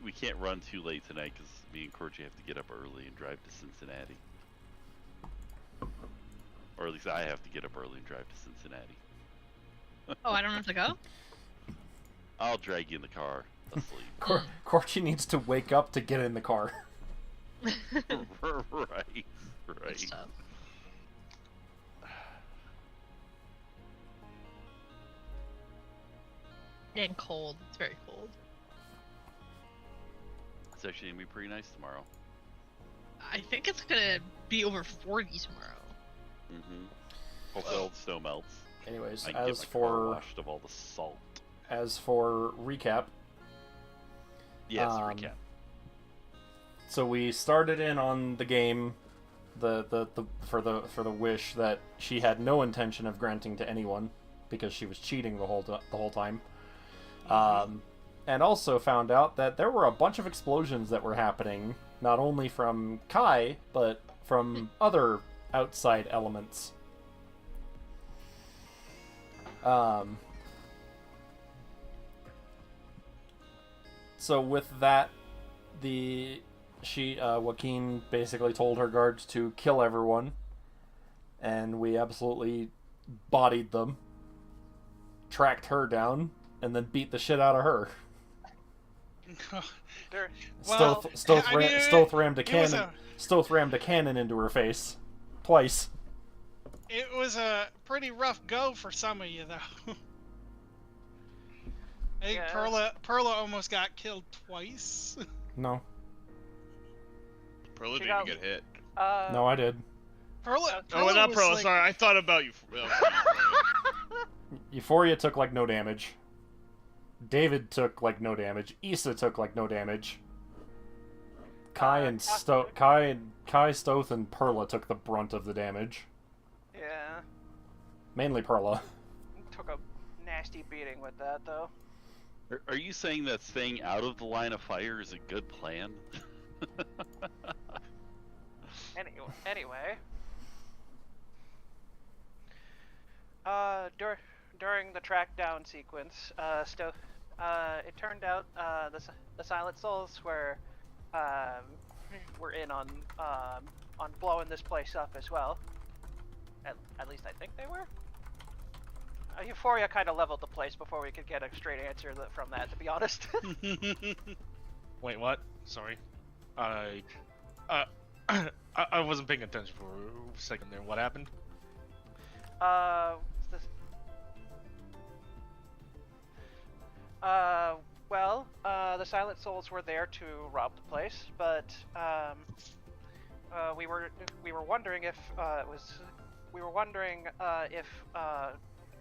we can't run too late tonight because me and Corgi have to get up early and drive to Cincinnati. Or at least I have to get up early and drive to Cincinnati. Oh, I don't have to go? I'll drag you in the car asleep. Corgi needs to wake up to get in the car. Right. Good stuff. And cold. It's very cold. It's actually gonna be pretty nice tomorrow. I think it's gonna be over 40 tomorrow. Hopefully all the snow melts. Anyways, I can get my car washed of all the salt. As for recap. Yes, recap. So we started in on the game, for the wish that she had no intention of granting to anyone because she was cheating the whole time. And also found out that there were a bunch of explosions that were happening, not only from Kai, but from other outside elements. So with that, Joaquin basically told her guards to kill everyone, and we absolutely bodied them, tracked her down, and then beat the shit out of her. Stealth rammed a cannon into her face twice. It was a pretty rough go for some of you, though. I think Perla almost got killed twice. No. Perla didn't even get hit. No, I did. Perla not was Perla, like... sorry. I thought about you. Euphoria took like no damage. David took like no damage. Issa took like no damage. Kai, Stoth, and Perla took the brunt of the damage. Yeah. Mainly Perla. Took a nasty beating with that, though. Are you saying that staying out of the line of fire is a good plan? Anyway. During the track down sequence, it turned out the Silent Souls were in on blowing this place up as well. At least I think they were. Euphoria kind of leveled the place before we could get a straight answer from that, to be honest. Wait, what? Sorry. I wasn't paying attention for a second there. What happened? The Silent Souls were there to rob the place, but we were wondering if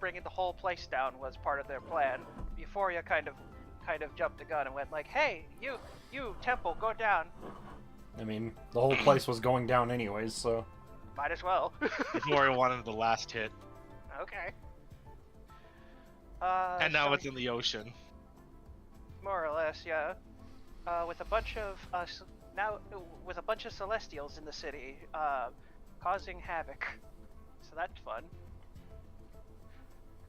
bringing the whole place down was part of their plan. Euphoria kind of jumped the gun and went like, "Hey, you Temple, go down." I mean, the whole place was going down anyways, so... Might as well. Euphoria wanted the last hit. Okay. And now it's in the ocean. More or less, yeah. With a bunch of Celestials in the city, causing havoc. So that's fun.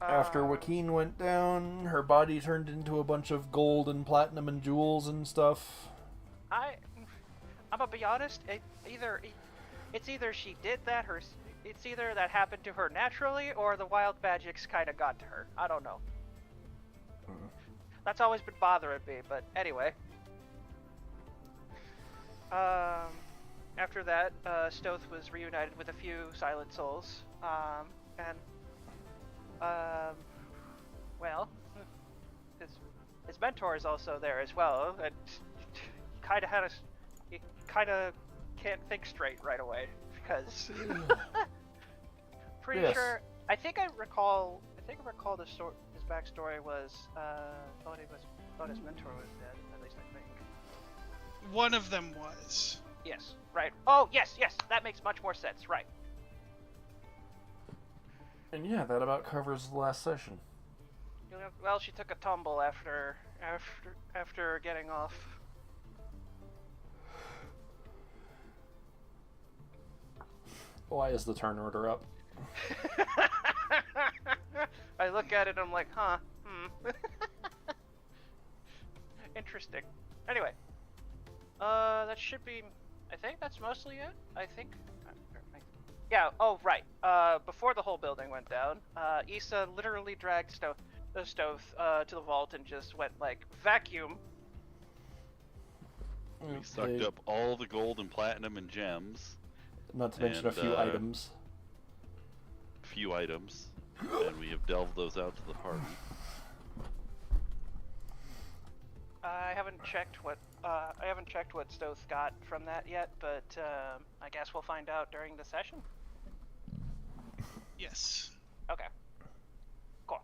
After Joaquin went down, her body turned into a bunch of gold and platinum and jewels and stuff. I'm gonna be honest. It's either she did that, or it's either that happened to her naturally, or the wild magics kind of got to her. I don't know. That's always been bothering me, but anyway. After that, Stoth was reunited with a few Silent Souls, his mentor is also there as well, and he kind of can't think straight right away, because pretty sure, I think I recall his backstory was, thought his mentor was dead, at least I think. One of them was. Yes, right. Oh, yes, that makes much more sense, right. And yeah, that about covers the last session. Well, she took a tumble after getting off. Why is the turn order up? I look at it and I'm like, huh, Interesting. Anyway, That should be. I think that's mostly it. I think. Yeah. Oh, right. Before the whole building went down, Issa literally dragged the stove to the vault and just went like vacuum. We sucked up all the gold and platinum and gems. Not to mention a and, few items. Few items, and we have delved those out to the party. I haven't checked what Stoth got from that yet, but I guess we'll find out during the session. Yes. Okay. Cool.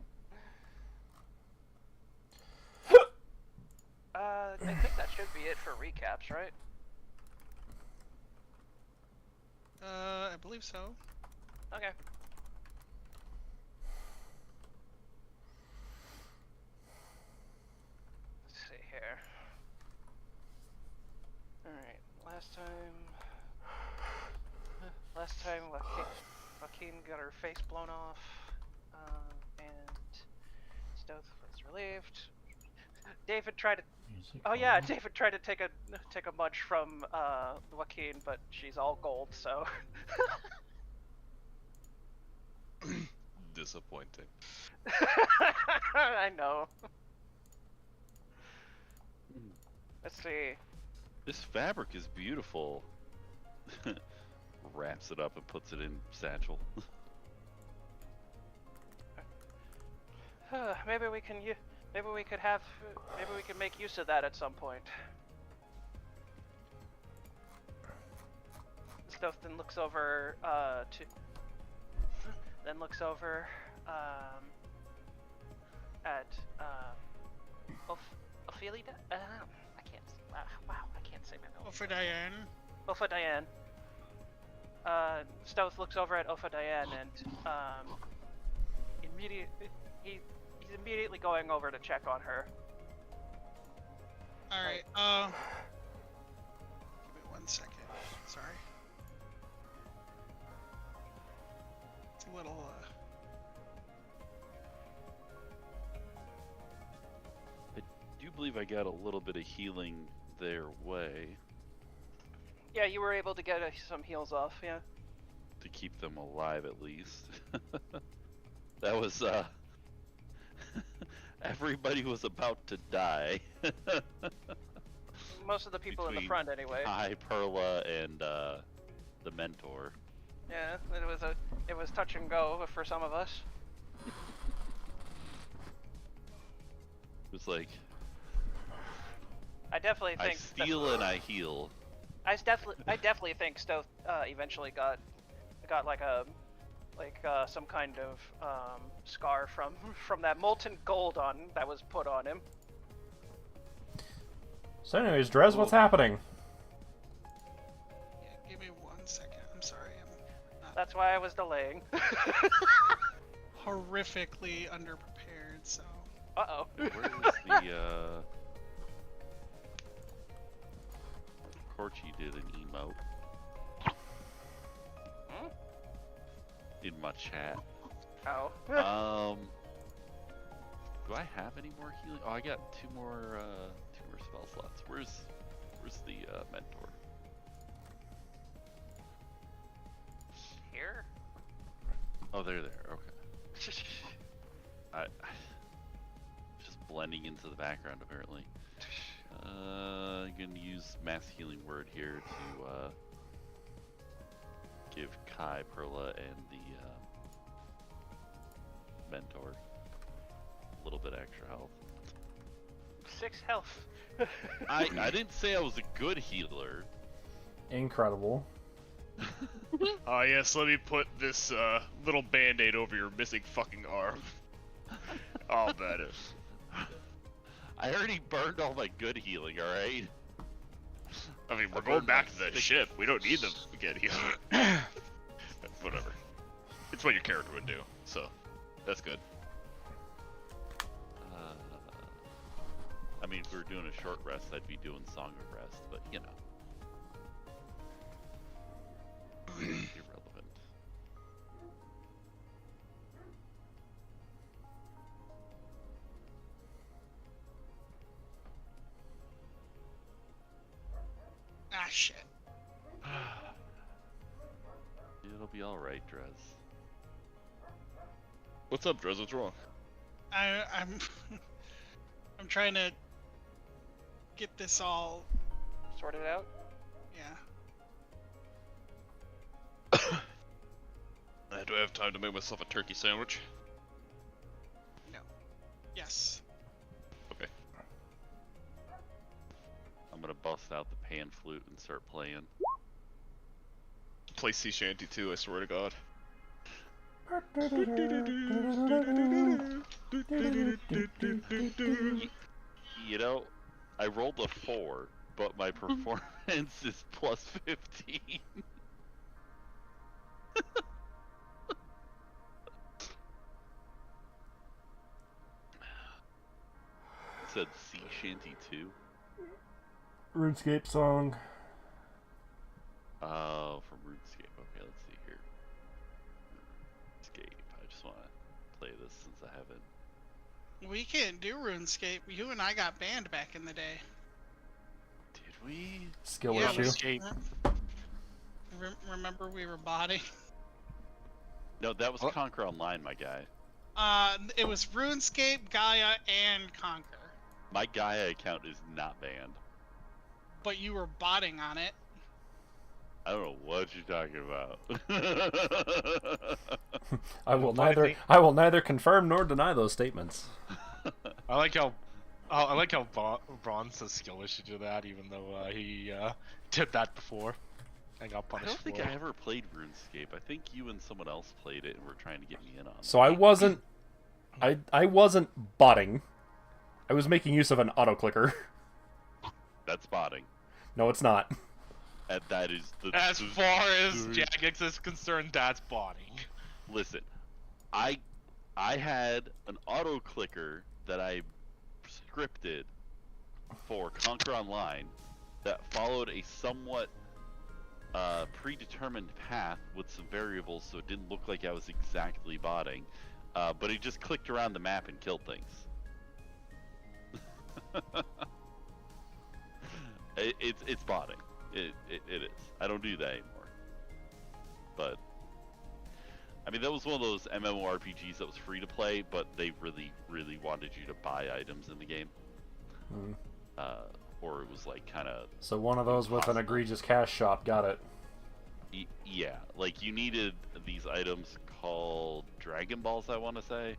I think that should be it for recaps, right? I believe so. Okay. Let's see here. Alright, last time Joaquin got her face blown off, and Stoth was relieved. David tried to. Oh yeah, David tried to take a munch from Joaquin, but she's all gold, so. Disappointing. I know. Let's see. This fabric is beautiful. Wraps it up and puts it in satchel. Maybe we can make use of that at some point. Stuff then looks over at Ophelia. I can't. Wow, I can't say my name. For Diane. Opha Diane. Stoth looks over at Opha Diane and he's immediately going over to check on her. Alright, give me 1 second. Sorry. It's a little, I do believe I got a little bit of healing their way. Yeah, you were able to get some heals off, yeah. To keep them alive at least. That was, everybody was about to die. Most of the people in the front, anyway. Kai, Perla, and the mentor. Yeah, it was touch and go for some of us. It was like I definitely think I steal and I heal. I definitely think Stoth eventually got some kind of scar from that molten gold that was put on him. So anyways, Drez, what's happening? yeah, give me 1 second. I'm sorry, I'm not That's why I was delaying. horrifically underprepared, so. Uh-oh. Where is the Corchi did an emote Hmm? in my chat. Oh. Do I have any more healing? Oh, I got two more spell slots. Where's the mentor? Here? Oh, they're there. Okay. I just blending into the background apparently. I'm gonna use mass healing word here to give Kai, Perla, and the mentor a little bit extra health. 6 health. I didn't say I was a good healer. Incredible. Oh yes, let me put this little band-aid over your missing fucking arm. All better. I already burned all my good healing, alright? I mean, we're I going burned back my to the stick. ship. We don't need them to get healed. Whatever. It's what your character would do, so that's good. I mean, if we were doing a short rest, I'd be doing Song of Rest, but you know. Irrelevant. shit. It'll be alright, Drez. What's up, Drez? What's wrong? I'm I'm trying to get this all. Sorted out. Yeah. Do I have time to make myself a turkey sandwich? Yes. Okay. I'm gonna bust out the pan flute and start playing. Play sea shanty too, I swear to God. You know, I rolled a 4, but my performance is plus 15. Said sea shanty 2. RuneScape song. Oh, from RuneScape. Okay, let's see here. RuneScape. I just want to play this since I haven't. We can't do RuneScape. You and I got banned back in the day. Did we? Skill Yeah, issue. Escape. Remember we were botting? No, that was What? Conquer Online, my guy. It was RuneScape, Gaia, and Conquer. My Gaia account is not banned. But you were botting on it. I don't know what you're talking about. I will Funny neither. thing- I will neither confirm nor deny those statements. I like how Braun says skill issue to that, even though he did that before and got I punished don't think for I it. ever played RuneScape. I think you and someone else played it and were trying to get me in on it. So I wasn't. I wasn't botting. I was making use of an auto clicker. That's botting. No, it's not. And that is the. As the- far as Jagex is concerned, that's botting. Listen, I had an auto clicker that I scripted for Conquer Online that followed a somewhat predetermined path with some variables, so it didn't look like I was exactly botting. But it just clicked around the map and killed things. It's botting. It is. I don't do that anymore. But I mean, that was one of those MMORPGs that was free to play, but they really, really wanted you to buy items in the game. Hmm. Or it was like kind of So one of those with an egregious cash shop got it. yeah, like you needed these items called Dragon Balls, I want to say,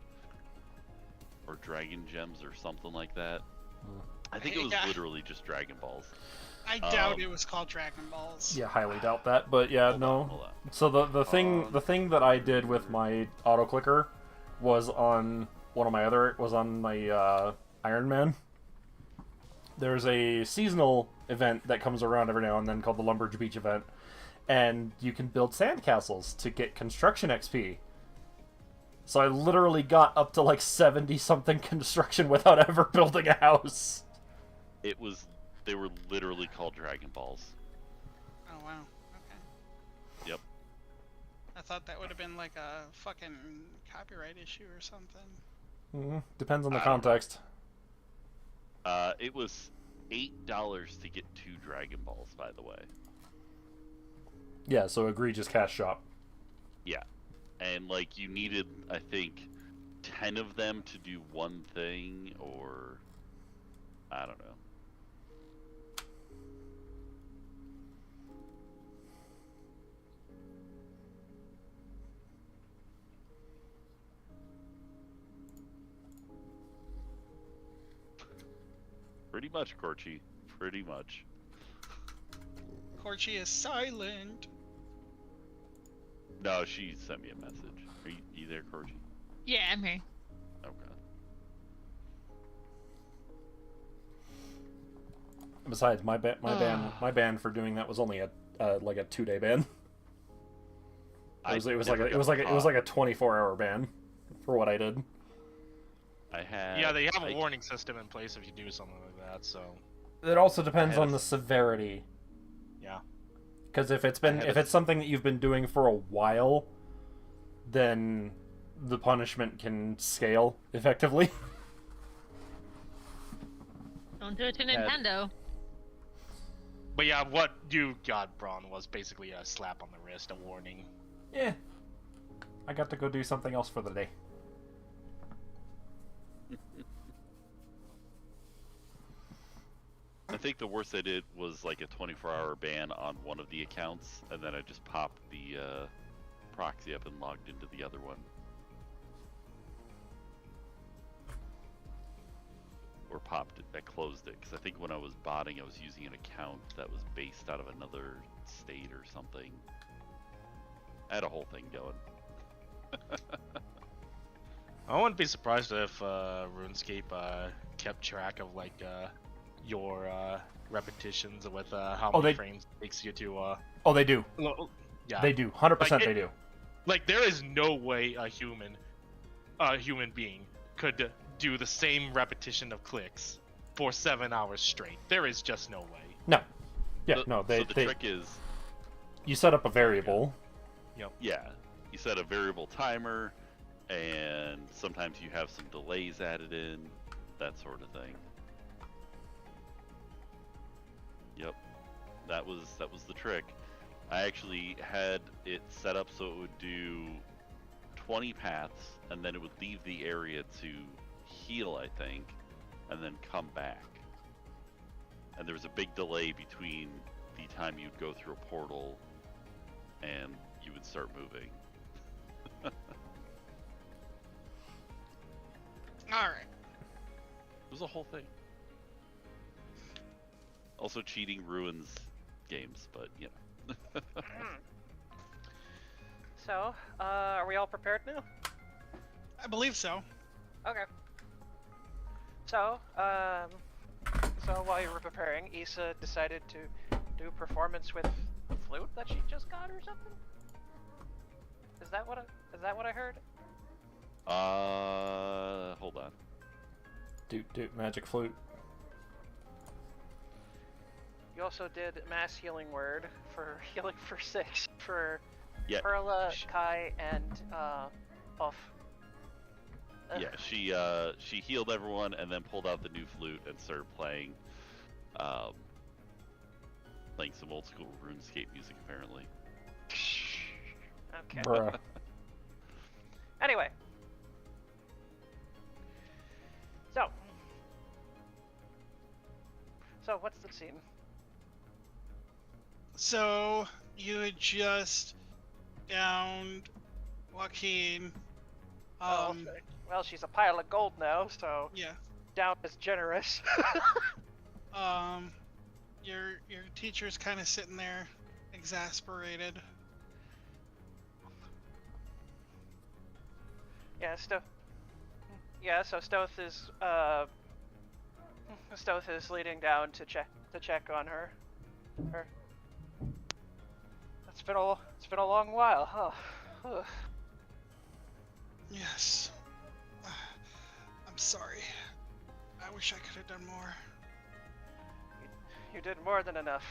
or Dragon Gems or something like that. I think it was Yeah. literally just Dragon Balls. I doubt it was called Dragon Balls. Yeah, highly doubt that. But yeah, Hold no. on, hold on. So the thing that I did with my auto clicker was on one of my other Iron Man. There's a seasonal event that comes around every now and then called the Lumberj Beach event, and you can build sandcastles to get construction XP. So I literally got up to like 70 something construction without ever building a house. They were literally called Dragon Balls. Oh wow. Okay. Yep. I thought that would have been like a fucking copyright issue or something. Depends on the I don't know. context. It was $8 to get 2 Dragon Balls, by the way. Yeah, so egregious cash shop. Yeah. And, like, you needed, I think, 10 of them to do one thing, or... I don't know. Pretty much, Corchi. Pretty much. Corchi is silent. No, she sent me a message. Are you there, Corchi? Yeah, I'm here. Okay. Besides, my ban for doing that was only a 2-day ban. It was like a 24-hour ban for what I did. I had. Yeah, they have a warning system in place if you do something like that, so It also depends had on a- the severity. yeah. Because if it's something that you've been doing for a while, then the punishment can scale effectively. Don't do it to Nintendo. Had- But yeah, what you got, Braun, was basically a slap on the wrist, a warning. Yeah. I got to go do something else for the day. I think the worst I did was like a 24-hour ban on one of the accounts, and then I just popped the proxy up and logged into the other one. Or popped it, I closed it, because I think when I was botting, I was using an account that was based out of another state or something. I had a whole thing going. I wouldn't be surprised if RuneScape kept track of like your repetitions with how many frames it takes you to. Oh, they do. Yeah, They do. 100% Like, they do. Like there is no way a human being could do the same repetition of clicks for 7 hours straight. There is just no way. No. Yeah, So- no, so the trick is, you set up a variable. yeah, you set a variable timer, and sometimes you have some delays added in, that sort of thing. Yep, that was the trick. I actually had it set up so it would do 20 paths, and then it would leave the area to heal, I think, and then come back. And there was a big delay between the time you'd go through a portal and you would start moving. Alright. It was a whole thing. Also, cheating ruins games, but you know. So, are we all prepared now? I believe so. Okay. So, while you were preparing, Issa decided to do performance with the flute that she just got or something? Is that what I heard? Hold on. Doot, magic flute. You also did mass healing word for healing for 6 for Yeah. Perla, Kai, and Off. Yeah, she healed everyone and then pulled out the new flute and started playing some old school RuneScape music apparently. Okay. Bruh. Anyway. So what's the scene? So, you had just downed Joaquin. Well, she's a pile of gold now, so Yeah. down is generous. Your teacher's kind of sitting there, exasperated. Yeah, so Stoth is leading down to check on her. It's been a long while, huh? Ugh. Yes. I'm sorry. I wish I could have done more. You did more than enough.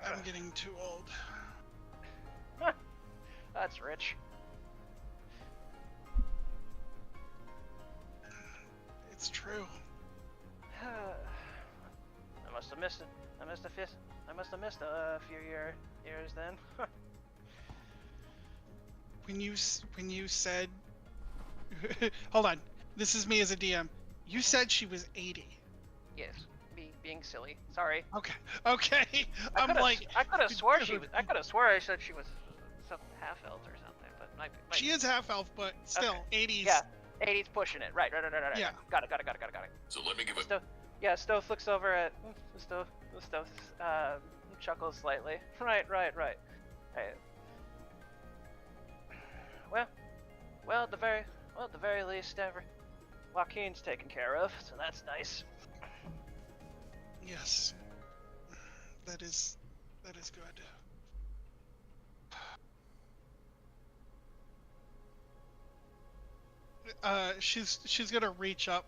I'm getting too old. That's rich. It's true. I must have missed it. I must have missed a few years then. When you said, hold on, this is me as a DM. You said she was 80. Yes, being silly. Sorry. Okay. I could have swore I said she was some half elf or something, but she is half elf, but still, okay. 80s. Yeah, 80's pushing it. Right. Yeah. Got it. So let me give it. Stoth looks over at Stoth. Chuckles slightly. Right. Hey. Well, at the very least, Joaquin's taken care of, so that's nice. Yes. That is good. She's gonna reach up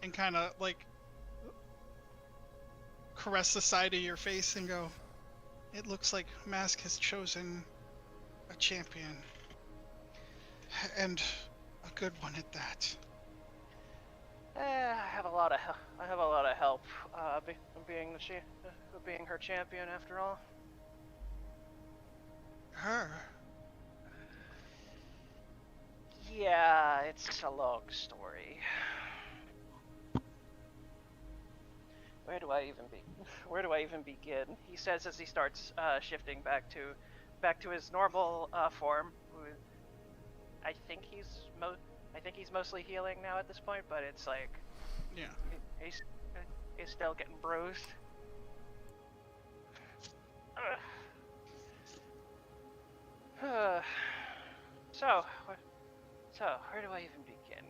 and kind of like caress the side of your face and go, "It looks like Mask has chosen a champion, and a good one at that." I have a lot of help. Being being her champion after all. Her? Yeah, it's a long story. Where do I even begin? He says as he starts shifting back to his normal form. I think he's mostly healing now at this point, but it's like, Yeah. he's still getting bruised. So where do I even begin?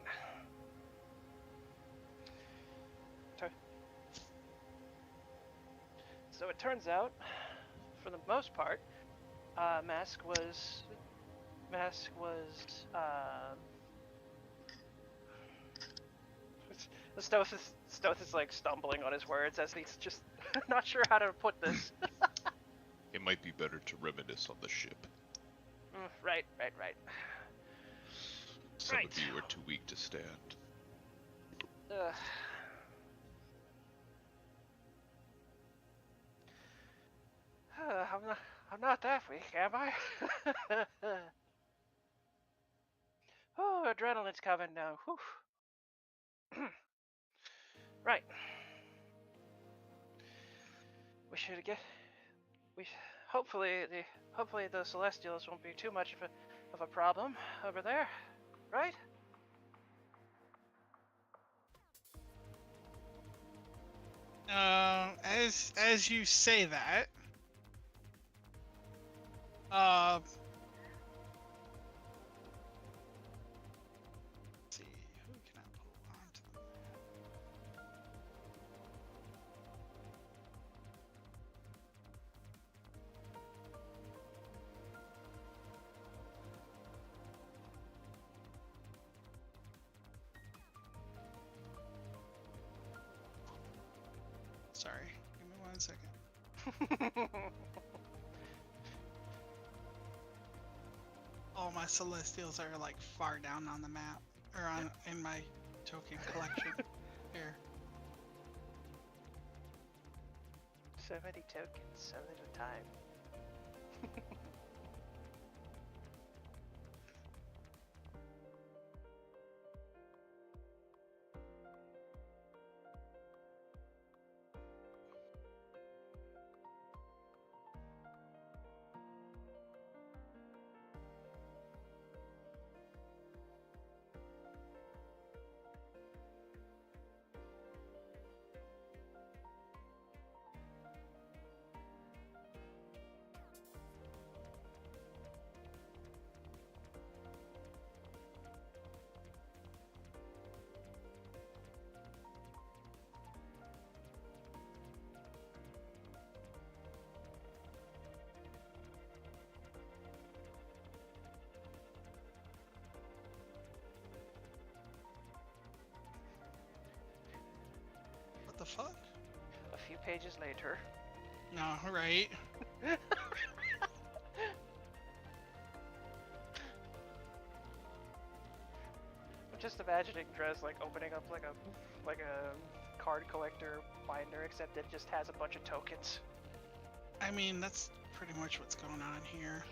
So it turns out, for the most part, Mask was Stoth is like stumbling on his words as he's just not sure how to put this. It might be better to reminisce on the ship. Right. Some of you are too weak to stand. I'm not that weak, am I? Oh, adrenaline's coming now. Whew. Right. Hopefully the Celestials won't be too much of a problem over there, right? As you say that, let's see, who can I pull onto them? Sorry, give me 1 second. All my Celestials are like far down on the map, or in my token collection. Here. So many tokens, so little time. What the fuck? A few pages later. No, right. I'm just imagining Drez like opening up like a card collector binder, except it just has a bunch of tokens. I mean, that's pretty much what's going on here.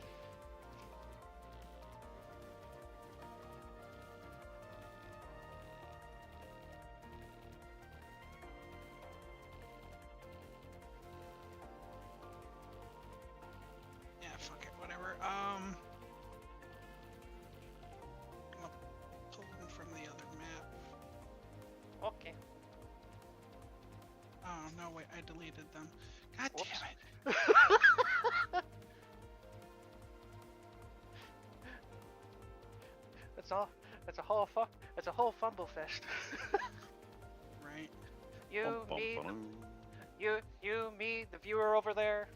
Yeah, fuck it, whatever. I'm gonna pull them from the other map. Okay. Oh, no, wait, I deleted them. God Whoops. damn it. It's a whole fumble fest. Right. You, Bum, me, bum, bum. you, me, the viewer over there.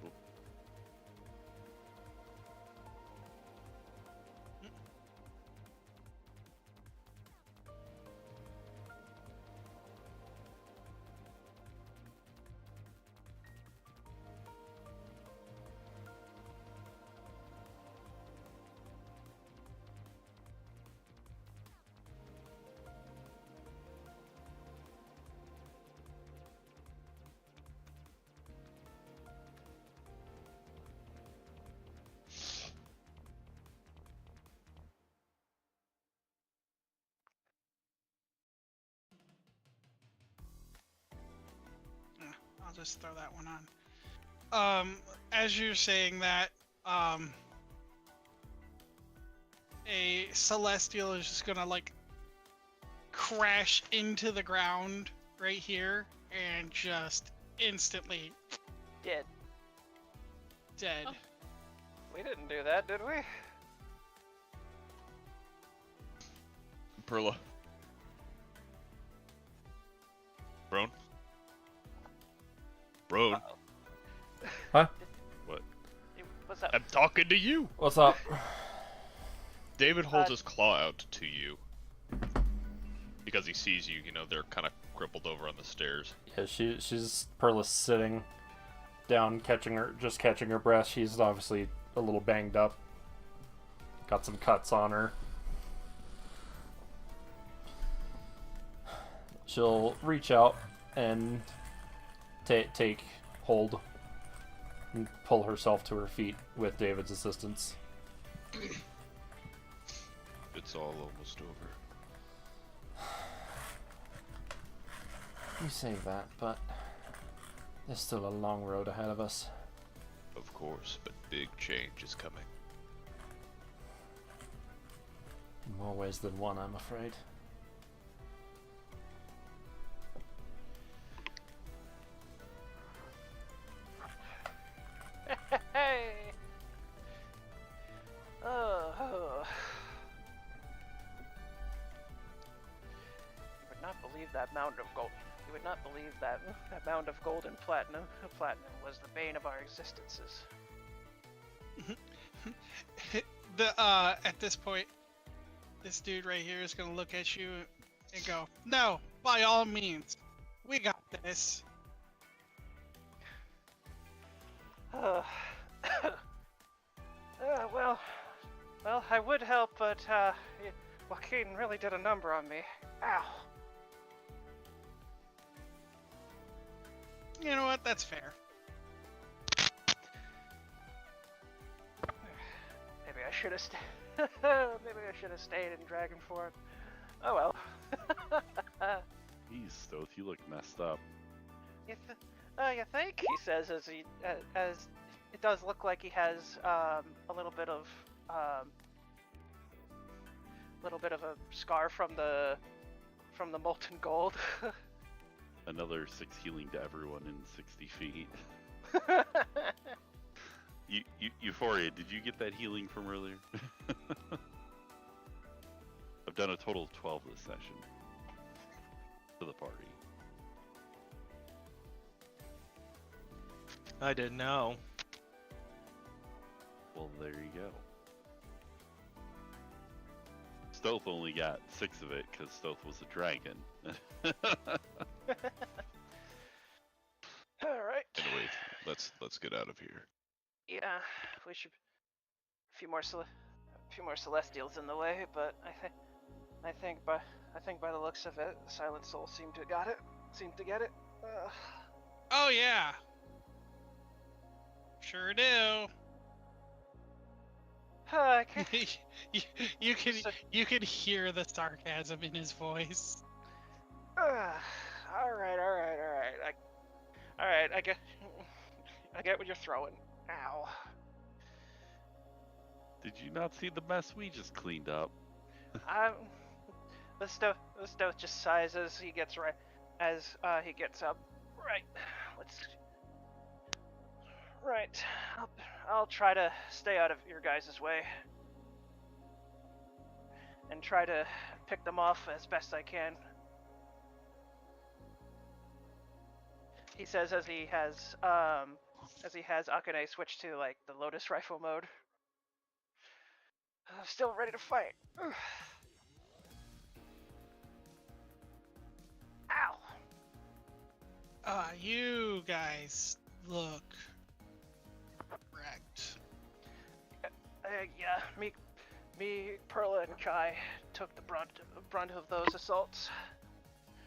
just throw that one on. As you're saying that, a celestial is just gonna like crash into the ground right here and just instantly Dead. dead. Oh. We didn't do that, did we? Perla. Brone? Brone, Huh? What's up? I'm talking to you! What's up? David holds his claw out to you. Because he sees you, you know, they're kind of crippled over on the stairs. Yeah, she's Perla's sitting down, catching her breath. She's obviously a little banged up. Got some cuts on her. She'll reach out and take hold and pull herself to her feet with David's assistance. It's all almost over. You say that, but there's still a long road ahead of us. Of course, but big change is coming. In more ways than one, I'm afraid. Hey! Oh. You would not believe that mountain of gold. You would not believe that mound of gold and platinum. Platinum was the bane of our existences. At this point, this dude right here is gonna look at you and go, "No, by all means, we got this." Well, I would help, but Joaquin really did a number on me. Ow. You know what? That's fair. Maybe I should have Maybe I should have stayed in Dragonfort. Oh well. Jeez, Stoth, you look messed up. You think? He says as it does look like he has a little bit of a scar from the molten gold. Another 6 healing to everyone in 60 feet. Euphoria, did you get that healing from earlier? I've done a total of 12 this session. To the party. I didn't know. Well, there you go. Stoth only got 6 of it because Stoth was a dragon. Alright. Anyway, let's get out of here. Yeah, we should. A few more celestials in the way, but I think by the looks of it, the Silent Soul seemed to get it. Oh yeah, sure do. I can't. you can hear the sarcasm in his voice. All right. I get what you're throwing. Ow. Did you not see the mess we just cleaned up? The Stoth just sighs as he gets up. Right. I'll try to stay out of your guys' way and try to pick them off as best I can. He says as he has Akane switch to like the Lotus Rifle mode. I'm still ready to fight. Ow. You guys look wrecked. Yeah, me, Perla, and Kai took the brunt of those assaults.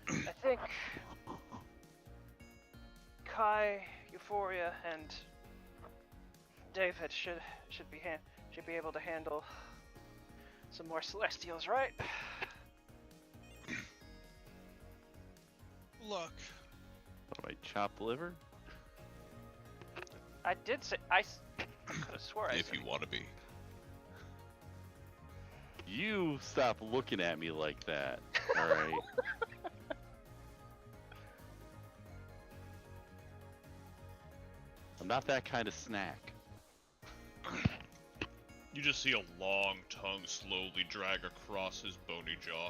I think Kai, Euphoria, and David should be able to handle some more Celestials, right? Look, What am I, chopped liver? I did say I could have swore I If said. you want to be. You stop looking at me like that. All right. I'm not that kind of snack. You just see a long tongue slowly drag across his bony jaw.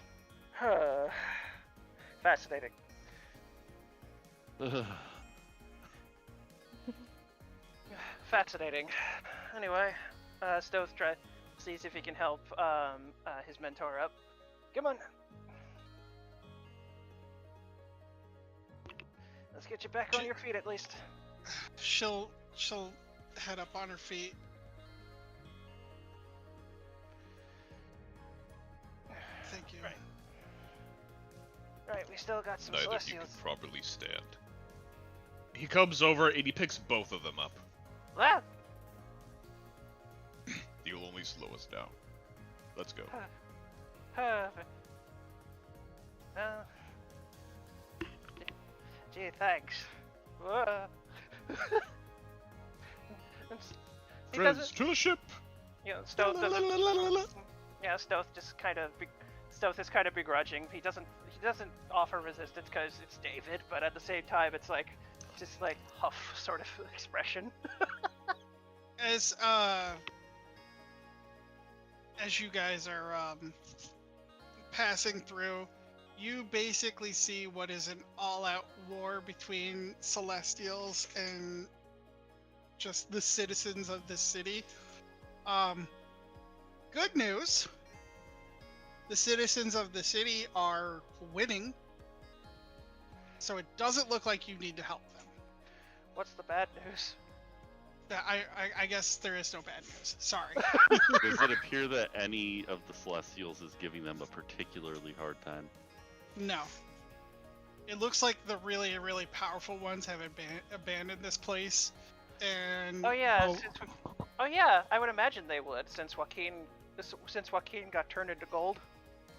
Fascinating. Fascinating. Anyway, Stoth sees if he can help his mentor up. Come on. Let's get you back on your feet at least. She'll head up on her feet. Thank you. Right, we still got some Neither of you Celestials. can properly stand. He comes over and he picks both of them up. Ah! He'll only slow us down. Let's go. Gee, thanks. He Friends, doesn't, to the ship! you know, Stoth doesn't. Yeah, Stoth just kind of. Stoth is kind of begrudging. He doesn't offer resistance because it's David, but at the same time, it's like, just like huff sort of expression. As you guys are passing through, you basically see what is an all-out war between Celestials and just the citizens of this city. Good news. The citizens of the city are winning, so it doesn't look like you need to help them. What's the bad news? I guess there is no bad news. Sorry. Does it appear that any of the Celestials is giving them a particularly hard time? No. It looks like the really, really powerful ones have abandoned this place, and Oh yeah, oh yeah. I would imagine they would, since Joaquin got turned into gold.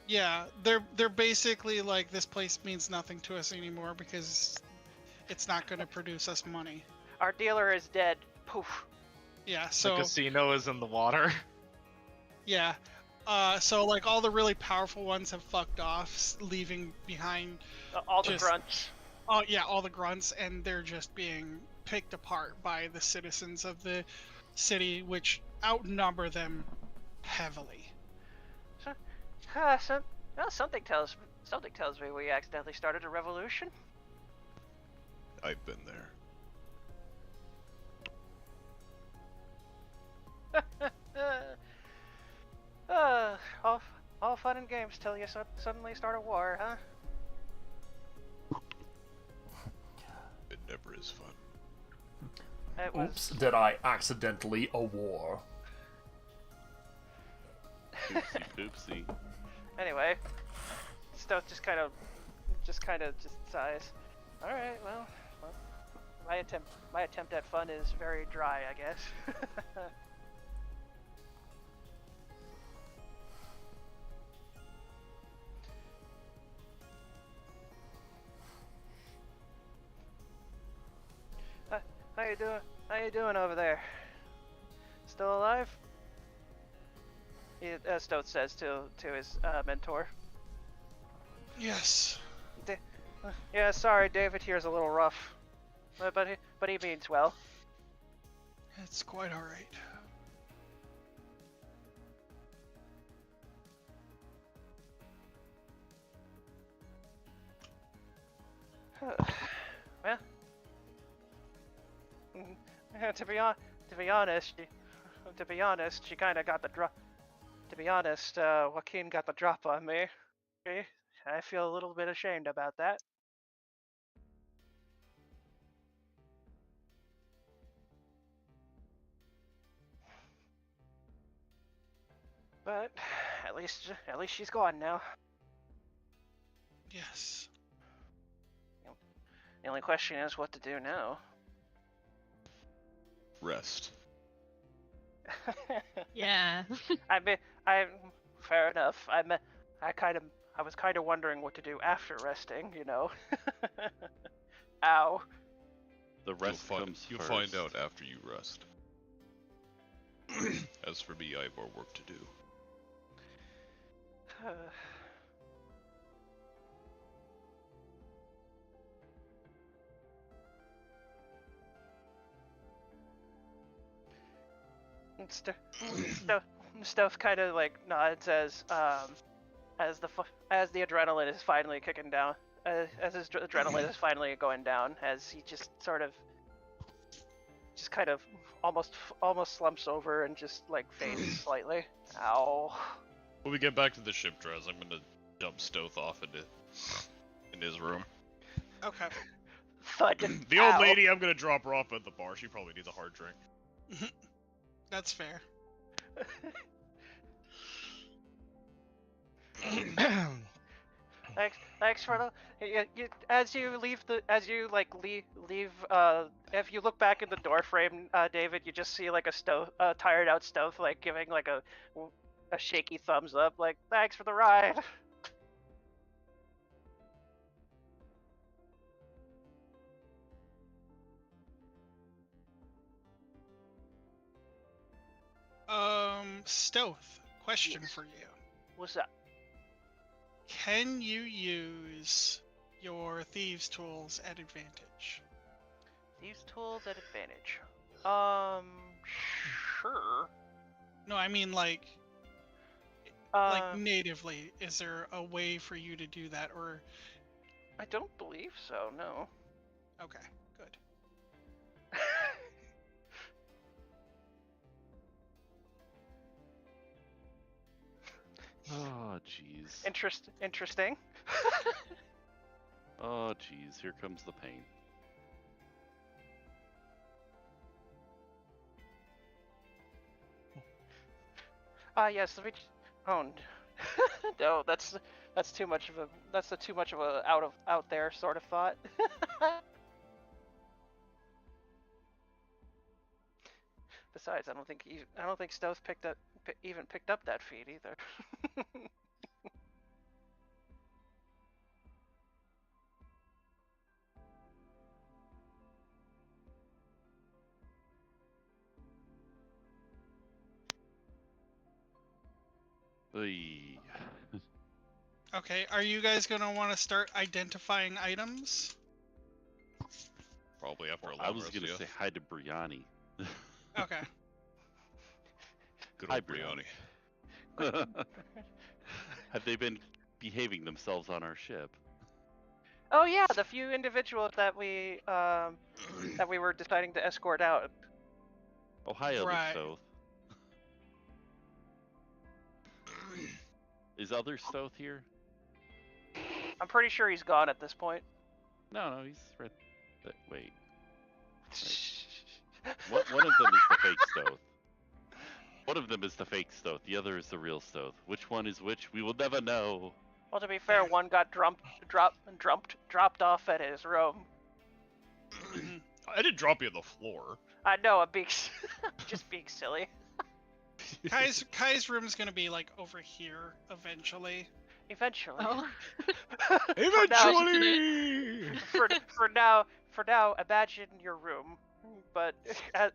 yeah, they're basically like, this place means nothing to us anymore because it's not going to produce us money. Our dealer is dead. Poof. Yeah, so The casino is in the water. yeah, so like all the really powerful ones have fucked off, leaving behind. All the Just- grunts. Oh yeah, all the grunts, and they're just being picked apart by the citizens of the city, which outnumber them heavily. Something tells me we accidentally started a revolution. I've been there. All fun and games till you suddenly start a war, huh? It never is fun. It was. Oops, did I accidentally a war? Oopsie poopsie. Anyway, Stoth just kind of sighs. All right, well, my attempt at fun is very dry, I guess. How you doing? How you doing over there? Still alive? Stoth says to his mentor. Yes. Yeah, sorry, David here's a little rough, but he means well. It's quite all right. Well, to be honest, she kind of got the drop. To be honest, Joaquin got the drop on me. Okay? I feel a little bit ashamed about that. But at least she's gone now. Yes. The only question is what to do now. Rest. Yeah. Fair enough. I was kind of wondering what to do after resting, you know. Ow. The rest comes You'll first. find out after you rest. As for me, I have more work to do. Stuff kind of like nods as the adrenaline is finally kicking down, as his adrenaline is finally going down, as he just sort of, just kind of almost slumps over and just like faints slightly. Ow. When we get back to the ship, Drez, I'm gonna dump Stoth off in his room. Okay. Thud. The old Ow. lady, I'm gonna drop her off at the bar. She probably needs a hard drink. That's fair. Thanks for the. As you leave, if you look back in the door frame, David, you just see like a tired out Stoth, like giving like a shaky thumbs up, like thanks for the ride. Stoth, question Yes. for you. What's up? Can you use your thieves' tools at advantage? These tools at advantage. Sure. No, I mean like natively. Is there a way for you to do that, or? I don't believe so. No. Okay, good. Oh, jeez. Interesting. Oh, jeez. Here comes the pain. Yes. Let me. Oh. No, that's too much of a out there sort of thought. Besides, I don't think Stoth even picked up that feat either. Oy. Okay, are you guys gonna want to start identifying items? Probably after a long I was rest, gonna yeah. say hi to Briani. Okay. Good Hi, old Briani. Have they been behaving themselves on our ship? Oh yeah, the few individuals that we were deciding to escort out. Oh, hi, Other Right. Stoth. Is Other Stoth here? I'm pretty sure he's gone at this point. No, he's right. Wait. One of them is the fake Stoth. One of them is the fake Stoth. The other is the real Stoth. Which one is which? We will never know. Well, to be fair, one got dropped off at his room. I didn't drop you on the floor. I know, I'm just being silly. Kai's room's gonna be like over here eventually. Eventually. Oh. Eventually! For now, imagine your room, but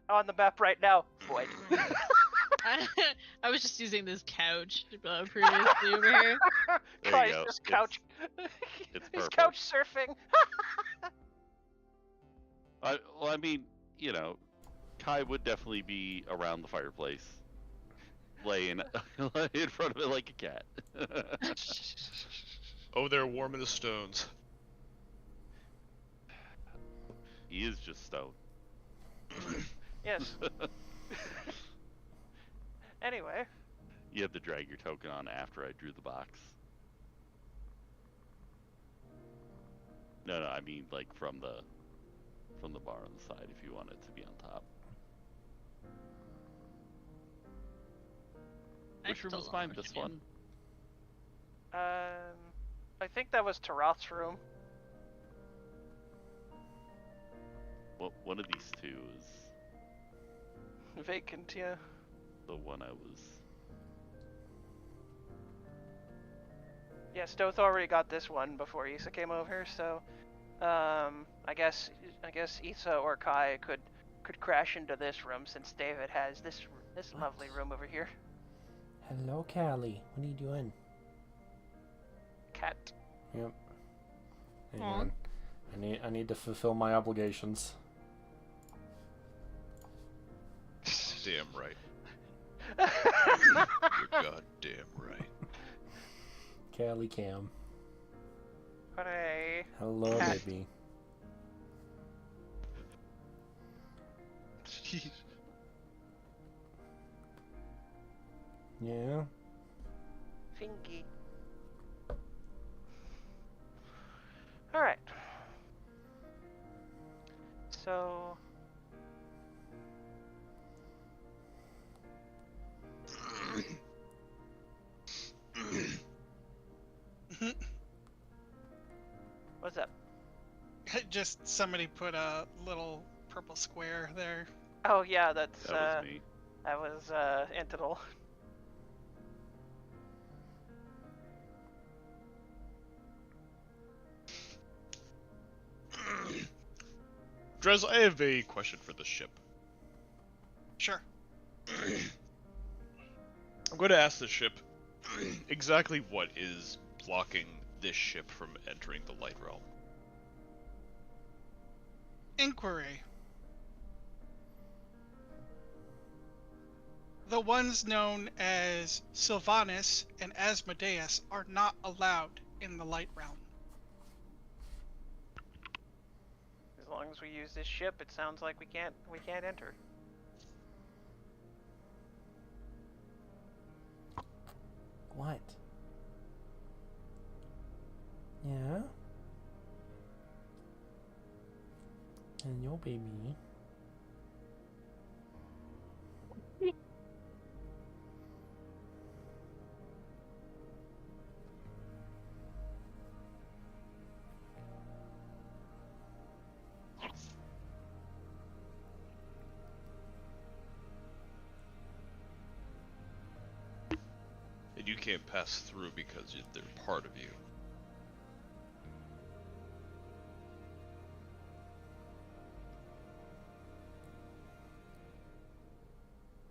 on the map right now, void. I was just using this couch previously over here. There you Kai's go. just couch. It's He's purple. couch surfing. Well, I mean, you know, Kai would definitely be around the fireplace, laying in front of it like a cat. Oh, they're warm in the stones. He is just stoned. Yes. Anyway. You have to drag your token on after I drew the box. No, I mean like from the bar on the side if you want it to be on top. Which room was mine? This one? I think that was Taroth's room. Well, one of these two is Vacant, yeah. the one I was. Yeah, Stoth already got this one before Issa came over, so I guess Issa or Kai could crash into this room since David has this lovely room over here. Hello, Callie. What are you doing? Cat. Yep. Hang Aw. on. I need to fulfill my obligations. Damn right. You're goddamn right. Callie Cam. Hooray. Hello, Cat. baby. Jeez. Yeah. Fingy. Alright. So... What's up? Just somebody put a little purple square there. Oh yeah, that's That was me. that was Intidal. Drez, I have a question for the ship. Sure. I'm going to ask the ship exactly what is blocking this ship from entering the light realm. Inquiry. The ones known as Sylvanus and Asmodeus are not allowed in the light realm. As long as we use this ship, it sounds like we can't enter. What? Yeah? And your baby. And you can't pass through because they're part of you.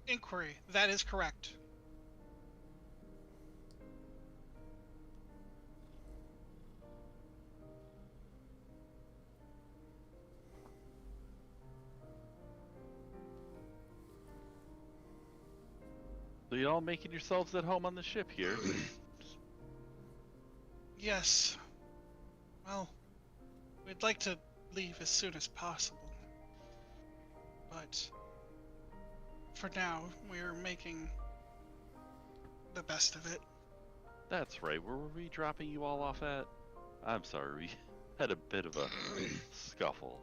Inquiry. That is correct. So you all making yourselves at home on the ship here? Yes. Well, we'd like to leave as soon as possible. But for now, we're making the best of it. That's right. Where were we dropping you all off at? I'm sorry, we had a bit of a scuffle.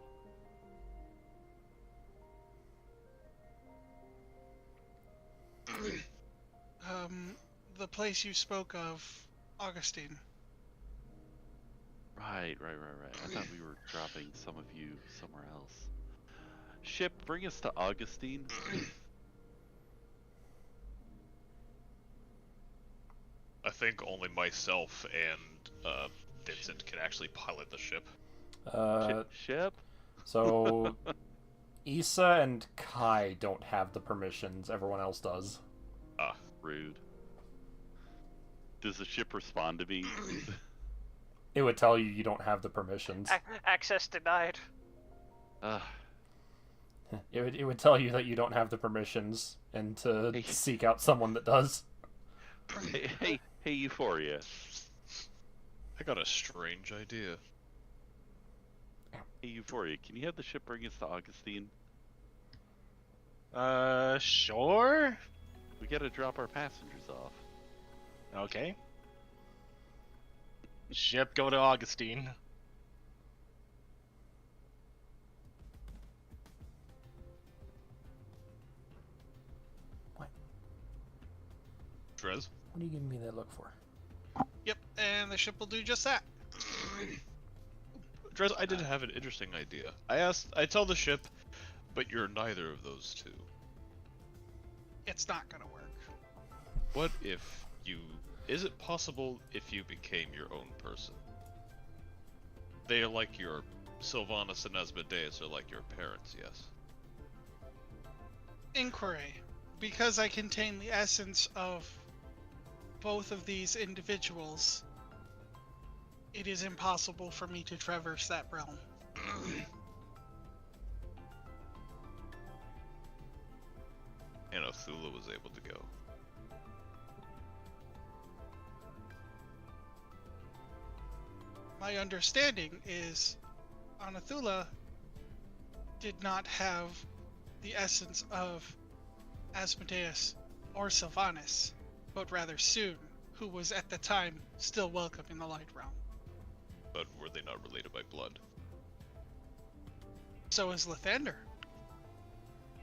The place you spoke of, Augustine. Right. I thought we were dropping some of you somewhere else. Ship, bring us to Augustine. I think only myself and Vincent can actually pilot the ship. Ship? So Issa and Kai don't have the permissions. Everyone else does. Rude. Does the ship respond to me? It would tell you don't have the permissions. Access denied. It would tell you that you don't have the permissions and to Hey. seek out someone that does. Hey, Euphoria. I got a strange idea. Hey, Euphoria, can you have the ship bring us to Augustine? Sure. We gotta drop our passengers off. Okay. Ship, go to Augustine. Drez? What are you giving me that look for? Yep, and the ship will do just that. Drez, I did have an interesting idea. I tell the ship, but you're neither of those two. It's not gonna work. What if you... Is it possible if you became your own person? They are like your Sylvanas and Asmodeus are like your parents, yes? Inquiry. Because I contain the essence of both of these individuals, it is impossible for me to traverse that realm. And Othula was able to go. My understanding is Anathula did not have the essence of Asmodeus or Sylvanas, but rather Soon, who was at the time still welcome in the Light Realm. But were they not related by blood? So is Lathander,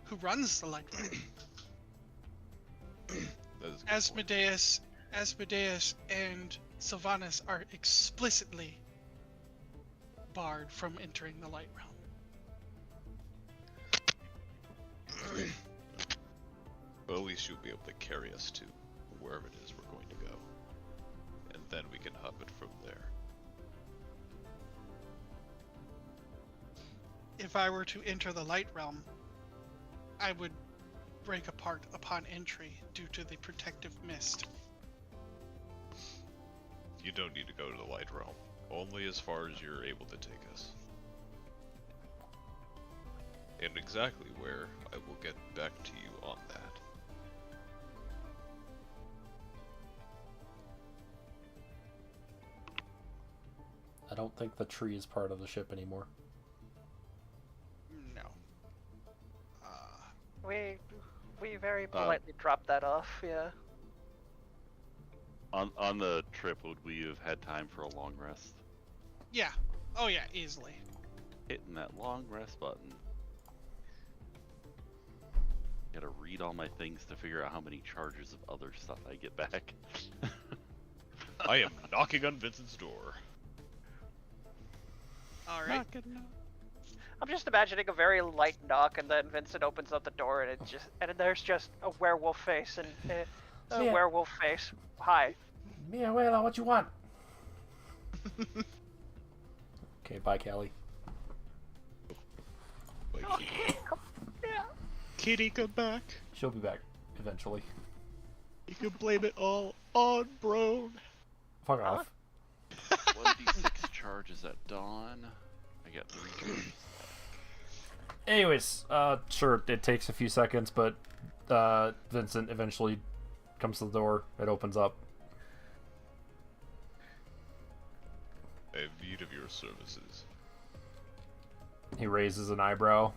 who runs the Light Realm. That is a good point. Asmodeus and Sylvanas are explicitly barred from entering the Light Realm. Well, at least you'll be able to carry us to wherever it is we're going to go. And then we can hop it from there. If I were to enter the Light Realm, I would break apart upon entry due to the protective mist. You don't need to go to the Light Realm. Only as far as you're able to take us. And exactly where, I will get back to you on that. I don't think the tree is part of the ship anymore. No. We very politely dropped that off, yeah. On the trip, would we have had time for a long rest? Yeah. Oh yeah, easily. Hitting that long rest button. Gotta read all my things to figure out how many charges of other stuff I get back. I am knocking on Vincent's door. Alright. I'm just imagining a very light knock, and then Vincent opens up the door, and there's just a werewolf face, and a Yeah. werewolf face. Hi. Mia, Wela, what you want? Okay, bye, Callie. Kitty, come back. She'll be back eventually. You can blame it all on Brone. Fuck off. 1d6 charges at dawn. I got 3 charges. Anyways, sure, it takes a few seconds, but Vincent eventually comes to the door. It opens up. I have need of your services. He raises an eyebrow.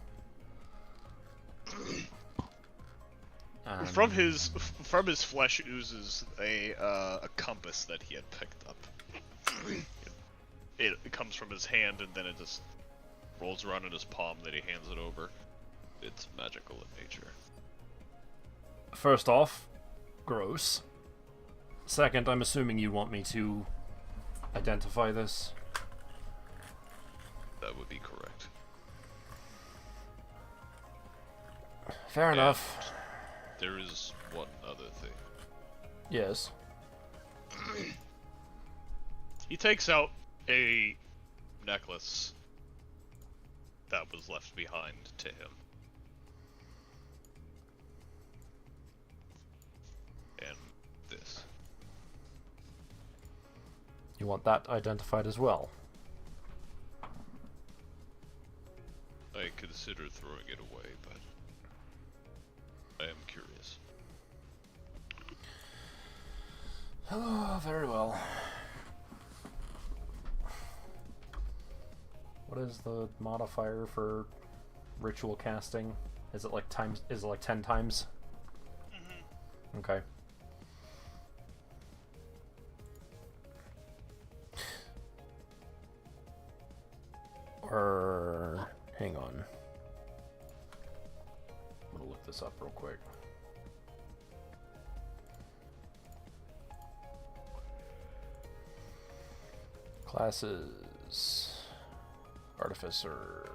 From his flesh oozes a compass that he had picked up. It comes from his hand, and then it just rolls around in his palm. Then he hands it over. It's magical in nature. First off, gross. Second, I'm assuming you want me to identify this. That would be correct. Fair enough. There is one other thing. Yes. He takes out A necklace that was left behind to him. And this. You want that identified as well? I consider throwing it away, but I am curious. Oh, very well. What is the modifier for ritual casting? Is it like 10 times? Mm-hmm. Okay. Or hang on. I'm gonna look this up real quick. Classes. Artificer.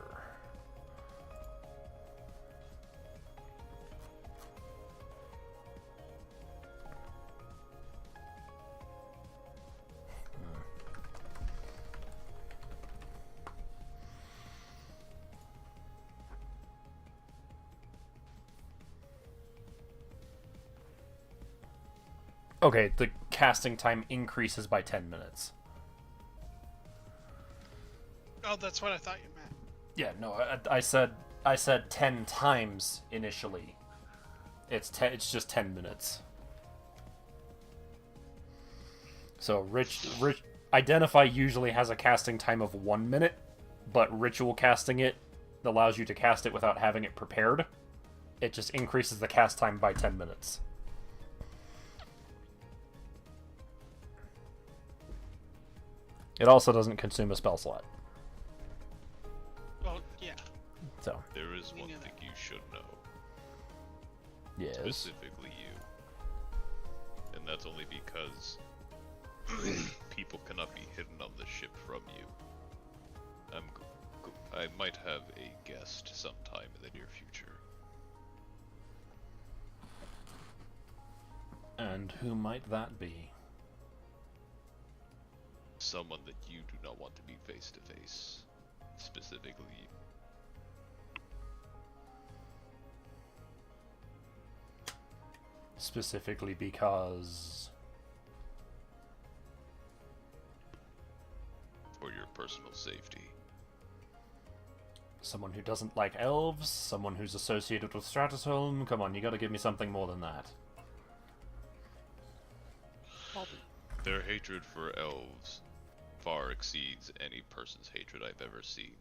Okay, the casting time increases by 10 minutes. Oh, that's what I thought you meant. Yeah, no, I said 10 times initially. It's just 10 minutes. So Rich Identify usually has a casting time of 1 minute, but ritual casting it allows you to cast it without having it prepared. It just increases the cast time by 10 minutes. It also doesn't consume a spell slot. Well, yeah. So. There is We one knew thing you should know. Yes. Specifically you. And that's only because people cannot be hidden on the ship from you. I might have a guest sometime in the near future. And who might that be? Someone that you do not want to be face to face. Specifically you. Specifically because... For your personal safety. Someone who doesn't like elves? Someone who's associated with Stratusholm? Come on, you gotta give me something more than that. Their hatred for elves far exceeds any person's hatred I've ever seen.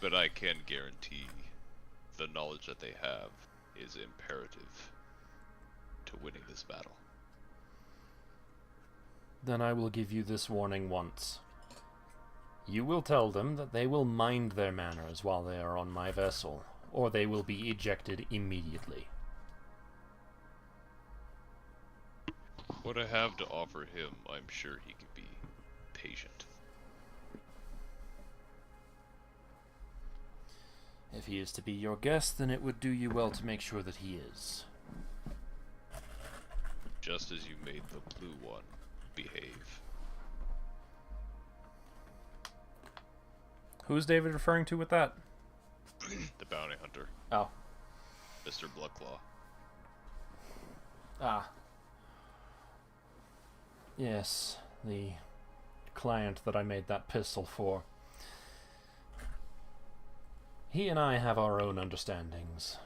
But I can guarantee the knowledge that they have is imperative to winning this battle. Then I will give you this warning once. You will tell them that they will mind their manners while they are on my vessel, or they will be ejected immediately. What I have to offer him, I'm sure he could be patient. If he is to be your guest, then it would do you well to make sure that he is. Just as you made the blue one behave. Who's David referring to with that? The bounty hunter. Oh. Mr. Bloodclaw. Ah. Yes, the client that I made that pistol for. He and I have our own understandings.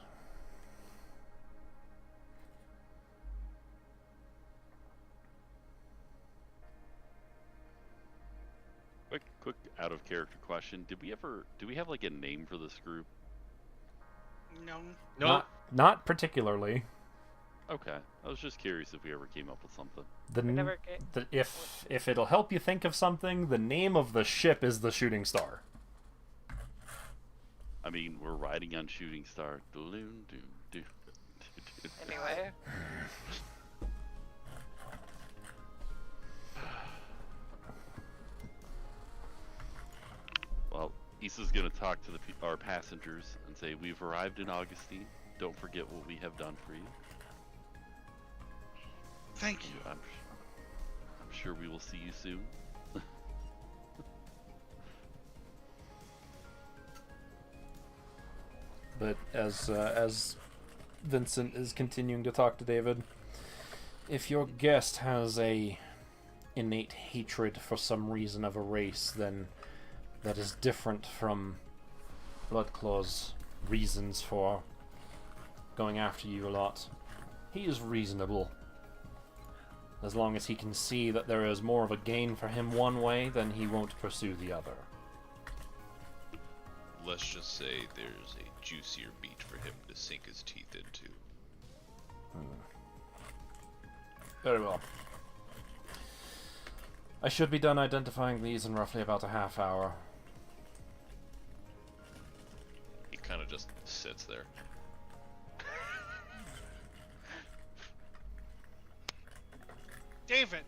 Quick out of character question. Do we have like a name for this group? No. Not particularly. Okay. I was just curious if we ever came up with something. If it'll help you think of something, the name of the ship is the Shooting Star. I mean, we're riding on Shooting Star. Anyway. Well, Issa's gonna talk to our passengers and say, "We've arrived in Augustine. Don't forget what we have done for you. Thank you. I'm sure we will see you soon." But as Vincent is continuing to talk to David, if your guest has a innate hatred for some reason of a race, then that is different from Bloodclaw's reasons for going after you a lot. He is reasonable. As long as he can see that there is more of a gain for him one way, then he won't pursue the other. Let's just say there's a juicier meat for him to sink his teeth into. Very well. I should be done identifying these in roughly about a half hour. He kind of just sits there. David.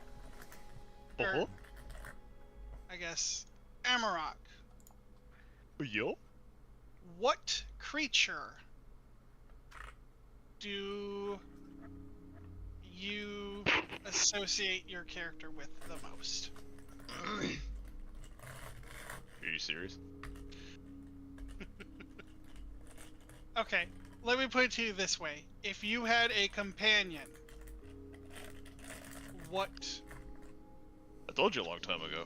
Uh-huh. I guess Amarok. Yo? What creature do you associate your character with the most? Are you serious? Okay, let me put it to you this way. If you had a companion, what I told you a long time ago.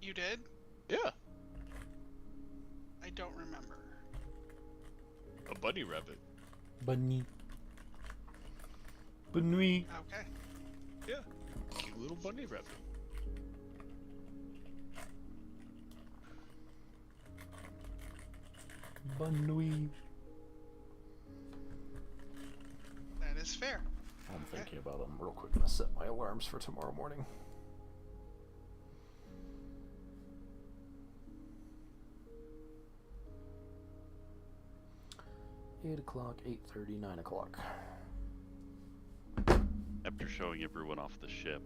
you did? Yeah, I don't remember. a bunny rabbit. Bunny. Bunny. Okay. Yeah, cute little bunny rabbit. Bunny. That is fair. I'm thinking about them real quick. I'm gonna set my alarms for tomorrow morning. $8 o'clock, 8:30, 9 o'clock. After showing everyone off the ship,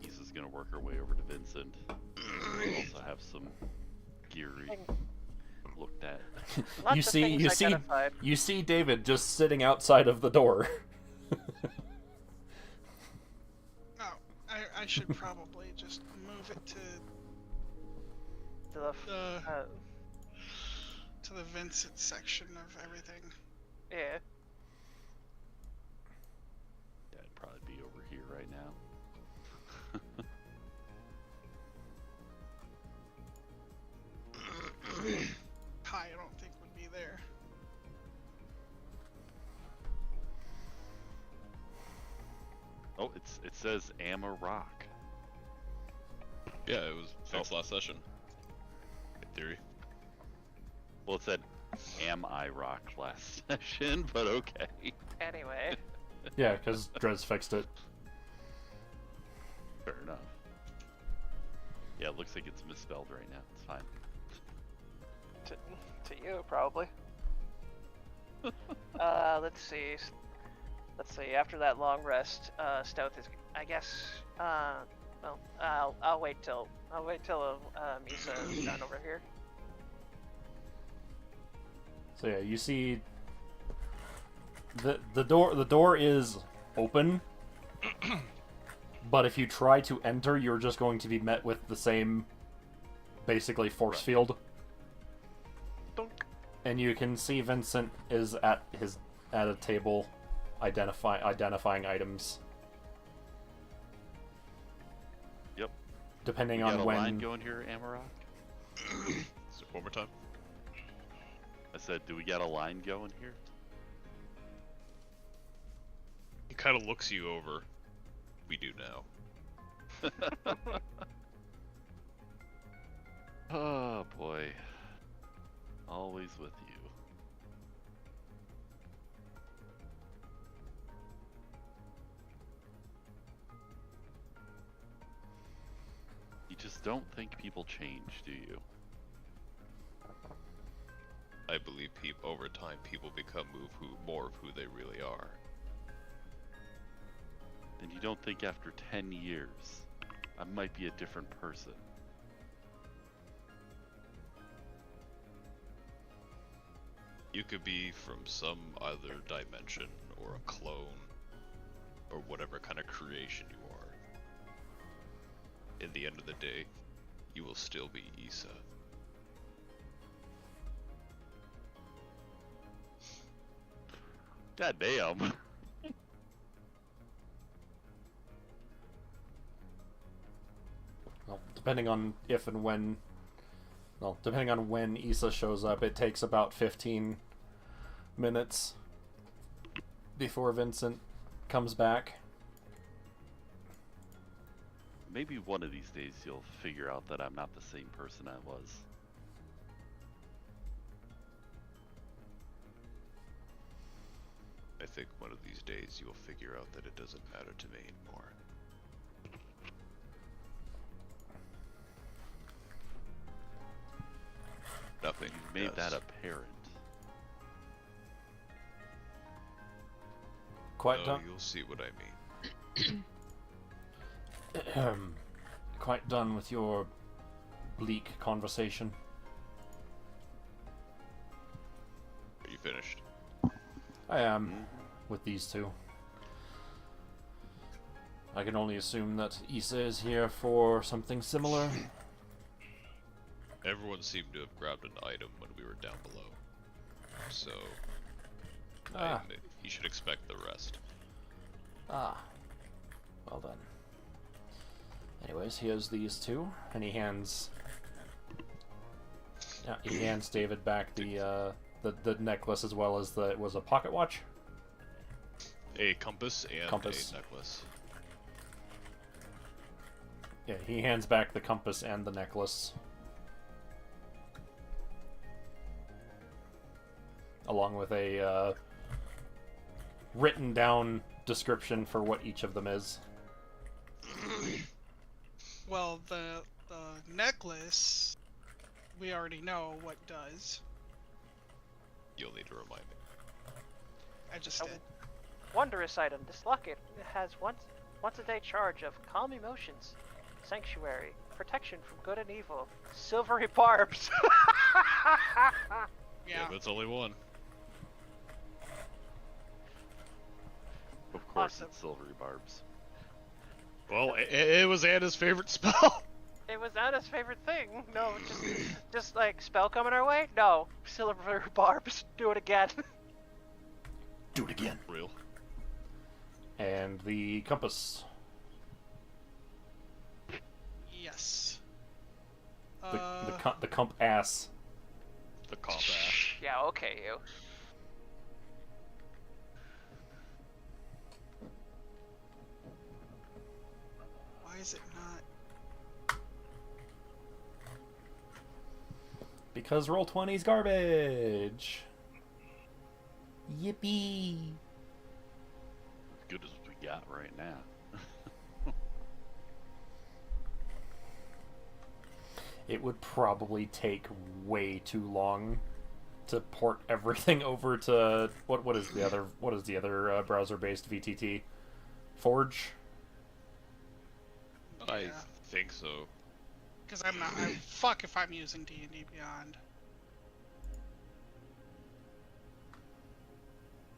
Issa's gonna work her way over to Vincent. We'll also have some gear looked at. Lots You of see, things you see, identified. you see David just sitting outside of the door. Oh, I should probably just move it to To the the to the Vincent section of everything. yeah. Yeah, I'd probably be over here right now. Pi, I don't think would be there. Oh, it says Amma Rock. Yeah, it was fixed last session. In theory. Well, it said Am I Rock last session, but okay. Anyway, Yeah, because Drez fixed it. Fair enough. Yeah, it looks like it's misspelled right now. It's fine. to you probably. Let's see. Let's see. After that long rest, Stealth is. I guess. Well, I'll wait till Misa is done over here. So yeah, you see the door is open, but if you try to enter, you're just going to be met with the same, basically, force field. And you can see Vincent is at a table, identifying items. Yep. Depending We got on a when. line going here, Amarok? So one more time. I said, do we got a line going here? He kind of looks you over. We do now. Oh boy. Always with you. You just don't think people change, do you? I believe over time people become more of who they really are. And you don't think after 10 years, I might be a different person? You could be from some other dimension or a clone or whatever kind of creation you are. In the end of the day, you will still be Issa. God damn. Well, depending on if and when. Well, depending on when Issa shows up, it takes about 15 minutes before Vincent comes back. Maybe one of these days you'll figure out that I'm not the same person I was. I think one of these days you will figure out that it doesn't matter to me anymore. Nothing. You made that apparent. Quite Oh, done. you'll see what I mean. Quite done with your bleak conversation. Are you finished? I am with these two. I can only assume that Issa is here for something similar. Everyone seemed to have grabbed an item when we were down below. so Ah. you should expect the rest. Ah. Well then. Anyways, he has these two, and he hands. Yeah, he hands David back the necklace as well as it was a pocket watch. A compass and Compass. a necklace. Yeah, he hands back the compass and the necklace. Along with a written down description for what each of them is. Well, the necklace, we already know what does. You'll need to remind me. I just Oh. did. Wondrous item. This locket has once a day charge of calm emotions, sanctuary, protection from good and evil, silvery barbs. Yeah. That's only one. Of course, Awesome. it's silvery barbs. Well, it was Anna's favorite spell. It was Anna's favorite thing. No, just like spell coming our way. No, silvery barbs. Do it again. Do it again. Real. And the compass. Yes. The comp ass. The comp ass. Yeah. Okay, you. Why is it not? Because Roll20's garbage. Yippee. As good as we got right now. It would probably take way too long to port everything over to what is the other browser-based VTT? Forge? I Yeah. think so. Because I'm not. Fuck if I'm using D&D Beyond.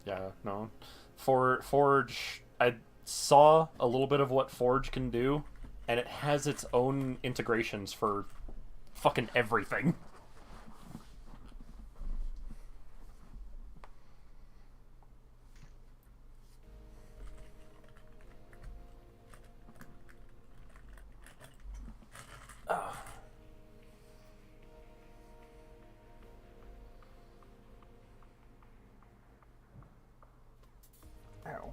Yeah, no. For Forge, I saw a little bit of what Forge can do, and it has its own integrations for fucking everything. Ah. Ow.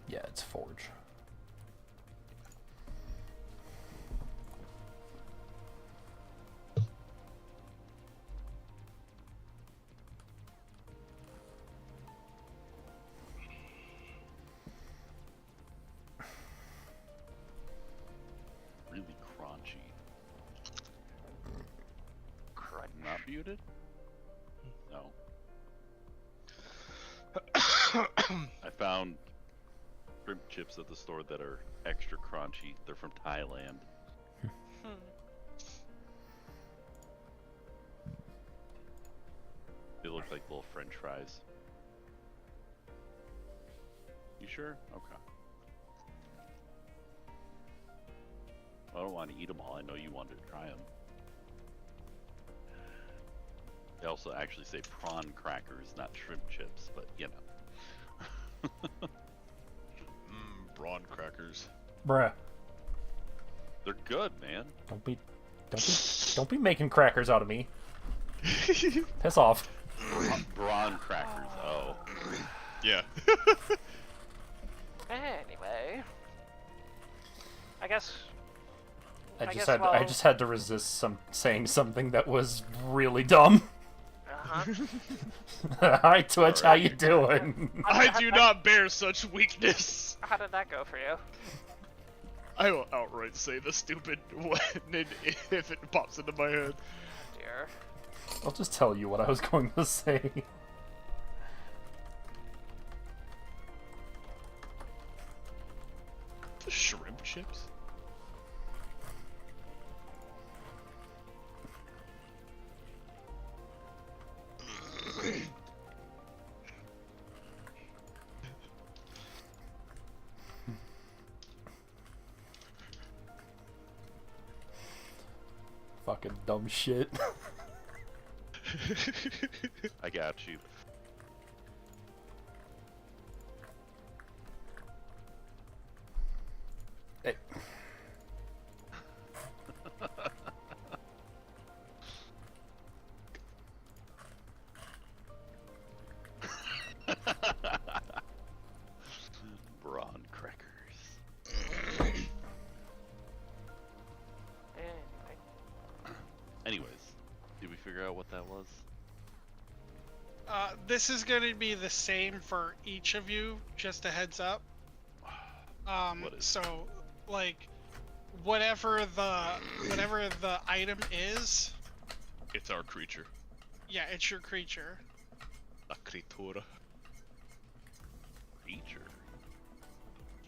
Yeah, it's Forge. Really crunchy. Crunch. Not muted? No. I found shrimp chips at the store that are extra crunchy. They're from Thailand. Hmm. They look like little French fries. You sure? Okay. I don't want to eat them all. I know you wanted to try them. They also actually say prawn crackers, not shrimp chips, but you know. Brawn crackers. Bruh. They're good, man. Don't be making crackers out of me. Piss off. Brawn crackers. Oh. Yeah. Anyway, I guess. I guess I just had to resist saying something that was really dumb. Hi Twitch, how you doing? I do not bear such weakness. How did that go for you? I will outright say the stupid one if it pops into my head. Dear. I'll just tell you what I was going to say. The shrimp chips? Fucking dumb shit. I got you. Hey. Brawn crackers. Anyways, did we figure out what that was? This is going to be the same for each of you, just a heads up. What is So, like, whatever the item is, It's our creature. yeah, it's your creature. La criatura. Creature.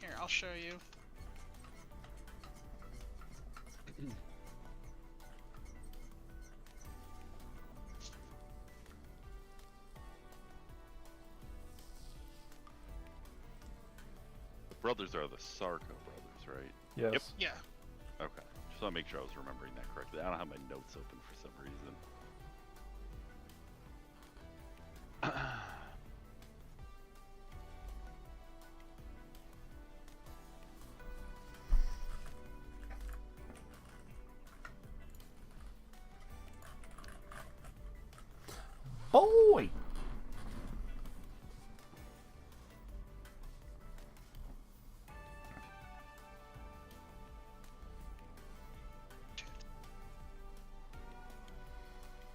Here, I'll show you. The brothers are the Sarko brothers, right? Yes. Yep. Yeah. Okay. Just want to make sure I was remembering that correctly. I don't have my notes open for some reason. Boy!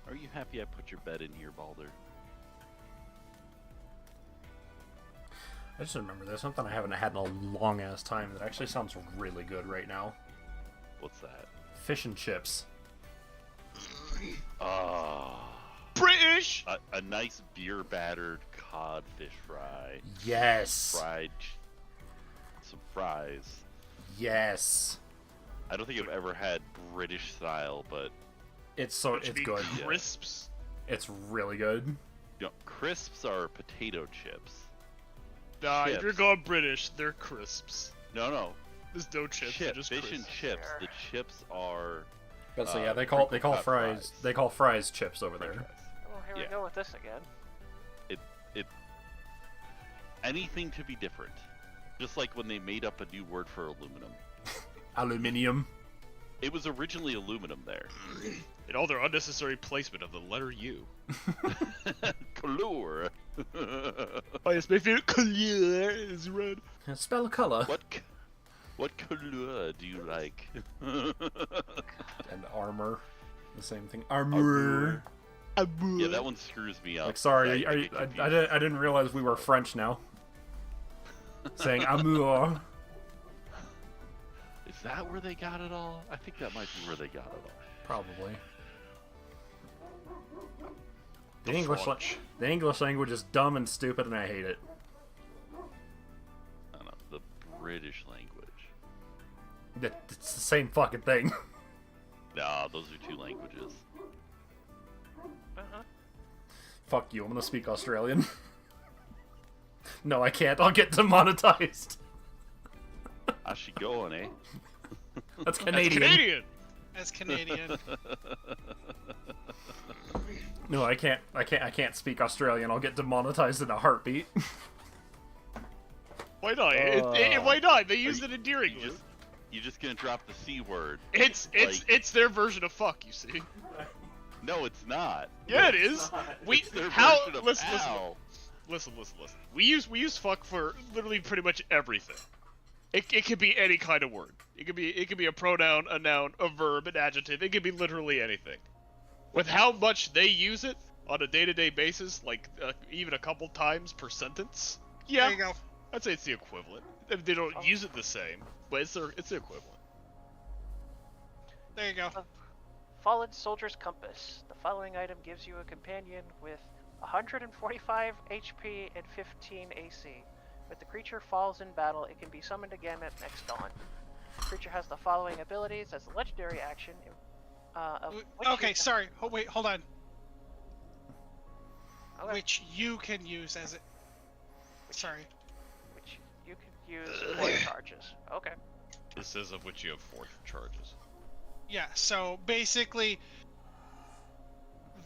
Are you happy I put your bed in here, Balder? I just remember there's something I haven't had in a long ass time that actually sounds really good right now. What's that? Fish and chips. Ah. British! A nice beer battered codfish fry. Yes! Some fries. Yes! I don't think I've ever had British style, but It's Which it's mean good. Yeah. Crisps? It's really good. you know, crisps are potato chips. Nah, if Chips. you're going British, they're crisps. No. There's no chips, they're just Fish crisps. and chips. The chips are But so yeah, they crinkle call cut fries. They call fries chips over French there. fries. Well, here Yeah. we go with this again. Anything to be different. Just like when they made up a new word for aluminum. Aluminium. It was originally aluminum there. And all their unnecessary placement of the letter U. Color. Oh yes, my favorite color is red. Spell a color. What color do you like? And armor. The same thing. Armor. Yeah, that one screws me up. Like, sorry, I get I confused. didn't realize we were French now. Saying amour. Is that where they got it all? I think that might be where they got it all. Probably. The The English language is dumb and stupid, and I hate it. I don't know. The British language. It's the same fucking thing. Nah, those are two languages. Uh-huh. Fuck you, I'm gonna speak Australian. No, I can't. I'll get demonetized. How's she going, eh? That's That's Canadian. Canadian! As Canadian. No, I can't speak Australian. I'll get demonetized in a heartbeat. Why not? Uh, Why not? They use you- it endearingly. You're just gonna drop the C word. It's their version of fuck, you see. No, it's not. Yeah, it is. We It's their how version of listen. ow. Listen. We use fuck for literally pretty much everything. It could be any kind of word. It could be a pronoun, a noun, a verb, an adjective. It could be literally anything. With how much they use it on a day-to-day basis, like even a couple times per sentence. Yeah, There you go. I'd say it's the equivalent. They don't use it the same, but it's the equivalent. There you go. Fallen Soldier's Compass. The following item gives you a companion with 145 HP and 15 AC. If the creature falls in battle, it can be summoned again at next dawn. The creature has the following abilities as a legendary action. Okay, sorry. Wait, hold on. Okay. Which you can use as it. Sorry. Which you can use 4 charges. Okay. This is of which you have 4 charges. Yeah, so basically,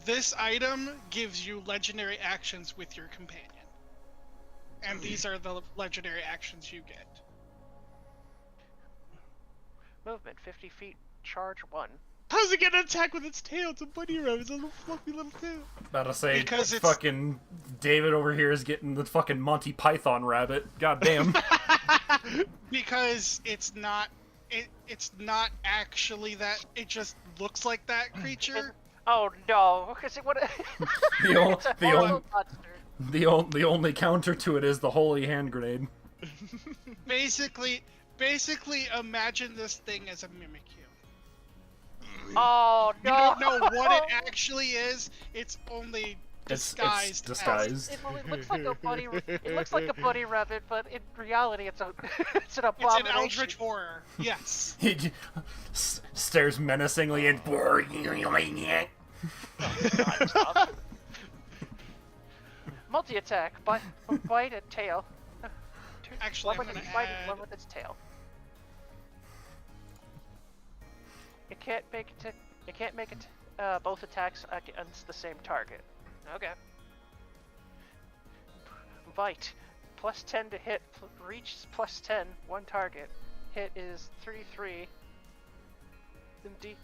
this item gives you legendary actions with your companion. And these are the legendary actions you get. Movement 50 feet, charge 1. How's it gonna attack with its tail? It's a bunny rabbit. It's a little fluffy little tail. About to say, Because it's- fucking David over here is getting the fucking Monty Python rabbit. God damn. Because it's not actually that, it just looks like that creature. Oh no, because it would. The ol- It's a the horrible ol- monster. the only counter to it is the holy hand grenade. Basically imagine this thing as a Mimikyu. Oh You no! don't know what it actually is. It's only It's disguised. disguised. It looks like a bunny. It looks like a bunny rabbit, but in reality, it's an It's an abomination. eldritch horror. Yes. He stares menacingly and. Multi attack, bite and tail. Actually, One I'm with gonna its bite and add. one with its tail. It can't make it. Both attacks against the same target. Okay. Bite. Plus 10 to hit. Reach plus 10. One target. Hit is 3/3. Then D.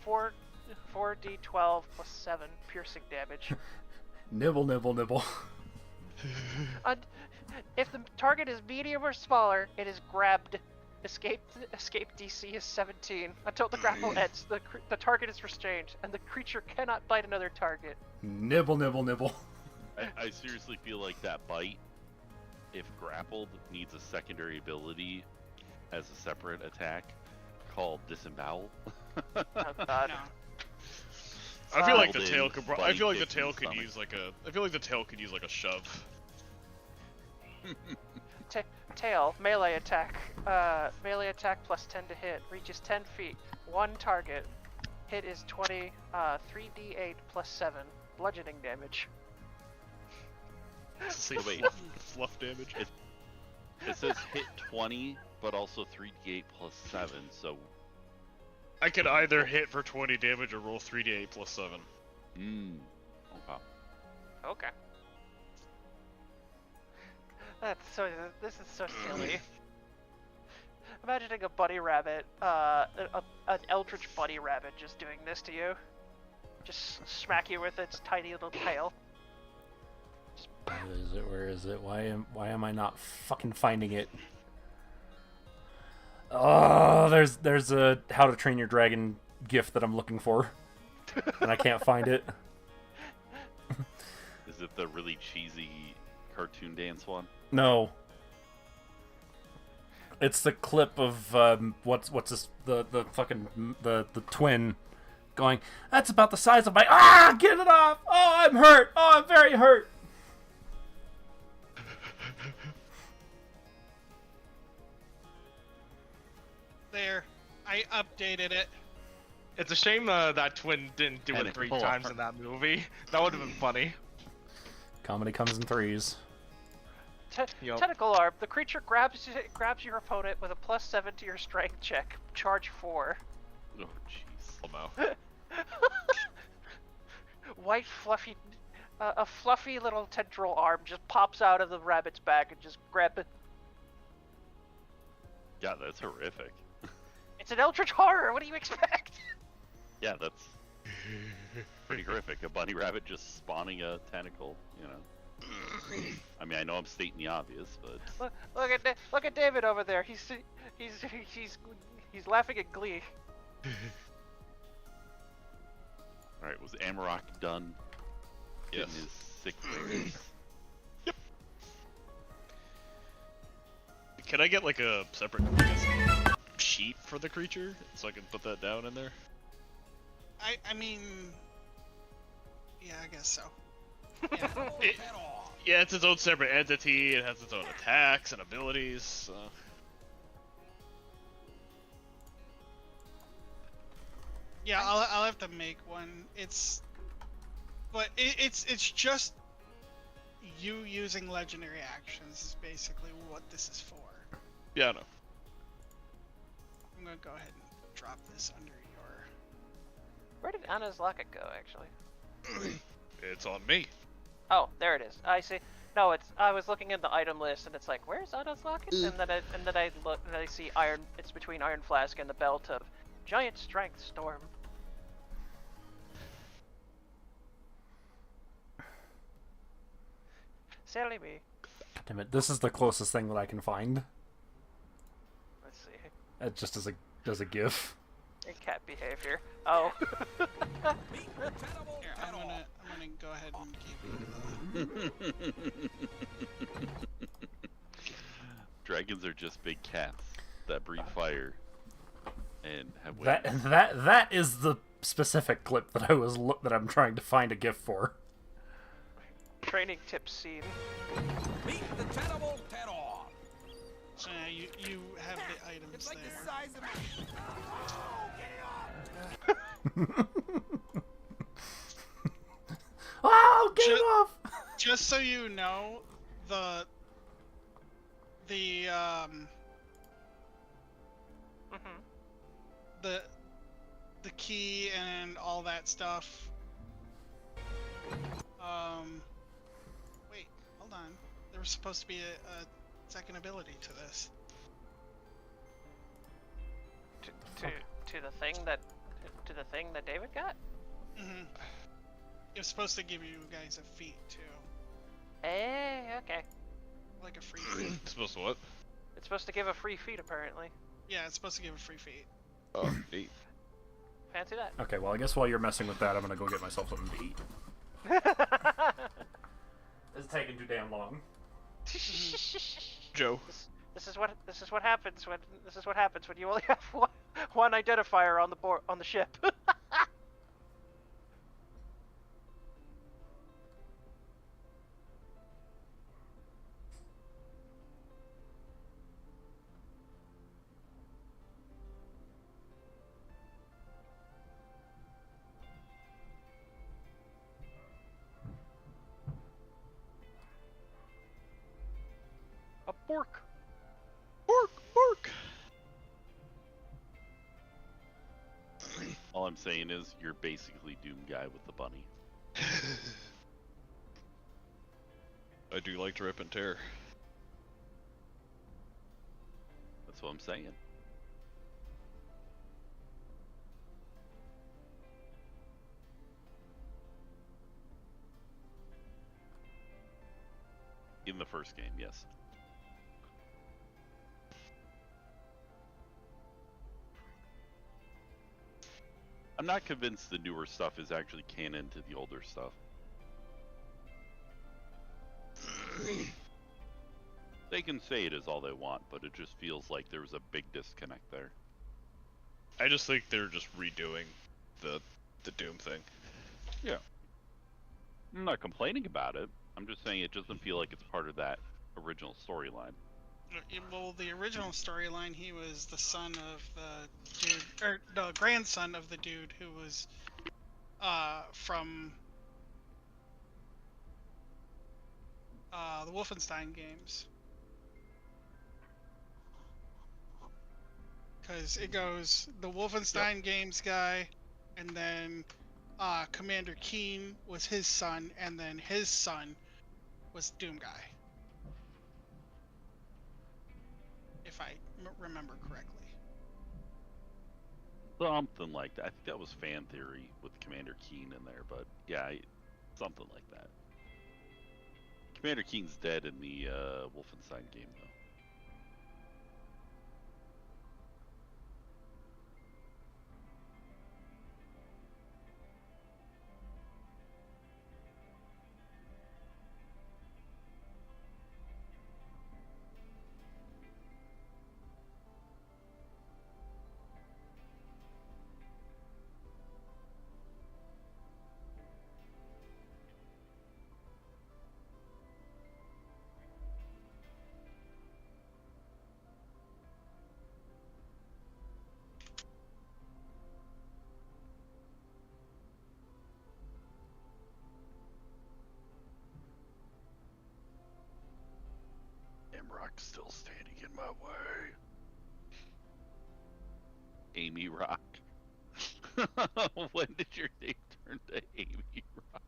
4d12 plus 7 piercing damage. Nibble, nibble, nibble. And if the target is medium or smaller, it is grabbed. Escape DC is 17. Until the grapple ends, the target is restrained, and the creature cannot bite another target. Nibble, nibble, nibble. I seriously feel like that bite, if grappled, needs a secondary ability as a separate attack called disembowel. Oh god. No. I feel like the Golden tail could. I bite feel like the kicks in tail the could stomach. use like a. I feel like the tail could use like a shove. Tail, melee attack. Melee attack plus 10 to hit. Reaches 10 feet. One target. Hit is 20. 3d8 plus 7. Bludgeoning damage. Say Wait. fluff damage. It says hit 20, but also 3d8 plus 7, so... I could either hit for 20 damage or roll 3d8 plus 7. Okay. Okay. This is so silly. Imagining a bunny rabbit, an eldritch bunny rabbit just doing this to you. Just smack you with its tiny little tail. Where is it? Why am I not fucking finding it? Oh, there's a How to Train Your Dragon GIF that I'm looking for, and I can't find it. Is it the really cheesy cartoon dance one? No. It's the clip of what's this the fucking the twin going, "That's about the size of my get it off! Oh, I'm hurt! Oh, I'm very hurt!" There. I updated it. It's a shame that twin didn't do it Tentacle 3 times in that movie. That would have been funny. Comedy comes in threes. Yup. Tentacle arm. The creature grabs your opponent with a +7 to your strength check. Charge 4. Oh, jeez. Somehow. White fluffy, a fluffy little tendril arm just pops out of the rabbit's back and just grab it. Yeah, that's horrific. It's an eldritch horror. What do you expect? Yeah, that's pretty horrific. A bunny rabbit just spawning a tentacle, you know. I mean, I know I'm stating the obvious, but Look at David over there. He's laughing in glee. all right, was Amarok done? Yes. Getting his sick fingers? Can I get like a separate sheet for the creature so I can put that down in there? I mean, yeah, I guess so. Yeah, it's its own separate entity. It has its own attacks and abilities. So. Yeah, I'll have to make one. It's just you using legendary actions is basically what this is for. Yeah, I know. I'm gonna go ahead and drop this under your. Where did Anna's locket go, actually? It's on me. Oh, there it is. I see. No, it's. I was looking in the item list, and it's like, where's Anna's locket? And then I look, and I see iron. It's between Iron Flask and the belt of Giant Strength Storm. Silly me. Damn it, this is the closest thing that I can find. Let's see. Just as a GIF. And cat behavior. Oh. Here, I'm gonna go ahead and give you Dragons are just big cats that breathe fire and have wings. That is the specific clip that that I'm trying to find a GIF for. Training tips scene. Meet the terrible terror. So yeah, you have the items It's like there. the size of. Oh, get Ju- off! Just so you know, the Mm-hmm. the key and all that stuff. Wait, hold on. There was supposed to be a second ability to this. To the thing that David got. Mm-hmm. It was supposed to give you guys a feat too, Hey, okay. like a free feat. Supposed to what? It's supposed to give a free feat, apparently. Yeah, it's supposed to give a free feat. Oh, neat. Fancy that. Okay, well, I guess while you're messing with that, I'm gonna go get myself something to eat. It's taking too damn long. Joe. This is what happens when you only have one identifier on the board on the ship. A bork. Bork. All I'm saying is you're basically Doom Guy with the bunny. I do like to rip and tear. That's what I'm saying. In the first game, yes. I'm not convinced the newer stuff is actually canon to the older stuff. They can say it is all they want, but it just feels like there was a big disconnect there. I just think they're just redoing the Doom thing. Yeah. I'm not complaining about it. I'm just saying it doesn't feel like it's part of that original storyline. Well, the original storyline, he was the son of the dude, or the grandson of the dude who was from the Wolfenstein games. Because it goes the Wolfenstein games guy, and then Commander Keen was his son, and then his son was Doom Guy. If I remember correctly. Something like that. I think that was fan theory with Commander Keen in there, but yeah, something like that. Commander Keen's dead in the Wolfenstein game, though. Rock still standing in my way. Amy Rock. When did your name turn to Amy Rock?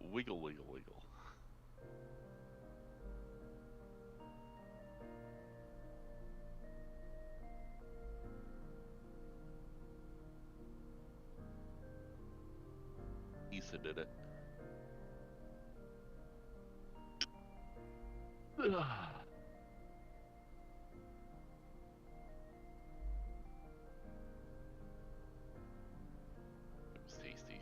Wiggle, wiggle, wiggle. Issa did it. Ugh. It was tasty.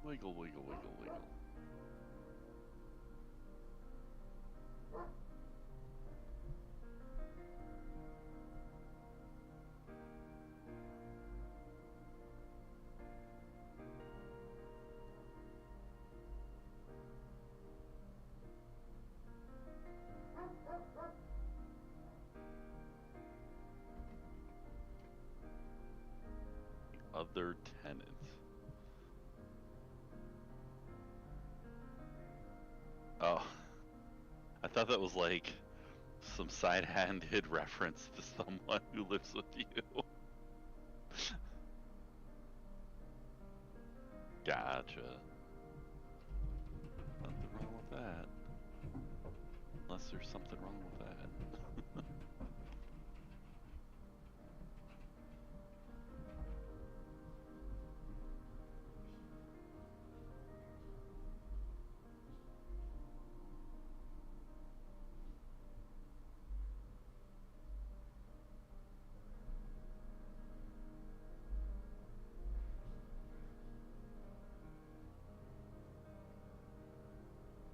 Wiggle, wiggle, wiggle, wiggle. Other tenants. Oh, I thought that was like some side-handed reference to someone who lives with you. Gotcha. Nothing wrong with that. Unless there's something wrong with that.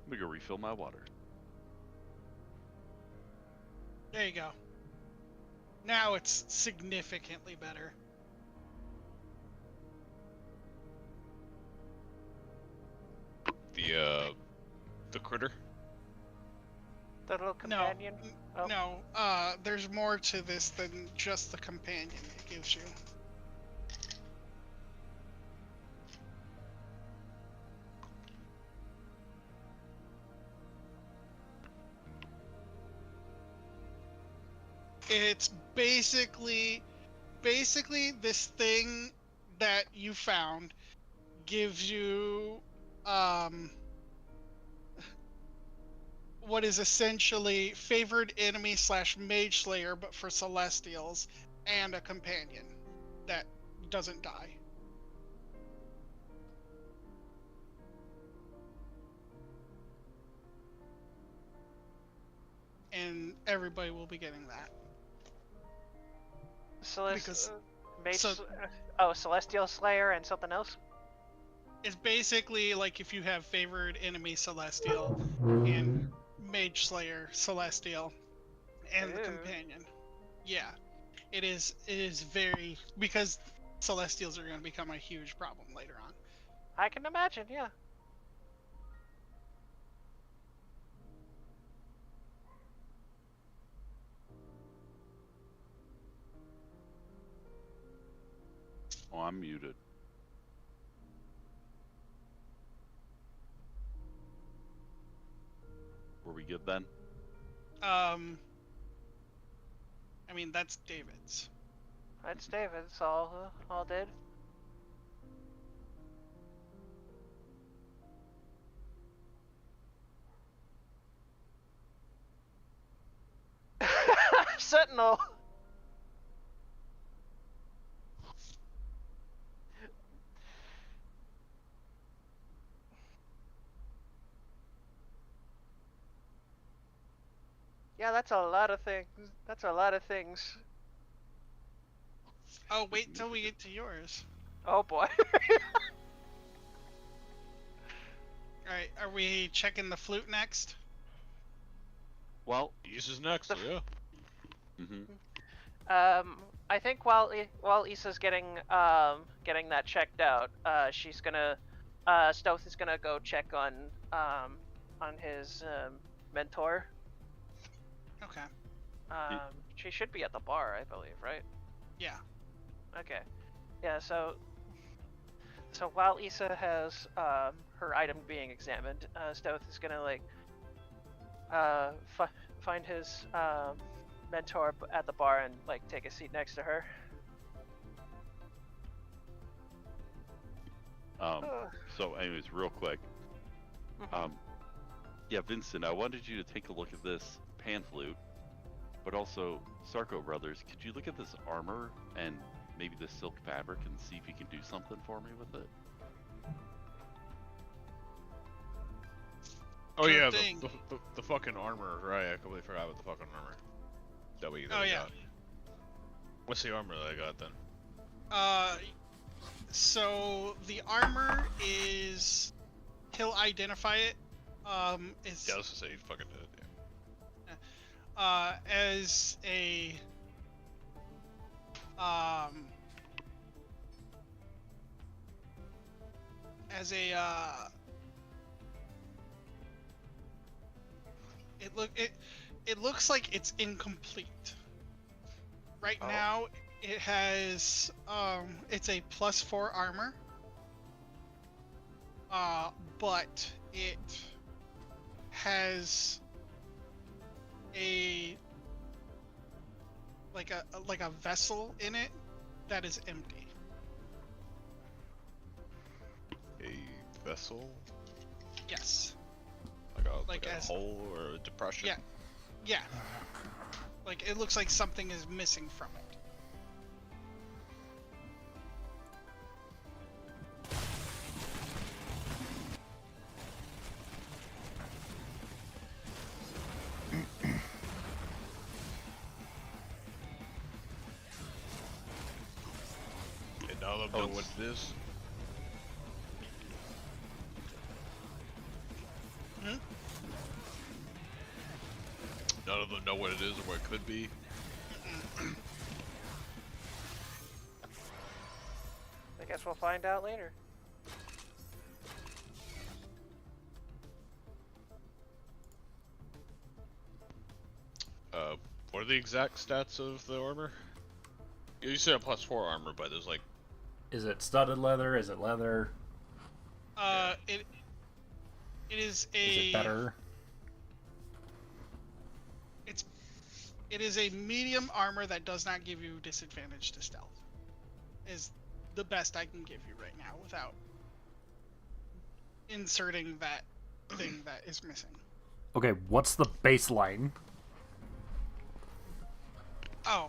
Let me go refill my water. There you go. Now it's significantly better. The critter? The little companion? Oh. No, there's more to this than just the companion it gives you. It's basically this thing that you found gives you what is essentially favored enemy / mage slayer, but for celestials, and a companion that doesn't die. And everybody will be getting that. Celestial Slayer and something else? It's basically like if you have favored enemy celestial and mage slayer celestial and the companion. Yeah. It is very, because celestials are going to become a huge problem later on. I can imagine, yeah. Oh, I'm muted. Were we good then? I mean, that's David's. That's David's all did. sentinel. Yeah, that's a lot of things. That's a lot of things. Oh, wait till we get to yours. Oh boy. Alright, are we checking the flute next? Well, Issa's next, The- yeah. I think while Issa's getting that checked out, she's gonna Stealth is gonna go check on his mentor. Okay. She should be at the bar, I believe, right? Yeah. Okay. Yeah. So while Issa has her item being examined, Stealth is gonna like find his mentor at the bar and like take a seat next to her. So anyways, real quick. Mhm. Yeah, Vincent, I wanted you to take a look at this pan flute, but also, Sarko brothers, could you look at this armor and maybe the silk fabric and see if you can do something for me with it? Oh Sure yeah, thing. the fucking armor, right? I completely forgot about the fucking armor. That we Oh, yeah. got. What's the armor that I got then? So the armor is... He'll identify it. It's Yeah, I was gonna say, you fucking did, as a it looks like it's incomplete. Right Oh. now it has it's a +4 armor. But it has a like a vessel in it that is empty. A vessel? Yes. Like a as- hole or a depression? Yeah. Yeah. Like it looks like something is missing from it. And none of them Oh, know it's- what it is? Hmm? None of them know what it is or what it could be? I guess we'll find out later. What are the exact stats of the armor? You said a +4 armor, but there's like... Is it studded leather? Is it leather? It is a Is it better? It is a medium armor that does not give you disadvantage to stealth. Is the best I can give you right now without inserting that thing that is missing. Okay, what's the baseline? Oh.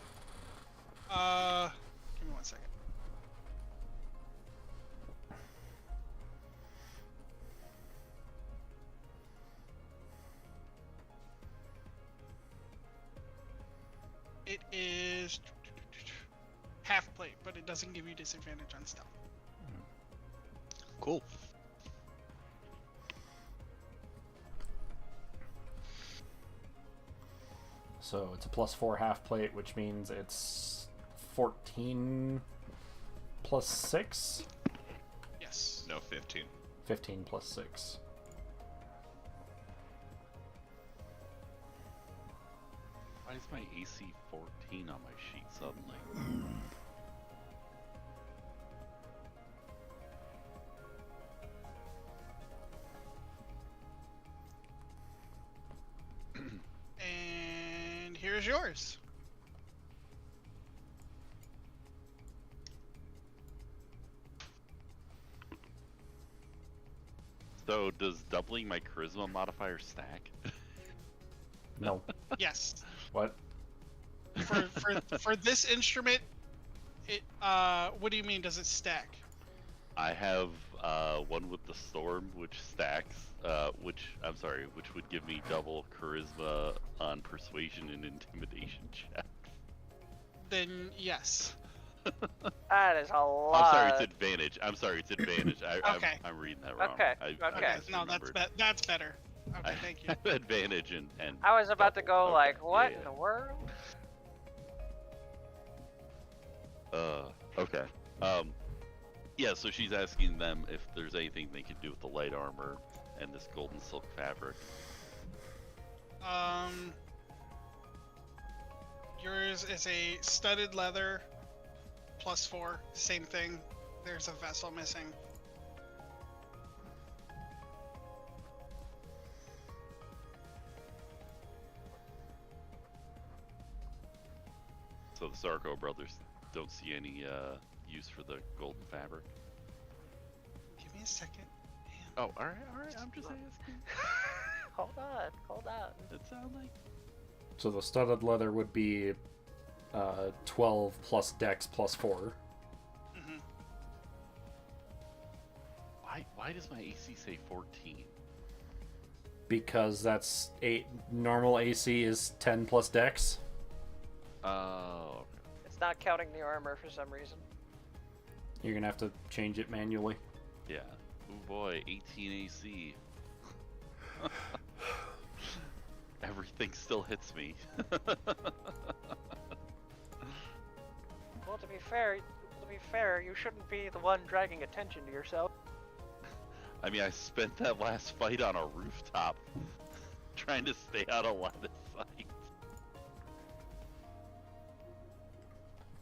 Give me 1 second. It is half plate, but it doesn't give you disadvantage on stealth. Cool. So it's a +4 half plate, which means it's 14 plus 6? Yes. No, 15. 15 plus 6. Why is my AC 14 on my sheet suddenly? And here's yours. So does doubling my charisma modifier stack? No. Yes. What? For this instrument, it what do you mean? Does it stack? I have one with the storm, which stacks, which would give me double charisma on persuasion and intimidation check. Then yes. That is a lot. I'm sorry, it's advantage. Okay. I'm reading that wrong. Okay, I okay. No, that's better. Okay, thank you. I have advantage and. I was about to go double. like, Okay, what yeah, in the world? Okay. Yeah, so she's asking them if there's anything they could do with the light armor and this golden silk fabric. Yours is a studded leather +4, same thing. There's a vessel missing. So the Sarko brothers don't see any use for the golden fabric. Give me a second. Oh, alright, I'm just asking. Hold on. It sounds like. So the studded leather would be 12 plus dex plus 4. Mm-hmm. Why does my AC say 14? Because that's normal AC is 10 plus dex. Oh, okay. It's not counting the armor for some reason. You're gonna have to change it manually. Yeah. Oh boy, 18 AC. Everything still hits me. Well, to be fair, you shouldn't be the one dragging attention to yourself. I mean, I spent that last fight on a rooftop, trying to stay out of line of sight.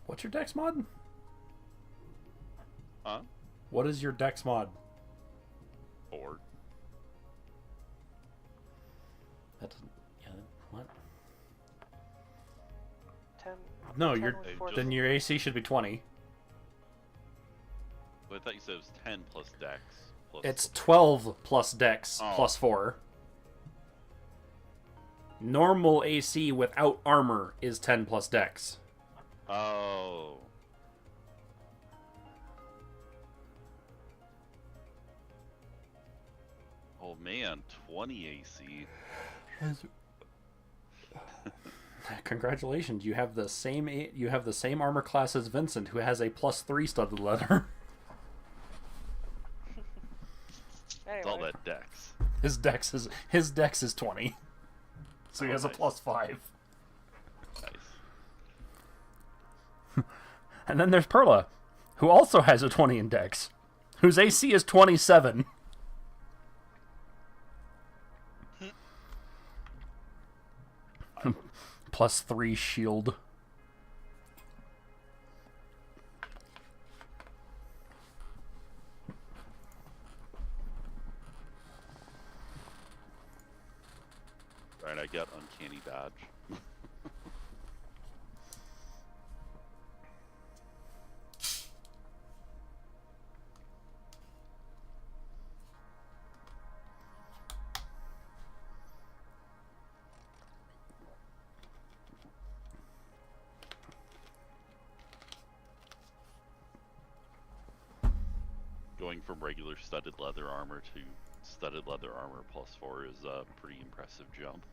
What's your dex mod? Huh? What is your dex mod? 4. That doesn't. Yeah. What? 10. No, 10 your with four- then your AC should be 20. Well, I thought you said it was 10 plus dex. Plus It's 12 plus dex Oh. plus 4. Normal AC without armor is 10 plus dex. Oh. Oh man, 20 AC. Congratulations, you have the same armor class as Vincent, who has a +3 studded leather. It's all Anyway, that dex. His dex is 20, so he Oh, has a nice. +5. Nice. And then there's Perla, who also has a 20 in dex, whose AC is 27. +3 shield. Alright, I got uncanny dodge. Going from regular studded leather armor to studded leather armor +4 is a pretty impressive jump.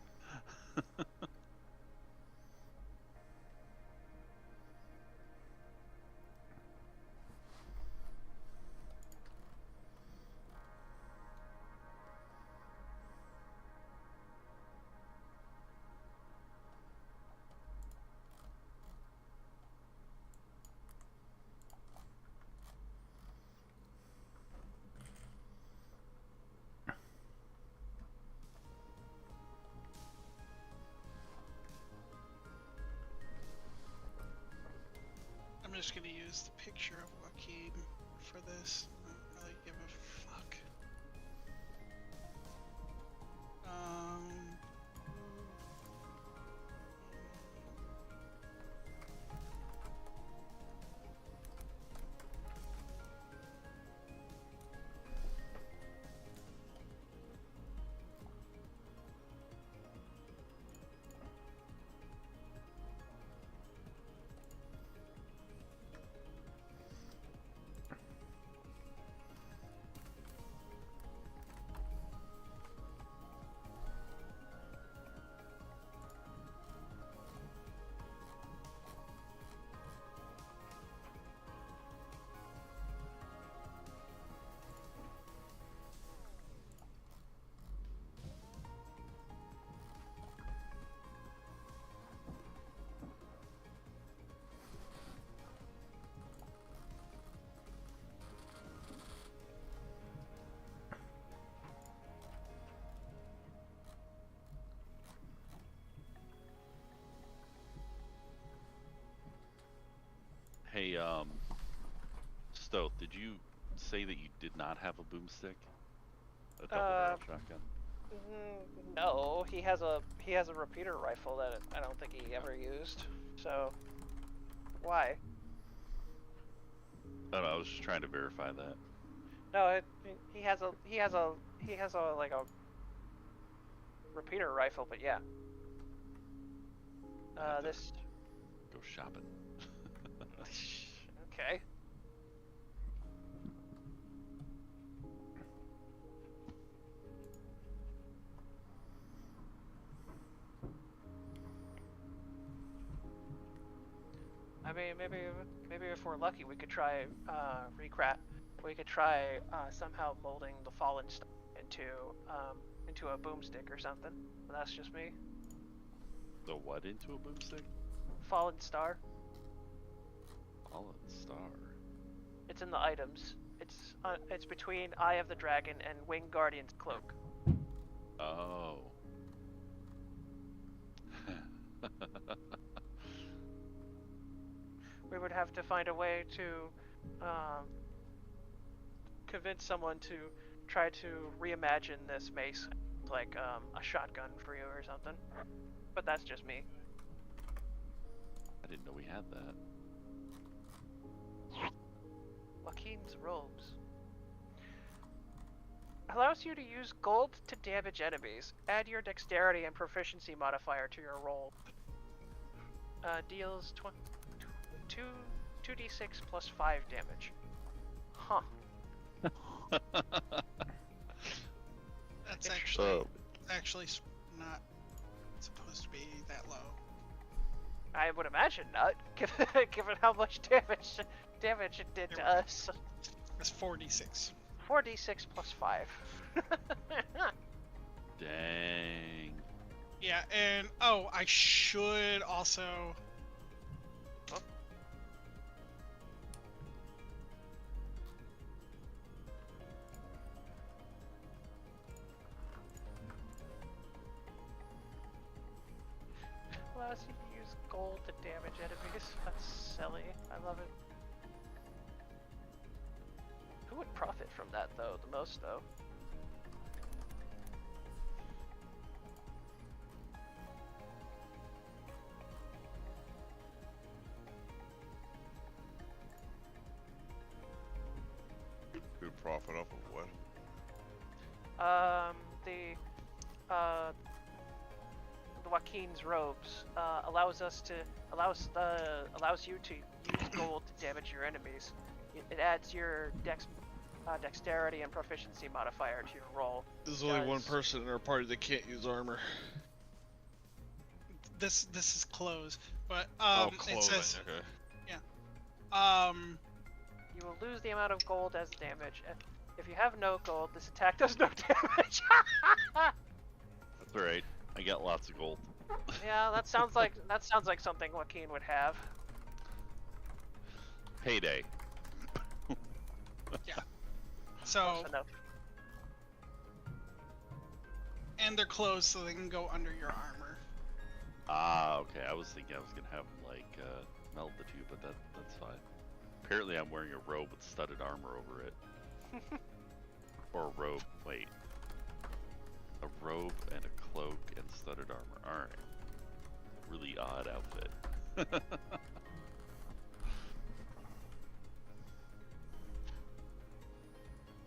I'm just gonna use the picture of Joaquin for this. I don't really give a fuck. Stoat, did you say that you did not have a boomstick? A double barrel shotgun? No, he has a repeater rifle that I don't think he ever used. So, why? I don't know, I was just trying to verify that. No, he has a like a repeater rifle, but yeah. This. Go shopping. Okay. I mean, maybe if we're lucky, we could try We could try somehow molding the fallen star into a boomstick or something. But that's just me. The what into a boomstick? Fallen star. Fallen star. It's in the items. It's between Eye of the Dragon and Winged Guardian's cloak. Oh. We would have to find a way to convince someone to try to reimagine this mace like a shotgun for you or something. But that's just me. I didn't know we had that. Joaquin's robes. Allows you to use gold to damage enemies. Add your dexterity and proficiency modifier to your roll. Deals 2d6 plus 5 damage. Huh. That's actually not supposed to be that low. I would imagine not, given how much damage it did to us. It's 4d6. 4d6 plus 5. Dang. Yeah, and oh, I should also. Oh. Allows you to use gold to damage enemies. That's silly. I love it. Who would profit from that though? The most though. Good profit off of what? The Joaquin's robes allows you to use gold to damage your enemies. It adds your dexterity and proficiency modifier to your roll. There's only one person in our party that can't use armor. This is clothes, but Clothing, it says okay. You will lose the amount of gold as damage. If you have no gold, this attack does no damage. That's alright. I got lots of gold. Yeah, that sounds like something Joaquin would have. Payday. yeah. So Close enough. and they're clothes, so they can go under your armor. Ah, okay. I was thinking I was gonna have like meld the two, but that's fine. Apparently, I'm wearing a robe with studded armor over it. Or a robe. Wait. A robe and a cloak and studded armor. Alright. Really odd outfit.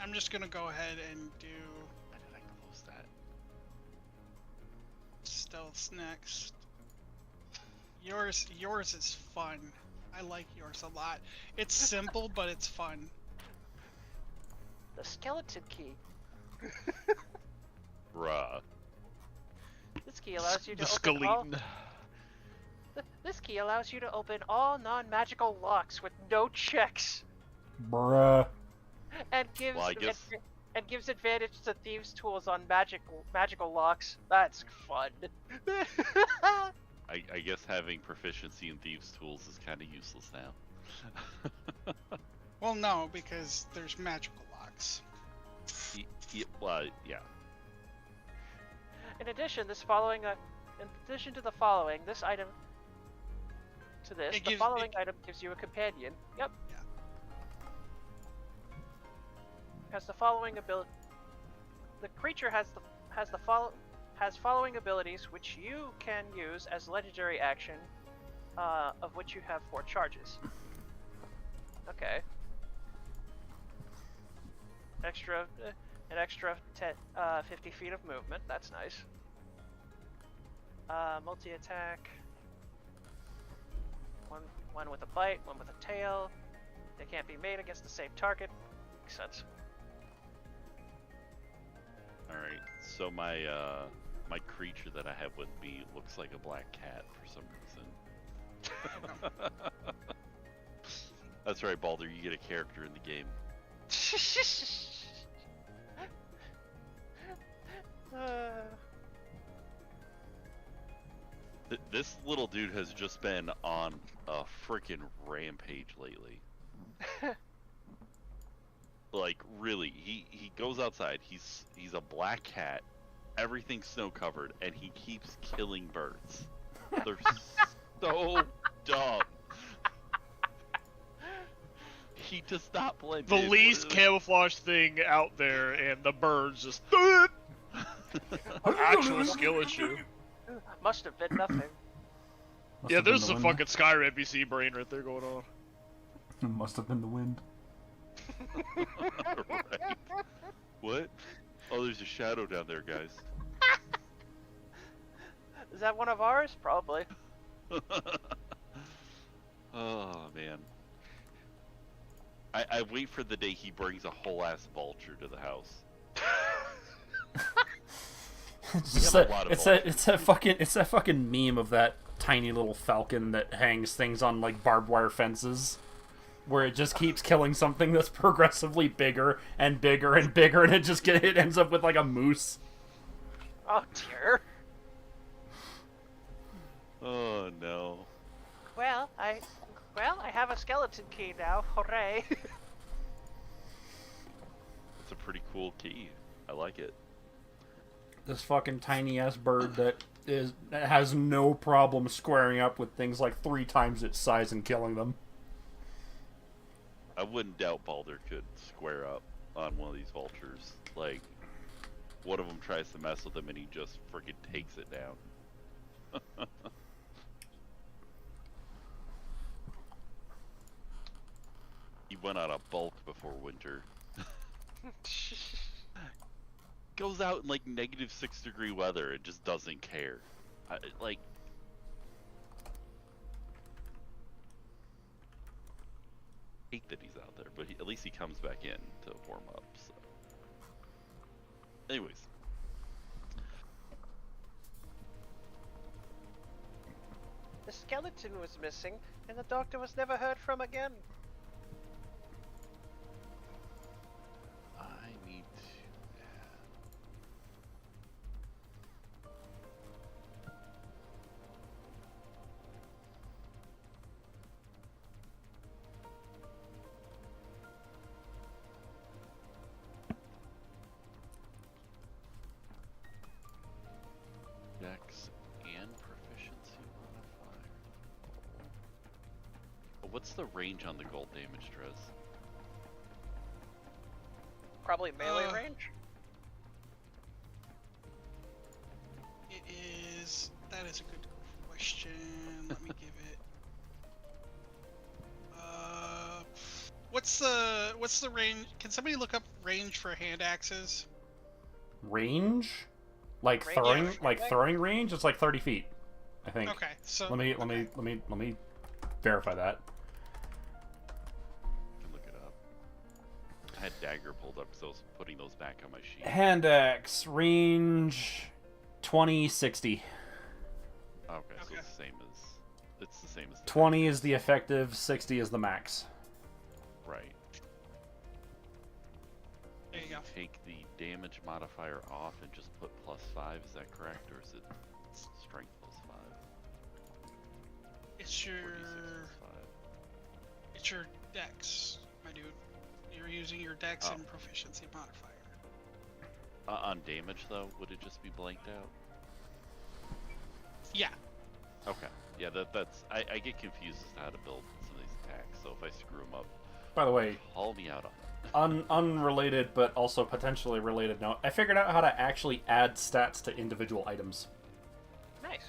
I'm just gonna go ahead and do Why did I close that? stealth next. Yours is fun. I like yours a lot. It's simple, but it's fun. The skeleton key. Bruh. This key allows you to The open all. skeleton. This key allows you to open all non-magical locks with no checks, Bruh. and gives Well, I guess- and gives advantage to thieves' tools on magical locks. That's fun. I guess having proficiency in thieves' tools is kind of useless now. Well, no, because there's magical locks. Well, yeah. In addition, in addition to the following, this item. To this, It the gives- following item gives you a companion. Yep. has the following ability. The creature has following abilities which you can use as legendary action, of which you have 4 charges. Okay. An extra 50 feet of movement. That's nice. Multi-attack. One with a bite, one with a tail. They can't be made against the same target. Makes sense. Alright, so my creature that I have with me looks like a black cat for some reason. That's right, Baldur, you get a character in the game. This little dude has just been on a freaking rampage lately. Like, really, he goes outside, he's a black cat, everything's snow covered, and he keeps killing birds. They're so dumb. He does not blend The in. least camouflage thing out there, and the birds just actual skill issue. Must have been nothing. Must Yeah, have been there's the some wind. fucking Skyrim NPC brain right there going on. It must have been the wind. Right. What? Oh, there's a shadow down there, guys. Is that one of ours? Probably. Oh, man. I wait for the day he brings a whole ass vulture to the house. It's We just have a that, lot of it's that fucking meme of that tiny little falcon that hangs things on like barbed wire fences, where it just keeps killing something that's progressively bigger and bigger and bigger, and it ends up with like a moose. Oh dear. Oh no. Well, I have a skeleton key now. Hooray! It's a pretty cool key. I like it. This fucking tiny ass bird that has no problem squaring up with things like 3 times its size and killing them. I wouldn't doubt Baldur could square up on one of these vultures. Like, one of them tries to mess with him and he just freaking takes it down. He went out of bulk before winter. Goes out in like -6-degree weather and just doesn't care. Hate that he's out there, but at least he comes back in to warm up. So, anyways, The skeleton was missing, and the doctor was never heard from again. I need to. Dex and proficiency modifier. What's the range on the gold damage, Trez? Probably melee range. It is. That is a good question. Let me give it. What's the range? Can somebody look up range for hand axes? Range? Like Range, throwing range? It's like 30 feet, I think. Okay, so Let me verify that. I can look it up. I had dagger pulled up because I was putting those back on my sheet. Hand axe range 20-60. Okay, so Okay. it's the same as the 20 is the effective, 60 is the max. right. there you go. Take the damage modifier off and just put +5. Is that correct, or is it strength +5? It's your 4d6 it's your dex, my dude. You're using your dex Oh. and proficiency modifier. +5. On damage though, would it just be blanked out? Yeah. Okay. Yeah, that's I get confused as to how to build some of these attacks. So if I screw them up, By the way, Call me out on it. unrelated but also potentially related note, I figured out how to actually add stats to individual items Nice.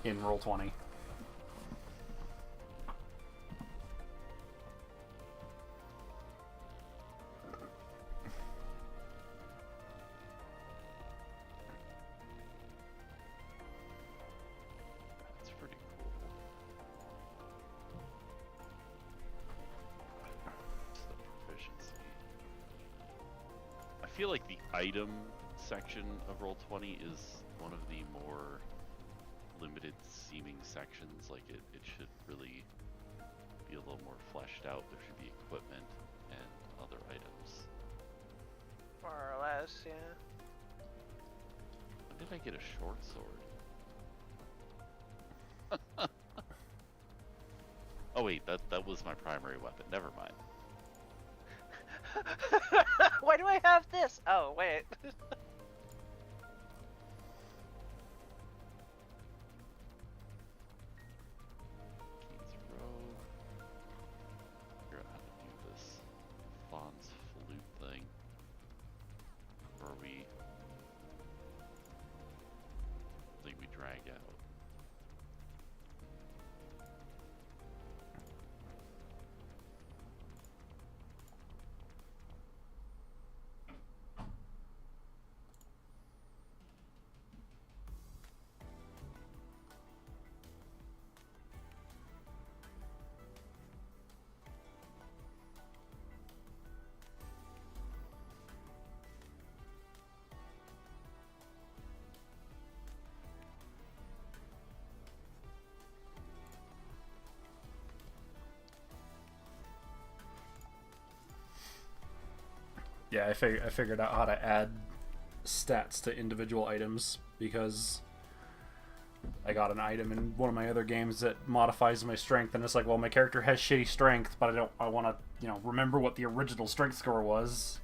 in Roll20. That's pretty cool. It's the proficiency. I feel like the item section of Roll20 is one of the more limited seeming sections. Like it should really be a little more fleshed out. There should be equipment and other items. More or less, yeah. When did I get a short sword? Oh wait, that was my primary weapon. Never mind. Why do I have this? Oh, wait. King's Row. Figure out how to do this Fawn's flute thing. Or we think we drag out. Yeah, I figured out how to add stats to individual items because I got an item in one of my other games that modifies my strength, and it's like, well, my character has shitty strength, but I want to, remember what the original strength score was.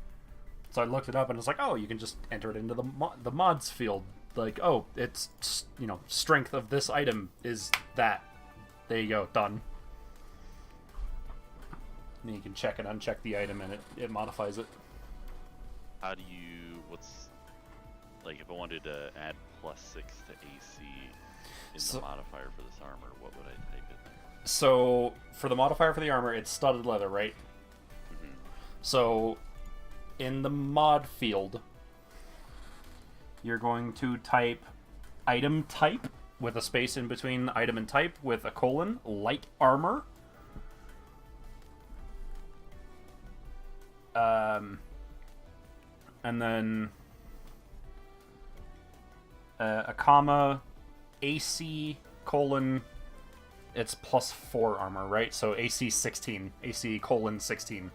So I looked it up, and it's like, oh, you can just enter it into the mods field. Like, oh, it's, strength of this item is that. There you go, done. And you can check and uncheck the item, and it modifies it. How do you, like if I wanted to add +6 to AC in the modifier for this armor, what would I type in there? So, for the modifier for the armor, it's studded leather, right? Mm-hmm. So, in the mod field, you're going to type item type with a space in between item and type with a colon, light armor. And then a comma, AC colon, it's +4 armor, right? So AC 16, AC colon 16.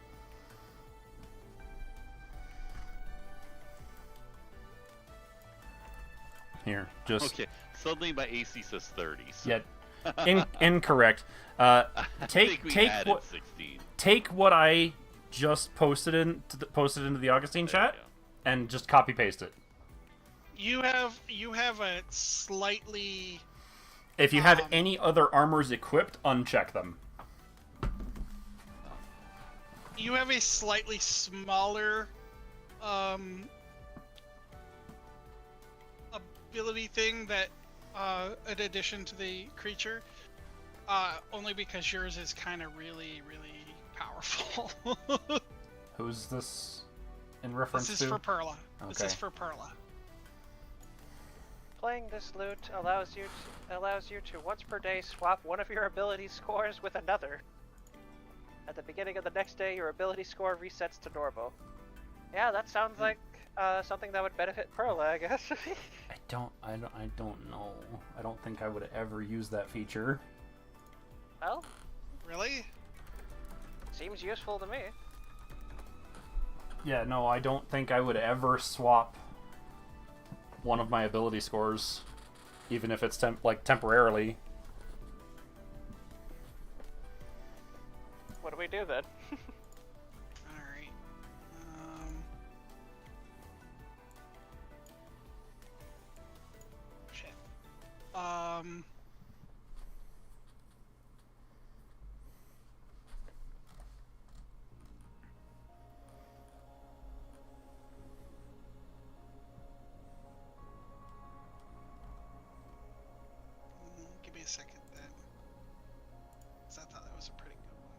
Here, just... Okay, suddenly my AC says 30. So Yeah, incorrect. Take what 16. Take what I just posted into the Augustine There chat you go. and just copy paste it. You have a slightly. If you have any other armors equipped, uncheck them. You have a slightly smaller ability thing that in addition to the creature, only because yours is kind of really powerful. Who's this in reference This to? is for Perla. This Okay. is for Perla. Playing this loot allows you to once per day swap one of your ability scores with another. At the beginning of the next day, your ability score resets to normal. Yeah, that sounds like something that would benefit Perla, I guess. I don't know. I don't think I would ever use that feature. Well, Really? seems useful to me. Yeah, no, I don't think I would ever swap one of my ability scores, even if it's temporarily. What do we do then? Alright. Shit. a second then. 'Cause I thought that was a pretty good one.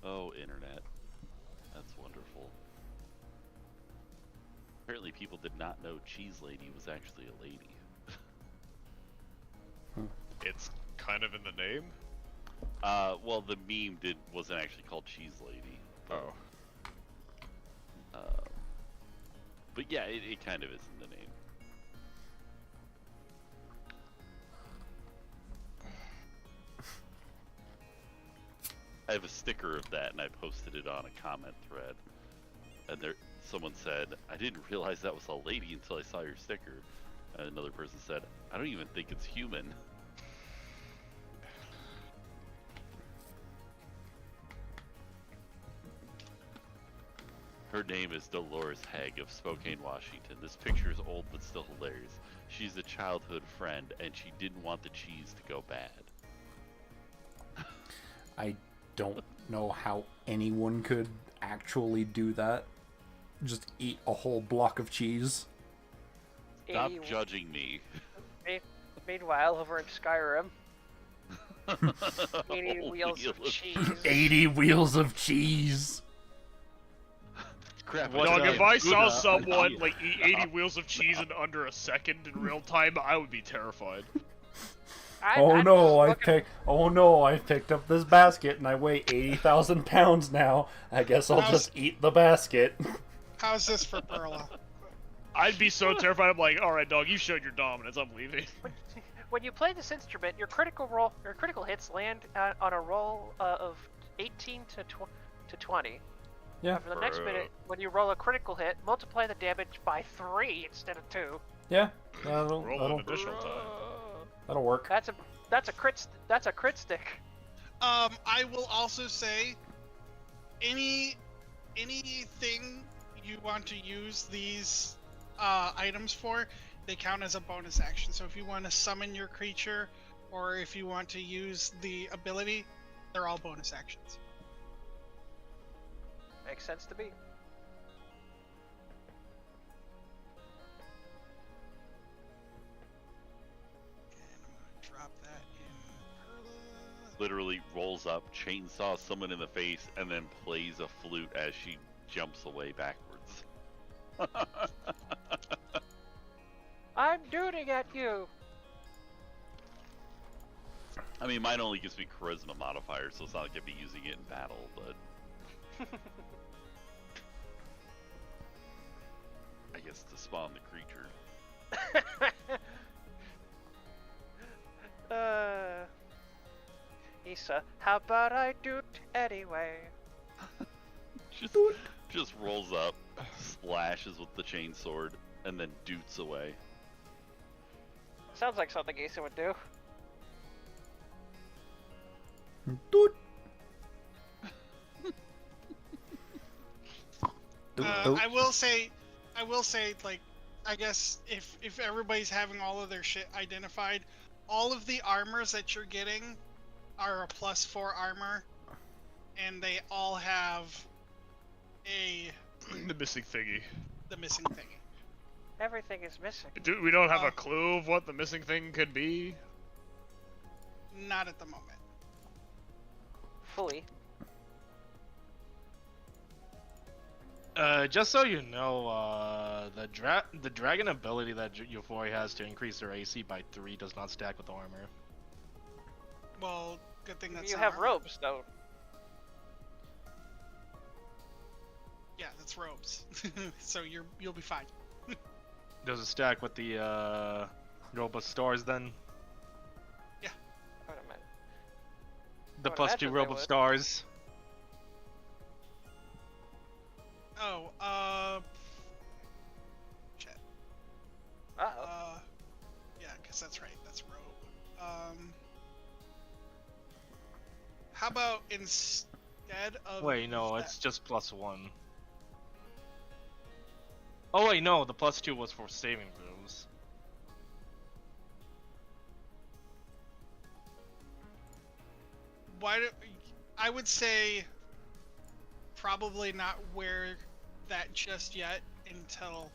Oh, internet. That's wonderful. Apparently people did not know Cheese Lady was actually a lady. It's kind of in the name. Well, the meme wasn't actually called Cheese Lady. Oh. But yeah, it kind of is in the name. I have a sticker of that, and I posted it on a comment thread. And someone said, "I didn't realize that was a lady until I saw your sticker." And another person said, "I don't even think it's human." Her name is Dolores Haig of Spokane, Washington. This picture is old but still hilarious. She's a childhood friend, and she didn't want the cheese to go bad. I don't know how anyone could actually do that. Just eat a whole block of cheese. Stop judging me. Meanwhile, over in Skyrim, 80 wheels of cheese. 80 wheels of cheese. Crap, Dog, if I saw someone idea. like eat 80 wheels of cheese in under a second in real time, I would be terrified. Oh no, I picked up this basket and I weigh 80,000 pounds now. I guess I'll just eat the basket. How's this for Perla? I'd be so terrified. I'm like, all right, dog, you showed your dominance. I'm leaving. When you play this instrument, your critical hits land on a roll of 18 to 20. Yeah. For the next minute, when you roll a critical hit, multiply the damage by 3 instead of 2. Yeah. Roll an additional time. That'll work. That's a crit stick. I will also say, anything you want to use these items for, they count as a bonus action. So if you want to summon your creature, or if you want to use the ability, they're all bonus actions. Makes sense to me. Drop that in Perla. Literally rolls up, chainsaws someone in the face, and then plays a flute as she jumps away backwards. I'm shooting at you. I mean, mine only gives me charisma modifier, so it's not like I'd be using it in battle, but I guess to spawn the creature. Issa, how about I do it anyway? Just rolls up, splashes with the chainsword, and then doots away. Sounds like something Issa would do. Doot. I will say, like, I guess if everybody's having all of their shit identified, all of the armors that you're getting are a +4 armor, and they all have The missing thingy. the missing thingy. Everything is missing. We don't have a clue of what the missing thing could be. Not at the moment. Fully. Just so you know, the dragon ability that Euphoria has to increase their AC by 3 does not stack with armor. Well, good thing that's You not have armor. robes, though. Yeah, that's robes. So you'll be fine. Does it stack with the Robe of Stars then. I would imagine. The would +2 imagine they Robe of would. Stars. Oh, chat. Uh-oh. Yeah, because that's right. That's robe. How about instead of Wait, no, that- it's just +1. Oh wait, no, the +2 was for saving throws. why do I would say probably not wear that just yet until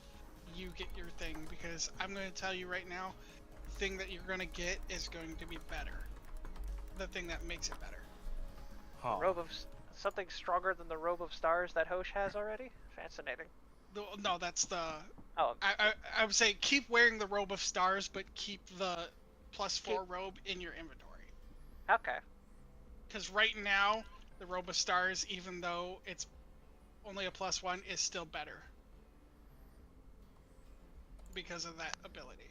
you get your thing, because I'm going to tell you right now, the thing that you're going to get is going to be better. The thing that makes it better. Huh. Robe of something stronger than the Robe of Stars that Hosh has already? Fascinating. No, that's the. Oh, I would say keep wearing the robe of stars, but keep the +4 robe in your inventory. okay. Because right now, the robe of stars, even though it's only a +1, is still better. Because of that ability.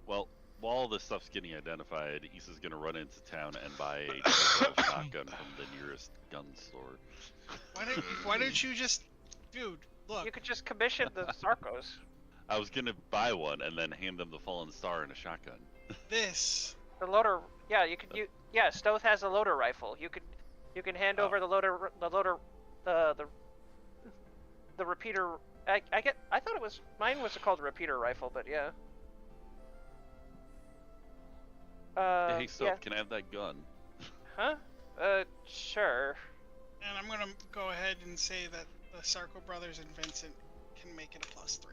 Well, while all this stuff's getting identified, Issa's gonna run into town and buy a shotgun from the nearest gun store. Why don't you just, dude? Look, You could just commission the Sarkos. I was gonna buy one and then hand them the Fallen Star and a shotgun. this. The loader, yeah, you could. Yeah, Stoth has a loader rifle. You can hand over the loader, the repeater. I thought it was mine was called a repeater rifle, but yeah. Hey, Soph, yeah. can I have that gun? Huh? Sure. And I'm gonna go ahead and say that the Sarko brothers and Vincent can make it a +3.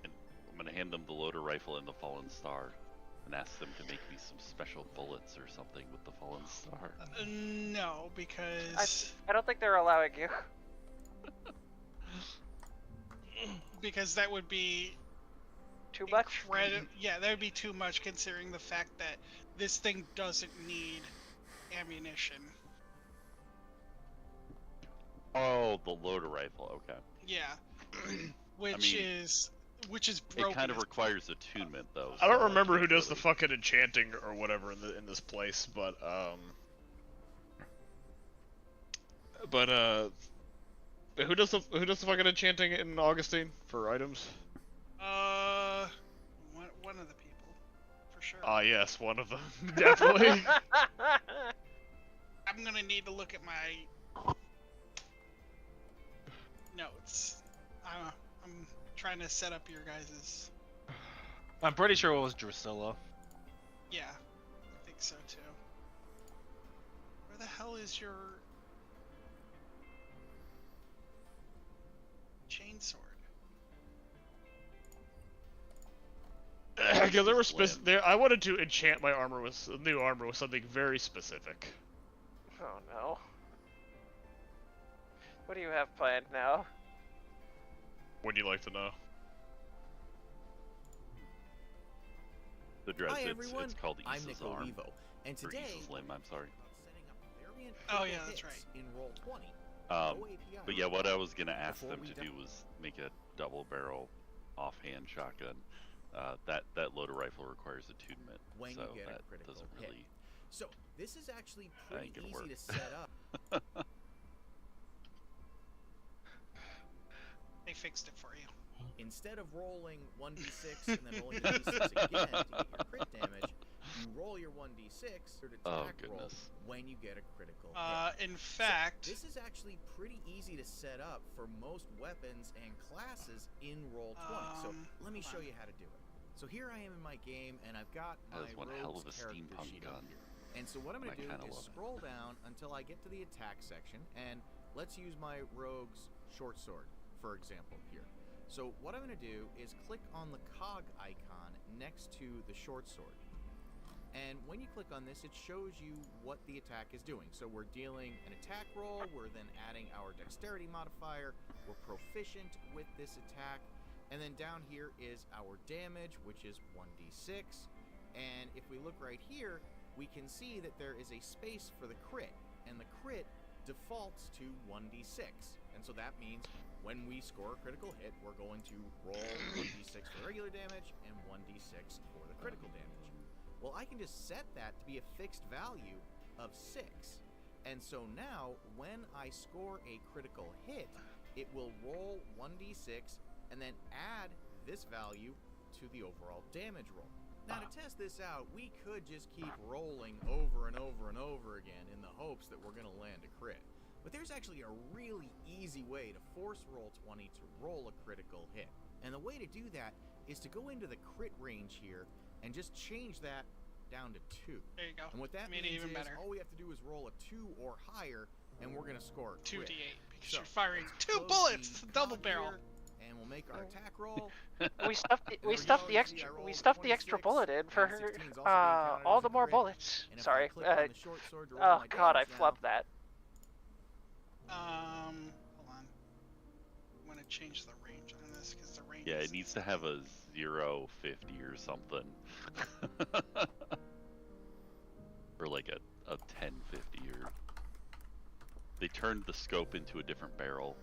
And I'm gonna hand them the loader rifle and the Fallen Star, and ask them to make me some special bullets or something with the Fallen Star. No, because I don't think they're allowing you. because that would be Too much. Yeah, that would be too much considering the fact that this thing doesn't need ammunition. Oh, the loader rifle. Okay. Yeah, which mean, is broken. It kind of as- requires attunement, though. I don't so, remember like, who does the really- fucking enchanting or whatever in this place, but who does the fucking enchanting in Augustine for items? One of the people, for sure. Ah, yes, one of them, definitely. I'm gonna need to look at my notes. I'm trying to set up your guys's. I'm pretty sure it was Drusilla. Yeah, I think so too. Where the hell is your chainsword? Because there were Slim. I wanted to enchant my armor with new armor with something very specific. Oh no. What do you have planned now? Would you like to know? The dress. Hi It's everyone, called I'm Issa's Nico arm. Evo, and Or today Issa's limb. I'm sorry. setting up variant Oh, critical yeah, that's hits right. in roll 20. Um, No API But yeah, what I was gonna ask Before them we to di- do was make a double barrel offhand shotgun. That loader rifle requires attunement, When you so get a that critical doesn't hit. really. So this is actually That pretty ain't gonna easy work. to set up. They fixed it for you. Instead of rolling 1d6 and then rolling the d6 again to get your crit damage, you roll your 1d6 or attack Oh, roll goodness. when you get a critical hit. In fact, This is actually pretty easy to set up for most weapons and classes in roll 20. So let me hold show on. you how to do it. So here I am in my game, and I've got That my is one hell rogue's of a character steampunk sheet up gun. here. And so what I'm going I to do kinda is love it. scroll down until I get to the attack section, and let's use my rogue's short sword, for example, here. So what I'm going to do is click on the cog icon next to the short sword. And when you click on this, it shows you what the attack is doing. So we're dealing an attack roll, we're then adding our dexterity modifier, we're proficient with this attack, and then down here is our damage, which is 1d6. And if we look right here, we can see that there is a space for the crit, and the crit defaults to 1d6. And so that means when we score a critical hit, we're going to roll 1d6 for regular damage and 1d6 for the critical damage. Well, I can just set that to be a fixed value of 6. And so now, when I score a critical hit, it will roll 1d6 and then add this value to the overall damage roll. Now, to test this out, we could just keep rolling over and over and over again in the hopes that we're going to land a crit. But there's actually a really easy way to force roll 20 to roll a critical hit. And the way to do that is to go into the crit range here and just change that down to 2. There you go. And what that Made it means even is better. all we have to do is roll a 2 or higher, and we're going to score a crit. 2d8 because So, you're firing let's 2 close bullets. the It's a double cog barrel. here, and we'll make our attack roll. We stuffed There we the go. extra See, I rolled we a stuffed the extra 26, bullet in for and 16 is also being counted all as the a more crit. bullets. And if I Sorry. click on the short sword to roll Oh my god, I damage now, flubbed that. Hold on. I'm gonna change the range on this because the range. Yeah, is it needs to have a 0.50 or something. Or like a 10.50 or... They turned the scope into a different barrel.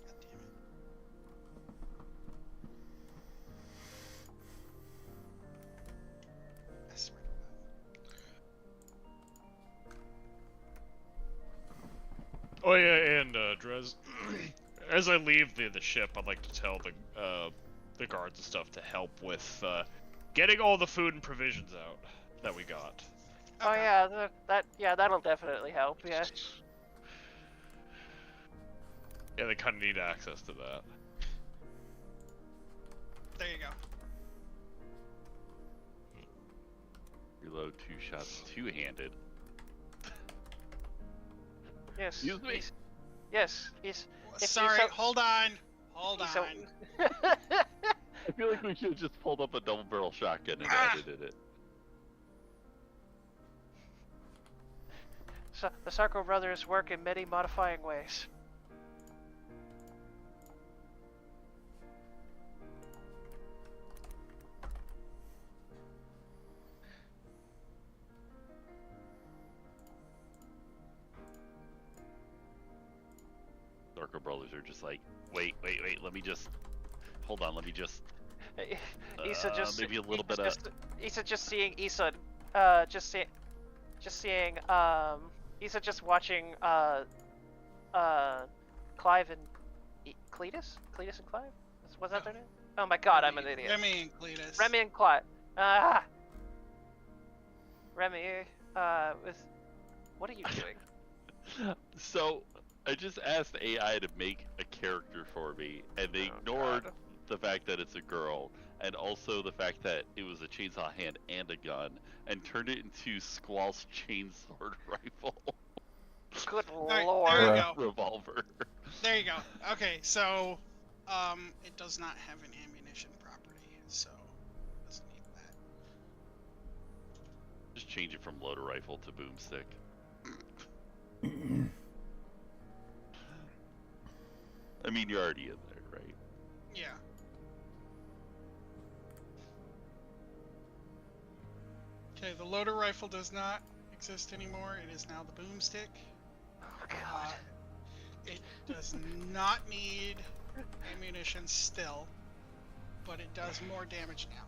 God damn it. I swear to God. Oh yeah, and Drez, as I leave the ship, I'd like to tell the guards and stuff to help with getting all the food and provisions out that we got. Oh yeah, that'll definitely help. Yeah. Yeah, they kind of need access to that. There you go. Reload 2 shots two-handed. Yes. Excuse me? Yes. He's. If Sorry, he's so- hold on. Hold he's on. so- I feel like we should have just pulled up a double-barrel shotgun and edited it. So, the Sarko brothers work in many modifying ways. Darko brothers are just like, wait, let me just... Hold on, let me just... Issa just maybe a little bit of... Issa just seeing Issa, Issa just watching Clive and Cletus and Clive. Was that their name? Oh my god, I'm an idiot. Remy and Cletus. Remy and Clive. Remy, with what are you doing? So, I just asked AI to make a character for me, and they ignored God. the fact that it's a girl, and also the fact that it was a chainsaw hand and a gun, and turned it into Squall's chainsword rifle. Good Alright, lord. there you go. Revolver. There you go. Okay, so it does not have an ammunition property, so it doesn't need that. Just change it from loader rifle to boomstick. I mean, you're already in there, right? Yeah. Okay, the loader rifle does not exist anymore. It is now the boomstick. Oh god. It does not need ammunition still, but it does more damage now.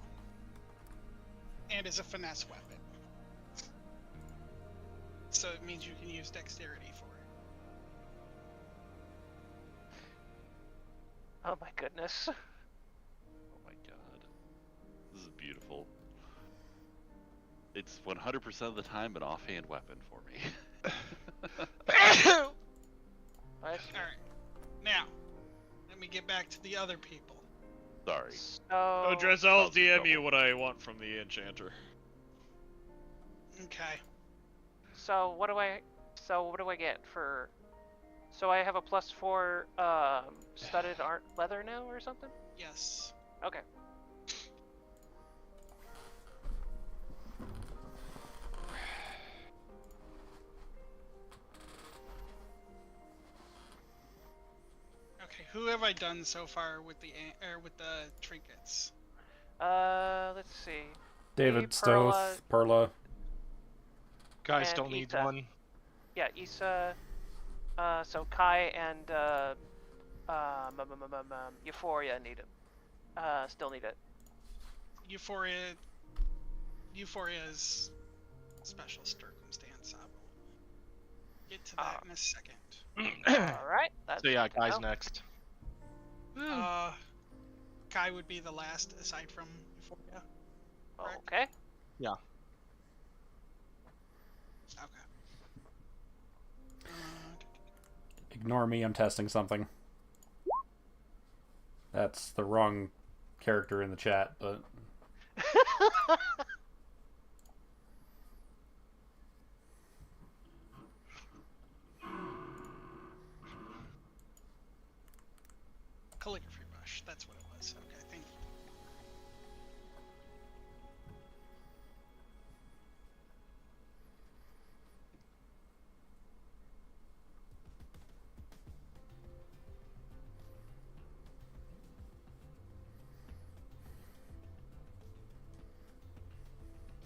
And is a finesse weapon. So it means you can use dexterity for it. Oh my goodness. Oh my god. This is beautiful. It's 100% of the time an offhand weapon for me. Nice. Alright. Now, let me get back to the other people. Sorry. Oh, So, Drez, I'll Sounds DM double. you what I want from the enchanter. Okay. so what do I get for? So I have a +4 studded leather now or something? Yes. Okay. Okay, who have I done so far with the trinkets? Let's see. David, Perla, Stoth, Perla. Guys And don't need Issa. one. Yeah, Issa. So Kai and Euphoria need it. Still need it. Euphoria's special circumstance. I will get to that in a second. All right. That's So yeah, good to Kai's know. next. Kai would be the last aside from Euphoria. Correct? Okay. Yeah. Okay. Ignore me, I'm testing something. That's the wrong character in the chat, but... Calligraphy brush. That's what it was. Okay, thank you.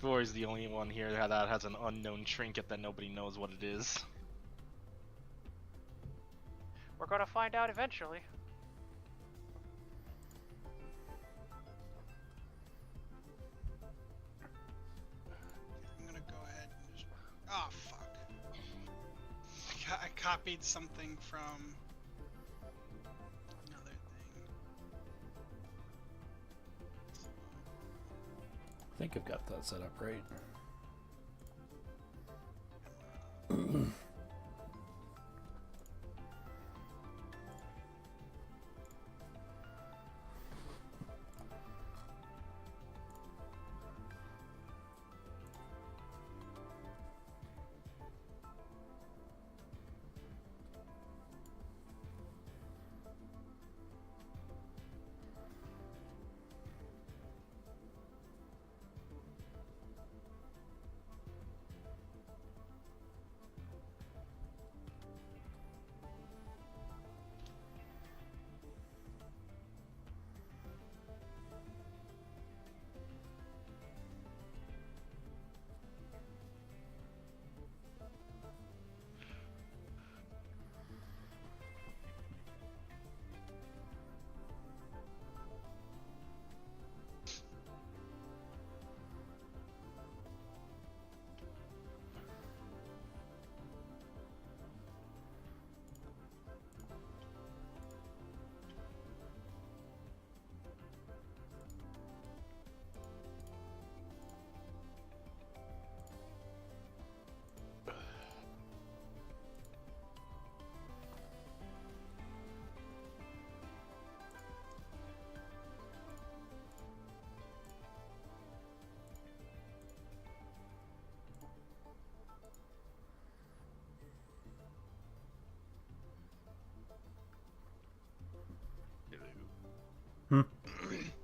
Roy's the only one here that has an unknown trinket that nobody knows what it is. We're gonna find out eventually. I'm gonna go ahead and just... Oh, fuck. I copied something from another thing. I think I've got that set up right.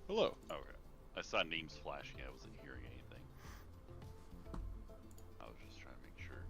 Hello. Okay. I saw names flashing. I wasn't hearing anything. I was just trying to make sure.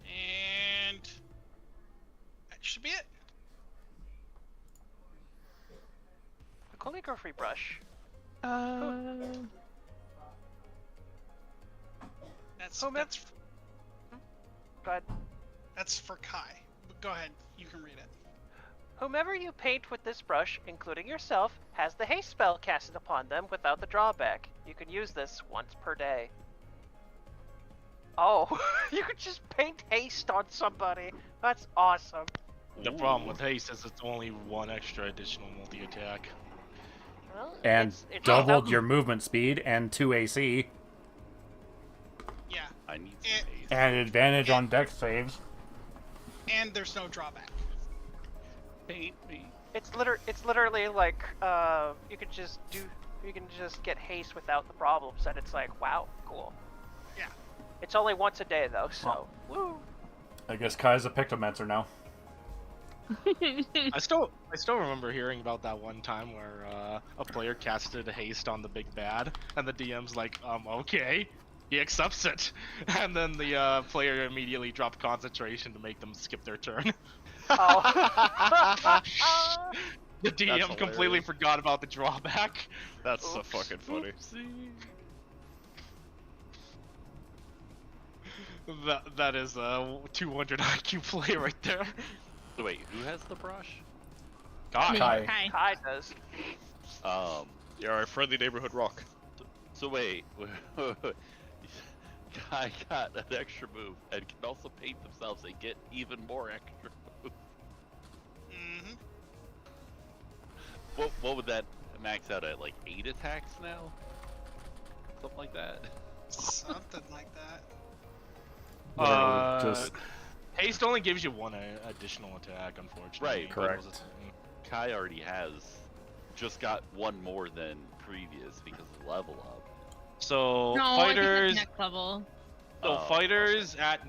And that should be it. The calligraphy brush. That's Oh, man. Go ahead. that's for Kai. But go ahead, you can read it. Whomever you paint with this brush, including yourself, has the haste spell casted upon them without the drawback. You can use this once per day. Oh, you could just paint haste on somebody. That's awesome. The problem with haste is it's only one extra additional multi-attack. Well, And it's doubled your movement speed and 2 AC. Yeah, I need Eh. some haste. And advantage on dex saves. and there's no drawback. Paint me. It's literally like you could just do you can just get haste without the problems, and it's like, wow, cool. Yeah. It's only once a day though, so woo. I guess Kai's a Pictomancer now. I still remember hearing about that one time where a player casted a haste on the big bad, and the DM's like, okay. He accepts it, and then the player immediately dropped concentration to make them skip their turn. Oh. The DM That's completely hilarious. forgot about the drawback. That's so Oops. fucking funny. That is a 200 IQ play right there. So wait, who has the brush? God. Kai. Hi. Kai does. You're our friendly neighborhood rock. So wait, Kai got an extra move and can also paint themselves and get even more extra move. Mm-hmm. What would that max out at? Like 8 attacks now? Something like that. Something like that. Just Haste only gives you one additional attack, unfortunately. Right, correct. Kai already has just got one more than previous because of level up. So No, fighters, I think it's next level. so Oh, fighters at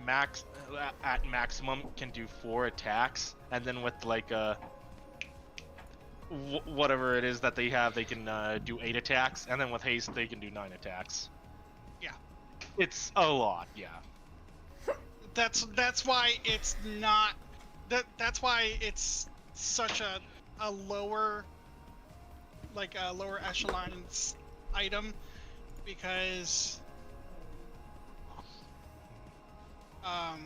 maximum can do 4 attacks, and then with like whatever it is that they have, they can do 8 attacks, and then with haste they can do 9 attacks. Yeah. It's a lot, yeah. That's why it's not that's why it's such a lower echelon item, because I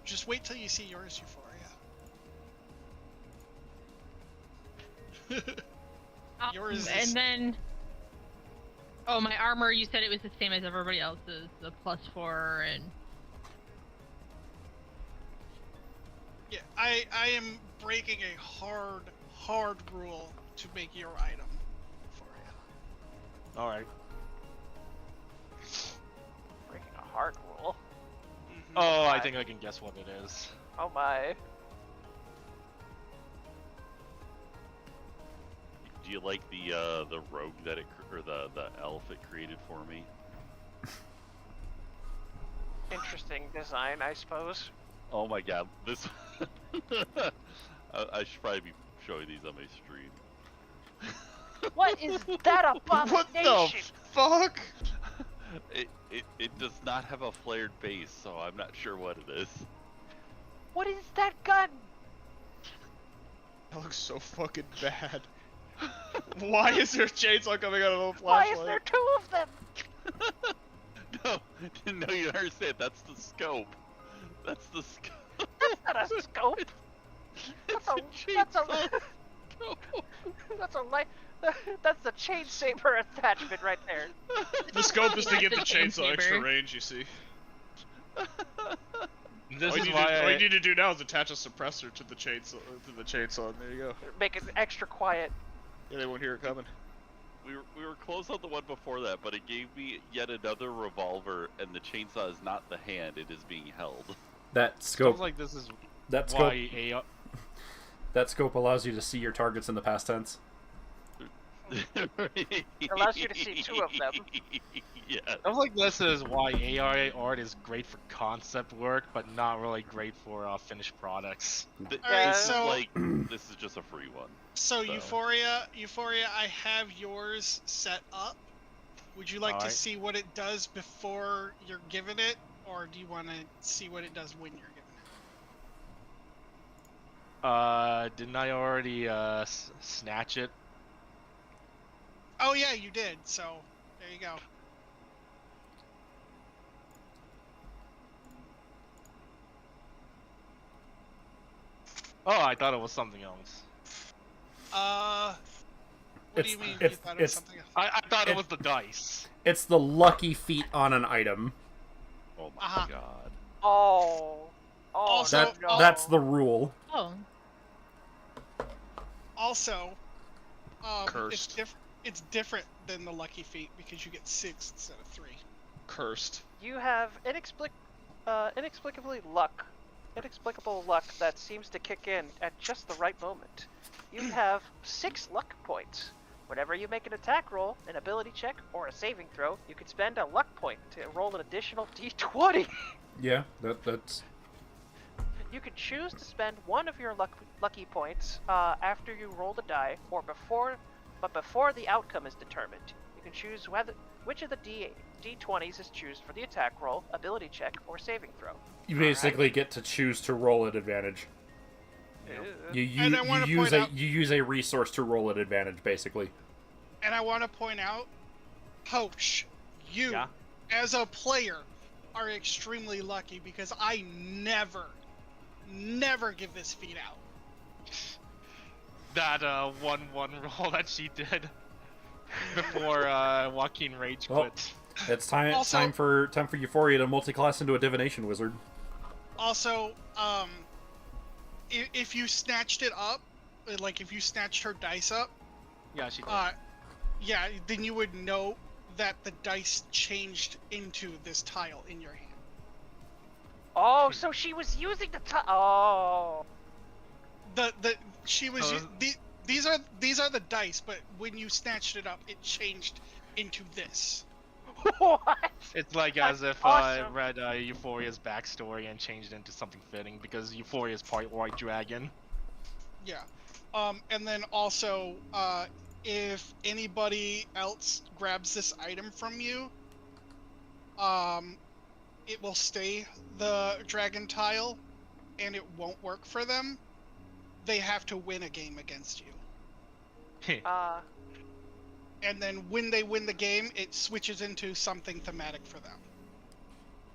just wait till you see yours, Euphoria. Yours is- And then, oh, my armor. You said it was the same as everybody else's, the +4 and. Yeah, I am breaking a hard rule to make your item for you. All right. Breaking a hard rule. Mhm. Oh, I think I can guess what it is. Oh my. Do you like the rogue that or the elf it created for me? Interesting design, I suppose. Oh my god, this. I should probably be showing these on my stream. What is that abomination? What the fuck? It does not have a flared base, so I'm not sure what it is. What is that gun? That looks so fucking bad. Why is there a chainsaw coming out of a Why flashlight? is there 2 of them? No, you don't understand. That's the scope. That's the scope. That's not a scope. That's a that's a light. That's the chain saber attachment right there. The scope is to give the The chainsaw extra chainsaber. range, you see. This all is you why all you need to do now is attach a suppressor to the chainsaw, and there you go. Make it extra quiet. Yeah, they won't hear it coming. We were close on the one before that, but it gave me yet another revolver, and the chainsaw is not the hand; it is being held. that scope. Sounds like this is That scope. why That scope allows you to see your targets in the past tense. It allows you to see 2 of them. Yeah. Sounds like this is why AR art is great for concept work, but not really great for finished products. Alright, This is so- like this is just a free one. So So- Euphoria, I have yours set up. Would you like to Alright. see what it does before you're given it, or do you want to see what it does when you're given it? Didn't I already snatch it? Oh yeah, you did. So there you go. Oh, I thought it was something else. What do you mean? You it's- thought it was it's- something else? I thought It- it was the dice. It's the lucky feat on an item. Oh my Uh-huh. god. Oh. Oh Also- That no. that's the rule. Oh. Also, Cursed. It's different than the lucky feat because you get 6 instead of 3. Cursed. You have inexplicable luck that seems to kick in at just the right moment. You have 6 luck points Whenever you make an attack roll, an ability check, or a saving throw, you can spend a luck point to roll an additional d20. Yeah, that's. You can choose to spend one of your lucky points after you roll the die, or before the outcome is determined. You can choose which of the d20s is chosen for the attack roll, ability check, or saving throw. You basically get to choose to roll at advantage. You use a resource to roll at advantage, basically. And I want to point out, Poach, you, as a player, are extremely lucky because I never give this feat out. That 1-1 roll that she did before Joaquin rage Well, quit. It's time for Euphoria to multi-class into a divination wizard. Also, if you snatched it up, like if you snatched her dice up, Yeah, she did. then you would know that the dice changed into this tile in your hand. Oh, so she was using the oh. These are the dice, but when you snatched it up, it changed into this. What? It's like as if awesome. I read Euphoria's backstory and changed it into something fitting, because Euphoria is part white dragon. Yeah. And then also, if anybody else grabs this item from you, it will stay the dragon tile, and it won't work for them. They have to win a game against you. And then when they win the game, it switches into something thematic for them.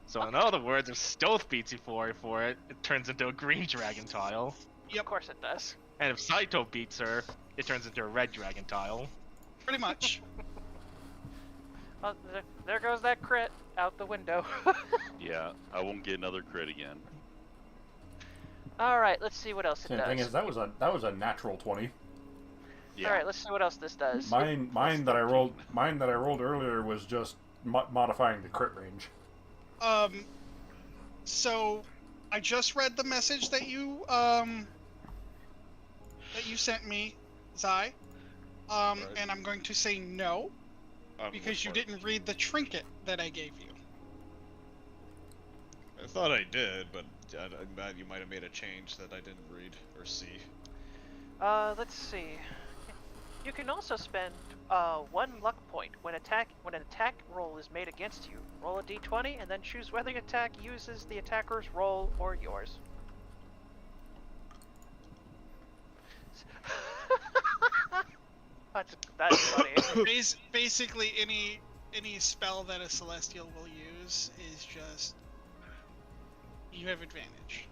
So in other words, if Stealth beats Euphoria for it, it turns into a green dragon tile. Yep. Of course it does. And if Saito beats her, it turns into a red dragon tile. Pretty much. Well, there goes that crit out the window. Yeah, I won't get another crit again. All right, let's see what else it The does. thing is, that was a natural 20. Yeah. All right, let's see what else this does. Mine that I rolled earlier was just modifying the crit range. So I just read the message that you sent me, Zai. Right. And I'm going to say no because you didn't read the trinket that I gave you. I thought I did, but I'm glad you might have made a change that I didn't read or see. Let's see. You can also spend one luck point when an attack roll is made against you. Roll a d20 and then choose whether the attack uses the attacker's roll or yours. That's funny. Basically, any spell that a Celestial will use is just you have advantage.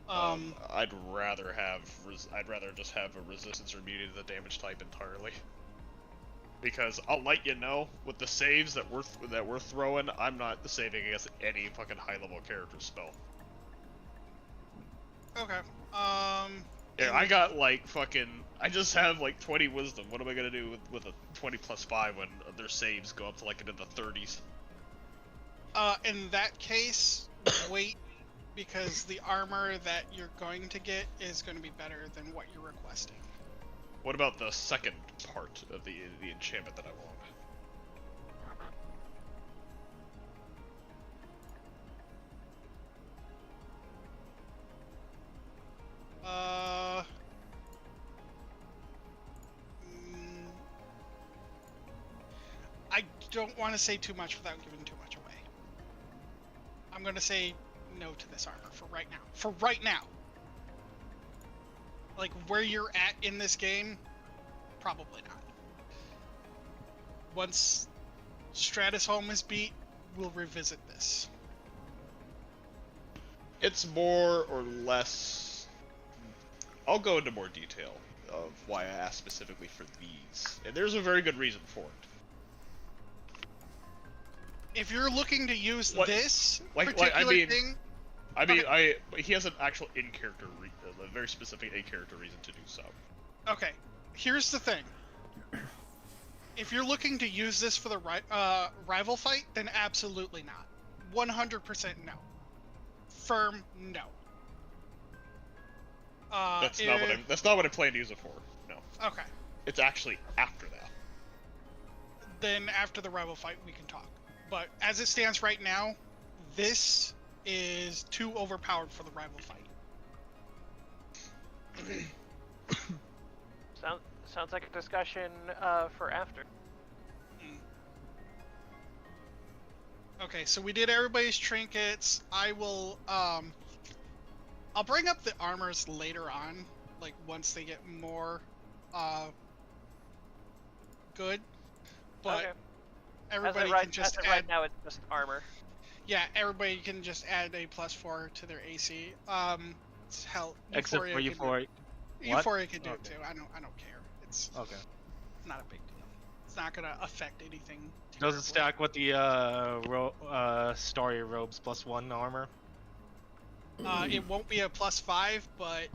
I'd rather just have a resistance or immunity to the damage type entirely. Because I'll let you know, with the saves that we're throwing, I'm not saving against any fucking high level character spell. Okay. Yeah, I got like fucking. I just have like 20 wisdom. What am I gonna do with a 20 plus 5 when their saves go up to like into the 30s? In that case, wait, because the armor that you're going to get is going to be better than what you're requesting. What about the second part of the enchantment that I want? I don't want to say too much without giving too much away. I'm going to say no to this armor for right now. For right now. Like, where you're at in this game, probably not. Once Stratus Home is beat, we'll revisit this. It's more or less... I'll go into more detail of why I asked specifically for these. And there's a very good reason for it. If you're looking to use this he has an actual in-character, a very specific in-character reason to do so. Okay, here's the thing. If you're looking to use this for the rival fight, then absolutely not. 100% no. Firm no. That's not what I plan to use it for. No. Okay. It's actually after that. Then after the rival fight, we can talk. But as it stands right now, this is too overpowered for the rival fight. Sounds like a discussion for after. Okay, so we did everybody's trinkets. I will, I'll bring up the armors later on, like once they get more, good. But Okay. everybody can just add. Right now, it's just armor. Yeah, everybody can just add a +4 to their AC. It's hell. Except for Euphoria. Euphoria can do it Okay. too. I don't care. It's Okay. not a big deal. It's not gonna affect anything. Does terribly. it stack with the Starry Robes +1 armor? It won't be a +5, but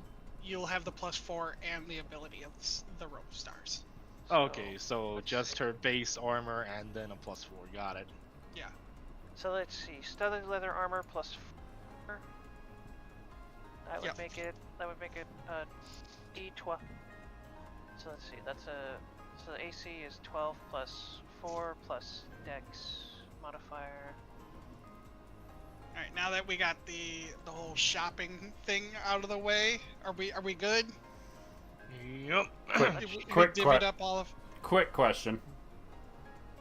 you'll have the +4 and the ability of the rope stars. Okay, so just her base armor and then a +4. Got it. Yeah. So let's see, studded leather armor +4. That would Yep. make it. That would make it D12. So let's see. So the AC is 12 +4 plus Dex modifier. All right. Now that we got the whole shopping thing out of the way, are we good? Yep. Did we quick divvied up all of? Quick question.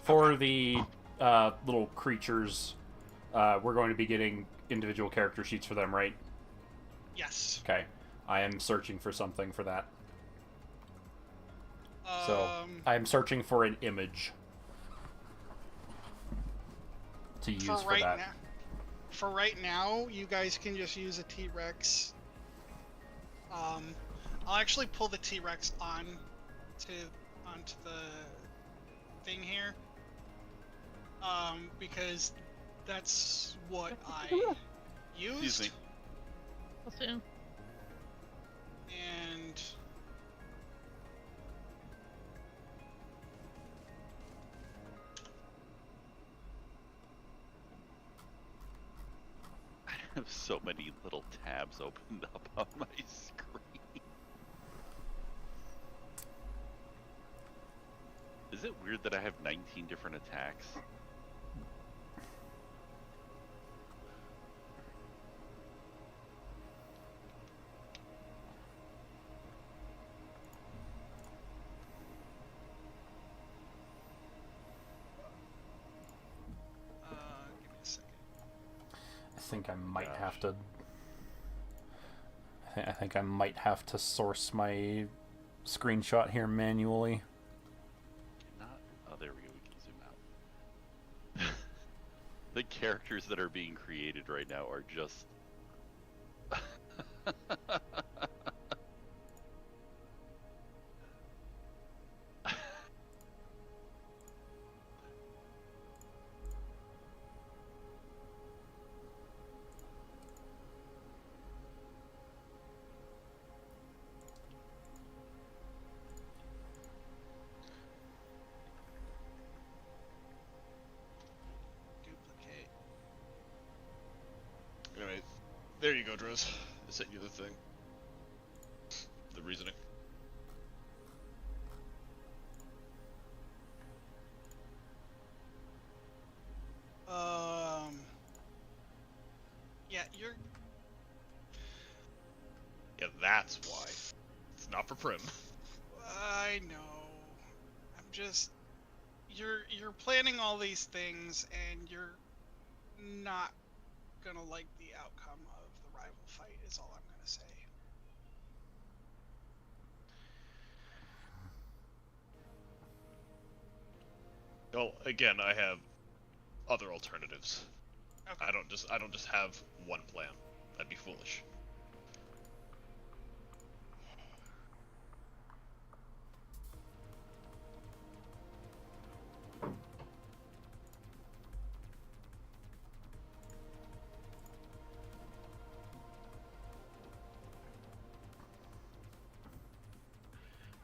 For the little creatures, we're going to be getting individual character sheets for them, right? Yes. Okay. I am searching for something for that. So I am searching for an image to use for right that. now, for right now, you guys can just use a T-Rex. I'll actually pull the T-Rex onto the thing here, because that's what I used. Excuse me. We'll see. And I have so many little tabs opened up on my screen. Is it weird that I have 19 different attacks? give me a second. I think I might Gosh. have to. I think I might have to source my screenshot here manually. Not. Oh, there we go. We can zoom out. The characters that are being created right now are just. Duplicate. Alright, there you go, Droz. I sent you the thing. The reasoning. Yeah, you're. Yeah, that's why. It's not for Prim. I know. I'm just. You're planning all these things, and you're not gonna like the outcome of the rival fight. Is all I'm gonna say. Well, again, I have other alternatives. Okay. I don't just have one plan. That'd be foolish.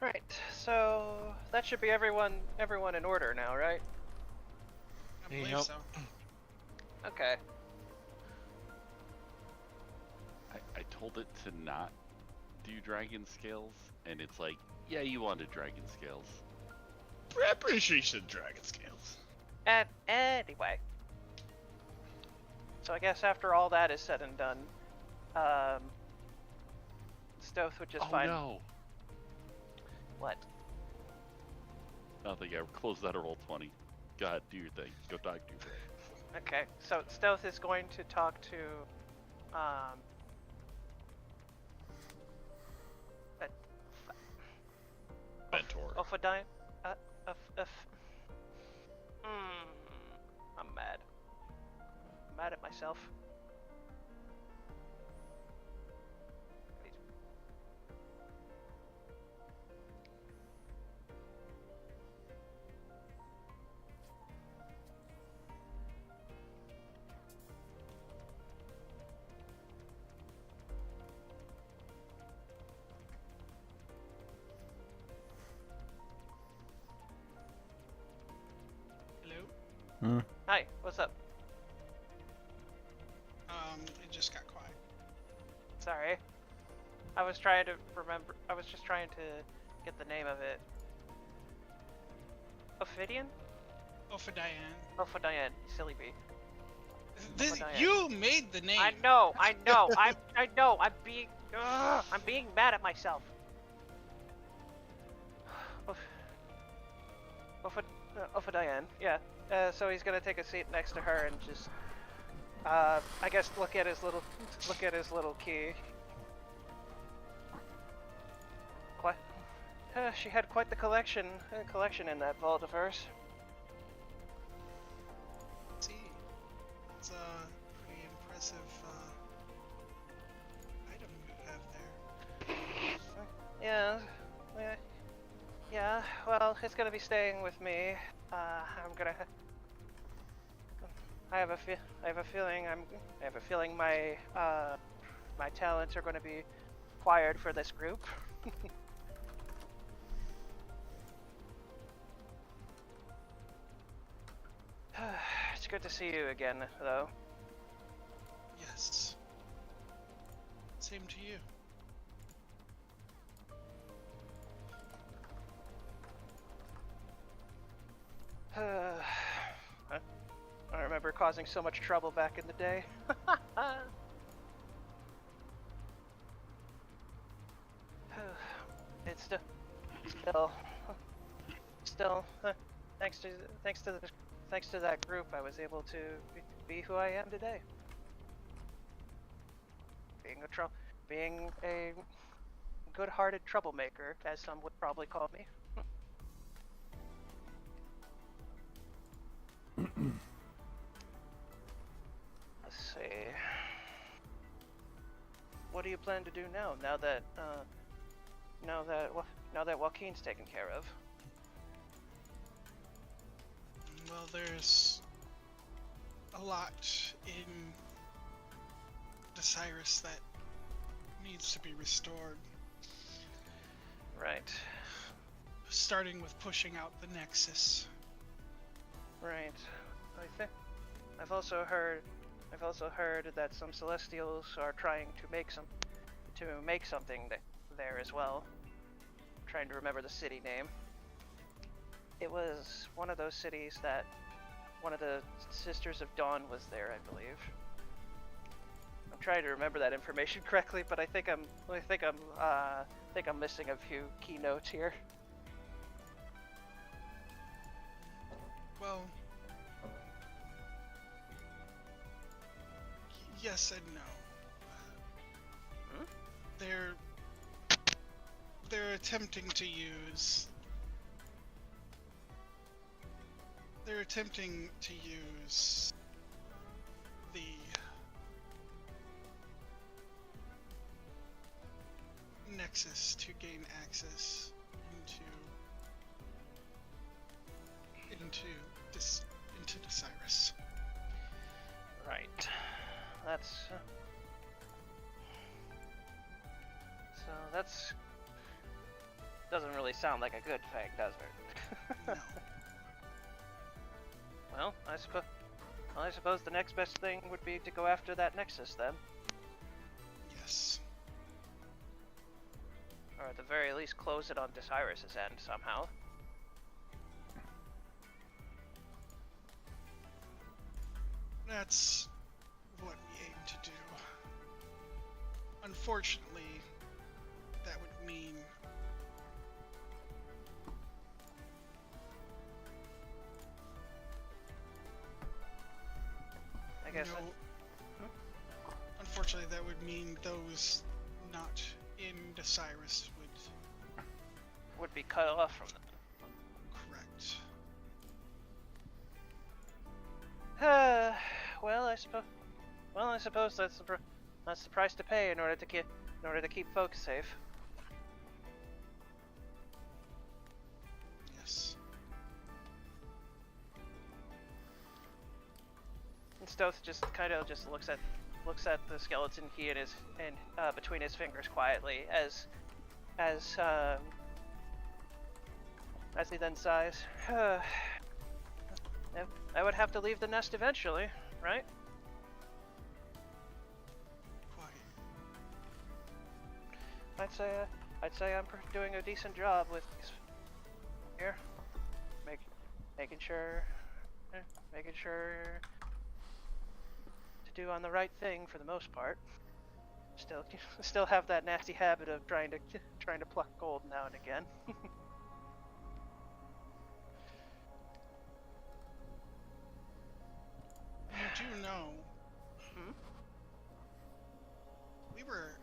Right. So that should be everyone in order now, right? I believe Yep. so. Okay. I told it to not do dragon scales? And it's like, yeah, you wanted dragon scales. I'm pretty sure you should dragon scales. And anyway. So I guess after all that is said and done, Stoth would just Oh find... no! What? Nothing, I closed that roll 20. Go ahead, do your thing. Go talk to your friend. Okay, so Stealth is going to talk to, Mentor. Ophidian? I'm mad. I'm mad at myself. Hello? Hi, what's up? It just got quiet. Sorry. I was trying to remember. I was just trying to get the name of it. Ophidian? Ophidian. Ophidian, silly bee. Ophidian. You made the name. I know. I know. I'm being mad at myself. Ophidian, yeah. So he's gonna take a seat next to her and just, I guess look at his little key. Quite, she had quite the collection in that vault of hers. See, it's a pretty impressive item you have there. Yeah. Well, it's gonna be staying with me. I have a feeling my my talents are going to be acquired for this group. It's good to see you again, though. Yes. Same to you. I remember causing so much trouble back in the day. It's still, thanks to that group, I was able to be who I am today. Being a good-hearted troublemaker, as some would probably call me. Let's see. What do you plan to do now? Now that Joaquin's taken care of. Well, there's a lot in Cyrus that needs to be restored. Right. Starting with pushing out the Nexus. Right. I've also heard that some Celestials are trying to make something there as well. I'm trying to remember the city name. It was one of those cities that one of the Sisters of Dawn was there, I believe. I'm trying to remember that information correctly, but I think I'm missing a few keynotes here. Well, yes and no. They're attempting to use. They're attempting to use the Nexus to gain access into Cyrus. Right. That's doesn't really sound like a good thing, does it? No. Well, I suppose the next best thing would be to go after that Nexus then. Yes. Or at the very least close it on Desirus's end somehow. That's what we aim to do. Unfortunately, that would mean I guess no, unfortunately that would mean those not in Desirus would be cut off from them. correct. Well, I suppose that's the price to pay in order to keep folks safe. Yes. And Stoth just kind of looks at the skeleton key in between his fingers quietly as he then sighs. I would have to leave the nest eventually, right? Quite. I'd say I'm doing a decent job with here, making sure to do on the right thing for the most part. Still have that nasty habit of trying to pluck gold now and again. You do know Hmm? we were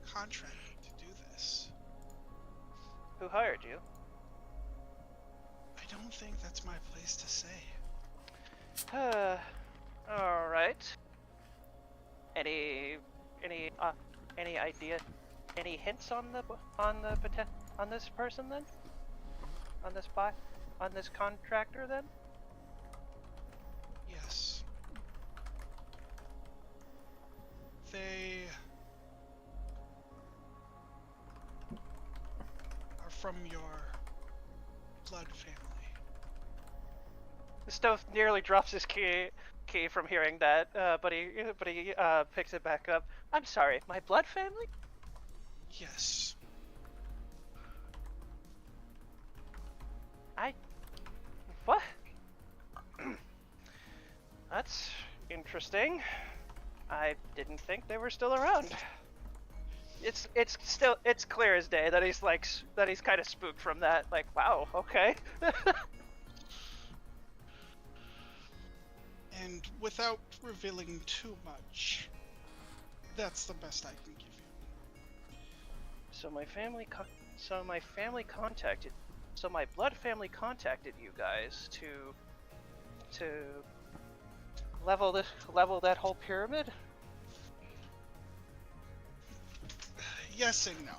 contracted to do this. Who hired you? I don't think that's my place to say. All right. Any idea? Any hints on this person then? On this contractor then? Yes. They are from your blood family. Stoth nearly drops his key from hearing that, but he picks it back up. I'm sorry, my blood family? Yes. What? That's interesting. I didn't think they were still around. It's clear as day that he's kind of spooked from that. Like, wow, okay. And without revealing too much, that's the best I can give you. So my blood family contacted you guys to level that whole pyramid? Yes and no.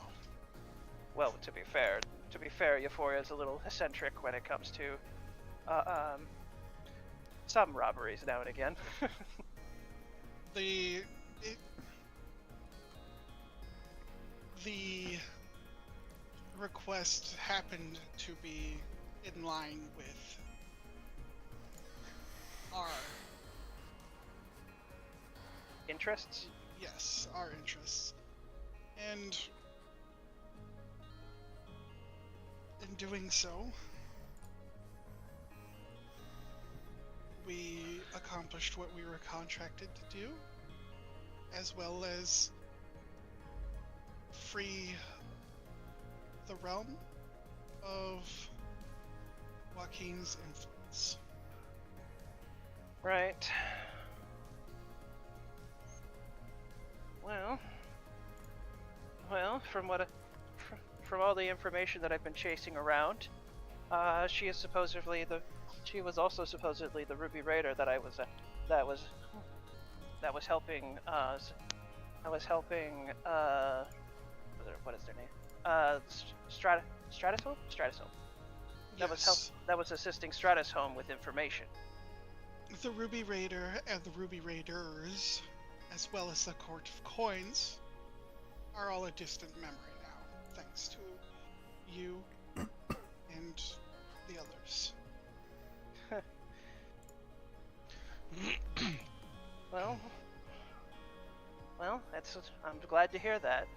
Well, to be fair, Euphoria's a little eccentric when it comes to some robberies now and again. The request happened to be in line with our Interests? yes, our interests. And in doing so, we accomplished what we were contracted to do, as well as free the realm of Joaquin's influence. Right. Well, from all the information that I've been chasing around, she was also supposedly the Ruby Raider that was helping what is their name? Stratus Home? Stratus Home. Yes. That was assisting Stratus Home with information. The Ruby Raider and the Ruby Raiders, as well as the Court of Coins, are all a distant memory now, thanks to you and the others. Well, I'm glad to hear that.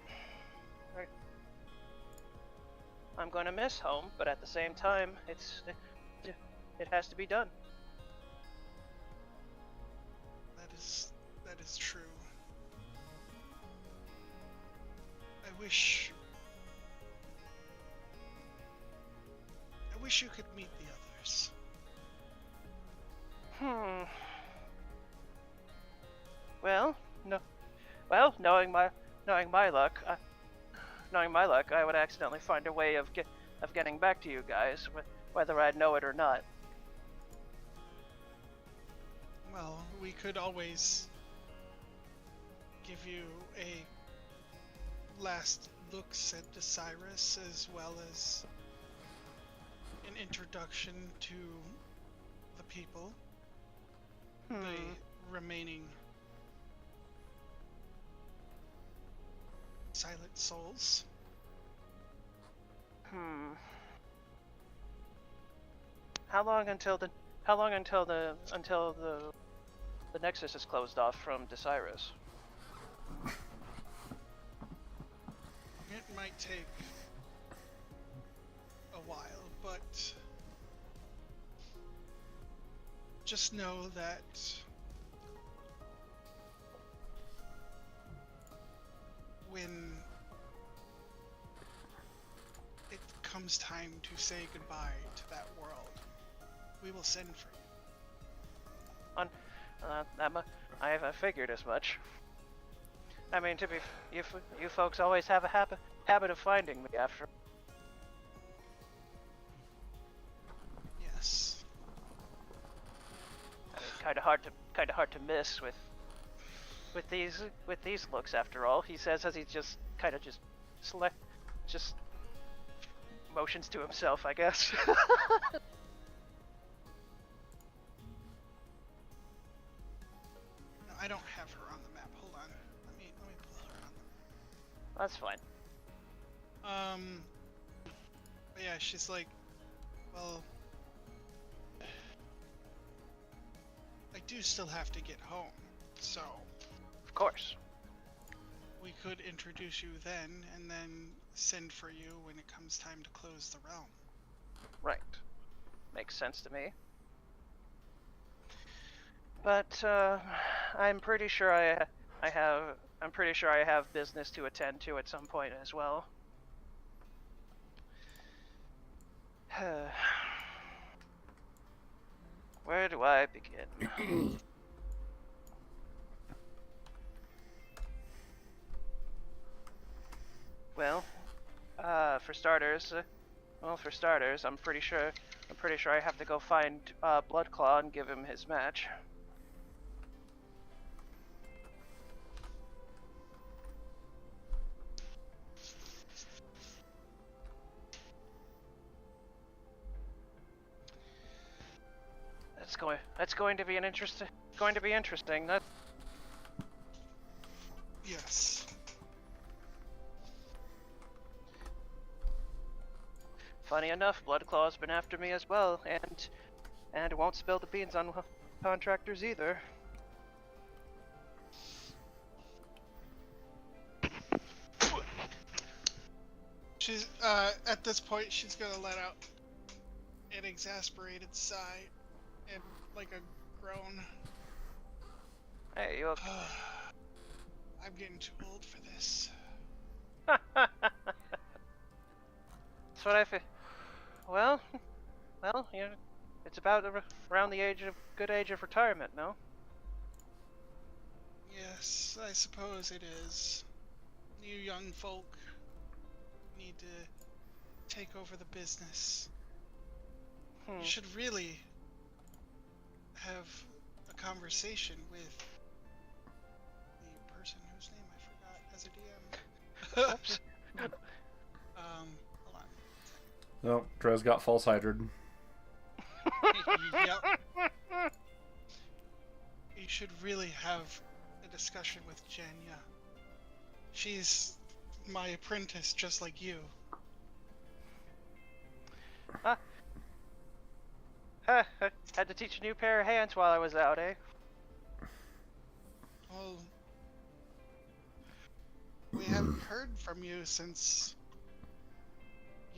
I'm going to miss home, but at the same time, it has to be done. That is true. I wish you could meet the others. Well, no. Well, knowing my luck, I would accidentally find a way of getting back to you guys, whether I'd know it or not. Well, we could always give you a last looks at Desirus, as well as an introduction to the people, the remaining silent souls. How long until the Nexus is closed off from Desirus? It might take a while, but just know that when it comes time to say goodbye to that world, we will send for you. I figured as much. I mean, you folks always have a habit of finding me after. Yes. I mean, kind of hard to miss with these looks. After all, he says as he just motions to himself, I guess. No, I don't have her on the map. Hold on. Let me pull her on the map. That's fine. But yeah, she's like, well, I do still have to get home, so Of course. we could introduce you then, and then send for you when it comes time to close the realm. Right. Makes sense to me. But I'm pretty sure I have business to attend to at some point as well. Where do I begin? Well, for starters, I'm pretty sure I have to go find Bloodclaw and give him his match. That's going to be interesting. That. Yes. Funny enough, Bloodclaw's been after me as well, and won't spill the beans on contractors either. She's at this point she's gonna let out an exasperated sigh and like a groan. Hey, you okay? I'm getting too old for this. That's what I feel. Well, you know, it's about around the good age of retirement, no? Yes, I suppose it is. You young folk need to take over the business. You should really have a conversation with the person whose name I forgot as a DM. Oops. Hold on. No, Drez got false hydrated. Yep. You should really have a discussion with Jenya. She's my apprentice, just like you. Had to teach a new pair of hands while I was out, eh? Well, we haven't heard from you since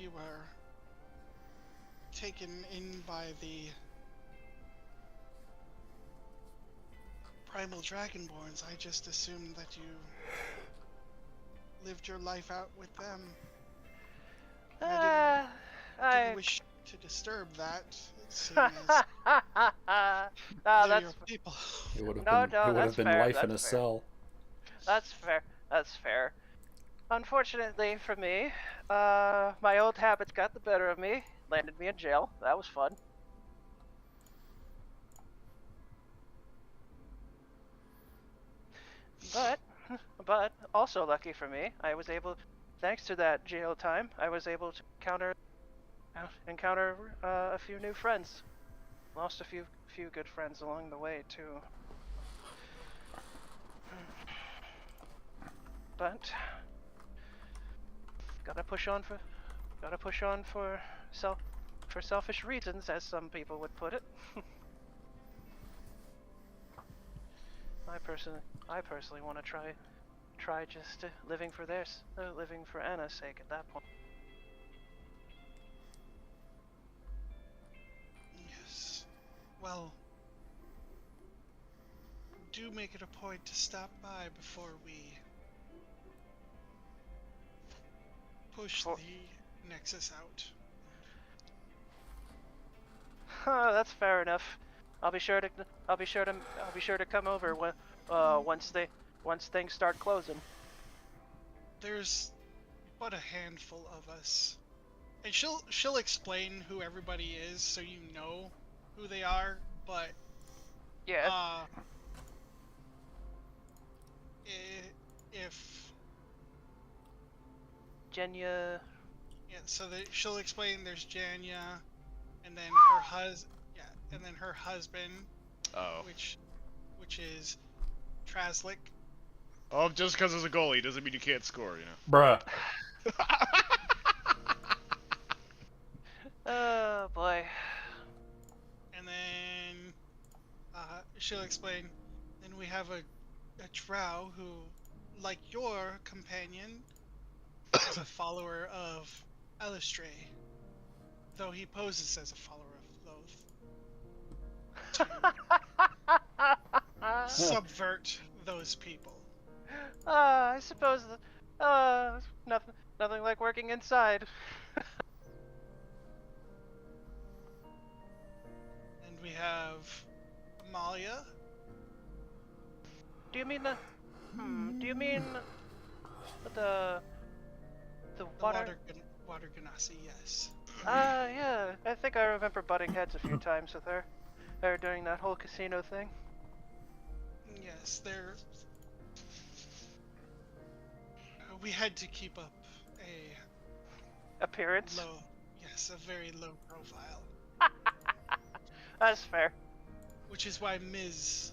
you were taken in by the primal dragonborns, I just assumed that you lived your life out with them. I didn't wish to disturb that, seeing as they're that's your people. It would have No, been, no, it would that's have been fair, life in a that's fair. cell. That's fair. That's fair. Unfortunately for me, my old habits got the better of me. Landed me in jail. That was fun. But also lucky for me, I was able, thanks to that jail time, I was able to encounter a few new friends. Lost a few good friends along the way too. But gotta push on for selfish reasons, as some people would put it. I personally want to try just living for Anna's sake at that point. Yes. Well, do make it a point to stop by before we push the Nexus out. That's fair enough. I'll be sure to come over when once things start closing. There's but a handful of us, and she'll explain who everybody is so you know who they are. But yeah, if Jenya. Yeah, so she'll explain there's Janya, and then her husband, which is Traslik. Oh, just because it's a goalie doesn't mean you can't score, you know. Bruh. Oh boy. And then she'll explain. Then we have a drow who, like your companion, is a follower of Alistray, though he poses as a follower of Loth. To subvert those people. I suppose nothing like working inside. And we have Amalia. Do you mean the water Ganassi, yes. Yeah. I think I remember butting heads a few times with her during that whole casino thing. Yes, we had to keep up a appearance. A very low profile. That's fair. Which is why Ms.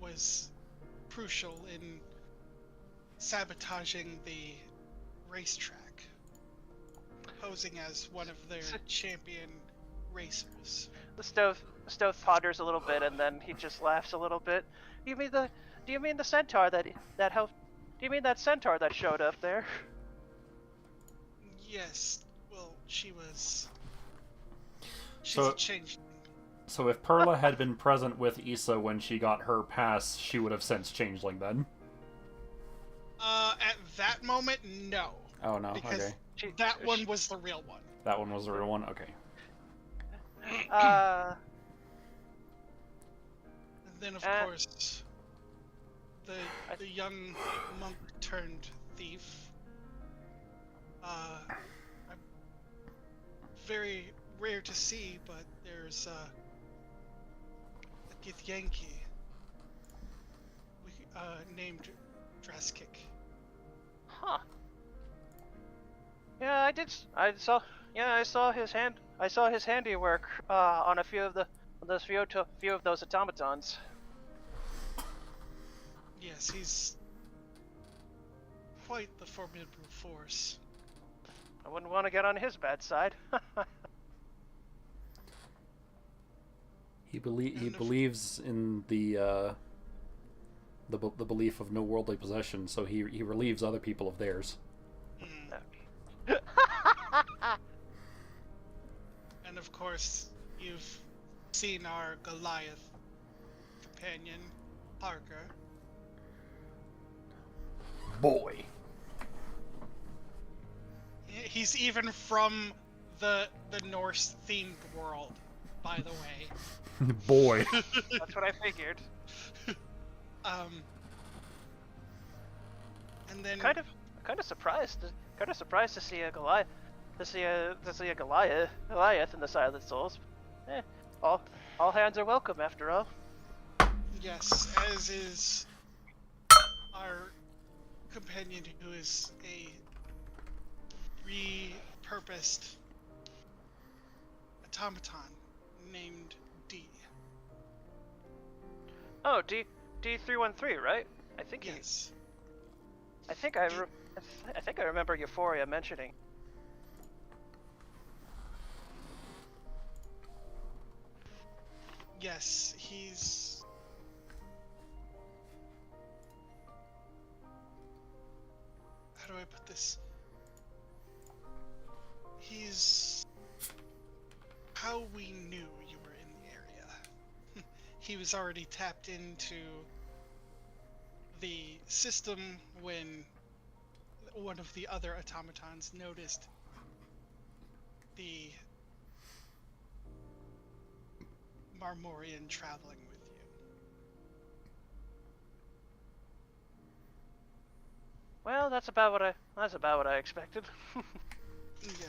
was crucial in sabotaging the racetrack, posing as one of their champion racers. The Stove ponders a little bit, and then he just laughs a little bit. Do you mean the centaur that helped? Do you mean that centaur that showed up there? Yes. Well, she's So- a changeling. So if Perla had been present with Issa when she got her pass, she would have sensed changeling then. At that moment, no. Oh no, Because okay. that one was the real one. That one was the real one? Okay. And then, of course, the young monk turned thief. Very rare to see, but there's a Githyanki named Draskik. Huh. Yeah, I saw his handiwork on a few of those automatons. Yes, he's quite the formidable force. I wouldn't want to get on his bad side. He believes in the belief of no worldly possession, so he relieves other people of theirs. And of course, you've seen our Goliath companion, Parker. Boy. He's even from the Norse themed world, by the way. Boy. That's what I figured. And then Kind of surprised to see a Goliath, Goliath in the Silent Souls. All hands are welcome after all. yes, as is our companion who is a repurposed automaton named D. Oh, D313, right? I think Yes. I think I remember Euphoria mentioning. Yes, he's... How do I put this? He's... how we knew you were in the area. He was already tapped into the system when one of the other automatons noticed the Marmorian traveling with you. Well, that's about what I expected. Yeah.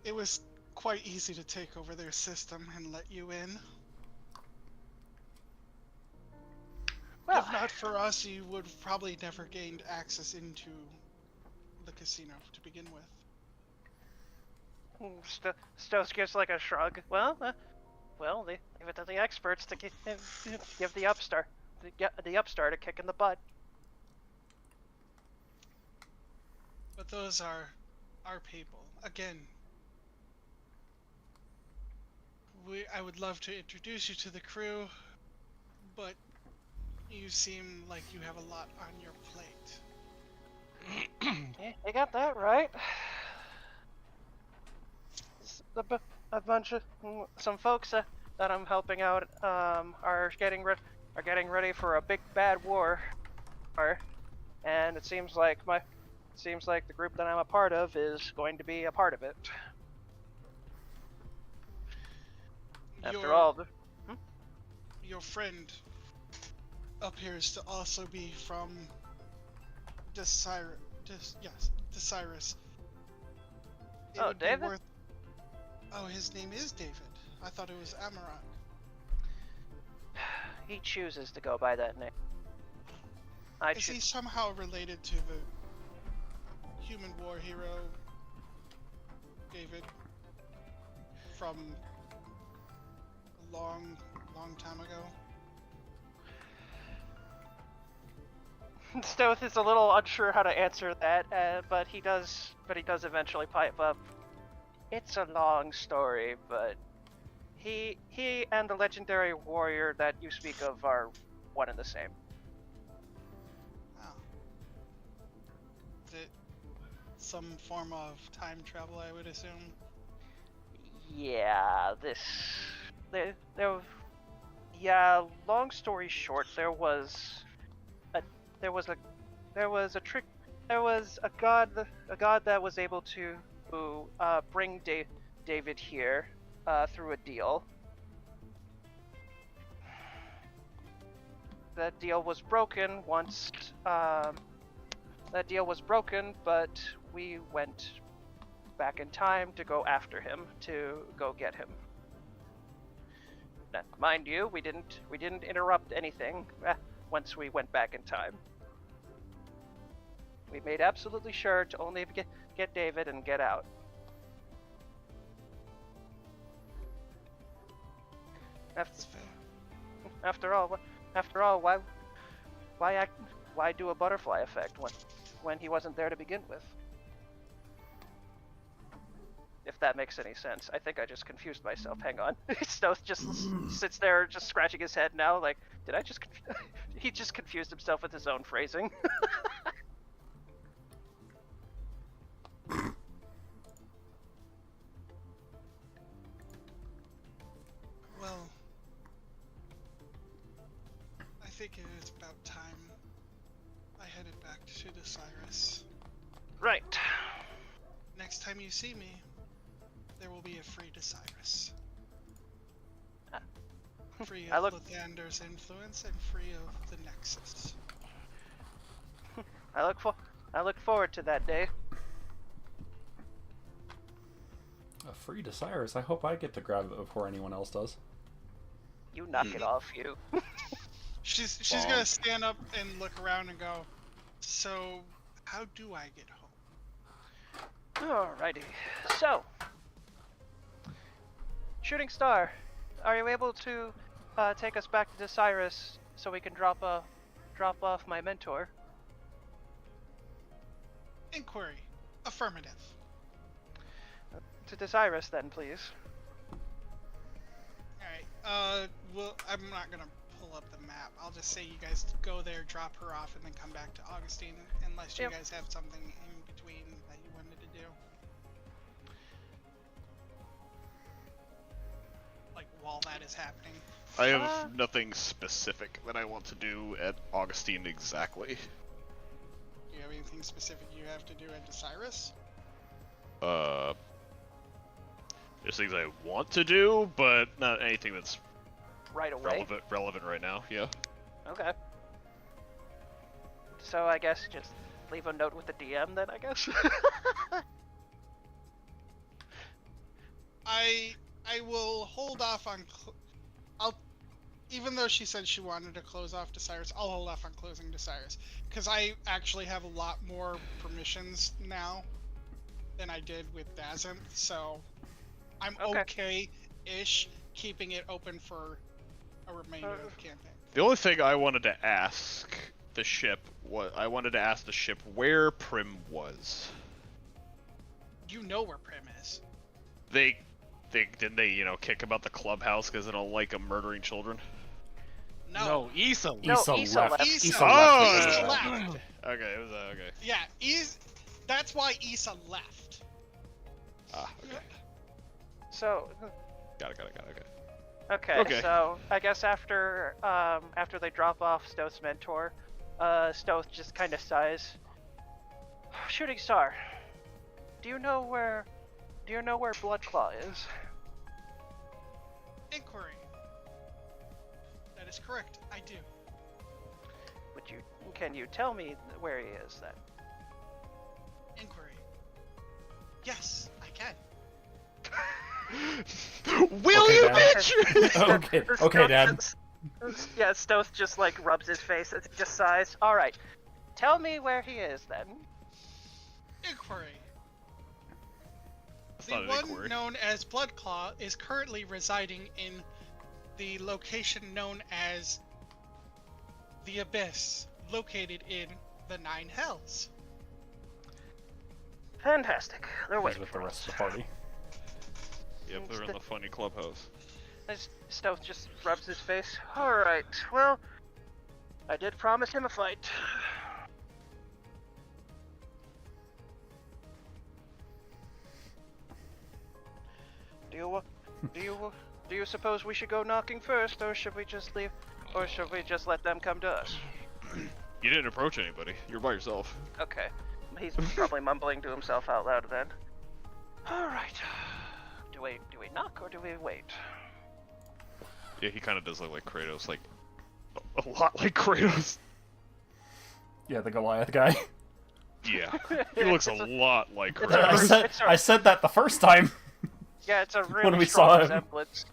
It was quite easy to take over their system and let you in. Well, If not for us, you would have probably never gained access into the casino to begin with. Stos gives like a shrug. Well, leave it to the experts to give the upstart a kick in the butt. But those are our people. Again, I would love to introduce you to the crew, but you seem like you have a lot on your plate. Yeah, you got that right. A bunch of some folks that I'm helping out are getting ready for a big bad war, and it seems like the group that I'm a part of is going to be a part of it. After all, Your friend appears to also be from Desirus. Oh, would be David? Oh, his name is David. I thought it was Amarok. he chooses to go by that name. Is he somehow related to the human war hero David from a long time ago? Stoth is a little unsure how to answer that, but he does eventually pipe up. It's a long story, but he and the legendary warrior that you speak of are one and the same. Wow. Is it some form of time travel, I would assume? Yeah, long story short, there was a god that was able to bring David here through a deal. That deal was broken once. That deal was broken, but we went back in time to go after him, to go get him. Now, mind you, we didn't interrupt anything once we went back in time. We made absolutely sure to only get David and get out. After all, why do a butterfly effect when he wasn't there to begin with? If that makes any sense. I think I just confused myself. Hang on. Stoth just sits there, just scratching his head now, like, did I just he just confused himself with his own phrasing. about time I headed back to Desirus. Right. Next time you see me, there will be a free Desirus. Free I of look- Lathander's influence and free of the Nexus. I look forward to that day. A free Desirus. I hope I get to grab it before anyone else does. You knock it off, you. She's gonna stand up and look around and go, so how do I get home? Alrighty. So, Shooting Star, are you able to take us back to Desirus so we can drop off my mentor? Inquiry. Affirmative. To Desirus, then, please. Alright, well, I'm not gonna pull up the map. I'll just say you guys go there, drop her off, and then come back to Augustine, unless you Yep. guys have something in between that you wanted to do. Like, while that is happening. I have nothing specific that I want to do at Augustine exactly. Do you have anything specific you have to do at Desirus? There's things I want to do, but not anything that's Right away. relevant right now. Yeah. Okay. So I guess just leave a note with the DM then, I guess. I will hold off on. Even though she said she wanted to close off Desirus, I'll hold off on closing Desirus because I actually have a lot more permissions now than I did with Dazen, so I'm okay-ish keeping it open for a remainder of the campaign. The only thing I wanted to ask the ship where Prim was. You know where Prim is. Didn't they kick about the clubhouse because they don't like him murdering children? No, Issa. Issa left. Issa. Issa Oh, left. Issa Yeah. left. Okay, it was okay. Yeah, that's why Issa left. Okay. So, Got it. okay, Okay. so I guess after they drop off Stoth's mentor, Stoth just kind of sighs. Shooting Star, do you know where Bloodclaw is? Inquiry. That is correct. I do. Can you tell me where he is then? Inquiry. Yes, I can. Will Okay, you, Dad. bitch? Okay, Dad. Yeah, Stoth just like rubs his face and just sighs. All right, tell me where he is then. Inquiry. That's The not an one inquiry. known as Bloodclaw is currently residing in the location known as the Abyss, located in the Nine Hells. Fantastic. They're He's waiting with the for rest us. of the party. Yep, they're in the funny clubhouse. Stoth just rubs his face. All right. Well, I did promise him a fight. Do you suppose we should go knocking first, or should we just leave, or should we just let them come to us? You didn't approach anybody. You're by yourself. Okay. He's probably mumbling to himself out loud then. All right. Do we knock or do we wait? Yeah, he kind of does look like Kratos, like a lot like Kratos. Yeah, the Goliath guy. Yeah, he looks a lot like It's Kratos. I said that the first time. Yeah, it's a really we strong saw him. resemblance.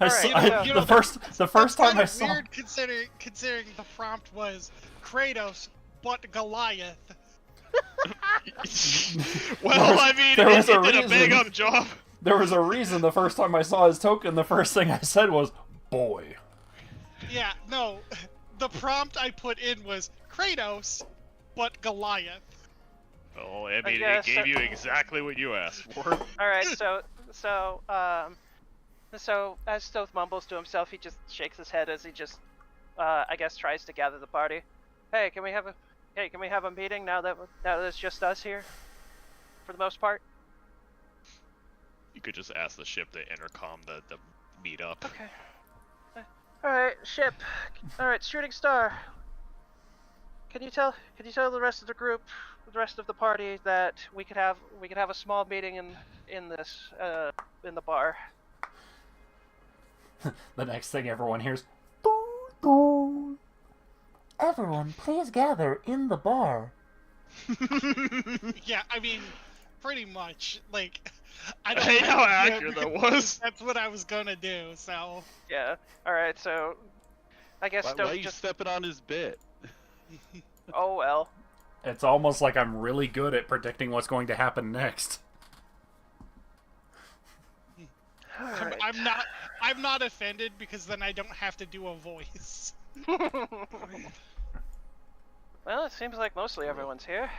The first time I It's saw. weird considering the prompt was Kratos, but Goliath. Well, I mean, there was it a did a big reason. up job. There was a reason the first time I saw his token, the first thing I said was, boy. Yeah, no. The prompt I put in was Kratos, but Goliath. Well, I mean, guess- it gave you exactly what you asked for. All right, so as Stoth mumbles to himself, he just shakes his head as he just, I guess, tries to gather the party. Hey, can we have a meeting now that it's just us here, for the most part? You could just ask the ship to intercom the meet up. Okay. Alright, ship. Alright, shooting star. Can you tell the rest of the group, the rest of the party, that we could have a small meeting in the bar? The next thing everyone hears, "Doo, doo. Everyone, please gather in the bar." Yeah, I mean, pretty much. Like, I I don't hate have how to do it accurate that because was. That's what I was gonna do. So Yeah. Alright, so I guess Why Stoke are you just. stepping on his bit? Oh well. It's almost like I'm really good at predicting what's going to happen next. Alright. I'm not offended because then I don't have to do a voice. Well, it seems like mostly everyone's here.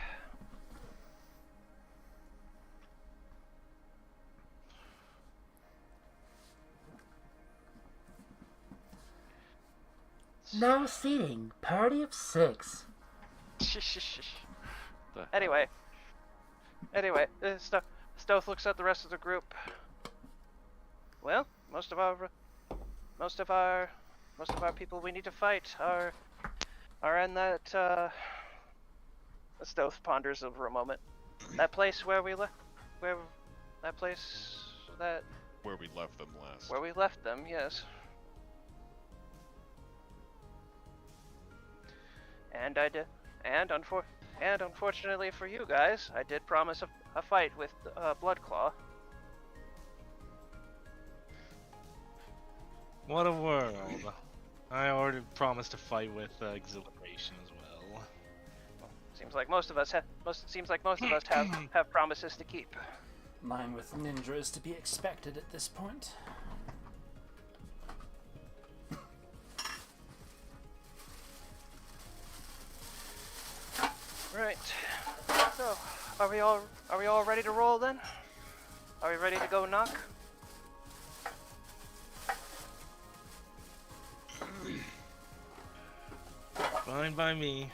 No seating. Party of 6. Anyway, Stoth looks at the rest of the group. Well, most of our people we need to fight are in that. Stoth ponders over a moment. That place where we left them last. Where we left them, yes. And I did, and unfortunately for you guys, I did promise a fight with Bloodclaw. What a world. I already promised to fight with Exhilaration as well. Seems like most of us have promises to keep. Mine with Ninja is to be expected at this point. Right. So, are we all ready to roll then? Are we ready to go knock? Fine by me.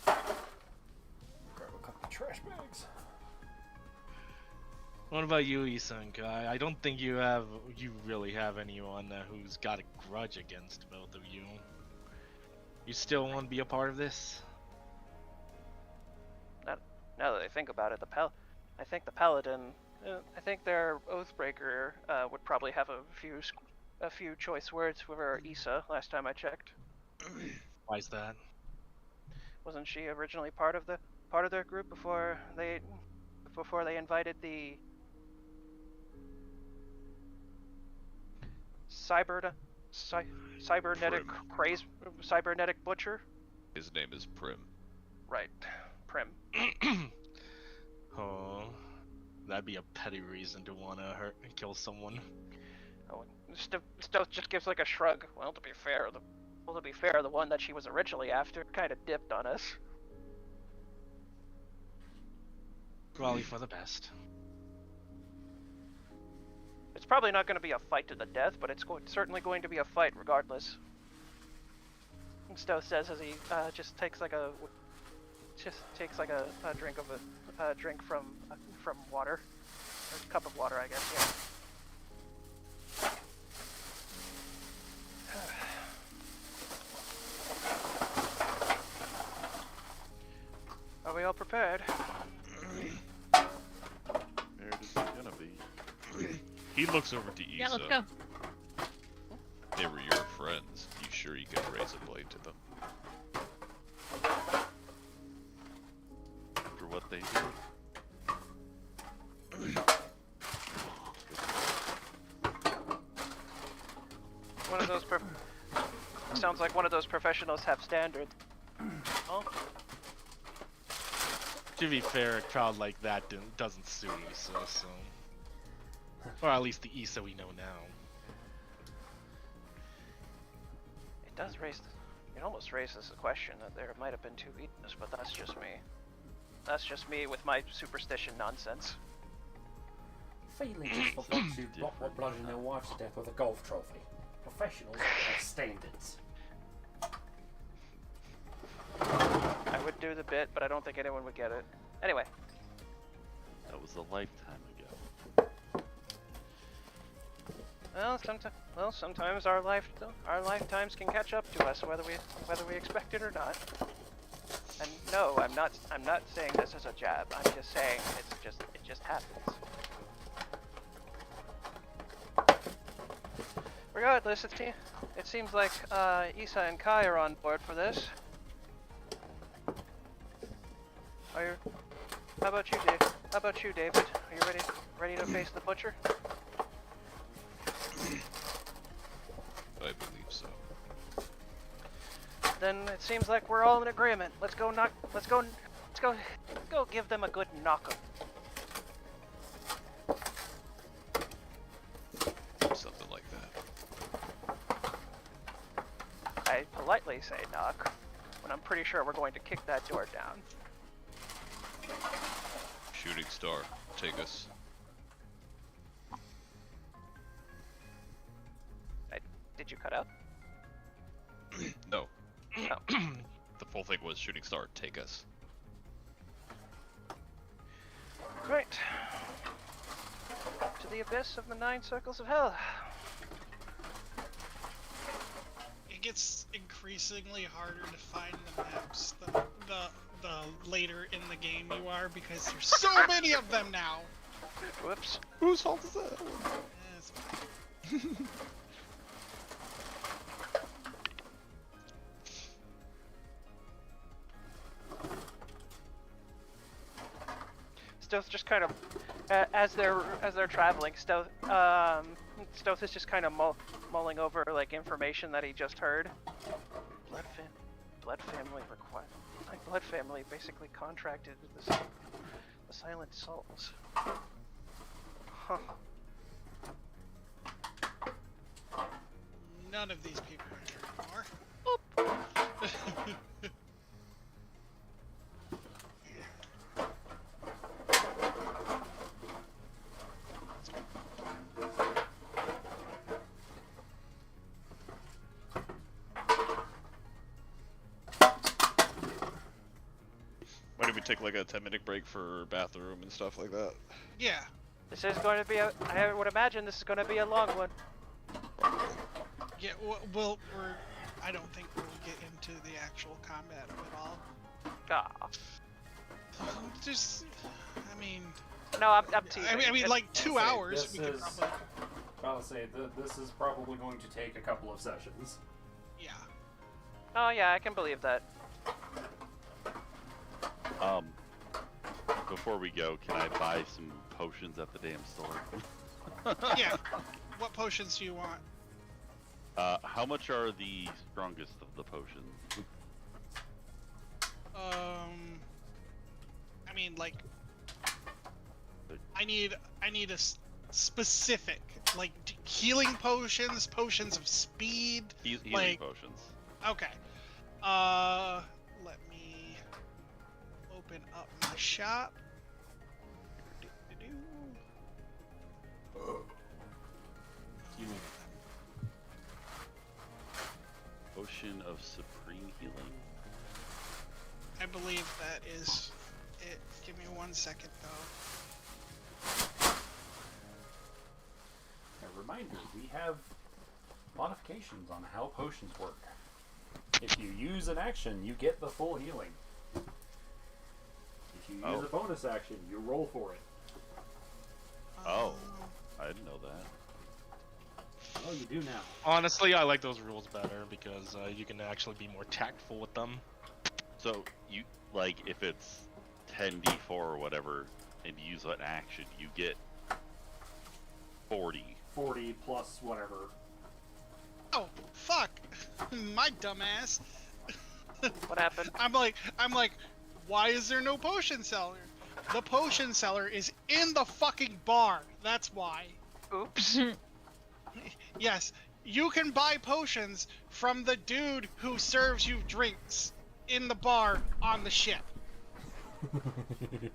Grab a couple of trash bags. What about you, Isankai? I don't think you really have anyone who's got a grudge against both of you. You still want to be a part of this? Now that I think about it, I think the Paladin, I think their Oathbreaker would probably have a few choice words for Issa. Last time I checked. Why is that? Wasn't she originally part of their group before they invited the cybernetic butcher? His name is Prim. Right, Prim. Oh, that'd be a petty reason to want to kill someone. Oh, Stoth just gives like a shrug. Well, to be fair, the one that she was originally after kind of dipped on us. Probably for the best. It's probably not going to be a fight to the death, but it's certainly going to be a fight regardless. Stoth says as he just takes like a drink from water, or a cup of water, I guess. Yeah. Are we all prepared? Where is it gonna be? He looks over to Issa. Yeah, let's go. They were your friends. You sure you can raise a blade to them? For what they do. One of those sounds like one of those professionals have standards. Oh. To be fair, a crowd like that doesn't suit Issa, so... Or at least the Issa we know now. It almost raises the question that there might have been two Eden's, but that's just me. That's just me with my superstition nonsense. Feeling just for once you bludgeon their wives to death with a golf trophy. Professionals have standards. I would do the bit, but I don't think anyone would get it. Anyway. That was a lifetime ago. Well, sometimes our lifetimes can catch up to us, whether we expect it or not. And no, I'm not saying this as a jab. I'm just saying it just happens. Regardless, it seems like Issa and Kai are on board for this. How about you, Dave? How about you, David? Are you ready to face the butcher? I believe so. Then it seems like we're all in agreement. Let's go give them a good knock 'em. Something like that. I politely say knock, when I'm pretty sure we're going to kick that door down. Shooting star, take us. Did you cut out? No. Oh. The full thing was shooting star, take us. Right. To the abyss of the 9 circles of hell. It gets increasingly harder to find the maps the later in the game you are, because there's so many of them now. Whoops. Whose fault is that? It's fine. Stoth just kind of, as they're traveling, Stoth is just kind of mulling over like information that he just heard. Blood family required. My blood family basically contracted with the Silent Souls. Huh. None of these people are here anymore. Why don't we take like a 10-minute break for bathroom and stuff like that? Yeah. This is going to be I would imagine this is going to be a long one. Yeah, I don't think we'll get into the actual combat of it all. Ah. Just, I mean... No, I'm teasing. I mean, like 2 hours. We could probably... I'll say this is probably going to take a couple of sessions. Yeah. Oh yeah, I can believe that. Before we go, can I buy some potions at the damn store? Yeah. What potions do you want? How much are the strongest of the potions? I mean, like, I need a specific, like, healing potions, potions of speed, Healing like, potions. okay. Let me open up my shop. Potion of supreme healing. I believe that is it. Give me 1 second, though. A reminder, we have modifications on how potions work. If you use an action, you get the full healing. If you use a bonus action, you roll for it. Oh, I didn't know that. Oh, you do now. Honestly, I like those rules better because you can actually be more tactful with them. So you like if it's 10d4 or whatever, and you use an action, you get 40. 40 plus whatever. Oh, fuck! My dumbass. What happened? I'm like, why is there no potion seller? The potion seller is in the fucking bar. That's why. Oops. Yes, you can buy potions from the dude who serves you drinks in the bar on the ship.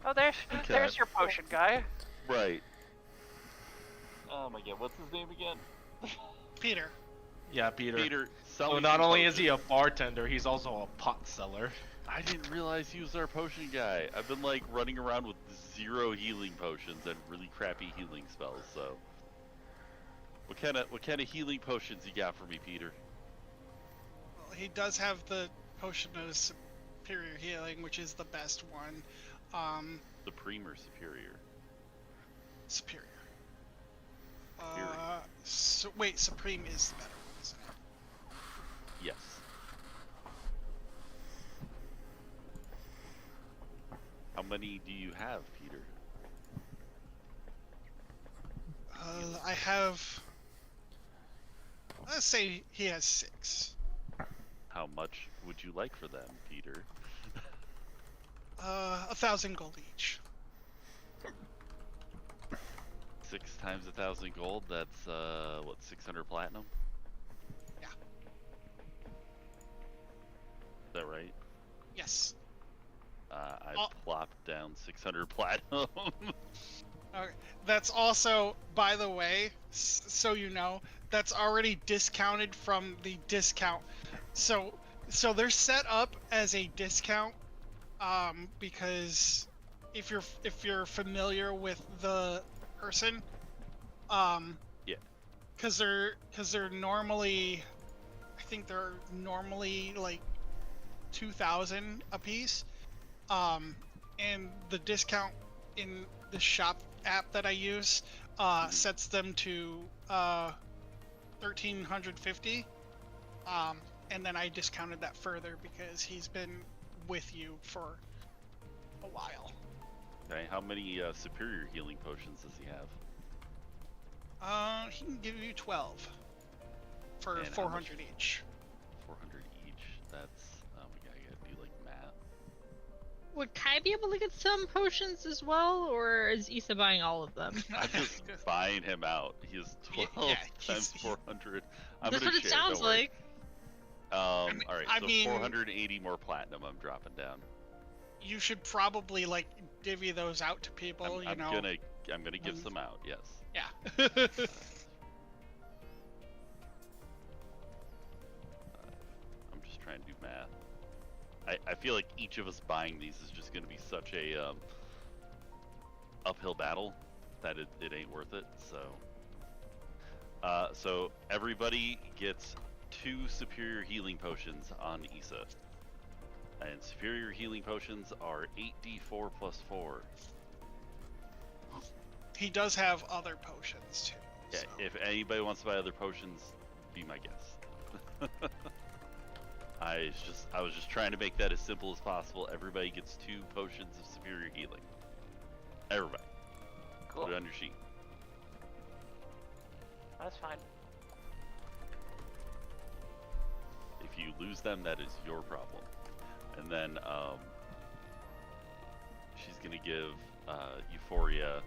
Oh, there's your potion guy. Right. Oh my god, what's his name again? Peter. Yeah, Peter. Peter, So selling not some only is he a potions. bartender, he's also a pot seller. I didn't realize he was our potion guy. I've been like running around with 0 healing potions and really crappy healing spells, so. What kind of healing potions you got for me, Peter? Well, he does have the potion of superior healing, which is the best one. Supreme or superior? Superior. Superior. Wait, supreme is the better one, isn't it? Yes. How many do you have, Peter? I have. Let's say he has 6. How much would you like for them, Peter? 1,000 gold each. 6 times 1,000 gold, that's, what, 600 platinum? Yeah. Is that right? Yes. I Oh. plopped down 600 platinum. Okay. That's also, by the way, so you know, that's already discounted from the discount. So they're set up as a discount, because if you're familiar with the person, Yeah. because they're normally, I think they're normally like 2,000 a piece, and the discount in the shop app that I use sets them to 1,350, and then I discounted that further because he's been with you for a while. Okay, how many superior healing potions does he have? He can give you 12 for And how 400 much? each. 400 each. That's, oh my god, I gotta do like math. Would Kai be able to get some potions as well, or is Issa buying all of them? I'm just buying him out. He has 12 times 400. I'm That's gonna what it share, sounds don't worry. like. Alright, I so mean- 480 more platinum I'm dropping down. You should probably like divvy those out to people. I'm gonna give some out, yes. Yeah. I'm just trying to do math. I feel like each of us buying these is just gonna be such a uphill battle that it ain't worth it, so so everybody gets 2 superior healing potions on Issa. And superior healing potions are 8d4 plus 4. He does have other potions too. Yeah, so. if anybody wants to buy other potions, be my guest. I was just trying to make that as simple as possible. Everybody gets 2 potions of superior healing. Everybody. Cool. Put it on your sheet. That's fine. If you lose them, that is your problem. And then she's gonna give Euphoria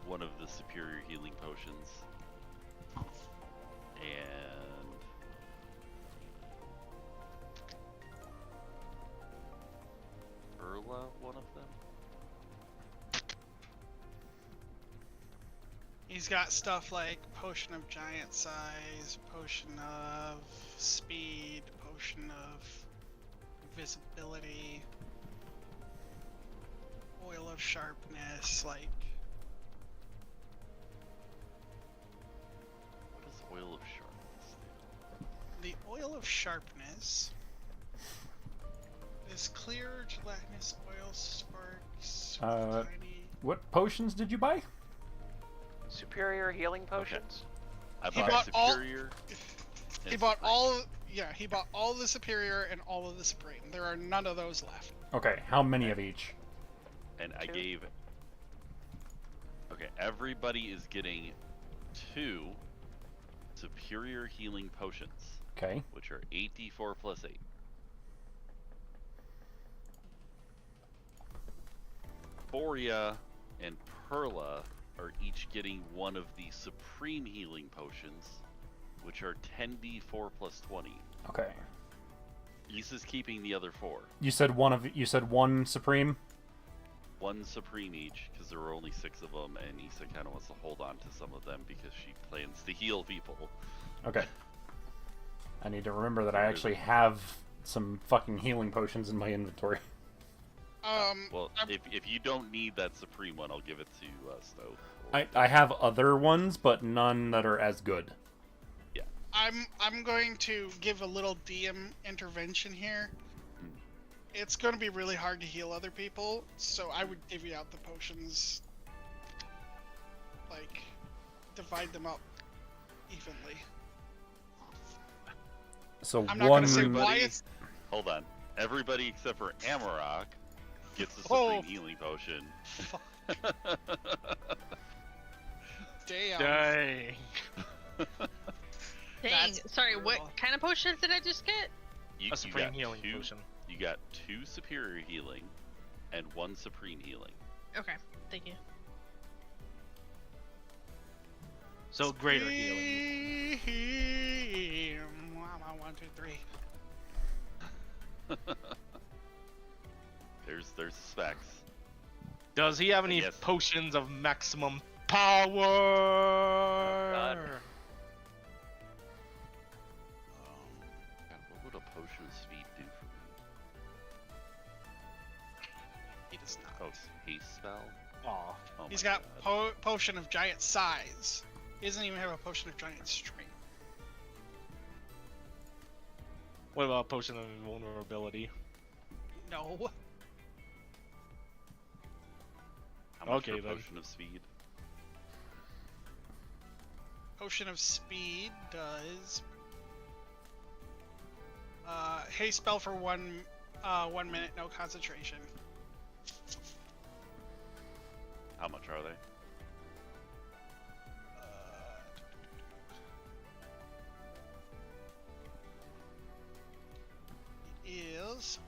one of the superior healing potions, and Erla one of them. He's got stuff like potion of giant size, potion of speed, potion of visibility, oil of sharpness, like What is oil of sharpness? the oil of sharpness is clear, gelatinous oil sparks, tiny. What potions did you buy? Superior healing potions. I He bought bought all- superior. He and bought supreme. all. Yeah, he bought all the superior and all of the supreme. There are none of those left. Okay, how many of each? And I 2. gave. Okay, everybody is getting 2 superior healing potions, Okay. which are 8d4 plus 8. Boria and Perla are each getting one of the supreme healing potions, which are 10d4 plus 20. Okay. Issa's keeping the other 4. You said one supreme? 1 supreme each, because there were only 6 of them, and Issa kind of wants to hold on to some of them because she plans to heal people. Okay. I need to remember that I actually have some fucking healing potions in my inventory. Well, I'm- if you don't need that supreme one, I'll give it to Stowe. I have other ones, but none that are as good. I'm going to give a little DM intervention here. It's going to be really hard to heal other people, so I would divvy out the potions. Like, divide them up evenly. So I'm not one. gonna say why Everybody, it's... hold on. Everybody except for Amarok gets a Oh. supreme healing potion. Damn. Dang. Dang. That's Sorry, brutal. what kind of potions did I just get? You, A supreme healing two, potion. You got 2 superior healing and 1 supreme healing. Okay, thank you. So greater healing. One, two, three. There's the specs. Does he have any Yes. potions of maximum power? God. God, what would a potion of speed do for me? He does not. Oh, haste spell? Aw. Oh He's my got God. potion of giant size. He doesn't even have a potion of giant strength. What about potion of invulnerability? No. How much Okay, for then. potion of speed? Potion of speed does haste spell for 1 minute, no concentration. How much are they? It is.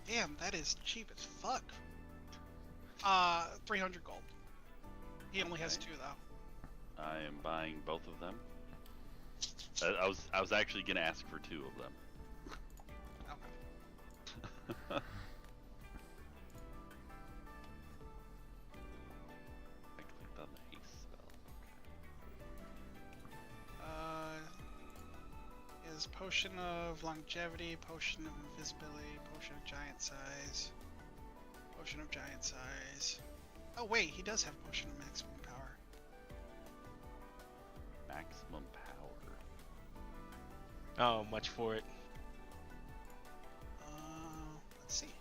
Damn, that is cheap as fuck. 300 gold. He only has Okay. 2 though. I am buying both of them. I was actually gonna ask for 2 of them. Okay. I clicked on the haste spell. Is potion of longevity, potion of invisibility, potion of giant size, potion of giant size. Oh wait, he does have potion of maximum power. Maximum power. Oh, much for it. Let's see.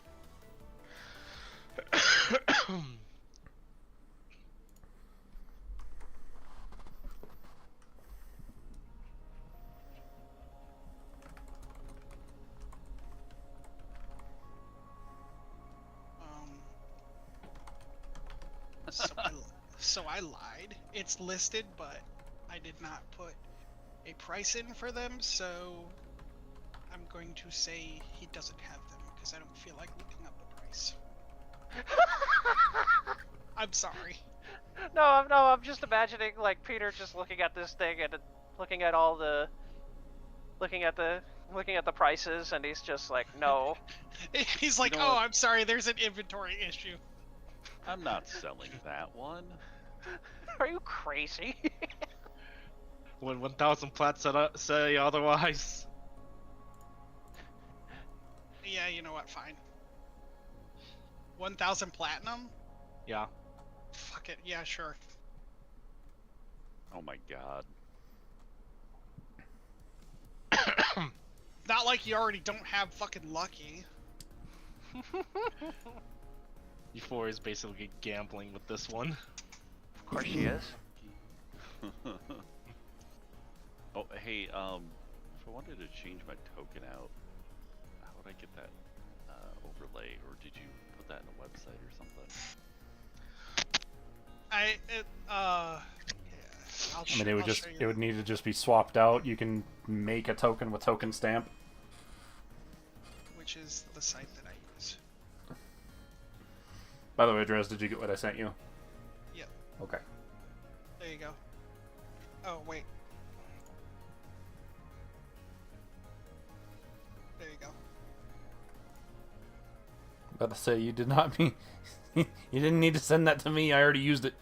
So I lied. It's listed, but I did not put a price in for them, so I'm going to say he doesn't have them because I don't feel like looking up the price. I'm sorry. No, I'm just imagining like Peter just looking at this thing and looking at all the, looking at the prices, and he's just like, no. He's like, You know oh, what? I'm sorry, there's an inventory issue. I'm not selling that one. Are you crazy? When 1,000 plats say otherwise. Yeah, you know what? Fine. 1,000 platinum? Yeah. Fuck it. Yeah, sure. Oh my god. Not like you already don't have fucking lucky. E4 is basically gambling with this one. Of course she is. Oh, hey, if I wanted to change my token out, how would I get that overlay, or did you put that in a website or something? Yeah, I mean, it would need to just be swapped out. You can make a token with token stamp. Which is the site that I use. By the way, Drez, did you get what I sent you? Yep. Okay. There you go. Oh, wait. There you go. About to say, you did not mean... you didn't need to send that to me. I already used it.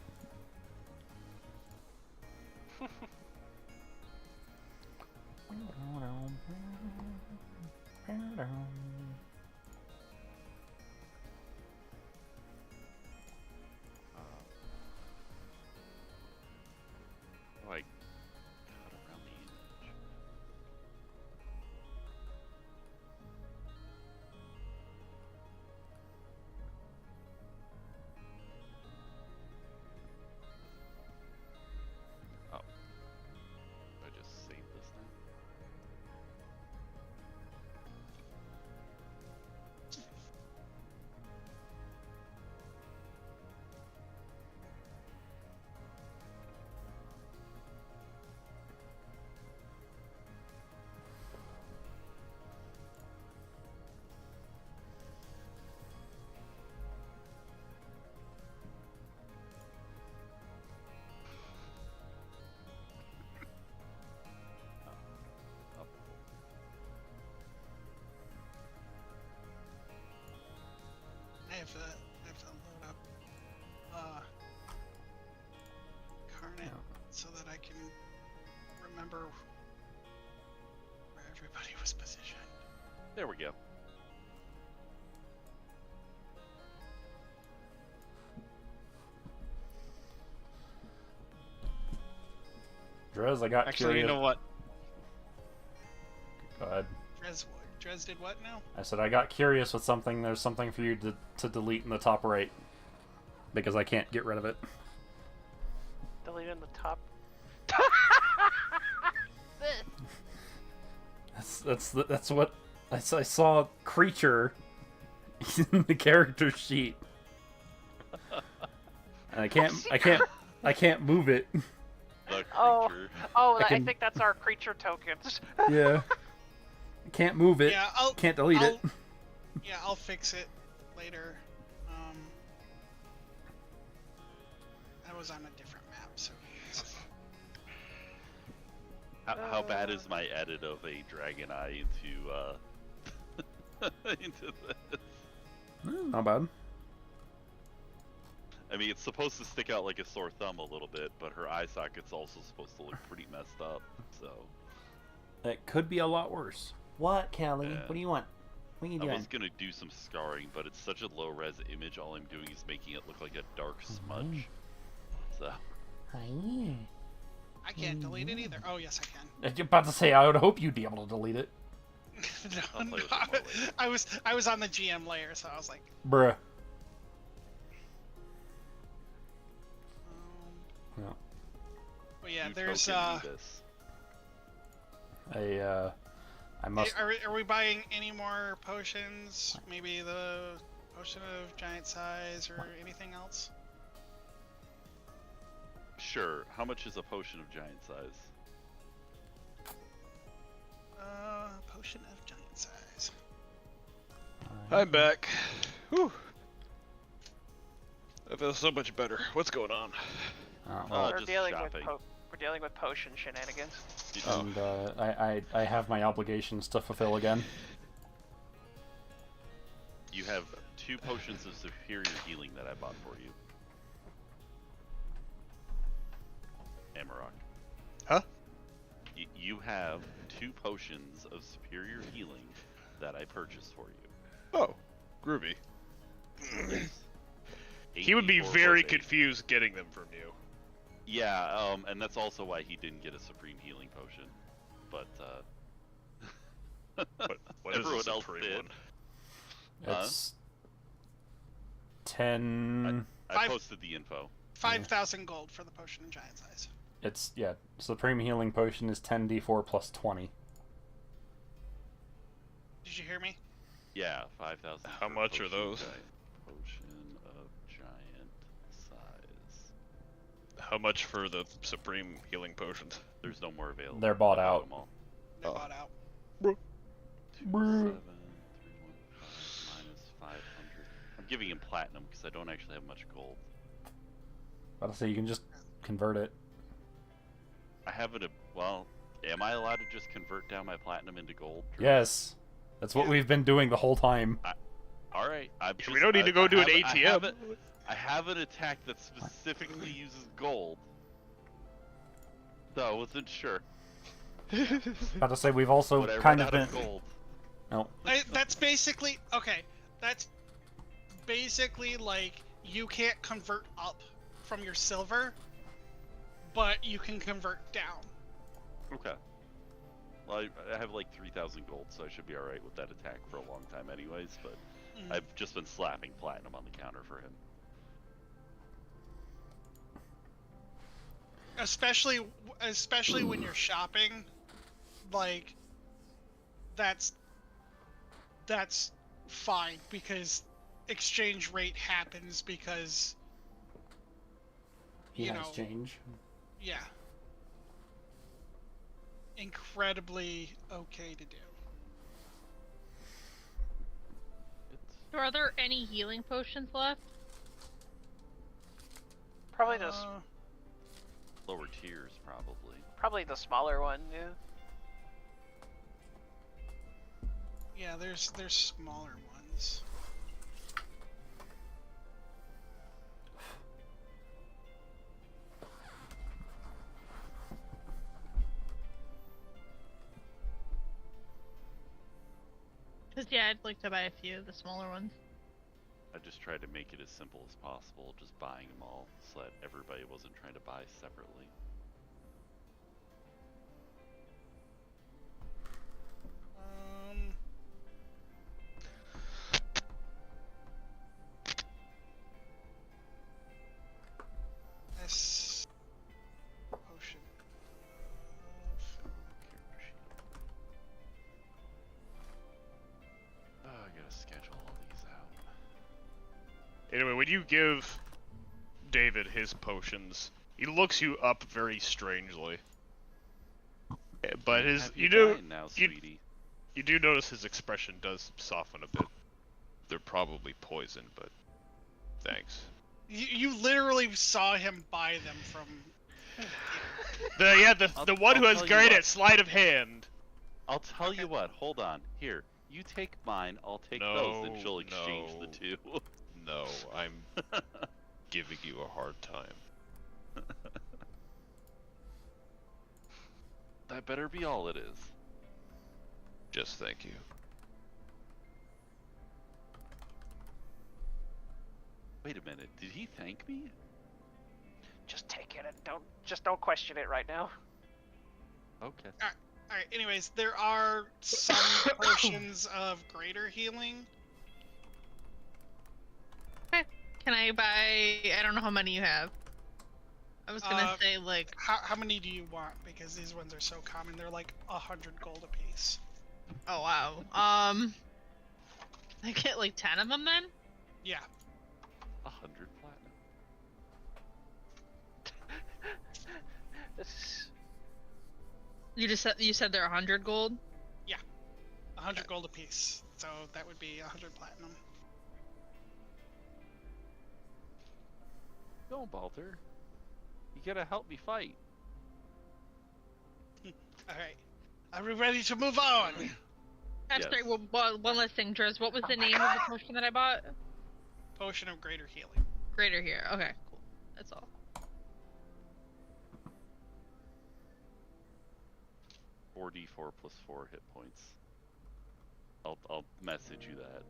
have to load up Carnet so that I can remember where everybody was positioned. There we go. Drez, I got Actually, curious. you know what? Go ahead. Drez did what now? I said I got curious with something. There's something for you to delete in the top right because I can't get rid of it. Delete in the top. That's what I saw. Creature in the character sheet, and I can't move it. The Oh, creature. I can- think that's our creature tokens. Yeah, I can't move it. Yeah, Can't delete it. Yeah, I'll fix it later. I was on a different map, so. How bad is my edit of a dragon eye into into this? Not bad. I mean, it's supposed to stick out like a sore thumb a little bit, but her eye socket's also supposed to look pretty messed up. So It could be a lot worse. What, Callie? Yeah. What do you want? What are you I doing? was gonna do some scarring, but it's such a low res image. All I'm doing is making it look like a dark smudge. So I can't delete it either. Oh, yes, I can. You're about to say I would hope you'd be able to delete it. I'll No, play with it more later. I was on the GM layer, so I was like, Bruh. Yeah. but yeah, You there's token me this. I must. Are we buying any more potions? Maybe the potion of giant size or anything else? Sure. How much is a potion of giant size? Potion of giant size. I'm back. Whew. I feel so much better. What's going on? Oh, we're just dealing shopping. we're dealing with potion shenanigans. And I have my obligations to fulfill again. You have 2 potions of superior healing that I bought for you. Amarok. Huh? You have 2 potions of superior healing that I purchased for you. Oh, groovy. Yes. He would be 84 very plus 8. confused getting them from you. Yeah, and that's also why he didn't get a supreme healing potion. But What is everyone a else supreme did. one? It's 10. I Five- posted the info. 5,000 gold for the potion of giant size. It's Supreme Healing Potion is 10d4 plus 20. Did you hear me? Yeah, 5,000. How for much are potion of those? Potion of giant size. How much for the supreme healing potions? There's no more available. They're bought I bought out. them all. They Oh. bought out. 2,7,315 minus 500. I'm giving him platinum because I don't actually have much gold. About to say you can just convert it. I have it. Well, am I allowed to just convert down my platinum into gold? Yes, that's what Yeah. we've been doing the whole time. All right. We don't need to go do an ATM. I have an attack that specifically uses gold. So I wasn't sure. About to say we've also But I kind ran of out been. of gold. No, That's basically okay. That's basically like you can't convert up from your silver, but you can convert down. Okay. Well, I have like 3,000 gold, so I should be alright with that attack for a long time anyways, but I've just been slapping platinum on the counter for him. Especially when you're shopping, like that's fine because exchange rate happens because he you has know, change. yeah, incredibly okay to do. So are there any healing potions left? Probably just Lower tiers, probably. probably the smaller one. Yeah. Yeah, there's smaller ones. Cause yeah, I'd like to buy a few of the smaller ones. I just tried to make it as simple as possible, just buying them all, so that everybody wasn't trying to buy separately. This potion. Oh, I gotta schedule all these out. Anyway, when you give David his potions, he looks you up very strangely. But his, Happy you do, dying now, you, sweetie. you do notice his expression does soften a bit. They're probably poison, but thanks. You literally saw him buy them from. The one who I'll has tell you great what. at sleight of hand. I'll tell you what, hold on. Here, you take mine, I'll take those, and she'll exchange the two. No, I'm giving you a hard time. That better be all it is. Just thank you. Wait a minute, did he thank me? Just take it and don't question it right now. Okay. Alright, anyways, there are some potions of greater healing. Can I buy? I don't know how many you have. I was gonna say like. How many do you want? Because these ones are so common. They're like 100 gold apiece. Oh wow. I get like 10 of them then. Yeah. 100 platinum. You said they're 100 gold. 100 gold apiece. So that would be 100 platinum. Go, Balter. You gotta help me fight. Alright. Are we ready to move on? I'm Yes. sorry. Well, one last thing, Drez. What was the name of the potion that I bought? Potion of greater healing. Greater here. Okay, cool. That's all. 4d4 plus 4 hit points. I'll message you that.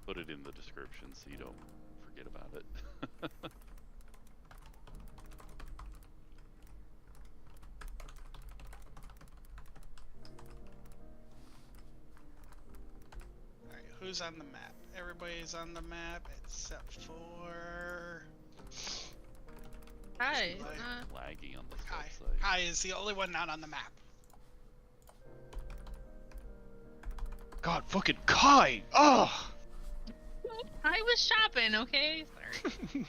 Put it in the description so you don't forget about it. Alright, who's on the map? Everybody's on the map except for... Hi. Lagging on the Kai. website. Kai is the only one not on the map. God, fucking Kai! Oh! I was shopping. Okay. Sorry.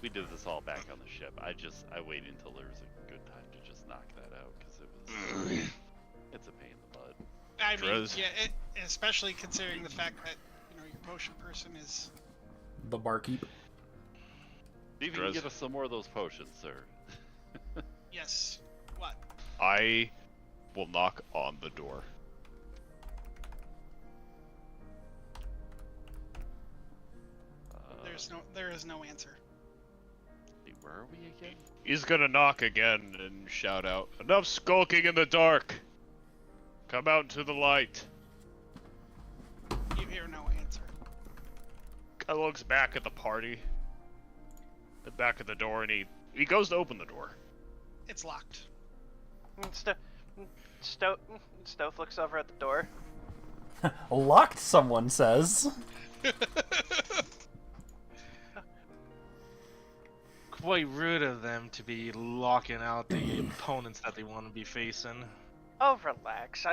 We did this all back on the ship. I waited until there was a good time to just knock that out because it was it's a pain in the butt. I mean, Drez. yeah, especially considering the fact that, you know, your potion person is... The barkeep. See if you can get us some more of those potions, sir. Yes. What? I will knock on the door. There is no answer. Where are we again? He's gonna knock again and shout out, "Enough skulking in the dark! Come out into the light!" You hear no answer. Guy looks back at the party, the back of the door, and he goes to open the door. It's locked. Stoth looks over at the door. Locked, someone says. Quite rude of them to be locking out the opponents that they want to be facing. Oh, relax.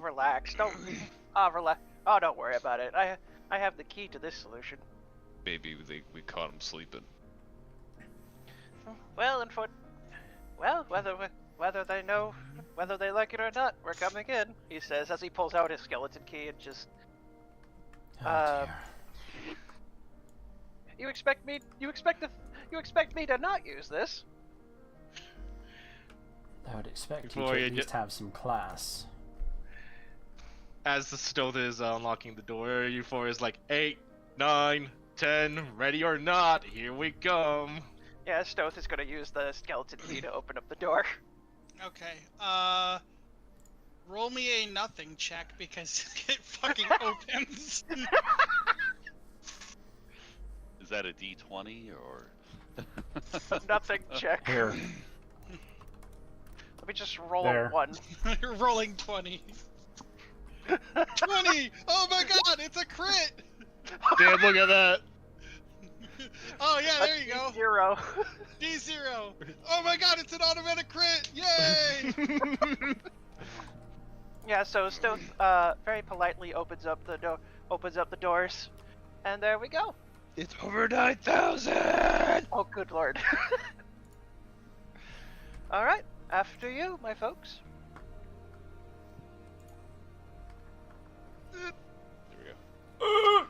Relax. Don't worry about it. I have the key to this solution. Maybe we caught him sleeping. Well, whether they know, whether they like it or not, we're coming in. He says as he pulls out his skeleton key and just. Oh, dear. You expect me to not use this? I would expect you Before to you at least have some class. As the Stoth is unlocking the door, Euphoria is like, 8, 9, 10, ready or not, here we come. Yeah, Stoth is gonna use the skeleton key to open up the door. Okay. Roll me a nothing check because it fucking opens. Is that a D20 or? Nothing check. Here. Let me just roll There. a 1. You're rolling 20. 20! Oh my god, it's a crit! Damn, look at that. Oh yeah, there you go. 0. D0. Oh my god, it's an automatic crit! Yay! Yeah, so Stoth very politely opens up the doors, and there we go. It's over 9,000! Oh, good lord. All right, after you, my folks. There we go.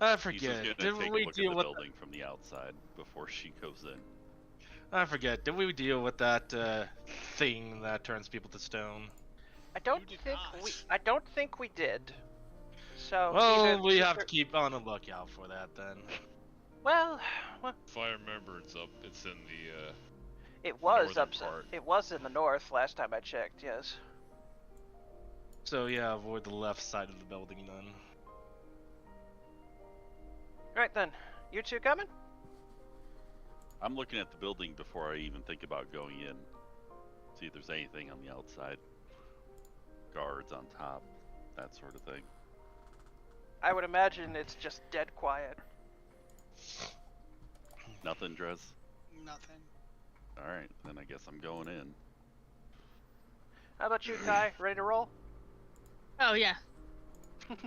I She's forget. gonna Did take a we look at deal the with? building from the outside before she goes in. I forget. Did we deal with that thing that turns people to stone? I don't You did think not. I don't think we did. So Well, either- we have to keep on the lookout for that then. Well, If I remember, it's in the, it was northern up. part. It was in the north last time I checked. Yes. So yeah, avoid the left side of the building then. Right then, you two coming? I'm looking at the building before I even think about going in. See if there's anything on the outside. Guards on top, that sort of thing. I would imagine it's just dead quiet. Nothing, Drez? Nothing. Alright, then I guess I'm going in. How about you, Kai? Ready to roll? Oh yeah. Did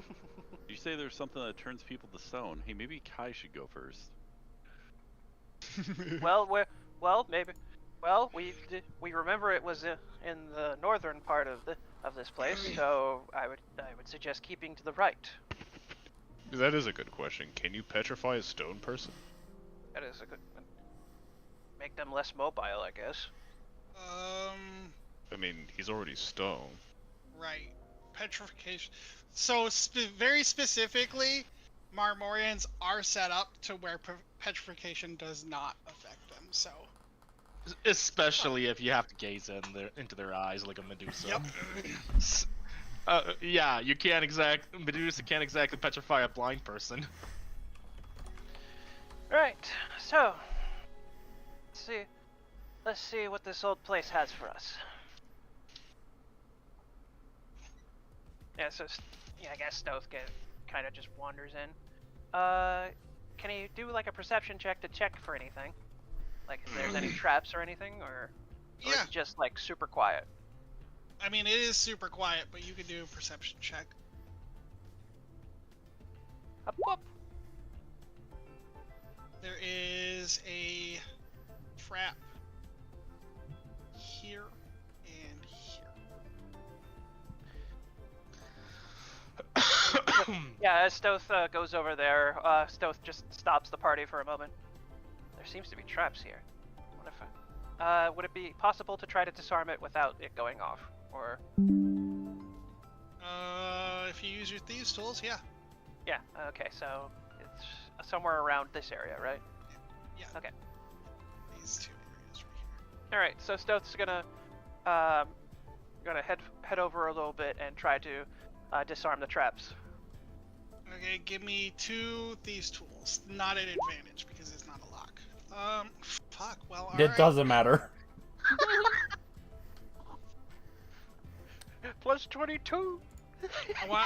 you say there's something that turns people to stone? Hey, maybe Kai should go first. Maybe. Well, we remember it was in the northern part of this place, so I would suggest keeping to the right. That is a good question. Can you petrify a stone person? That is a good. Make them less mobile, I guess. I mean, he's already stone. Right. Petrification. So, very specifically, Marmorians are set up to where petrification does not affect them, so. Especially if you have to gaze into their eyes like a Medusa. Yep. Yeah, you can't Medusa can't exactly petrify a blind person. Right. So, let's see what this old place has for us. Yeah. So, yeah, I guess Stoth kind of just wanders in. Can he do like a perception check to check for anything? Like if there's any traps or anything, or is Yeah. it just like super quiet? I mean, it is super quiet, but you can do a perception check. Up, up. There is a trap here and here. Yeah, as Stoth goes over there, Stoth just stops the party for a moment. There seems to be traps here. What if would it be possible to try to disarm it without it going off? Or If you use your thieves tools, yeah. yeah, okay, so it's somewhere around this area, right? Yeah. Okay. These two areas right here. All right, so Stoth's gonna head over a little bit and try to disarm the traps. Okay, give me 2 thieves tools. Not an advantage because it's not a lock. Fuck. Well, all It right. doesn't matter. Plus 22.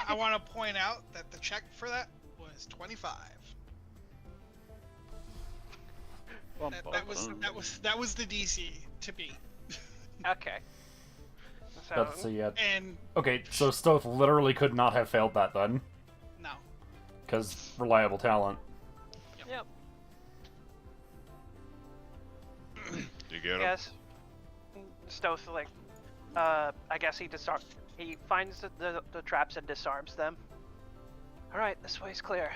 I want to point out that the check for that was 25. That was the DC to beat. Okay. So Let's see. And Okay, so Stoth literally could not have failed that then, no. because reliable talent. yep. You get him? Yes. Stoth I guess he finds the traps and disarms them. All right, this way's clear.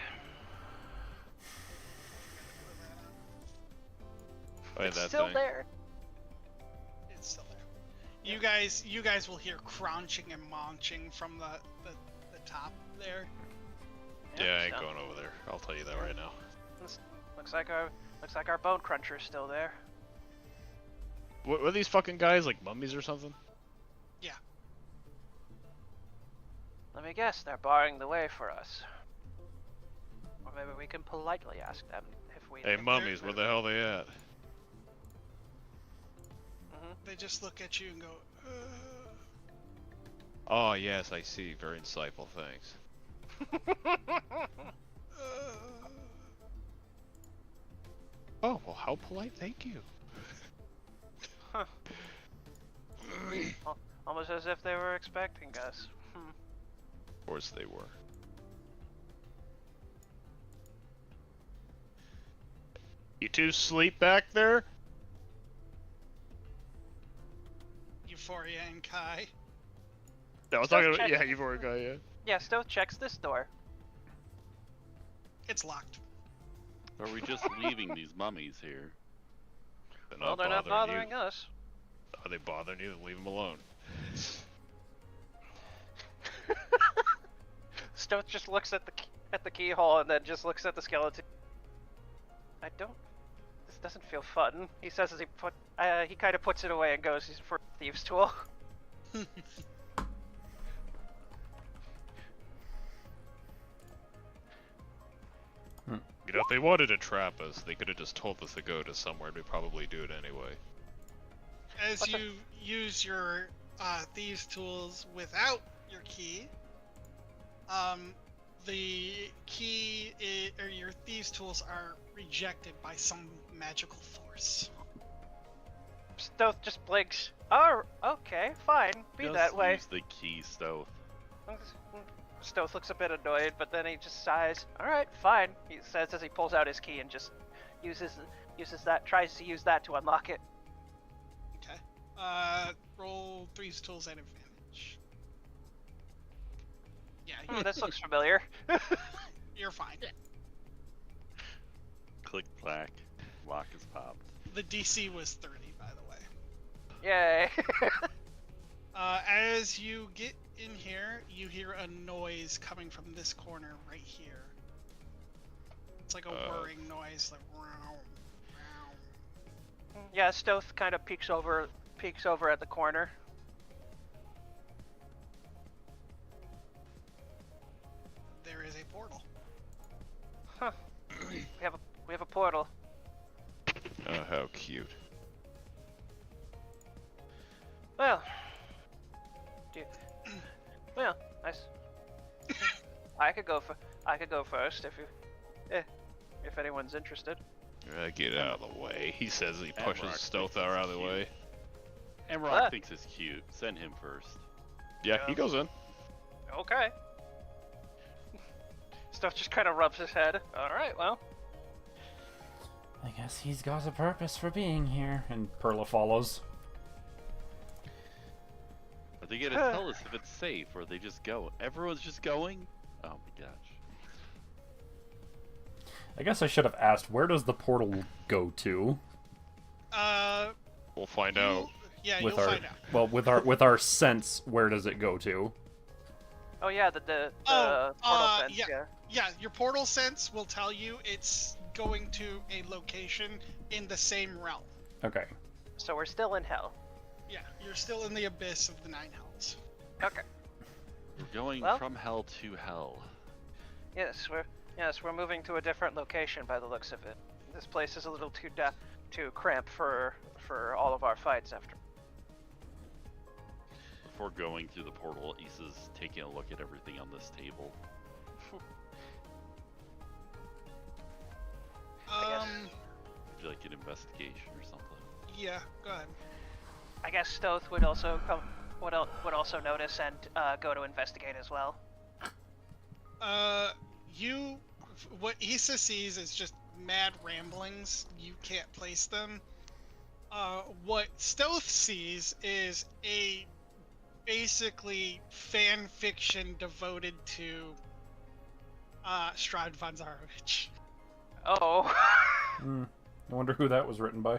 Oh, yeah, It's that still thing. there. It's still there. You guys will hear crunching and munching from the top there. Yeah, I ain't so- going over there. I'll tell you that right now. Looks like our bone cruncher's still there. What are these fucking guys, like mummies or something? Yeah. Let me guess, they're barring the way for us. Or maybe we can politely ask them if we... Hey, mummies, where the hell they at? They just look at you and go, Oh, yes, I see. Very insightful, thanks. Oh, well, how polite, thank you. Huh. Almost as if they were expecting us. Of course they were. You two sleep back there? Euphoria and Kai. No, I was Stealth talking about, check. yeah, you've already got, yeah. Yeah, Stealth checks this door. It's locked. Are we just leaving these mummies here? Well, they're not bothering us. Are they bothering you? Then leave them alone. Stealth just looks at the keyhole and then just looks at the skeleton. This doesn't feel fun. He says as he kind of puts it away and goes, for a thieves' tool. You know, if they wanted to trap us, they could have just told us to go to somewhere and we'd probably do it anyway. As you use your thieves' tools without your key, the key or your thieves' tools are rejected by some magical force. Stealth just blinks. Oh, okay, fine. Be Just that way. use the key, Stealth. Stealth looks a bit annoyed, but then he just sighs. Alright, fine, he says as he pulls out his key and just tries to use that to unlock it. Okay. Roll thieves' tools at advantage. Yeah, This looks familiar. you're fine. Click clack. Lock is popped. The DC was 30, by the way. Yay. As you get in here, you hear a noise coming from this corner right here. It's like a whirring noise, like wow, wow. Yeah, Stealth kind of peeks over at the corner. There is a portal. Huh. we have a portal. Oh, how cute. Well, I could go first if anyone's interested. Get out of the way. He says he That pushes rock Stealth thinks out it's of the cute. way. And Rock thinks it's cute. Send him first. Yeah, he goes in. Okay. Stuff just kind of rubs his head. All right, well. I guess he's got a purpose for being here. And Perla follows. Are they gonna tell us if it's safe, or they just go? Everyone's just going? Oh my gosh. I guess I should have asked, where does the portal go to? We'll find out. Yeah, With you'll our, find out. well, with our sense, where does it go to? Oh yeah, the portal fence. yeah. Yeah, your portal sense will tell you it's going to a location in the same realm. Okay. So we're still in hell. Yeah, you're still in the abyss of the Nine Hells. Okay. We're going Well- from hell to hell. Yes, we're moving to a different location by the looks of it. This place is a little too cramped for all of our fights after. Before going through the portal, Issa's taking a look at everything on this table. Would you like an investigation or something? Yeah, go ahead. I guess Stoth would also would also notice and go to investigate as well. What Issa sees is just mad ramblings. You can't place them. What Stealth sees is a basically fan fiction devoted to Strahd von Zarovich. Oh. I wonder who that was written by.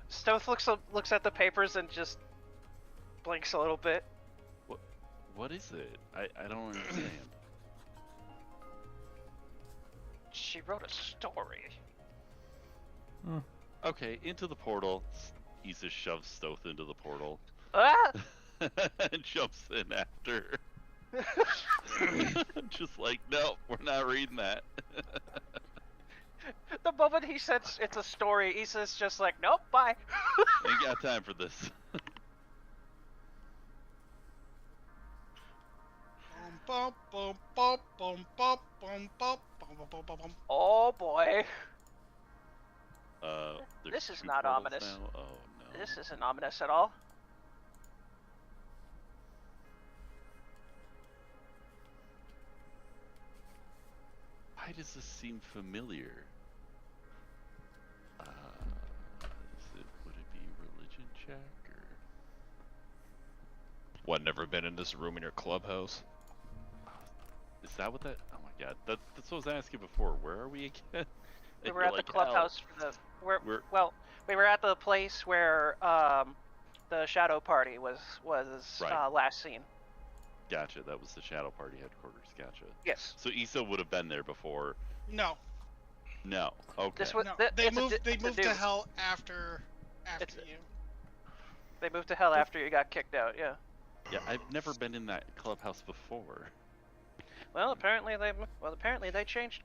Stoth looks at the papers and just blinks a little bit. What is it? I don't understand. She wrote a story. Okay, into the portal. Issa shoves Stoth into the portal. Ah! And jumps in after. Just like, no, we're not reading that. The moment he says it's a story, Issa's just like, nope, bye. Ain't got time for this. Bum, bum, bum, bum, bum, bum, bum, bum, bum, bum, bum. Oh boy. There's This is 2 not portals ominous. now? Oh no. This isn't ominous at all. Why does this seem familiar? Would it be religion check or? What, never been in this room in your clubhouse? Is that what that? Oh my god, that's what I was asking before. Where are we again? We And were you're at like, the clubhouse for the We're- we were at the place where the shadow party was Right. last seen. Gotcha. That was the Shadow Party headquarters. Gotcha. Yes. So Issa would have been there before. No, No. Okay. This was no. th- They it's a moved. di- They it's a moved to new- hell after It's- you. They moved to hell after you got kicked out. Yeah. Yeah, I've never been in that clubhouse before. Well, apparently they changed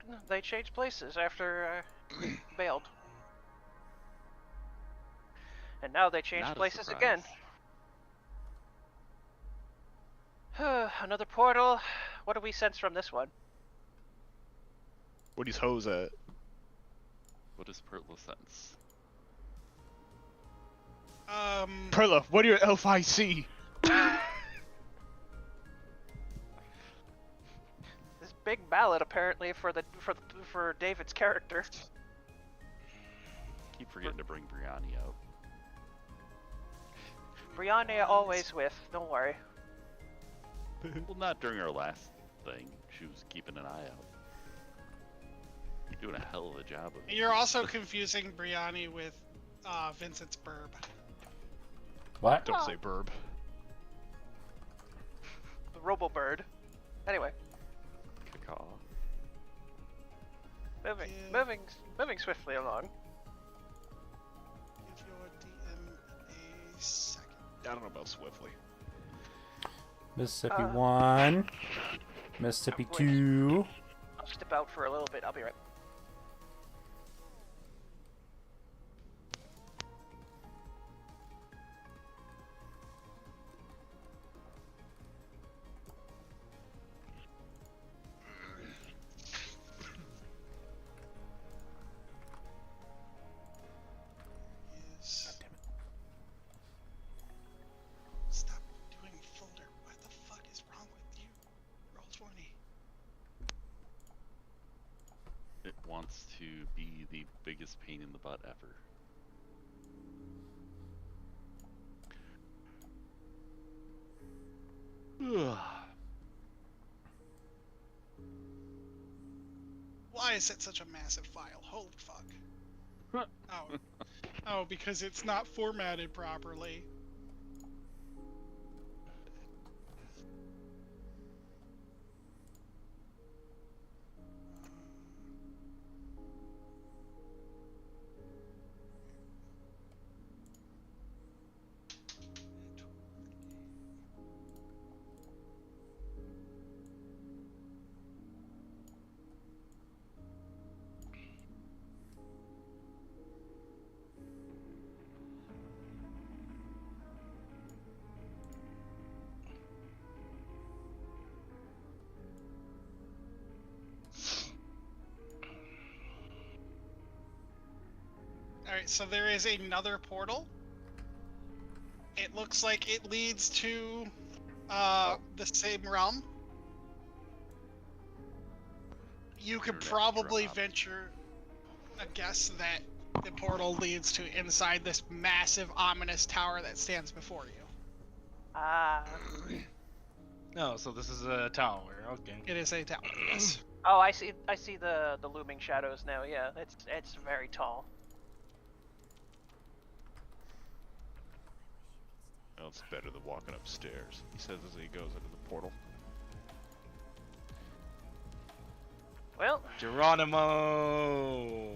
places after bailed. And now they changed Not a places surprise. again. Another portal. What do we sense from this one? What he's hose at? What is Pertla sense? Perla, what are your LFIC? This big ballad apparently for David's character. Keep forgetting to bring Brianni out. Brianna always with. Don't worry. Well, not during our last thing. She was keeping an eye out. You're doing a hell of a job of it. You're also confusing Brianni with Vincent's burb. What? Don't say burb. The Robo-Bird. Anyway, Cacaw. moving swiftly along. Give your DM a second. I don't know about swiftly. Mississippi 1. Mississippi 2. I'll step out for a little bit. I'll be right. Is... Stop doing folder. What the fuck is wrong with you? Roll 20. It wants to be the biggest pain in the butt ever. Why is it such a massive file? Holy fuck. Oh. Oh, because it's not formatted properly. Alright, so there is another portal. It looks like it leads to the same realm. You could Internet probably drop. venture a guess that the portal leads to inside this massive ominous tower that stands before you. Ah. No, so this is a tower. Okay. It is a tower, yes. Oh, I see the looming shadows now. Yeah, it's very tall. Well, it's better than walking upstairs, he says as he goes into the portal. Geronimo!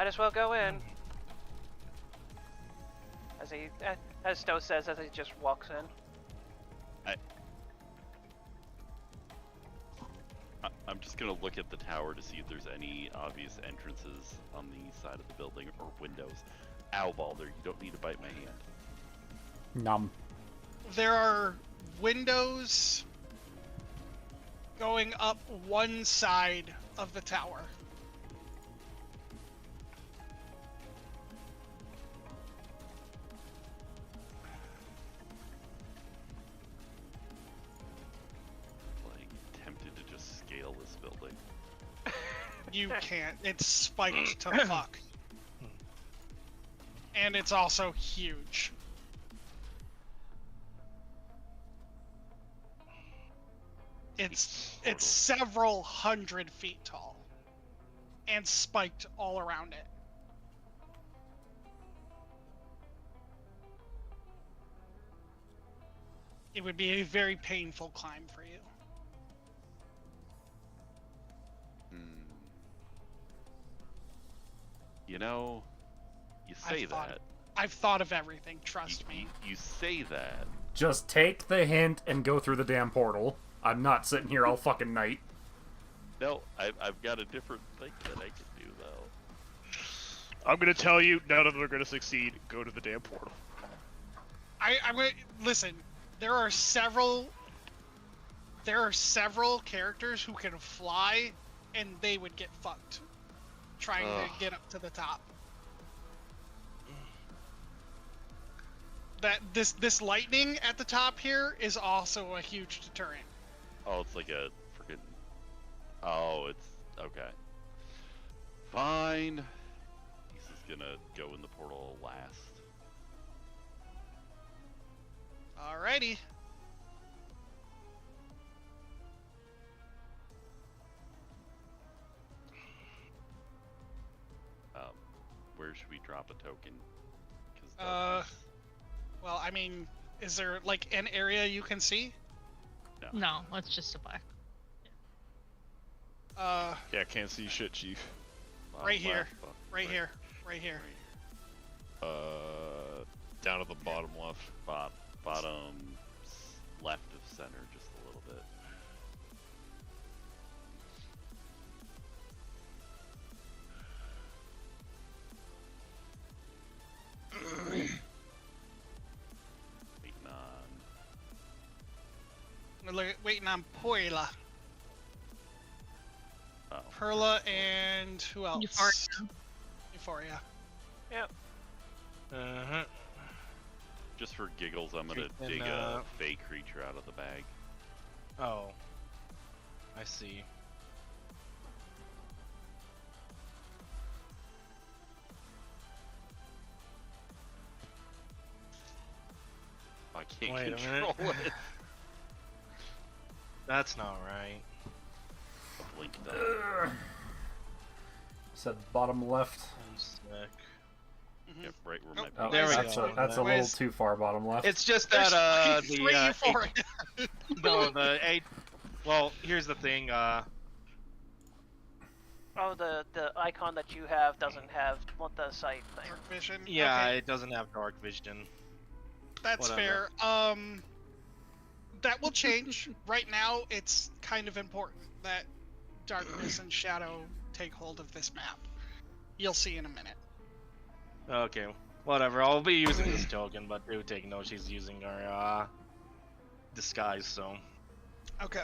as well go in. As Stowe says, as he just walks in. I'm just gonna look at the tower to see if there's any obvious entrances on the side of the building or windows. Ow, Balder, you don't need to bite my hand. Numb. There are windows going up one side of the tower. Scale this building. You can't. It's spiked to fuck. And it's also huge. It's several 100 feet tall. And spiked all around it. It would be a very painful climb for you. You know, you say that. I've thought of everything, trust me. You say that. Just take the hint and go through the damn portal. I'm not sitting here all fucking night. No, I've got a different thing that I can do, though. I'm gonna tell you, none of them are gonna succeed. Go to the damn portal. I'm gonna... Listen, there are several characters who can fly, and they would get fucked trying to get up to the top. This lightning at the top here is also a huge deterrent. Oh, it's like a freaking... Oh, it's... Okay. Fine. He's just gonna go in the portal last. Alrighty. Where should we drop a token? 'Cause well, I mean, is there like an area you can see? No, it's just a black. Yeah, can't see shit, Chief. Right here. Right here. Right here. Down at the bottom left. Bottom left of center, just a little bit. Waiting on Poila. Oh. Perla and who else? Euphoria. Yep. Uh-huh. Just for giggles, I'm gonna And, dig a fake creature out of the bag. Oh. I see. I can't Wait a control minute. it. That's not right. Blink down. Said bottom left. One sec. Yep, right where my Oh, There we that's go. That's a little too far bottom left. It's just that No, the eight. Well, here's the thing. Oh, the icon that you have doesn't have the sight thing. Dark vision. Yeah, Okay, it doesn't have dark vision. that's whatever. fair. That will change. Right now, it's kind of important that darkness and shadow take hold of this map. You'll see in a minute. Okay, whatever. I'll be using this token, but do take note she's using her disguise, so. Okay.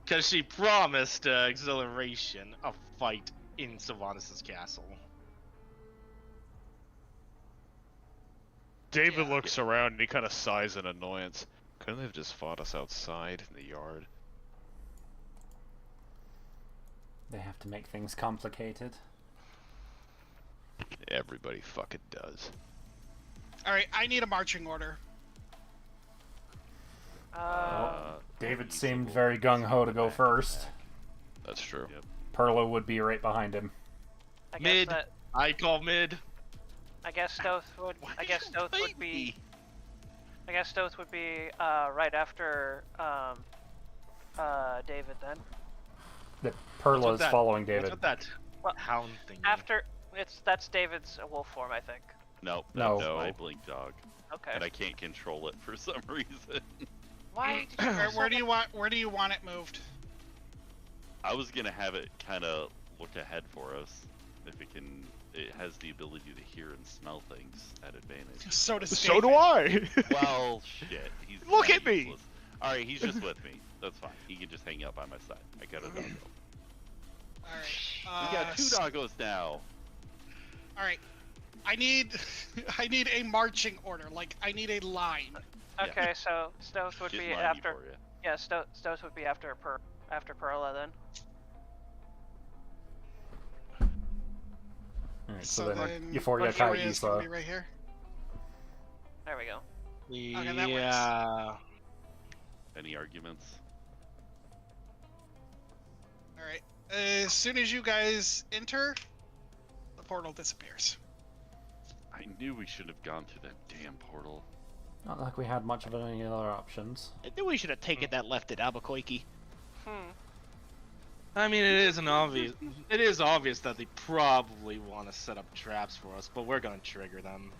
Because she promised Exhilaration a fight in Sylvanas' castle. David looks around and he kind of sighs in annoyance. Couldn't they have just fought us outside in the yard? They have to make things complicated. Everybody fucking does. Alright, I need a marching order. David seemed very gung-ho to go first. That's true. Yep. Perla would be right behind him. I guess Mid. that. I call mid. I guess Stoth would. I guess Stoth would be. I guess Stoth would be right after David then. That Perla What's is with that- following What's David. with that Well, hound thing? That's David's wolf form, I think. Nope, No. that's No. my blink dog, Okay. and I can't control it for some reason. Why? Did you Where do you want it moved? I was gonna have it kind of look ahead for us, if it can. It has the ability to hear and smell things at advantage. So does So do David. I. Well, shit. He's Look kinda at me! useless. All right, he's just with me. That's fine. He can just hang out by my side. I got a doggo. Alright. We got 2 doggos now. Alright. I need a marching order. Like, I need a line. Okay, so Stoth would Getting be liney after. for ya. Yeah, Stoth would be after Perla then. Alright, So so then then Euphoria Euphoria Kai is gonna Issa. be right here. There we go. that works. Yeah. Any arguments? Alright. As soon as you guys enter, the portal disappears. I knew we should have gone through that damn portal. Not like we had much of any other options. I think we should have taken that left at Albuquerque. I mean, it is obvious that they probably want to set up traps for us, but we're gonna trigger them.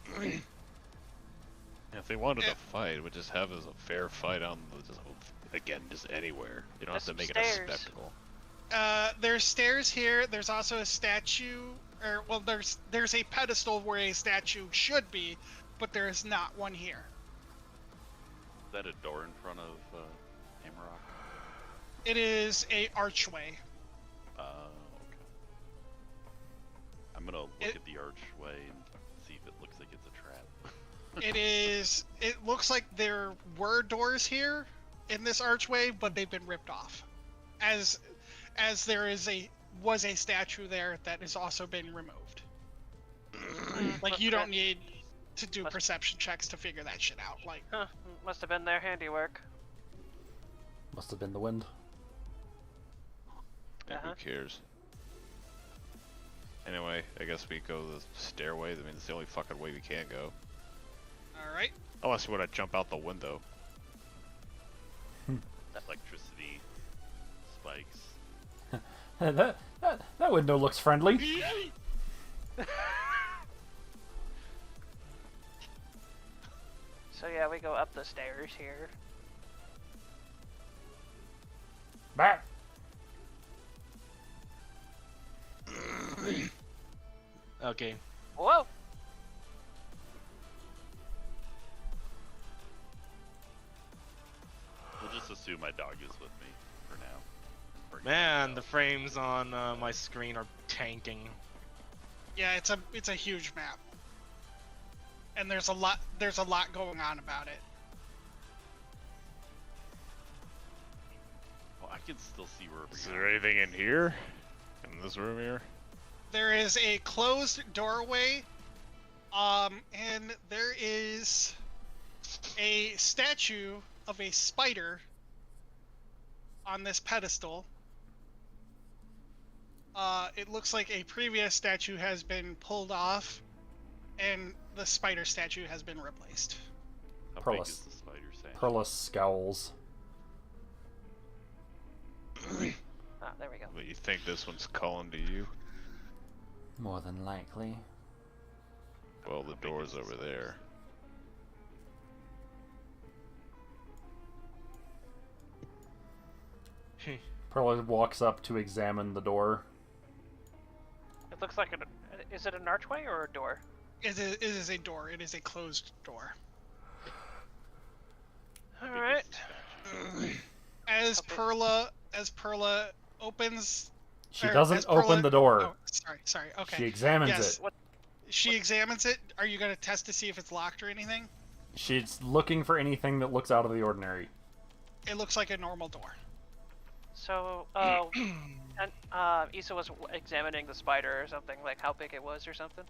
If they wanted to fight, we'd just have as a fair fight on just anywhere. You don't have to There's make it a stairs. spectacle. There's stairs here. There's also a statue, there's a pedestal where a statue should be, but there is not one here. Is that a door in front of Hammerrock? It is a archway. Okay. I'm gonna look at the archway and see if it looks like it's a trap. It looks like there were doors here in this archway, but they've been ripped off. As there was a statue there that has also been removed. Like, you don't need to do perception checks to figure that shit out. Like, Huh, must have been their handiwork. Must have been the wind. Yeah, who cares? Anyway, I guess we go the stairway. I mean, it's the only fucking way we can go. alright. Unless you want to jump out the window. Electricity spikes. That window looks friendly. So yeah, we go up the stairs here. Back. Okay. Whoa! We'll just assume my dog is with me for now. Bring it Man, out. the frames on my screen are tanking. Yeah, it's a huge map. And there's a lot going on about it. Well, I can still see where Is we're there anything in here? In this room here? There is a closed doorway, and there is a statue of a spider on this pedestal. It looks like a previous statue has been pulled off, and the spider statue has been replaced. How big Perlis. is the spider statue? Perla scowls. Ah, there we go. But you think this one's calling to you? More than likely. Well, the door's over there. Perla walks up to examine the door. It looks like is it an archway or a door? It is a door. It is a closed door. How big is Alright. the statue? As Perla opens. She or doesn't as Perla- open the door. Oh, sorry. Okay. She examines Yes. it. What? She examines it. Are you gonna test to see if it's locked or anything? She's looking for anything that looks out of the ordinary. It looks like a normal door. So, and Issa was examining the spider or something, like how big it was or something.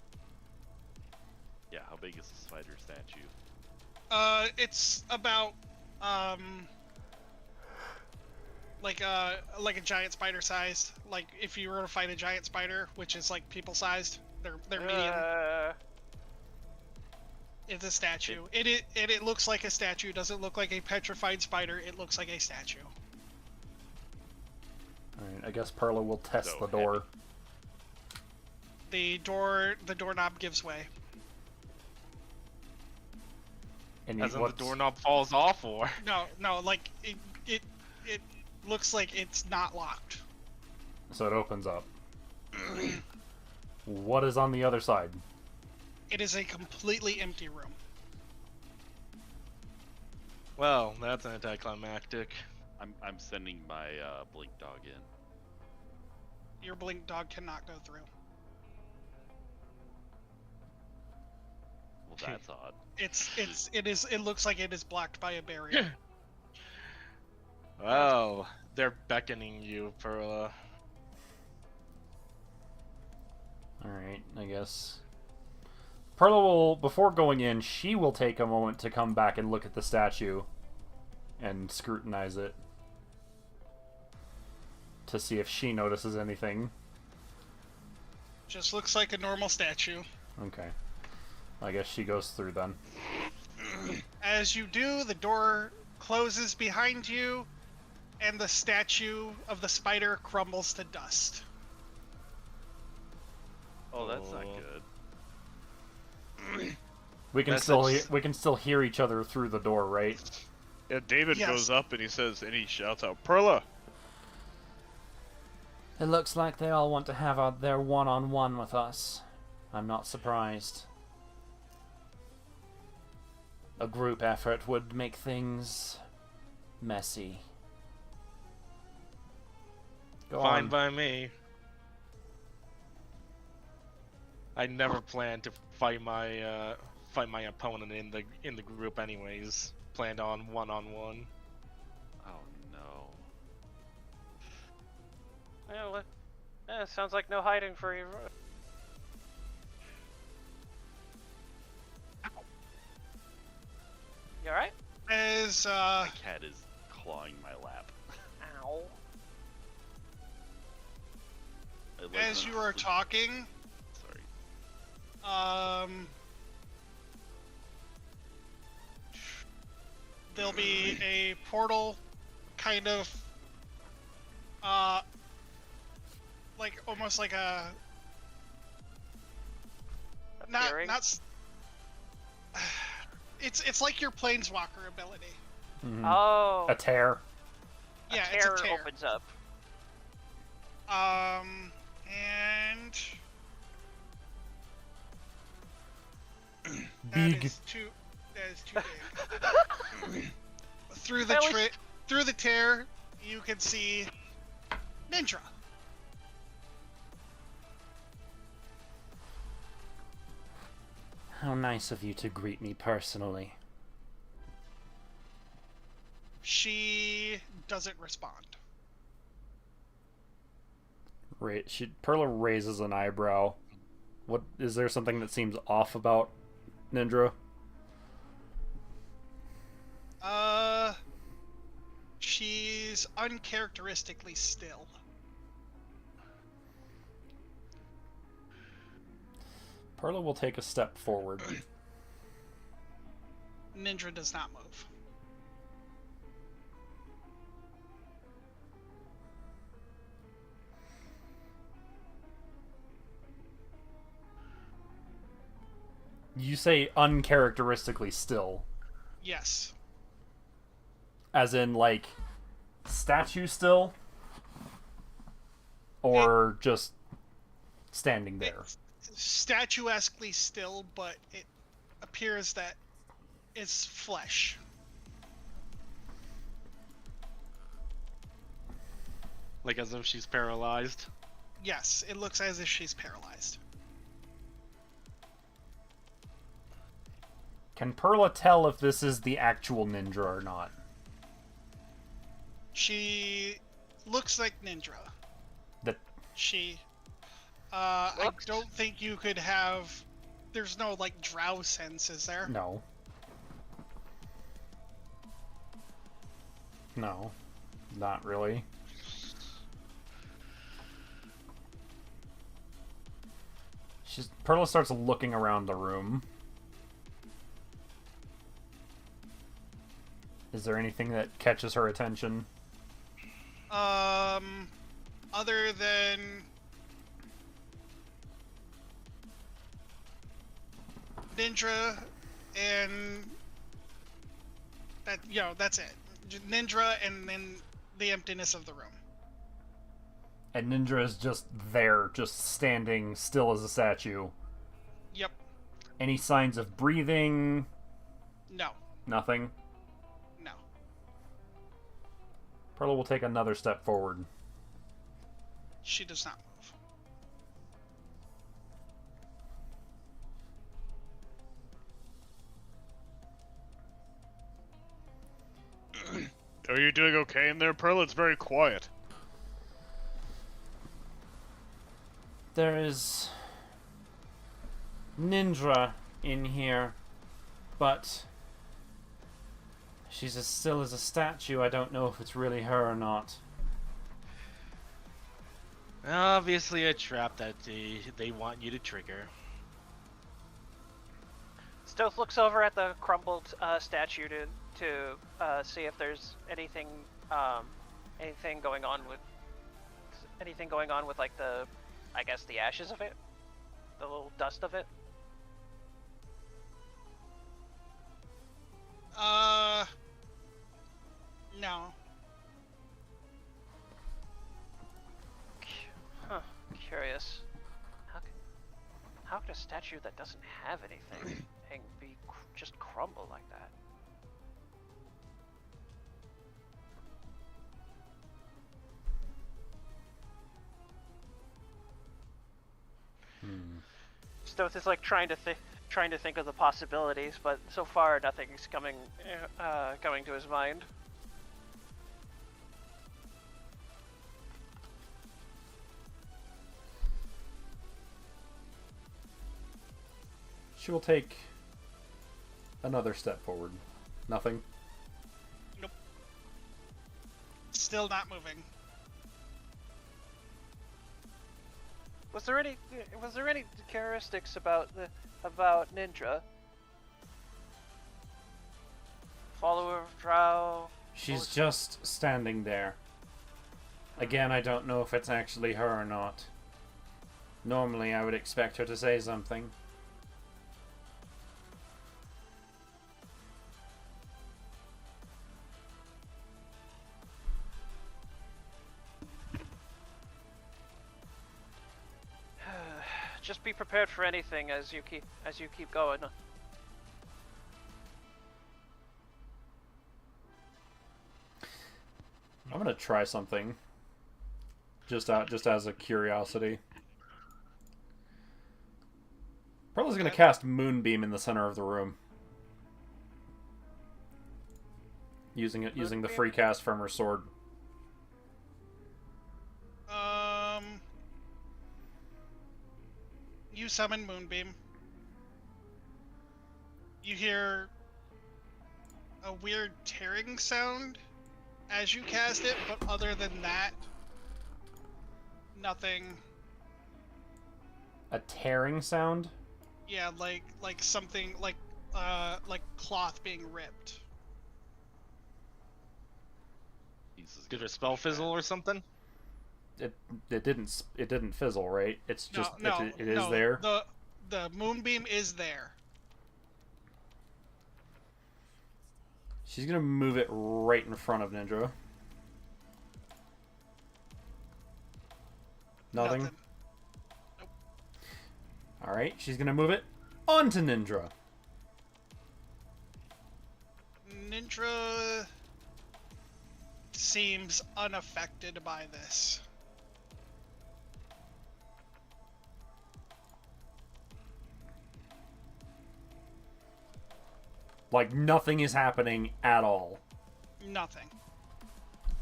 Yeah, how big is the spider statue? It's about like a giant spider sized. Like if you were to fight a giant spider, which is like people sized, they're medium. It's a statue. It looks like a statue. It doesn't look like a petrified spider. It looks like a statue. Alright, I guess Perla will test So the door. The doorknob gives way. And As in the what's- doorknob falls off, or? No, like it looks like it's not locked. So it opens up. What is on the other side? It is a completely empty room. Well, that's anticlimactic. I'm sending my blink dog in. Your blink dog cannot go through. Well, that's odd. It looks like it is blocked by a barrier. Well, they're beckoning you, Perla. Alright, I guess. Perla will, before going in, she will take a moment to come back and look at the statue and scrutinize it to see if she notices anything. Just looks like a normal statue. Okay. I guess she goes through then. As you do, the door closes behind you, and the statue of the spider crumbles to dust. Oh, that's not Oh. good. We can still hear each other through the door, right? Yeah, David Yes. goes up and he shouts out, Perla! It looks like they all want to have their one-on-one with us. I'm not surprised. A group effort would make things messy. Go Fine on. by me. I never planned to fight my opponent in the group anyways. Planned on one-on-one. Oh no. Sounds like no hiding for you. You alright? As My cat is clawing my lap. Ow. I like as when you are it's- talking, Sorry. there'll be a portal, kind of, like almost like a Appearing? It's like your planeswalker ability. Mhm. Oh. A tear. Yeah, a it's tear a tear. opens up. And Big. That is too big. Through the At least- through the tear, you can see Ninja. How nice of you to greet me personally. She doesn't respond. Perla raises an eyebrow. What is there something that seems off about Nindra? She's uncharacteristically still. Perla will take a step forward. Ninja does not move. You say uncharacteristically still. Yes. As in, like, statue still? Or just standing there? It's statuesquely still, but it appears that it's flesh. Like as if she's paralyzed. Yes, it looks as if she's paralyzed. Can Perla tell if this is the actual Ninja or not? She looks like Ninja. That She... I don't think you could have... There's no, like, drow sense, is there? No. No. Not really. Perla starts looking around the room. Is there anything that catches her attention? Other than Ninja, and that that's it. Ninja, and then the emptiness of the room. And Ninja is just there, just standing still as a statue. Yep. Any signs of breathing? No. Nothing? No. Perla will take another step forward. She does not move. Are you doing okay in there, Pearl? It's very quiet. There is Ninja in here, but she's as still as a statue. I don't know if it's really her or not. Obviously a trap that they want you to trigger. Stealth looks over at the crumbled statue to see if there's anything going on with like the, I guess, the ashes of it, the little dust of it. No. Huh. Curious. How could a statue that doesn't have anything just crumble like that? Stoth is like trying to think of the possibilities, but so far nothing's coming to his mind. She will take another step forward. Nothing? Nope. Still not moving. Was there any characteristics about Ninja? Follower of Drow? She's just standing there. Again, I don't know if it's actually her or not. Normally, I would expect her to say something. Just be prepared for anything as you keep going. I'm gonna try something. Just as a curiosity. Perla's gonna cast Moonbeam in the center of the room. Using the free cast from her sword. You summon Moonbeam. You hear a weird tearing sound as you cast it, but other than that, nothing. A tearing sound? Yeah, like something like cloth being ripped. Did her spell fizzle or something? It didn't fizzle, right? It's just it is no, there. The Moonbeam is there. She's gonna move it right in front of Ninja. Nothing. Nope. Alright, she's gonna move it onto Ninja. Ninja seems unaffected by this. Like, nothing is happening at all. Nothing.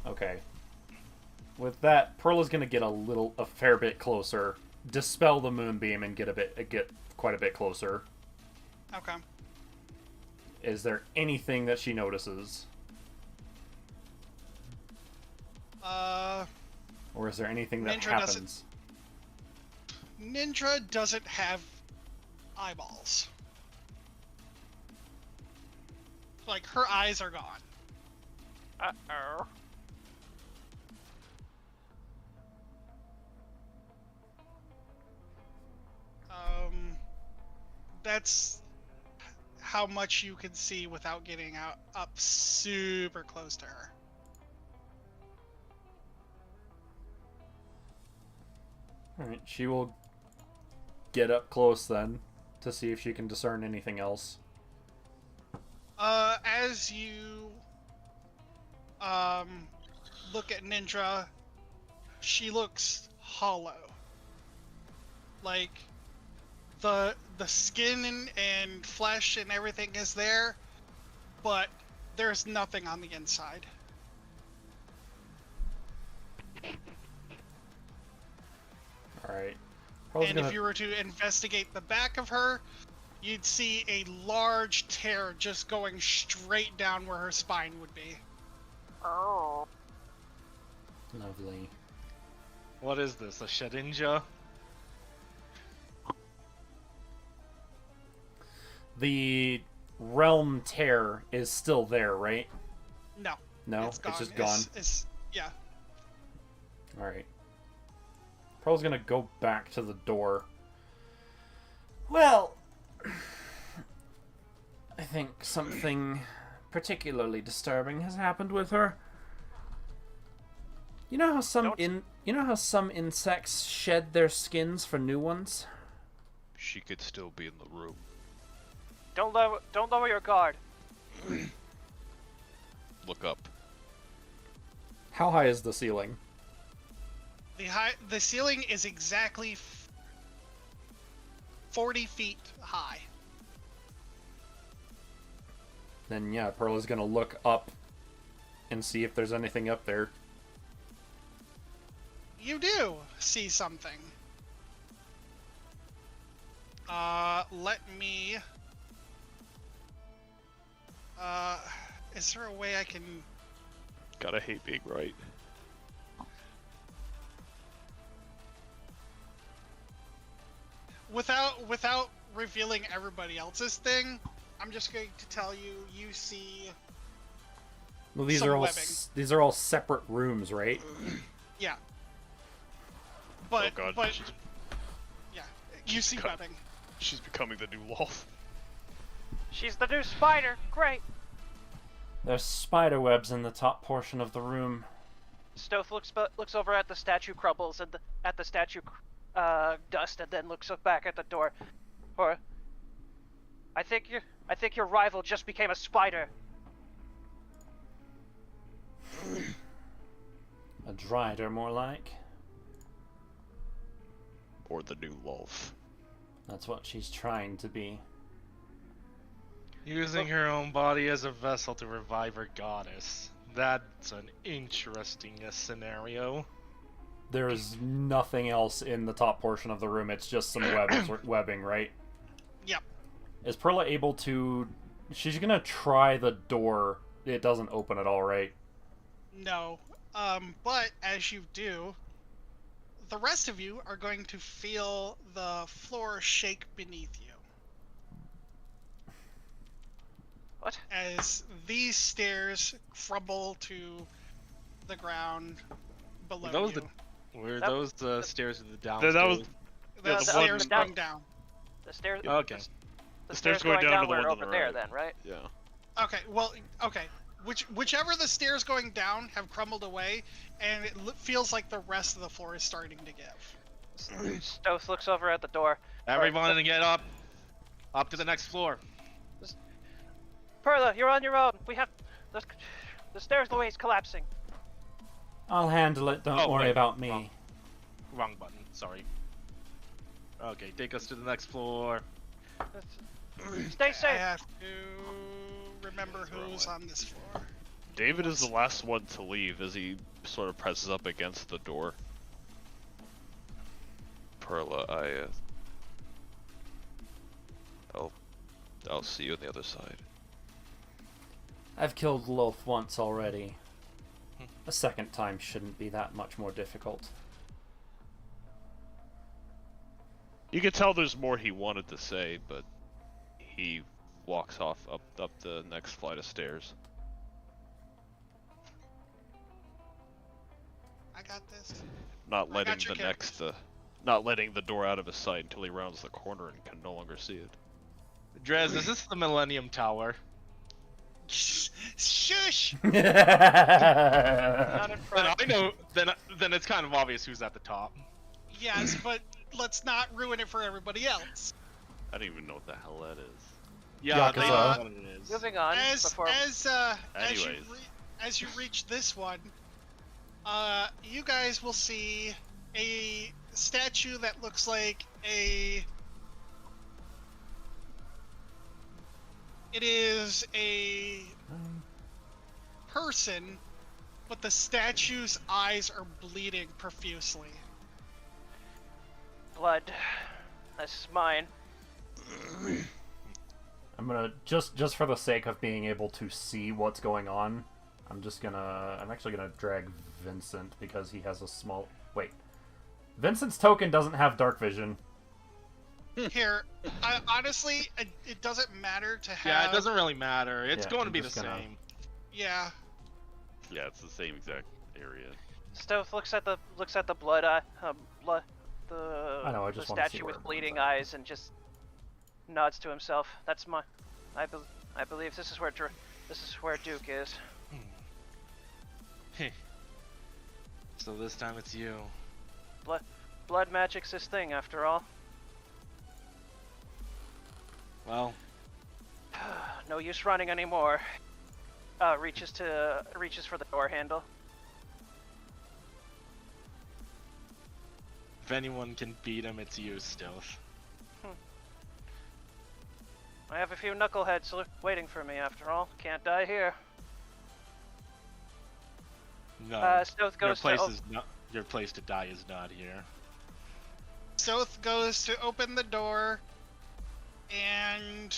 Okay. With that, Perla's gonna get a fair bit closer, dispel the Moonbeam, and get quite a bit closer. Okay. Is there anything that she notices? Or is there anything that happens? Ninja doesn't have eyeballs. Like, her eyes are gone. Uh-oh. That's how much you can see without getting up super close to her. Alright, she will get up close then to see if she can discern anything else. As you look at Ninja, she looks hollow. Like the skin and flesh and everything is there, but there's nothing on the inside. Alright. And if you were to investigate the back of her, you'd see a large tear just going straight down where her spine would be. Oh. Lovely. What is this? A Shedinja? The realm tear is still there, right? No. No? It's gone. Just gone? Yeah. Alright. Pearl's gonna go back to the door. Well, I think something particularly disturbing has happened with her. You know how some insects shed their skins for new ones? She could still be in the room. Don't lower your guard. Look up. How high is the ceiling? The ceiling is exactly 40 feet high. Then yeah, Pearl is gonna look up and see if there's anything up there. You do see something. Let me... is there a way I can... Gotta hate being right. Without revealing everybody else's thing, I'm just going to tell you, you see... Well, these some are all webbing. these are all separate rooms, right? Yeah. But, oh god, but yeah, you see become- webbing. She's becoming the new Lolth. She's the new spider. Great. There's spider webs in the top portion of the room. Stoth looks over at the statue crumbles and at the statue dust, and then looks back at the door. Or, I think your rival just became a spider. A drider, more like. Or the new Lolth. That's what she's trying to be. Using her own body as a vessel to revive her goddess. That's an interesting scenario. There is nothing else in the top portion of the room. It's just some webbing, right? Yep. Is Perla able to... She's gonna try the door. It doesn't open at all, right? No. But as you do, the rest of you are going to feel the floor shake beneath you. What? As these stairs crumble to the ground below you. Were That- those the stairs to the downstairs? That was The the stairs one- going down. The stairs. Okay. The stairs going down to the were one to over the there, right. then, right? Yeah. Okay, well, okay. Whichever the stairs going down have crumbled away, and it feels like the rest of the floor is starting to give. Stoth looks over at the door. Everyone to get up. Up to the next floor. Perla, you're on your own. We have the stairs the way is collapsing. I'll handle it. Don't worry wait. about me. Wrong button. Sorry. Okay, take us to the next floor. Stay I safe. have to remember who's on this floor. David is the last one to leave as he sort of presses up against the door. Perla, I'll see you on the other side. I've killed Loth once already. A second time shouldn't be that much more difficult. You can tell there's more he wanted to say, but he walks off up the next flight of stairs. I got this. Not I letting got your not letting the door out of his sight until he rounds the corner and can no longer see it. Drez, is this the Millennium Tower? Shush! Not in Then front. I know. Then it's kind of obvious who's at the top. Yes, but let's not ruin it for everybody else. I don't even know what the hell that is. Yeah, they Yakuza. know what it is. Moving on. Before Anyways. As you reach this one, you guys will see a statue that looks like it is a person, but the statue's eyes are bleeding profusely. blood. That's mine. I'm gonna just for the sake of being able to see what's going on, I'm actually gonna drag Vincent because he has a small. Wait, Vincent's token doesn't have dark vision. Here, honestly, it doesn't matter to have. Yeah, it doesn't really matter. It's Yeah, going to I'm be the just gonna- same. Yeah. Yeah, it's the same exact area. Stoth looks at the blood eye, blood, I know, I just the wanna see statue where with it bleeding runs at. eyes and just nods to himself. That's my. I believe this is where Duke is. So this time it's you. Blood magic's his thing, after all. Well, No use running anymore. Reaches for the door handle. if anyone can beat him, it's you, Stealth. I have a few knuckleheads waiting for me, after all. Can't die here. No, Stoth your goes place to. is not. Your place to die is not here. Soth goes to open the door, and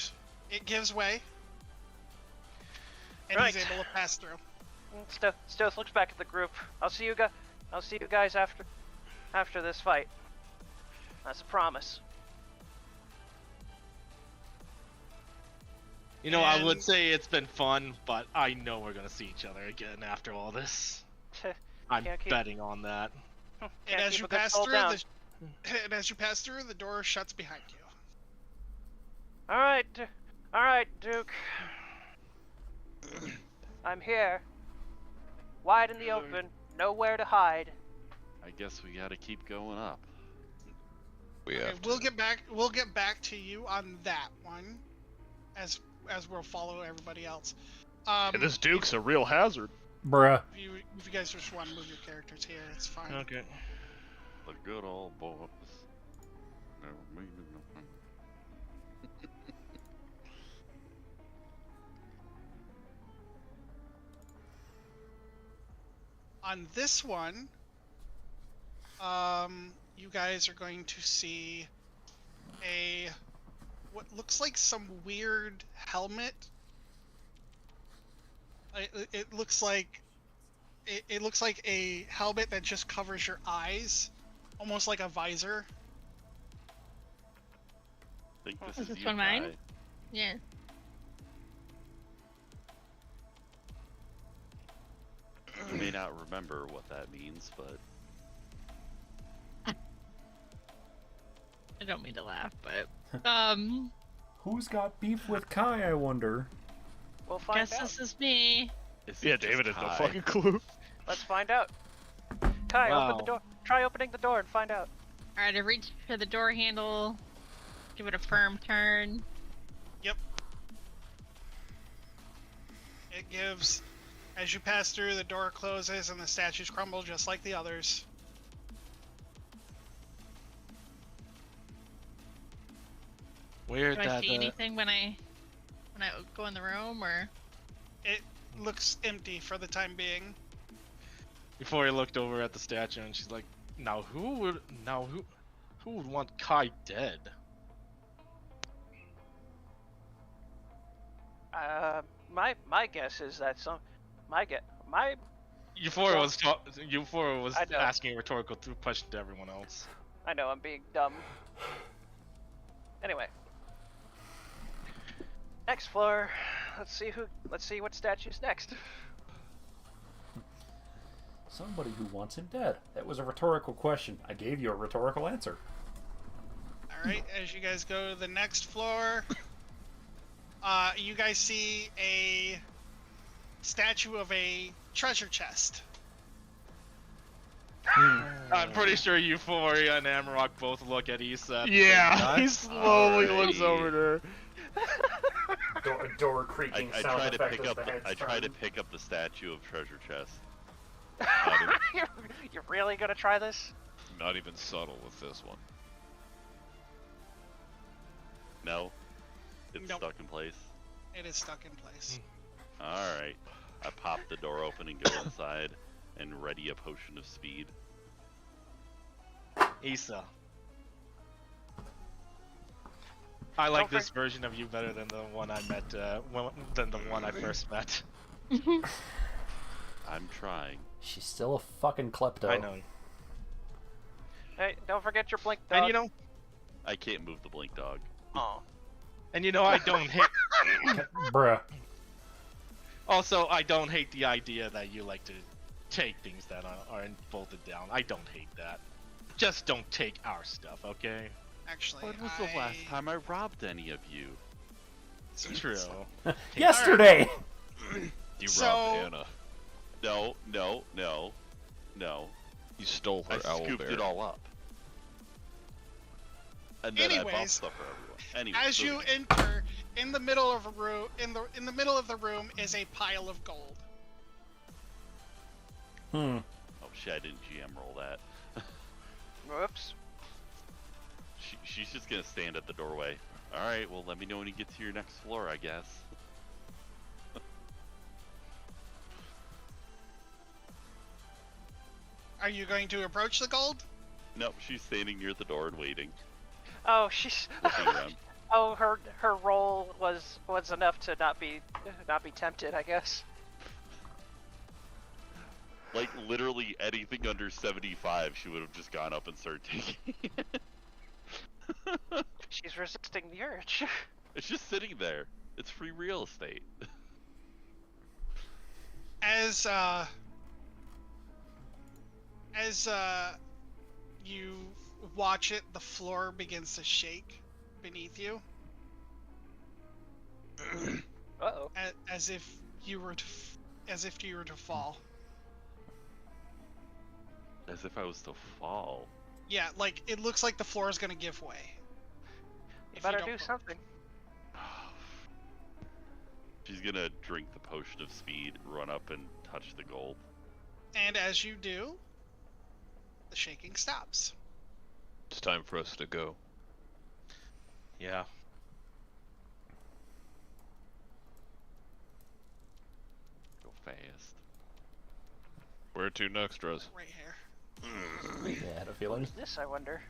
it gives way, and he's Right. able to pass through. Stoth looks back at the group. I'll see you guys after this fight. That's a promise. You know, I And- would say it's been fun, but I know we're gonna see each other again after all this. I'm Can't keep- betting on that. And Can't as keep you a good pass soul through, down. the door shuts behind you. All right, Duke. I'm here. Wide in the open, nowhere to hide. I guess we gotta keep going up. We Okay, have to. we'll get back to you on that one, as we'll follow everybody else. And this Duke's a real hazard. Bruh. If you guys just want to move your characters here, it's fine. Okay. The good old boys. Never made it no fun. On this one, you guys are going to see what looks like some weird helmet. It looks like a helmet that just covers your eyes, almost like a visor. I think this Is is this you, one mine? Kai. Yeah. You may not remember what that means, but I don't mean to laugh, but Who's got beef with Kai, I wonder? We'll find guess out. this is me. is Yeah, it just David has no Kai? fucking clue. Let's find out. Kai, open the Wow. door. Try opening the door and find out. All right, I reach for the door handle. Give it a firm turn. Yep. It gives, as you pass through, the door closes and the statues crumble just like the others. Weird Do I that see anything when I go in the room, or? It looks empty for the time being. before he looked over at the statue and she's like, who would want Kai dead? My guess is that Euphoria was I know. asking a rhetorical question to everyone else. I know I'm being dumb. Anyway. Next floor. Let's see what statue's next. Somebody who wants him dead. That was a rhetorical question. I gave you a rhetorical answer. Alright, as you guys go to the next floor, you guys see a statue of a treasure chest. I'm pretty sure Euphoria and Amarok both look at Issa. At the Yeah, same time. he slowly Alrighty. looks over to her. Door creaking I sound try to effect pick as up. the heads I try to turn. pick up the statue of treasure chest. You're really gonna try this? Not even subtle with this one. No, it's Nope. stuck in place. It is stuck in place. All right, I pop the door open and go inside, and ready a potion of speed. Issa. I like Don't this version of you better than the one I met, than the one I first met. I'm trying. She's still a fucking klepto. I know. Hey, don't forget your blink dog. And you know, I can't move the blink dog. Oh. and you know, I don't hate. Bruh. Also, I don't hate the idea that you like to take things that aren't bolted down. I don't hate that. Just don't take our stuff, okay? Actually, When was the last time I robbed any of you? True. Yesterday! You So- robbed Anna. No, no, no, no. You stole her I scooped owlbear. it all up. And then I bought Anyways, stuff for everyone. Anyway, as you enter, in the middle of a room, in the middle of the room is a pile of gold. Hmm. Oh shit, I didn't GM roll that. Whoops. She's just gonna stand at the doorway. Alright, well let me know when you get to your next floor, I guess. Are you going to approach the gold? Nope, she's standing near the door and waiting. Oh, she's. Looking around. Oh, her roll was enough to not be tempted, I guess. Like literally anything under 75 she would have just gone up and started taking it. She's resisting the urge. It's just sitting there. It's free real estate. As you watch it, the floor begins to shake beneath you, Uh-oh. as if you were to fall. As if I was to fall. Yeah, like it looks like the floor is gonna give way. You If better don't do move. something. She's gonna drink the potion of speed, run up and touch the gold. And as you do, the shaking stops. It's time for us to go. Yeah. Go fast. Where to next, Rose? Right here. Yeah, I had a feeling. Who's this, I wonder?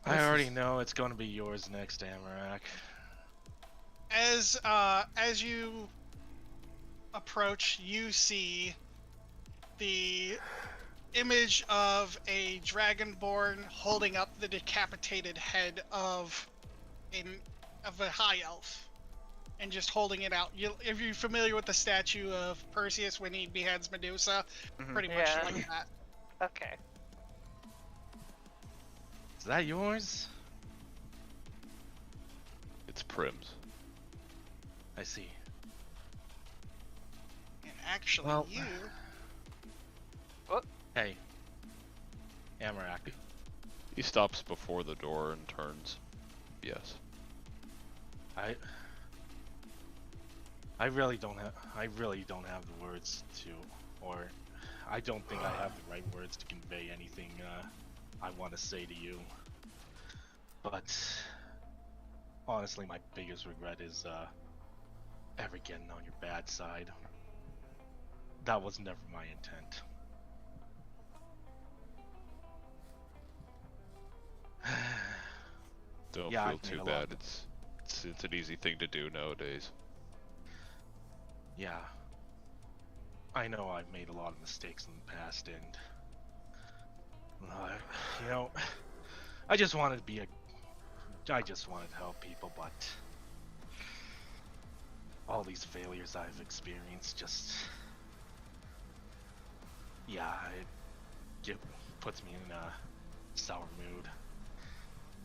I already know it's going to be yours next, Amarak. As you approach, you see the image of a dragonborn holding up the decapitated head of a high elf, and just holding it out. If you're familiar with the statue of Perseus when he beheads Medusa, pretty much Yeah. like that. Okay. Is that yours? It's Prim's. I see. And actually, Well- you Hey. Amarak. He stops before the door and turns. Yes. I really don't have the words to, or I don't think I have the right words to convey anything I want to say to you. But honestly, my biggest regret is ever getting on your bad side. That was never my intent. Don't Yeah, feel I've made too a bad. lot. It's an easy thing to do nowadays. Yeah. I know I've made a lot of mistakes in the past, and you know, I just wanted to help people, but all these failures I've experienced just, yeah, it puts me in a sour mood.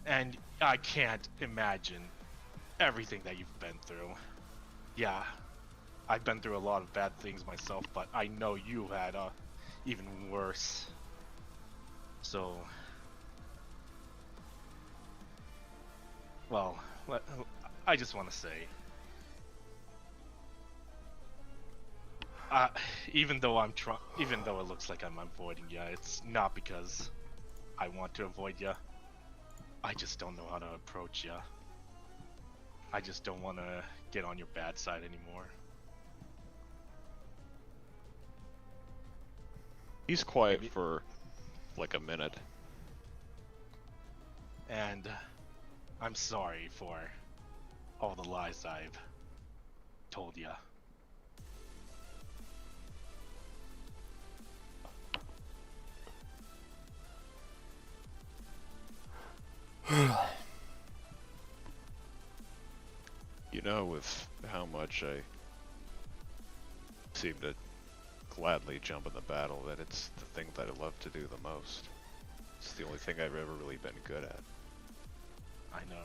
And I can't imagine everything that you've been through. Yeah, I've been through a lot of bad things myself, but I know you had even worse. So, well, I just want to say, even though even though it looks like I'm avoiding you, it's not because I want to avoid you. I just don't know how to approach you. I just don't want to get on your bad side anymore. He's quiet for like a minute. And I'm sorry for all the lies I've told you. You know, with how much I seem to gladly jump in the battle, that it's the thing that I love to do the most. It's the only thing I've ever really been good at. I know.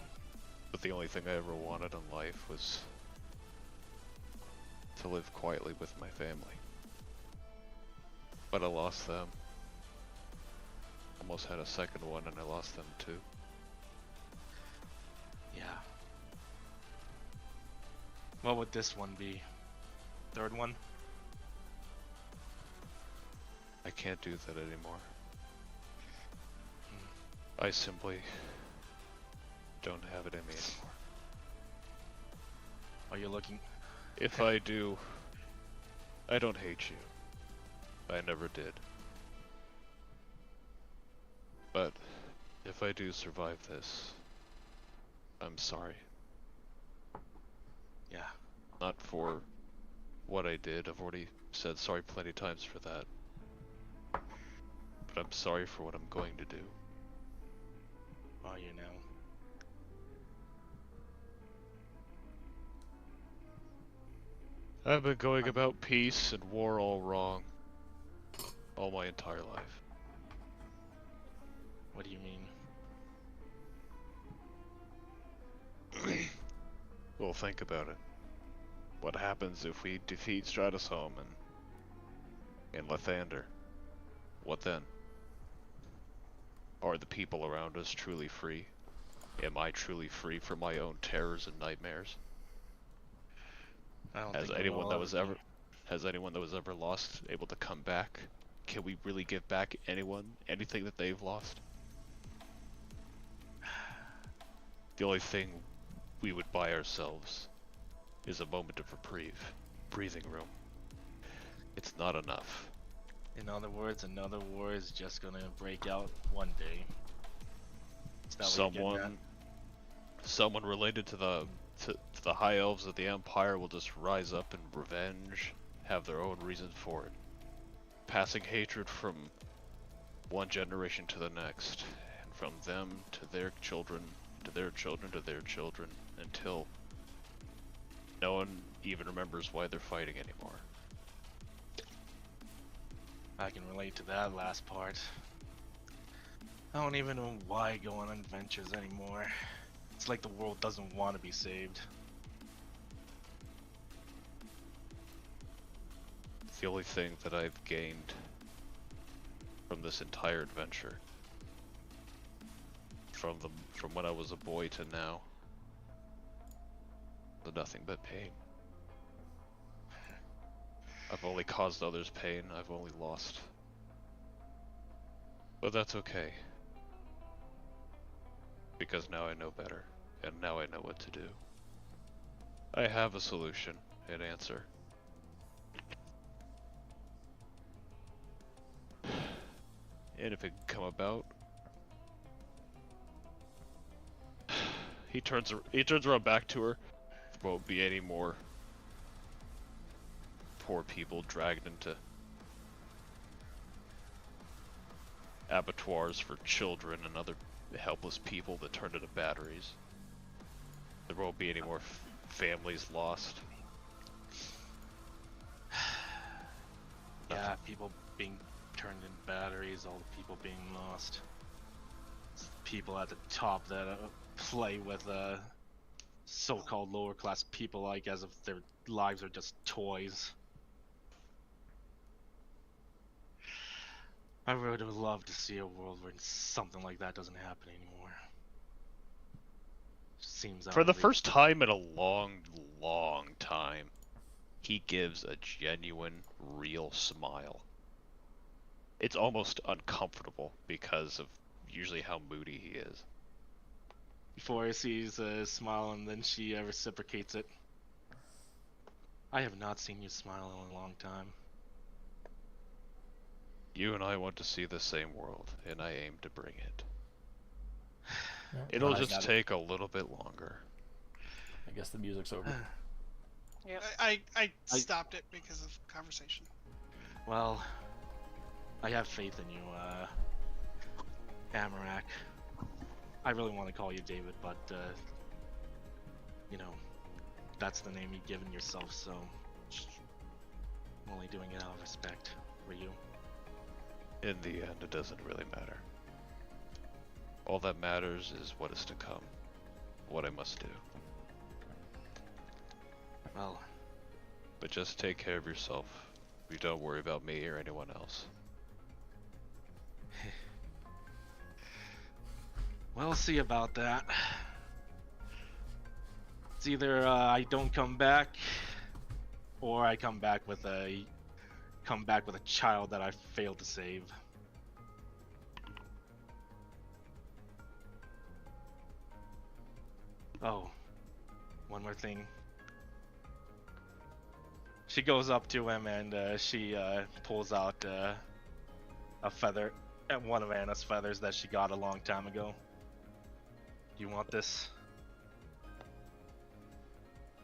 But the only thing I ever wanted in life was to live quietly with my family. But I lost them. Almost had a second one and I lost them too. Yeah. What would this one be? Third one? I can't do that anymore. I simply don't have it in me anymore. Are you looking? If I do, I don't hate you. I never did. But if I do survive this, I'm sorry. Yeah. Not for what I did. I've already said sorry plenty of times for that. But I'm sorry for what I'm going to do. Are you now? I've been going about peace and war all wrong. All my entire life. What do you mean? Well, think about it. What happens if we defeat Stratusholm and Lathander? What then? Are the people around us truly free? Am I truly free from my own terrors and nightmares? I don't Has think anyone we'll that all was be. ever lost able to come back? Can we really give back anything that they've lost? The only thing we would buy ourselves is a moment of reprieve, breathing room. It's not enough. In other words, another war is just gonna break out one day. Is that what you're getting at? Someone related to the high elves of the Empire will just rise up in revenge, have their own reasons for it, passing hatred from one generation to the next, and from them to their children, to their children, to their children, until no one even remembers why they're fighting anymore. I can relate to that last part. I don't even know why I go on adventures anymore. It's like the world doesn't want to be saved. It's the only thing that I've gained from this entire adventure. From when I was a boy to now. Nothing but pain. I've only caused others pain, I've only lost. But that's okay. Because now I know better, and now I know what to do. I have a solution, an answer. And if it can come about... He turns around back to her. There won't be any more poor people dragged into abattoirs for children and other helpless people that turned into batteries. There won't be any more families lost. Yeah, people being turned into batteries, all the people being lost. It's the people at the top that play with so-called lower-class people like as if their lives are just toys. I would have loved to see a world where something like that doesn't happen anymore. Seems For the outrageous. first time in a long, long time, he gives a genuine, real smile. It's almost uncomfortable because of usually how moody he is. Before sees a smile and then she reciprocates it. I have not seen you smile in a long time. You and I want to see the same world, and I aim to bring it. Yeah, It'll I just got it. take a little bit longer. I guess the music's over. Yep. I stopped it because of conversation. Well, I have faith in you, Amarak. I really want to call you David, but, you know, that's the name you've given yourself, so I'm only doing it out of respect for you. In the end, it doesn't really matter. All that matters is what is to come. What I must do. Well, But just take care of yourself. You don't worry about me or anyone else. we'll see about that. It's either I don't come back, or I come back with a child that I failed to save. Oh, one more thing. She goes up to him and she pulls out a feather, one of Anna's feathers that she got a long time ago. You want this?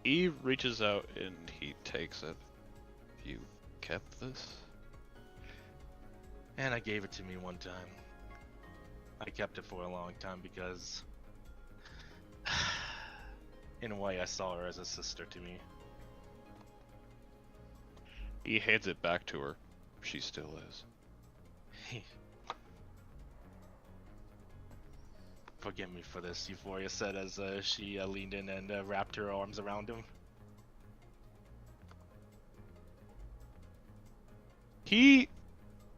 Eve reaches out and he takes it. You kept this? Anna gave it to me one time. I kept it for a long time because, in a way, I saw her as a sister to me. He hands it back to her. She still is. Forgive me for this, Euphoria said as she leaned in and wrapped her arms around him. He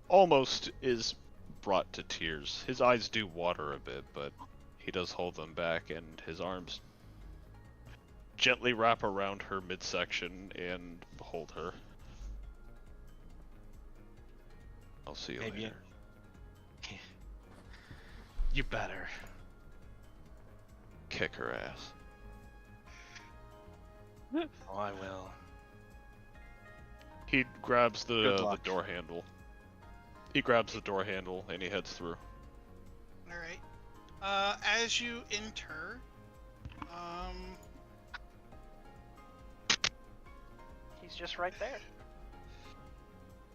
almost is brought to tears. His eyes do water a bit, but he does hold them back, and his arms gently wrap around her midsection and hold her. I'll see you Maybe later. You better. Kick her ass. Oh, I will. He grabs Good the luck. door handle. He grabs the door handle and he heads through. All right. As you enter, He's just right there.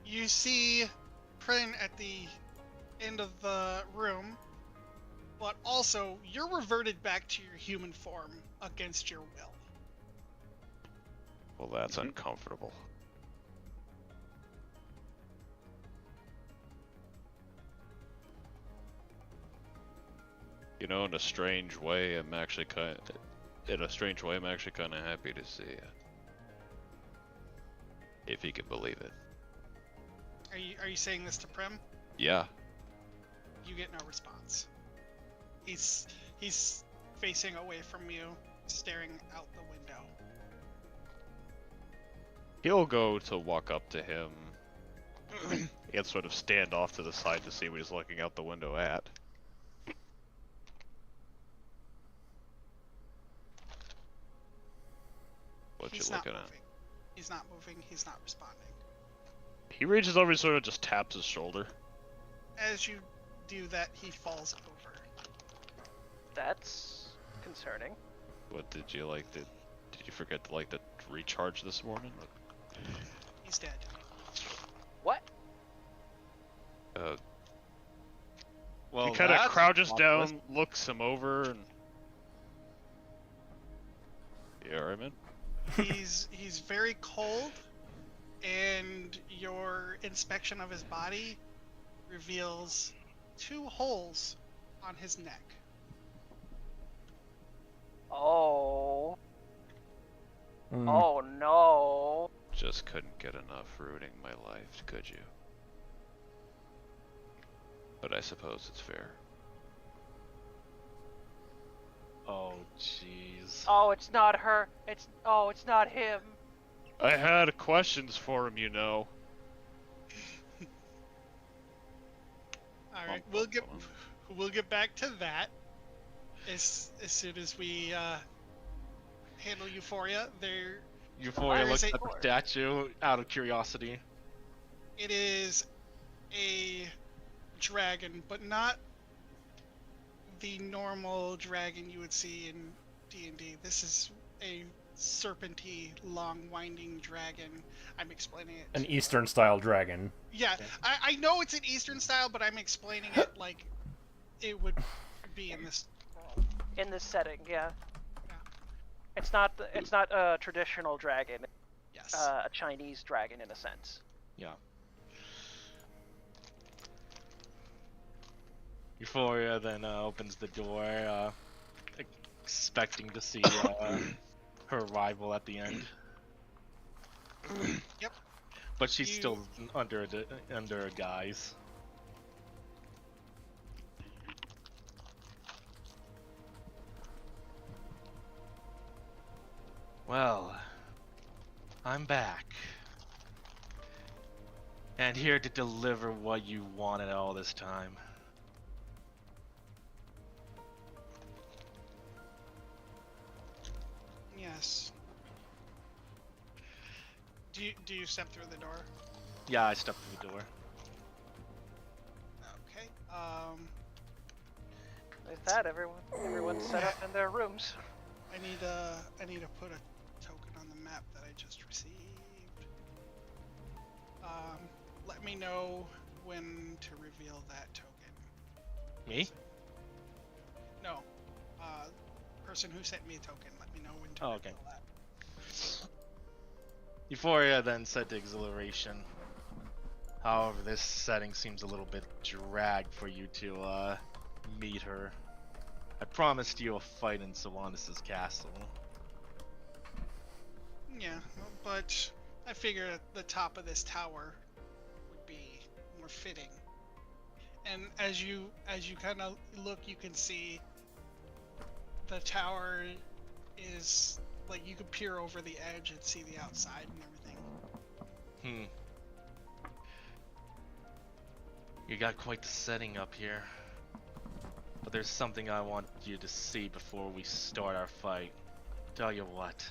you see Prin at the end of the room, but also you're reverted back to your human form against your will. Well, that's uncomfortable. You know, in a strange way, I'm actually kind of happy to see you. If you can believe it. Are you saying this to Prim? Yeah. You get no response. He's facing away from you, staring out the window. He'll go to walk up to him and sort of stand off to the side to see what he's looking out the window at. What He's you not looking moving. He's not moving. He's not responding. He reaches over and sort of just taps his shoulder. As you do that, he falls over. That's concerning. What did you forget to recharge this morning? He's dead. What? Well, he kind of that's crouches plot down, twist. looks him over, and yeah, alright, man. He's very cold, and your inspection of his body reveals 2 holes on his neck. Oh. Mm. Oh no. Just couldn't get enough ruining my life, could you? But I suppose it's fair. Oh, jeez. Oh, it's not her. It's not him. I had questions for him, you know. All right, we'll get back to that as soon as we handle Euphoria. Euphoria Where looks is at it? the statue out of curiosity. It is a dragon, but not the normal dragon you would see in D&D. This is a serpenty, long, winding dragon. I'm explaining it. An Eastern-style dragon. Yeah, I know it's an Eastern style, but I'm explaining it like it would be in this. In this setting, yeah. Yeah. It's not a traditional dragon. Yes. A Chinese dragon in a sense. Yeah. Euphoria then opens the door, expecting to see her rival at the end. Yep. But she's still under a guise. Well, I'm back. And here to deliver what you wanted all this time. Yes. Do you step through the door? Yeah, I stepped through the door. Okay. With that, everyone's set up in their rooms. I need to put a token on the map that I just received. Let me know when to reveal that token. Me? No. Person who sent me a token. Let me know when to Oh, reveal okay. that. Euphoria then set to exhilaration. However, this setting seems a little bit dragged for you to meet her. I promised you a fight in Sylvanas' castle. Yeah, but I figured at the top of this tower would be more fitting. And as you kind of look, you can see the tower is like you could peer over the edge and see the outside and everything. You got quite the setting up here. But there's something I want you to see before we start our fight. Tell you what.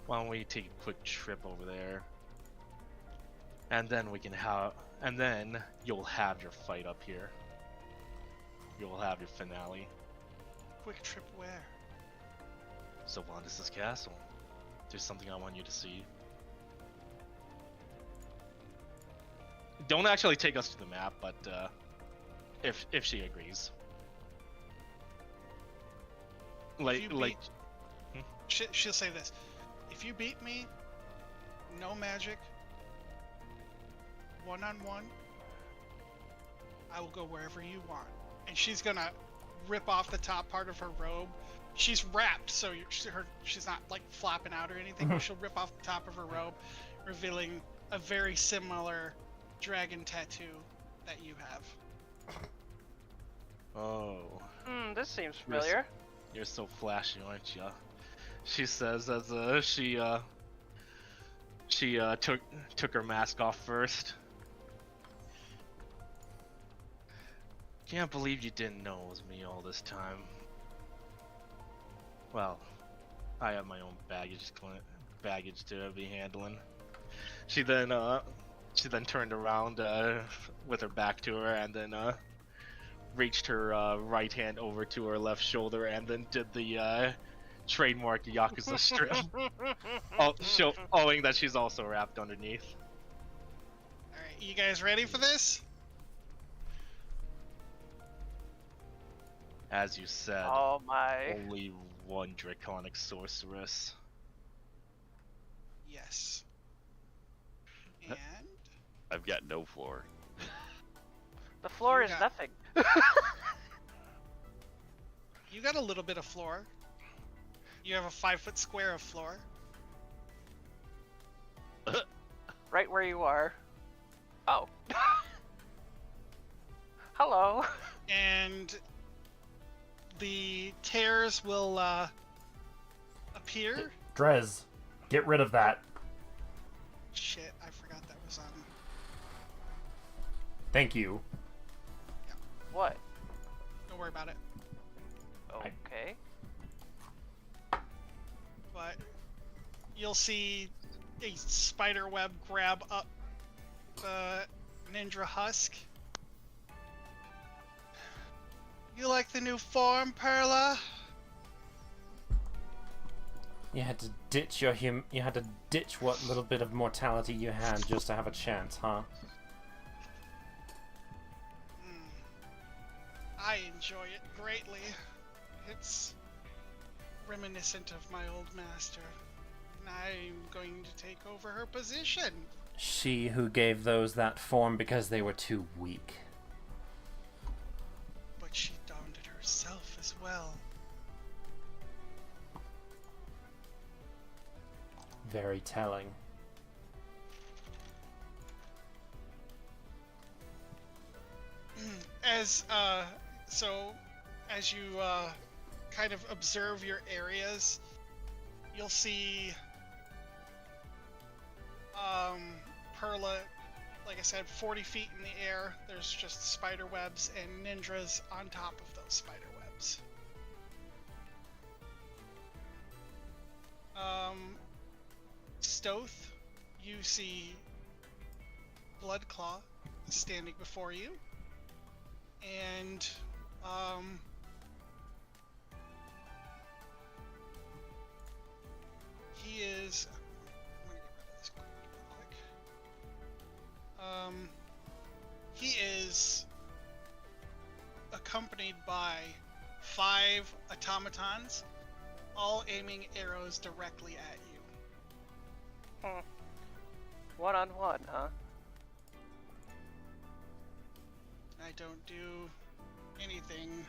Why don't we take a quick trip over there? And then you'll have your fight up here. You'll have your finale. Quick trip where? Sylvanas' castle. There's something I want you to see. Don't actually take us to the map, but if she agrees. She'll say this: if you beat me, no magic, one-on-one, I will go wherever you want. And she's gonna rip off the top part of her robe. She's wrapped, so she's not like flopping out or anything. But she'll rip off the top of her robe, revealing a very similar dragon tattoo that you have. Oh. This seems familiar. You're so flashy, aren't you? She says as she took her mask off first. Can't believe you didn't know it was me all this time. Well, I have my own baggage to be handling. She then turned around with her back to her and then reached her right hand over to her left shoulder and then did the trademark Yakuza strip. Owing that she's also wrapped underneath. Alright, you guys ready for this? As you said, Oh my. only one draconic sorceress. Yes. And I've got no floor. The floor You is got- nothing. you got a little bit of floor. You have a 5-foot square of floor. Right where you are. Oh. Hello. And the tears will appear. Drez, get rid of that. Shit, I forgot that was on. Thank you. What? Don't worry about it. Okay. But you'll see a spider web grab up the ninja husk. You like the new form, Perla? You had to ditch your You had to ditch what little bit of mortality you had just to have a chance, huh? I enjoy it greatly. It's reminiscent of my old master. And I'm going to take over her position. She who gave those that form because they were too weak. But she donned it herself as well. Very telling. As you kind of observe your areas, you'll see Perla, like I said, 40 feet in the air. There's just spider webs and ninjas on top of those spider webs. Stoth, you see Bloodclaw standing before you, and he is. I'm gonna get rid of this real quick. He is accompanied by 5 automatons, all aiming arrows directly at you. One-on-one, huh? I don't do anything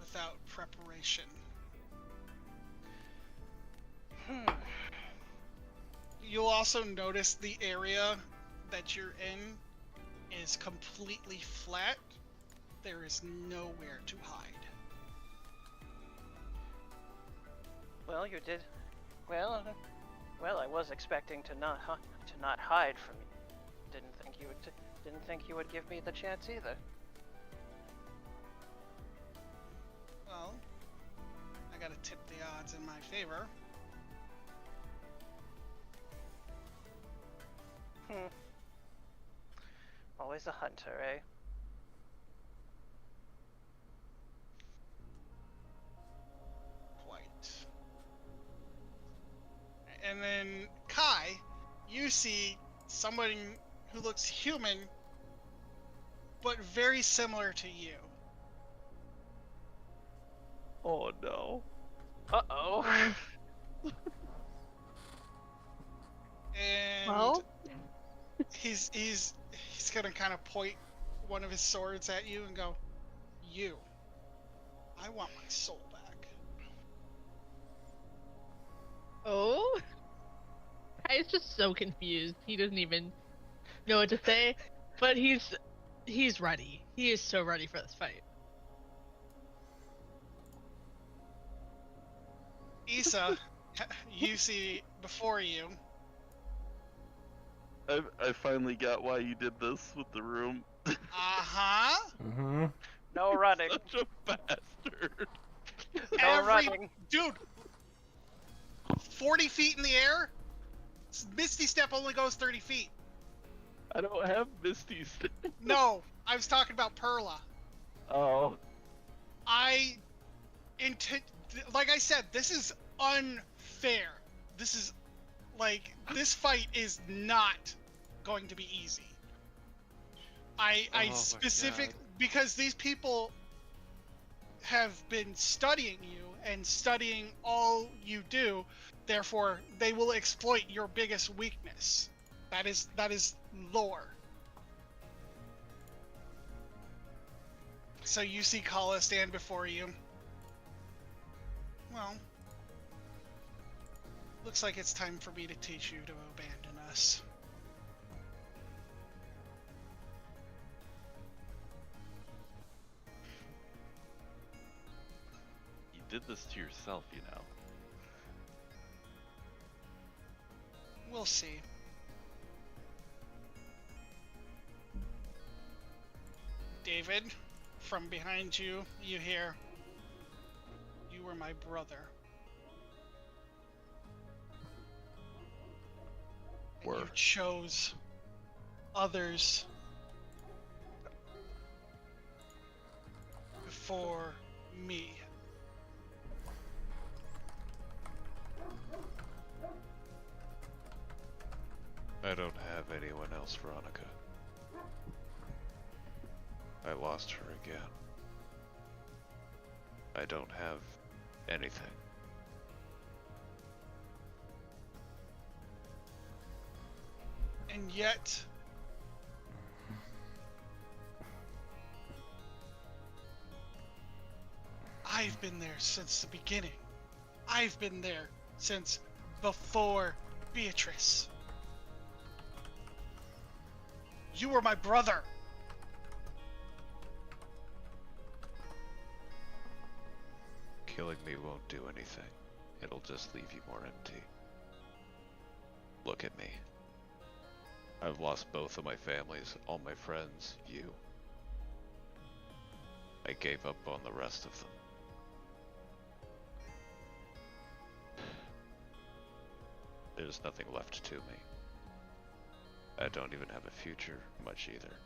without preparation. You'll also notice the area that you're in is completely flat. There is nowhere to hide. Well, you did. Well, I was expecting to not hide from you. Didn't think you would give me the chance either. Well, I gotta tip the odds in my favor. Always a hunter, eh? Quite. And then, Kai, you see somebody who looks human, but very similar to you. Oh no. Uh-oh. And Well? he's gonna kind of point one of his swords at you and go, "You. I want my soul back." Oh? Kai's just so confused. He doesn't even know what to say. But he's ready. He is so ready for this fight. Issa, you see before you. I finally got why you did this with the room. Uh-huh. Mm-hmm. No running. Such a bastard. No running. Dude, 40 feet in the air? Misty Step only goes 30 feet. I don't have Misty Step. No, I was talking about Perla. Oh. Like I said, this is unfair. This fight is not going to be easy. Because these people have been studying you and studying all you do, therefore they will exploit your biggest weakness. That is lore. So you see Kala stand before you. Well, Looks like it's time for me to teach you to abandon us. You did this to yourself, you know. We'll see. David, from behind you, you hear, "You were my brother." And you chose others before me. I don't have anyone else, Veronica. I lost her again. I don't have anything. And yet, I've been there since the beginning. I've been there since before Beatrice. You were my brother. Killing me won't do anything. It'll just leave you more empty. Look at me. I've lost both of my families, all my friends, you. I gave up on the rest of them. There's nothing left to me. I don't even have a future, much either.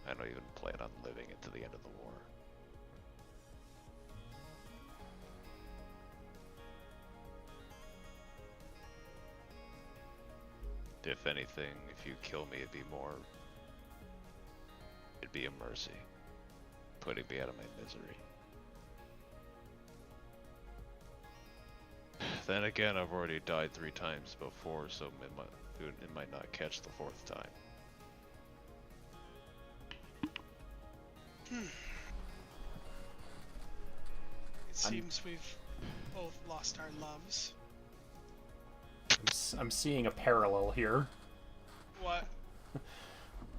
I don't even plan on living into the end of the war. If anything, if you kill me, it'd be a mercy. Putting me out of my misery. Then again, I've already died 3 times before, so it might not catch the 4th time. It seems we've both lost our loves. I'm seeing a parallel here. What?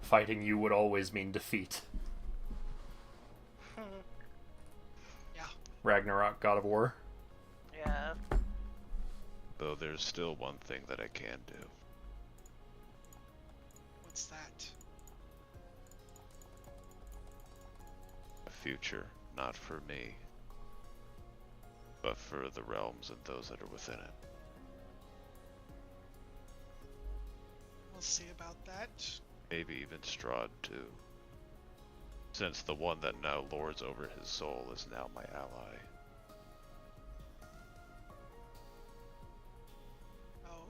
Fighting you would always mean defeat. Yeah. Ragnarok, God of War. Yeah. Though there's still one thing that I can do. What's that? A future, not for me, but for the realms and those that are within it. We'll see about that. Maybe even Strahd too. Since the one that now lords over his soul is now my ally. Oh?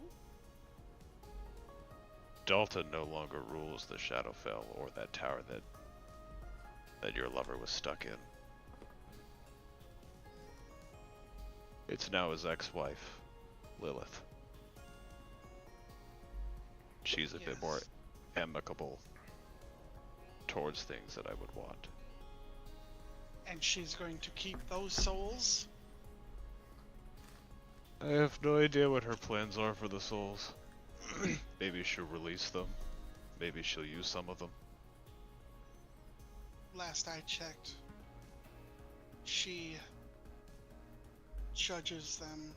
Dalton no longer rules the Shadowfell or that tower that your lover was stuck in. It's now his ex-wife, Lilith. She's a bit more amicable towards things that I would want. And she's going to keep those souls? I have no idea what her plans are for the souls. Maybe she'll release them. Maybe she'll use some of them. Last I checked, she judges them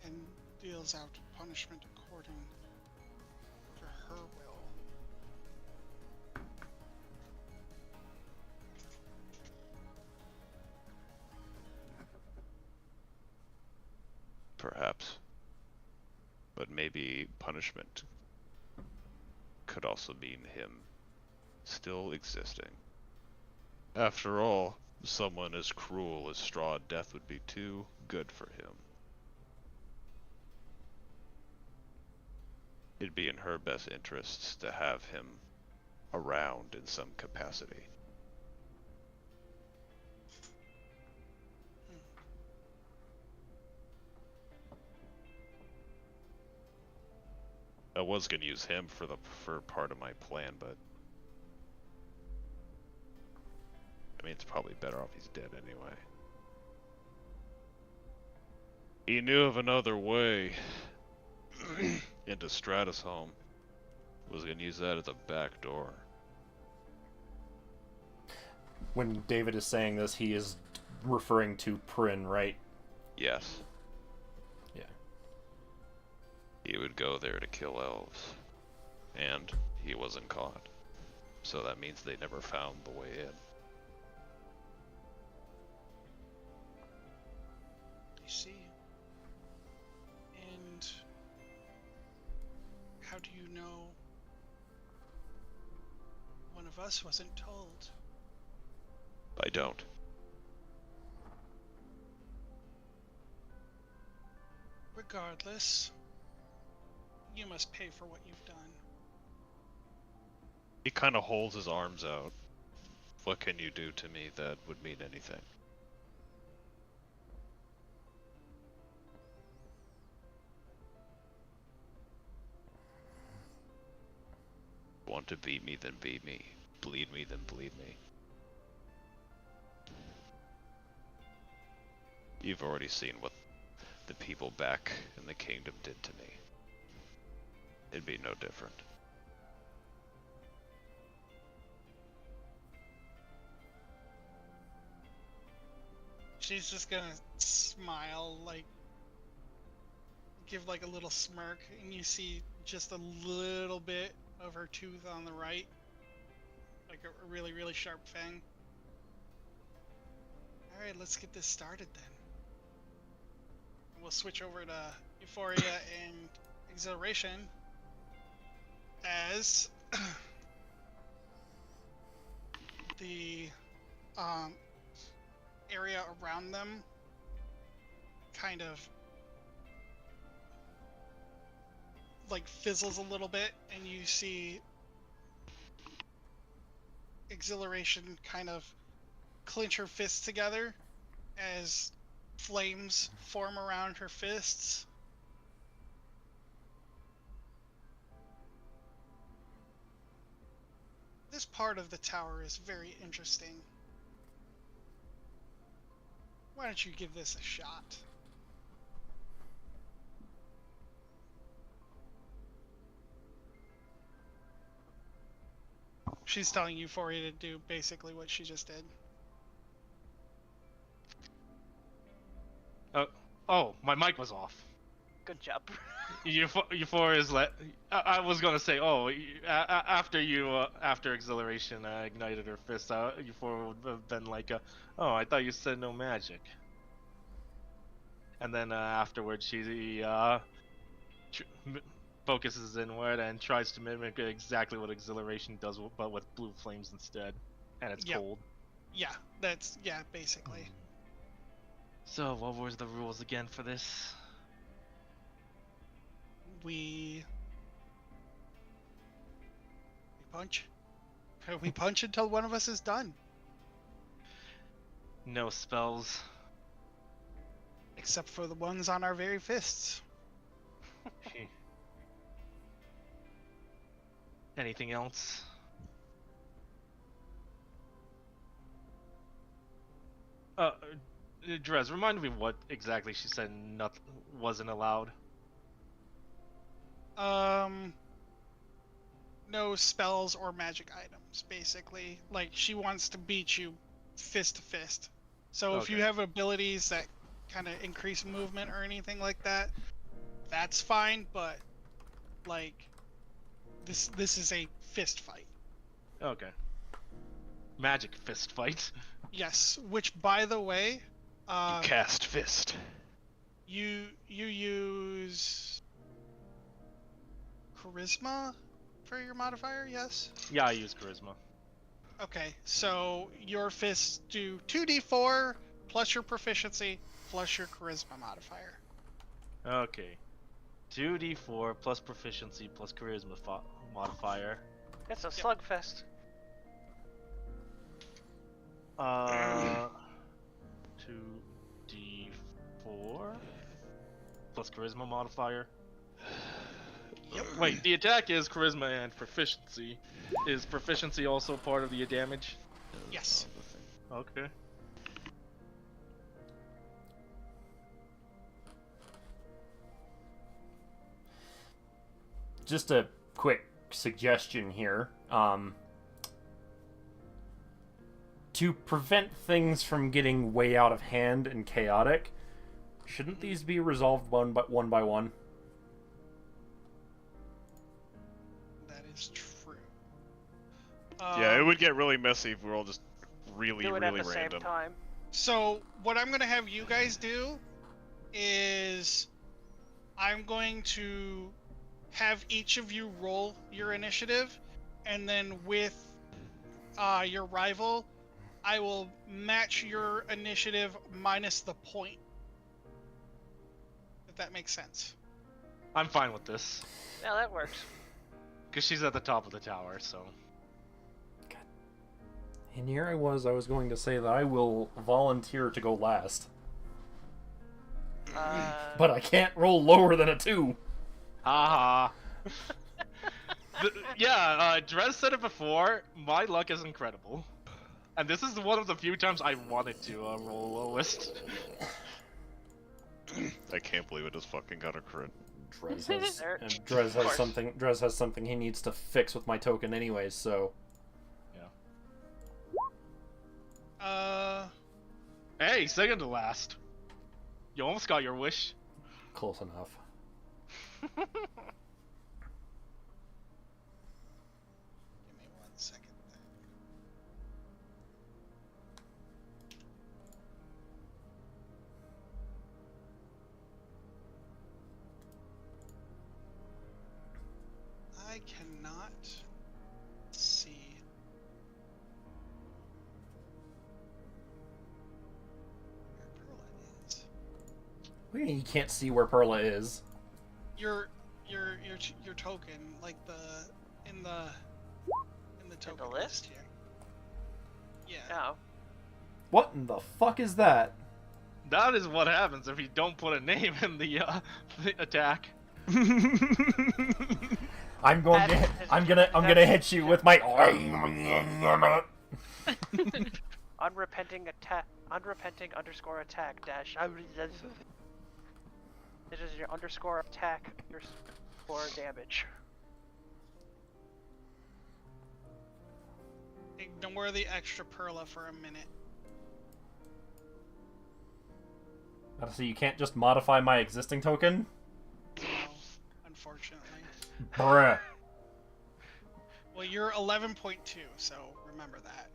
and deals out punishment according to her will. Perhaps. But maybe punishment could also mean him still existing. After all, someone as cruel as Strahd, death would be too good for him. It'd be in her best interests to have him around in some capacity. I was gonna use him for part of my plan, but I mean, it's probably better off he's dead anyway. He knew of another way into Stratus' home. Was gonna use that as a back door. When David is saying this, he is referring to Prin, right? Yes. Yeah. He would go there to kill elves. And he wasn't caught. So that means they never found the way in. I see. And how do you know one of us wasn't told? I don't. Regardless, you must pay for what you've done. He kind of holds his arms out. What can you do to me that would mean anything? Want to beat me, then beat me. Bleed me, then bleed me. You've already seen what the people back in the kingdom did to me. It'd be no different. She's just gonna smile, like, give like a little smirk, and you see just a little bit of her tooth on the right. Like a really, really sharp fang. Alright, let's get this started then. We'll switch over to Euphoria and Exhilaration as the area around them kind of like fizzles a little bit, and you see Exhilaration kind of clench her fists together as flames form around her fists. This part of the tower is very interesting. Why don't you give this a shot? She's telling Euphoria to do basically what she just did. Oh, my mic was off. Good job. Euphoria is I was gonna say, after Exhilaration ignited her fist, Euphoria would have been like, oh, I thought you said no magic. And then afterwards, she focuses inward and tries to mimic exactly what Exhilaration does, but with blue flames instead, and it's cold. Yeah, basically. So, what were the rules again for this? We punch. We punch until one of us is done. No spells. Except for the ones on our very fists. Anything else? Drez, remind me what exactly she said wasn't allowed. No spells or magic items, basically. Like, she wants to beat you fist to fist. So if you have abilities that kind of increase movement or anything like that, that's fine, but like this is a fist fight. Okay. Magic fist fight. Yes, which by the way, you cast fist. You use charisma for your modifier, yes? Yeah, I use charisma. Okay, so your fists do 2d4 plus your proficiency plus your charisma modifier. Okay. 2d4 plus proficiency plus charisma modifier. It's a slugfest. 2d4 plus charisma modifier. Yep. Wait, the attack is charisma and proficiency. Is proficiency also part of the damage? Yes. Okay. just a quick suggestion here. To prevent things from getting way out of hand and chaotic, shouldn't these be resolved one by one? That is true. Yeah, it would get really messy if we were all just really, Do it really at the random. same time. So what I'm gonna have you guys do is I'm going to have each of you roll your initiative, and then with your rival, I will match your initiative minus the point. If that makes sense. I'm fine with this. Yeah, that works. Because she's at the top of the tower, so... And here I was going to say that I will volunteer to go last. But I can't roll lower than a 2. Haha. Drez said it before, my luck is incredible. And this is one of the few times I wanted to roll lowest. I can't believe it just fucking got a crit. Drez has something he needs to fix with my token anyways, so... Hey, second to last. You almost got your wish. Close enough. Give me 1 second then. I cannot see. What do you mean you can't see where Perla is? Your token, like in the token list here. Yeah. No. What in the fuck is that? That is what happens if you don't put a name in the attack. I'm gonna hit you with my Unrepenting underscore attack dash. It is your underscore attack your score damage. Ignore the extra Perla for a minute. So you can't just modify my existing token? No, unfortunately. Bruh. Well, you're 11.2, so remember that.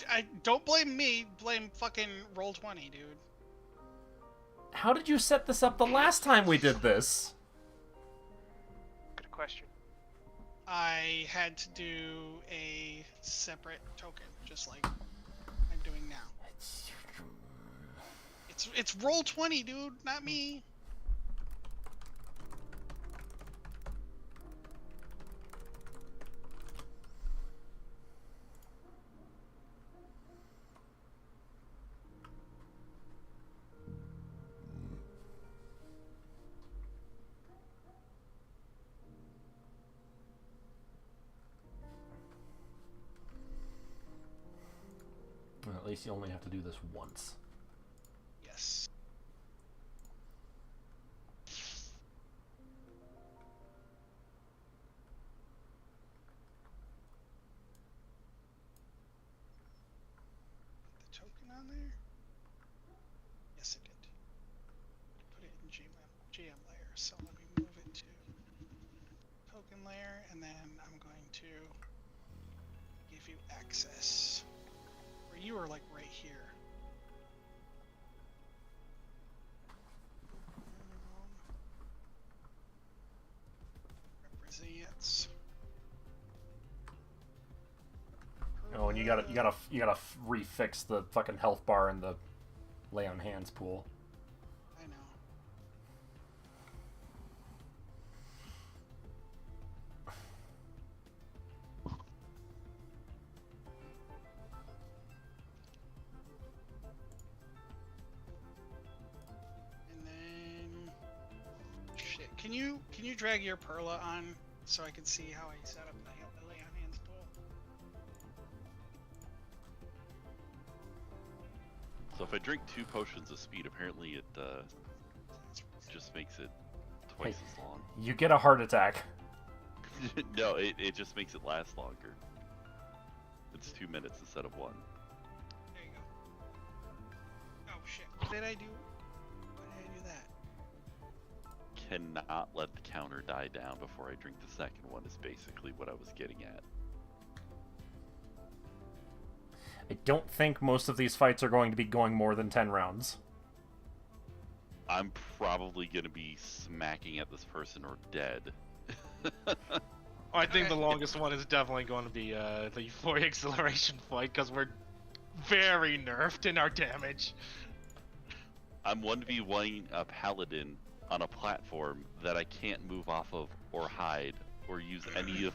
I don't blame me. Blame fucking Roll20, dude. How did you set this up the last time we did this? Good question. I had to do a separate token, just like I'm doing now. It's Roll20, dude, not me. Well, at least you only have to do this once. Yes. Put the token on there? Yes, it did. Put it in GM layer, so let me move it to token layer, and then I'm going to give you access. Where you are like right here. Represents. Oh, and you gotta refix the fucking health bar in the lay on hands pool. I know. And then, shit. Can you drag your Perla on so I can see how I set up the lay on hands pool? So if I drink 2 potions of speed, apparently it just makes it twice as long. You get a heart attack. No, it just makes it last longer. It's 2 minutes instead of 1. There you go. Oh shit! What did I do? Why did I do that? Cannot let the counter die down before I drink the second one is basically what I was getting at. I don't think most of these fights are going to be going more than 10 rounds. I'm probably gonna be smacking at this person or dead. I think the longest one is definitely going to be the Euphoria Acceleration fight, because we're very nerfed in our damage. I'm 1v1ing a paladin on a platform that I can't move off of or hide or use any of.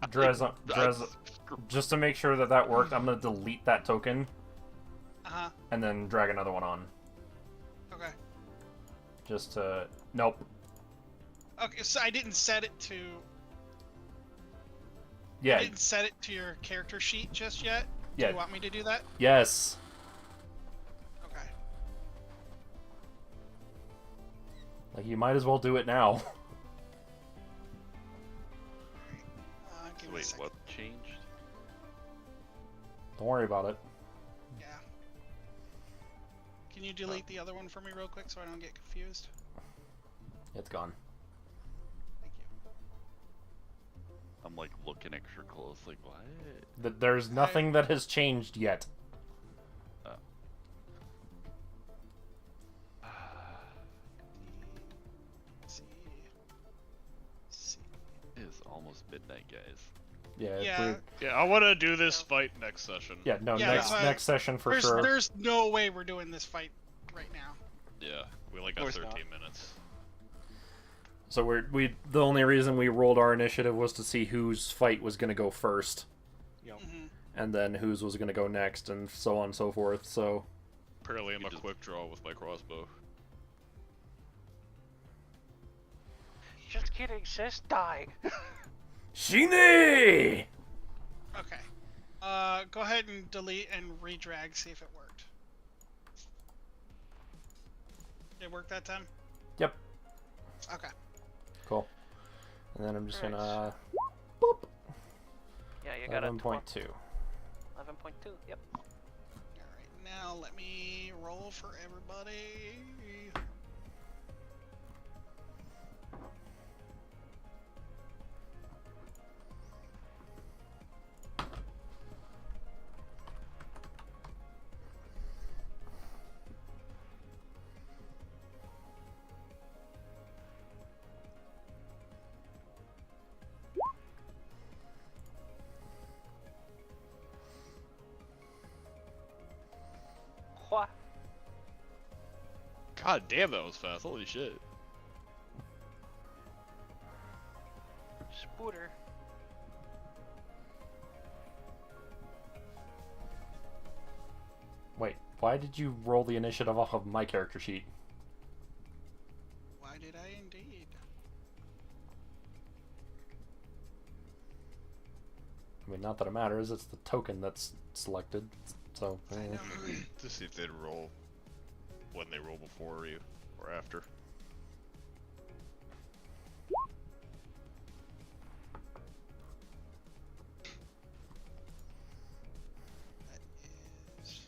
Drez, just to make sure that that worked, I'm going to delete that token. Uh-huh. And then drag another one on. Okay. Just to... Nope. Okay, so I didn't set it to... Yeah. I didn't set it to your character sheet just yet. Yeah. Do you want me to do that? Yes. Okay. Like, you might as well do it now. Give me a Wait, second. what changed? Don't worry about it. Yeah. Can you delete the other one for me real quick so I don't get confused? It's gone. Thank you. I'm like looking extra close, like what? There's nothing that has changed yet. Oh. C. It is almost midnight, guys. Yeah. Yeah. Yeah, I want to do this fight next session. Yeah, no, Yeah, next session for there's, sure. There's no way we're doing this fight right now. Yeah, we only got course 13 not. minutes. So the only reason we rolled our initiative was to see whose fight was going to go first, You know, and then whose was going to go next, and so on and so forth. So Apparently I'm a quick draw with my crossbow. Just kidding, sis. Die. Shine! Okay. Go ahead and delete and redrag, see if it worked. Did it work that time? Yep. Okay. Cool. And then I'm just Alright. gonna Yeah, you got it. 11.2. 11.2. Yep. Alright, now let me roll for everybody. What? God damn, that was fast. Holy shit. Spooter. Wait, why did you roll the initiative off of my character sheet? Why did I indeed? I mean, not that it matters, it's the token that's selected, so... I know. To see if they'd roll when they roll before you or after. That is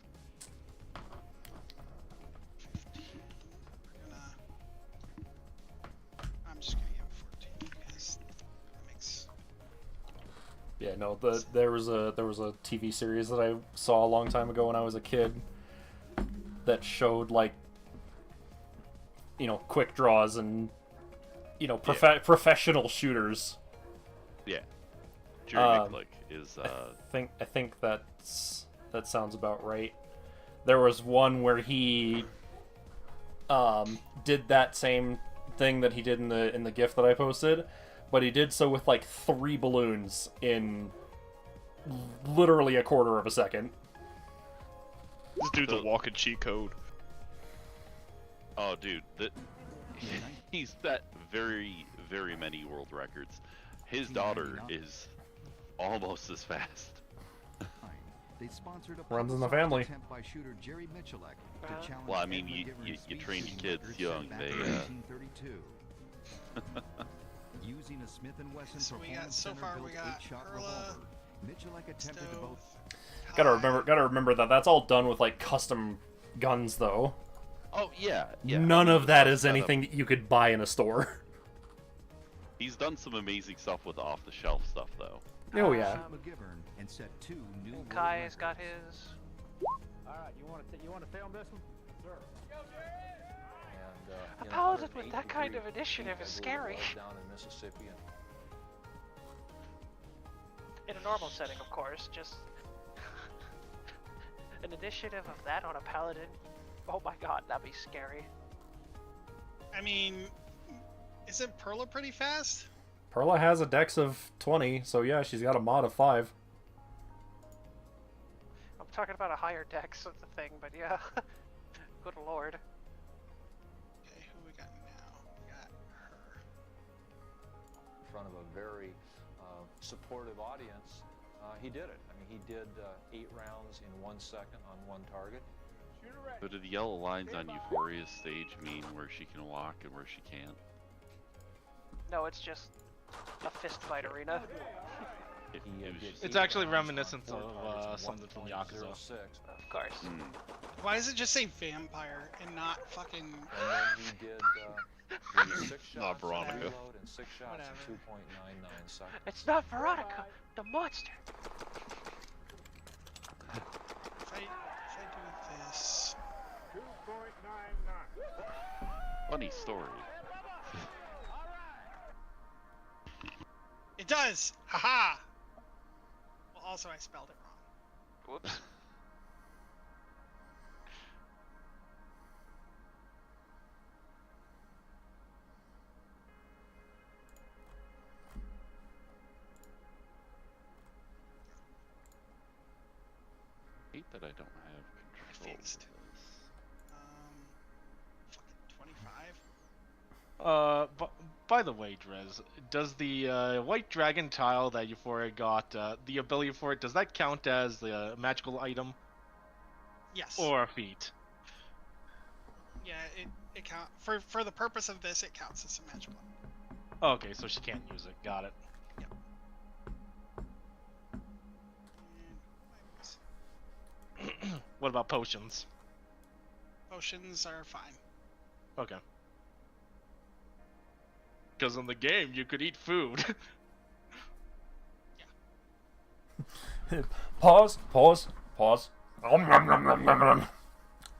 15. I'm just gonna give 14 because that makes. Yeah, no, there was a TV series that I saw a long time ago when I was a kid that showed, like, you know, quick draws and, you know, professional shooters. Yeah. Jerry Um, McClick is I think that sounds about right. There was one where he did that same thing that he did in the GIF that I posted, but he did so with like 3 balloons in literally a quarter of a second. This dude's a walking cheat code. oh dude, he's set very, very many world records. His daughter is almost as fast. They sponsored a Runs in the publicized family. attempt by shooter Jerry Michalek to challenge Well, I mean, Ed you McGivern's train speed kids record young. set back They in 1932. Using a Smith & Wesson So we got Performance so Center far built we got 8-shot Perla, revolver. Michalek attempted to both. Gotta remember that that's all done with like custom guns though. Oh yeah. None of that is Set up. anything that you could buy in a store. He's done some amazing stuff with off-the-shelf stuff, though. Oh yeah. McGivern and set 2 new world Kai's got records. his. Alright, you want to film this one? Sure. A paladin with that kind of initiative is scary. Down in Mississippi and In a normal setting, of course, just an initiative of that on a paladin. Oh my god, that'd be scary. I mean, isn't Perla pretty fast? Perla has a dex of 20, so yeah, she's got a mod of 5. I'm talking about a higher dex, that's the thing, but yeah. Good lord. Okay, who we got now? We got her. in front of a very supportive audience, he did it. I mean, he did 8 rounds in 1 second on 1 target. So do the yellow lines on Euphoria's stage mean where she can walk and where she can't? No, it's just a fist fight arena. It's actually reminiscent of something from Yakuza. Of course. Why does it just say vampire and not fucking? And then he did 6 shots Not Brawneteer. reload and 6 shots Whatever. in 2.99 seconds. It's not Veronica, the monster. If I do this. 2.99. Funny story. It does! Haha! Well, also I spelled it wrong. Whoops. I hate that I don't have control. Fixed. Fucking 25? By the way, Drez, does the white dragon tile that Euphoria got, the ability for it, does that count as the magical item Yes. or a feat? Yeah, it count for the purpose of this. It counts as a magical. Okay, so she can't use it. Got it. Yep. What about potions? Potions are fine. Okay. Because in the game, you could eat food. Pause.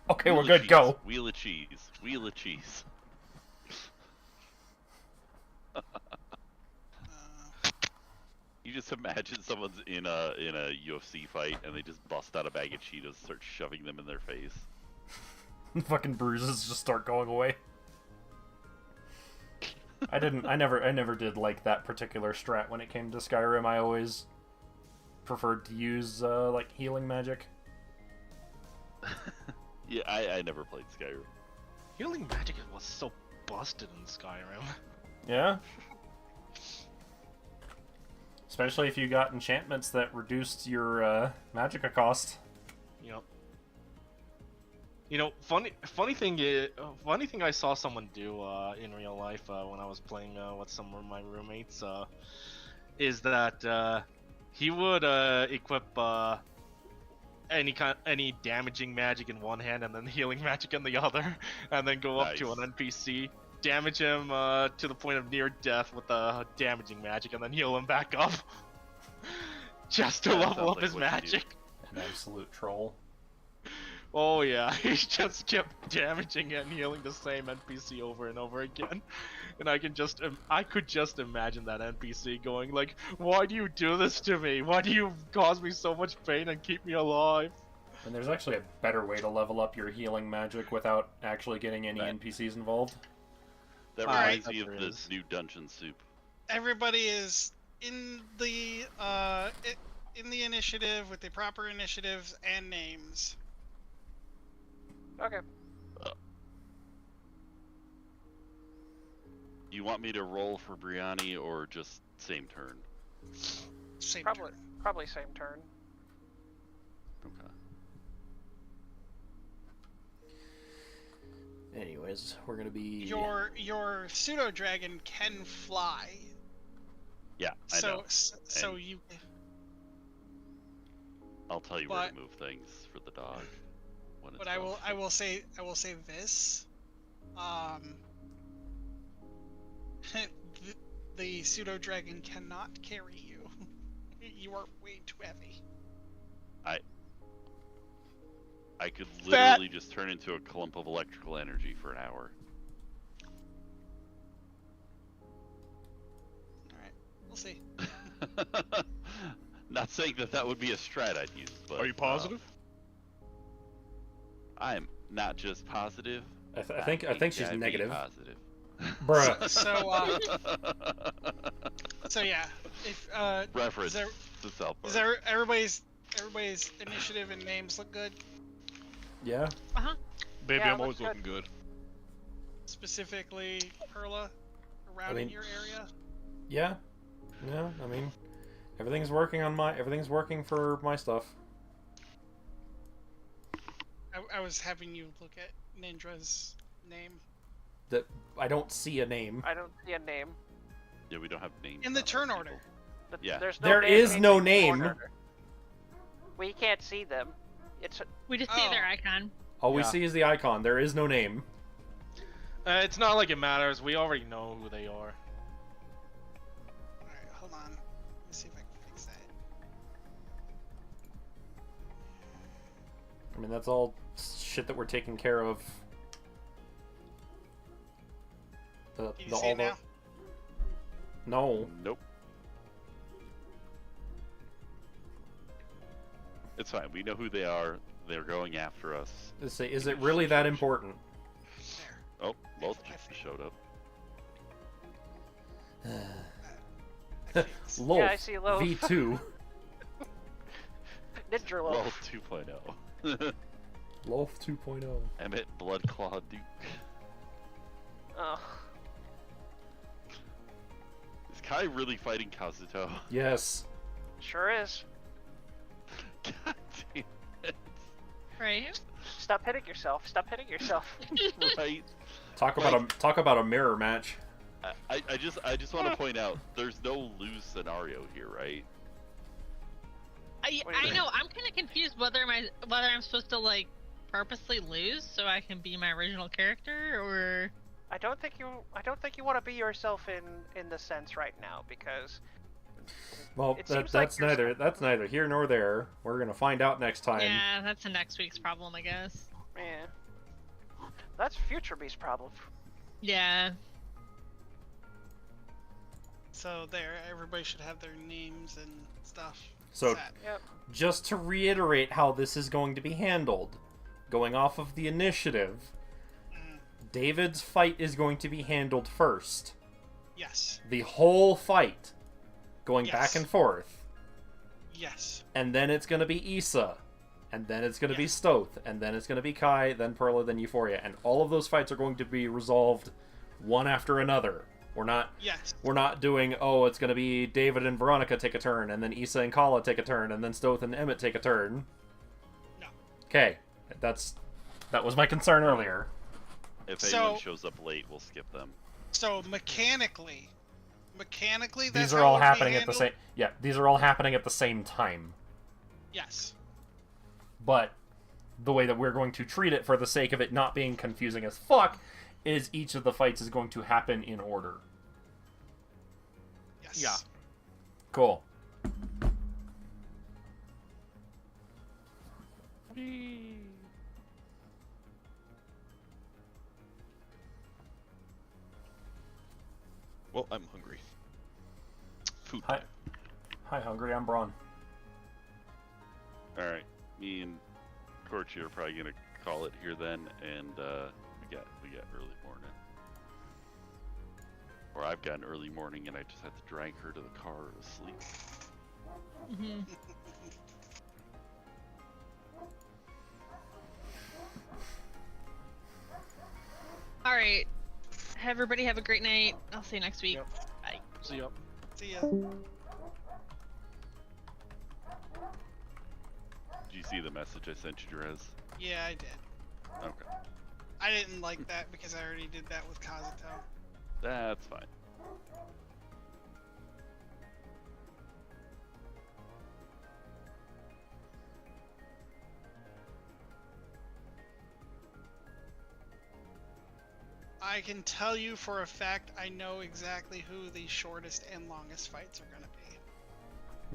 Okay, we're good. Go. Wheel of cheese. Wheel of cheese. You just imagine someone's in a UFC fight and they just bust out a bag of Cheetos, start shoving them in their face. Fucking bruises just start going away. I never did like that particular strat when it came to Skyrim. I always preferred to use like healing magic. Yeah, I never played Skyrim. Healing magic was so busted in Skyrim. Yeah. Especially if you got enchantments that reduced your magicka cost. Yep. You know, funny thing I saw someone do in real life when I was playing with some of my roommates is that he would equip any damaging magic in one hand and then healing magic in the other, and then go up to an NPC, damage him to the point of near death with the damaging magic, and then heal him back up, just to level up his magic. An absolute troll. Oh yeah, he just kept damaging and healing the same NPC over and over again. And I could just imagine that NPC going like, "Why do you do this to me? Why do you cause me so much pain and keep me alive?" And there's actually a better way to level up your healing magic without actually getting any NPCs involved. That Alright. reminds me of this new dungeon soup. Everybody is in the initiative with the proper initiatives and names. Okay. You want me to roll for Brianni or just same turn? Same Probably turn. probably same turn. Okay. Anyways, we're gonna be. Your pseudo dragon can fly. Yeah, I know. So And you. I'll tell you where But- to move things for the dog. When it's But I done. will say this. The pseudo dragon cannot carry you. You are way too heavy. I could literally just turn into a clump of electrical energy for an hour. Alright, we'll see. Not saying that would be a strat I'd use, but Are you positive? I'm not just positive. I think she's HIV negative. Positive. Bruh. So yeah, if Reference there- to South Park. is there everybody's initiative and names look good? Yeah. Baby, Yeah, I'm always looks looking good. Specifically, Perla, around in your area. Yeah. Yeah. I mean, everything's working for my stuff. I was having you look at Nindra's name That I don't see a name. I don't see a name. Yeah, we don't have names. in the on our turn people. order. Yeah. There's There name is in no the name. order. We can't see them. It's We just see their icon. All we Yeah. see is the icon. There is no name. It's not like it matters. We already know who they are. Alright, hold on. Let me see if I can fix that. I mean, that's all shit that we're taking care of. Can you see it now? No. Nope. It's fine. We know who they are. They're going after us. Is it really that important? Oh, both just showed up. Lolf, Yeah, I see Lolf. V2. Ninja Well, Loaf. 2.0. Lolf 2.0. Emmett Bloodclaw Duke. Oh. Is Kai really fighting Kazuto? Yes. Sure is. God damn it. Right? Stop hitting yourself. Stop hitting yourself. Right? Talk about a mirror match. I just want to point out, there's no lose scenario here, right? I know. I'm kind of confused whether I'm supposed to like purposely lose so I can be my original character, or I don't think you want to be yourself in the sense right now, because Well, it seems like that's neither here nor there. We're gonna find out next time. yeah, that's a next week's problem, I guess. yeah, that's Future Beast's problem. Yeah. So there, everybody should have their names and stuff. So, set. Yep. just to reiterate how this is going to be handled, going off of the initiative, David's fight is going to be handled first. Yes. The whole fight, going Yes. back and forth. Yes. And then it's going to be Issa. And then it's going to be Stoth. And then it's going to be Kai, then Perla, then Euphoria. And all of those fights are going to be resolved one after another. We're not doing, oh, it's going to be David and Veronica take a turn, and then Issa and Kala take a turn, and then Stoth and Emmett take a turn. No. Okay. That was my concern earlier. If So- anyone shows up late, we'll skip them. So mechanically, that's These are how all it would be happening at the handled? same. Yeah, these are all happening at the same time. Yes. But the way that we're going to treat it, for the sake of it not being confusing as fuck, is each of the fights is going to happen in order. Yes. Yeah. Cool. Well, I'm hungry. Food. Hi, Hungry. I'm Braun. All right, me and Corchi are probably gonna call it here then, and we got early morning, or I've got an early morning, and I just had to drag her to the car to sleep. Mm-hmm. All right. Everybody have a great night. I'll see you next week. Yep. Bye. See ya. See ya. Did you see the message I sent you, Drez? Yeah, I did. Okay. I didn't like that because I already did that with Kazuto. That's fine. I can tell you for a fact I know exactly who the shortest and longest fights are gonna be.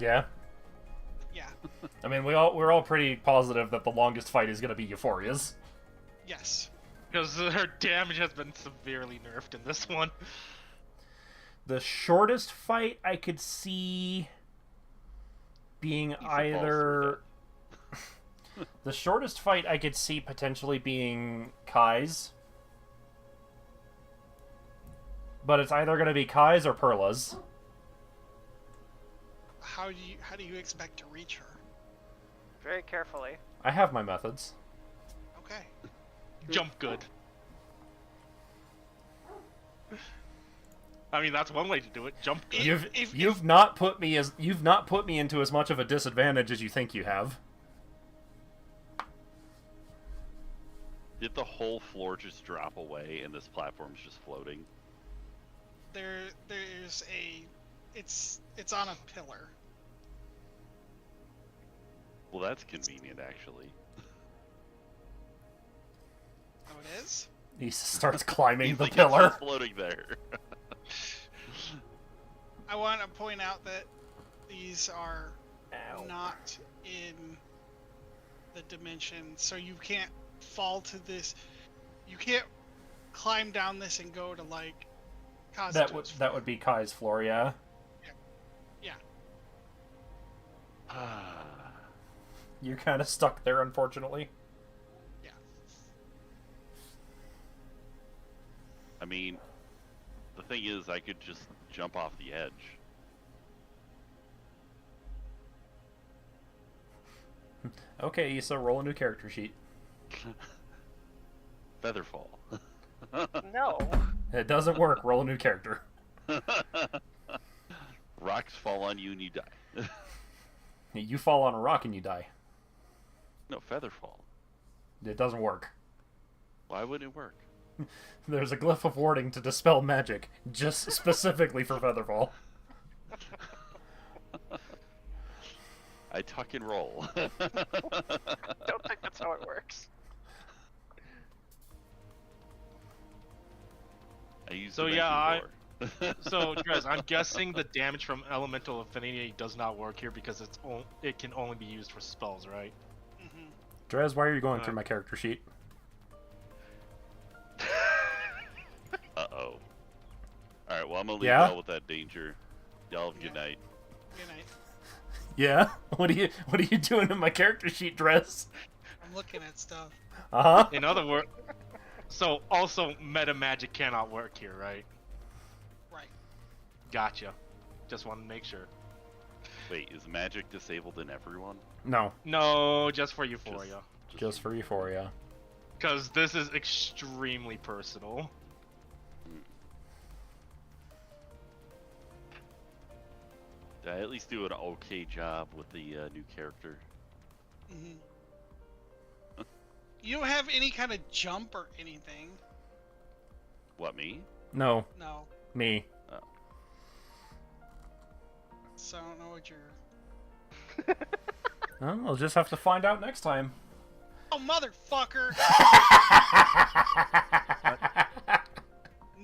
Yeah. Yeah. I mean, we're all pretty positive that the longest fight is gonna be Euphoria's. Yes. Because her damage has been severely nerfed in this one. The shortest fight I could see being either... the shortest fight I could see potentially being Kai's. But it's either going to be Kai's or Perla's. How do you expect to reach her? Very carefully. I have my methods. Okay. Jump good. I mean, that's one way to do it. Jump good. You've not put me into as much of a disadvantage as you think you have. Did the whole floor just drop away and this platform's just floating? There's a it's on a pillar. Well, that's convenient, actually. Oh, it is? He starts climbing He's the like, pillar. It's just floating there. I want to point out that these are not in the dimension, so you can't fall to this. You can't climb down this and go to like Kazuto's That would be Kai's floor, yeah. Yeah. You're kind of stuck there, unfortunately. Yeah. I mean, the thing is, I could just jump off the edge. Okay, Issa, roll a new character sheet. Featherfall. No. It doesn't work. Roll a new character. Rocks fall on you and you die. You fall on a rock and you die. No, Featherfall. It doesn't work. Why would it work? There's a glyph of warding to dispel magic, just specifically for Featherfall. I tuck and roll. Don't think that's how it works. I use So dimension yeah, door. So Drez, I'm guessing the damage from elemental affinity does not work here because it can only be used for spells, right? Drez, why are you going through my character sheet? Uh-oh. Alright, well, I'm gonna leave Yeah? y'all with that danger. Y'all have a good night. Good night. Yeah? What are you doing in my character sheet, Drez? I'm looking at stuff. Uh-huh. In other words, so also meta magic cannot work here, right? Right. Gotcha. Just want to make sure. Wait, is magic disabled in everyone? No. No, just for Euphoria. Just for Euphoria. Because this is extremely personal. Did I at least do an okay job with the new character? You don't have any kind of jump or anything. What, me? No. No. Me. Oh. So I don't know what you're... Well, we'll just have to find out next time. Oh, motherfucker!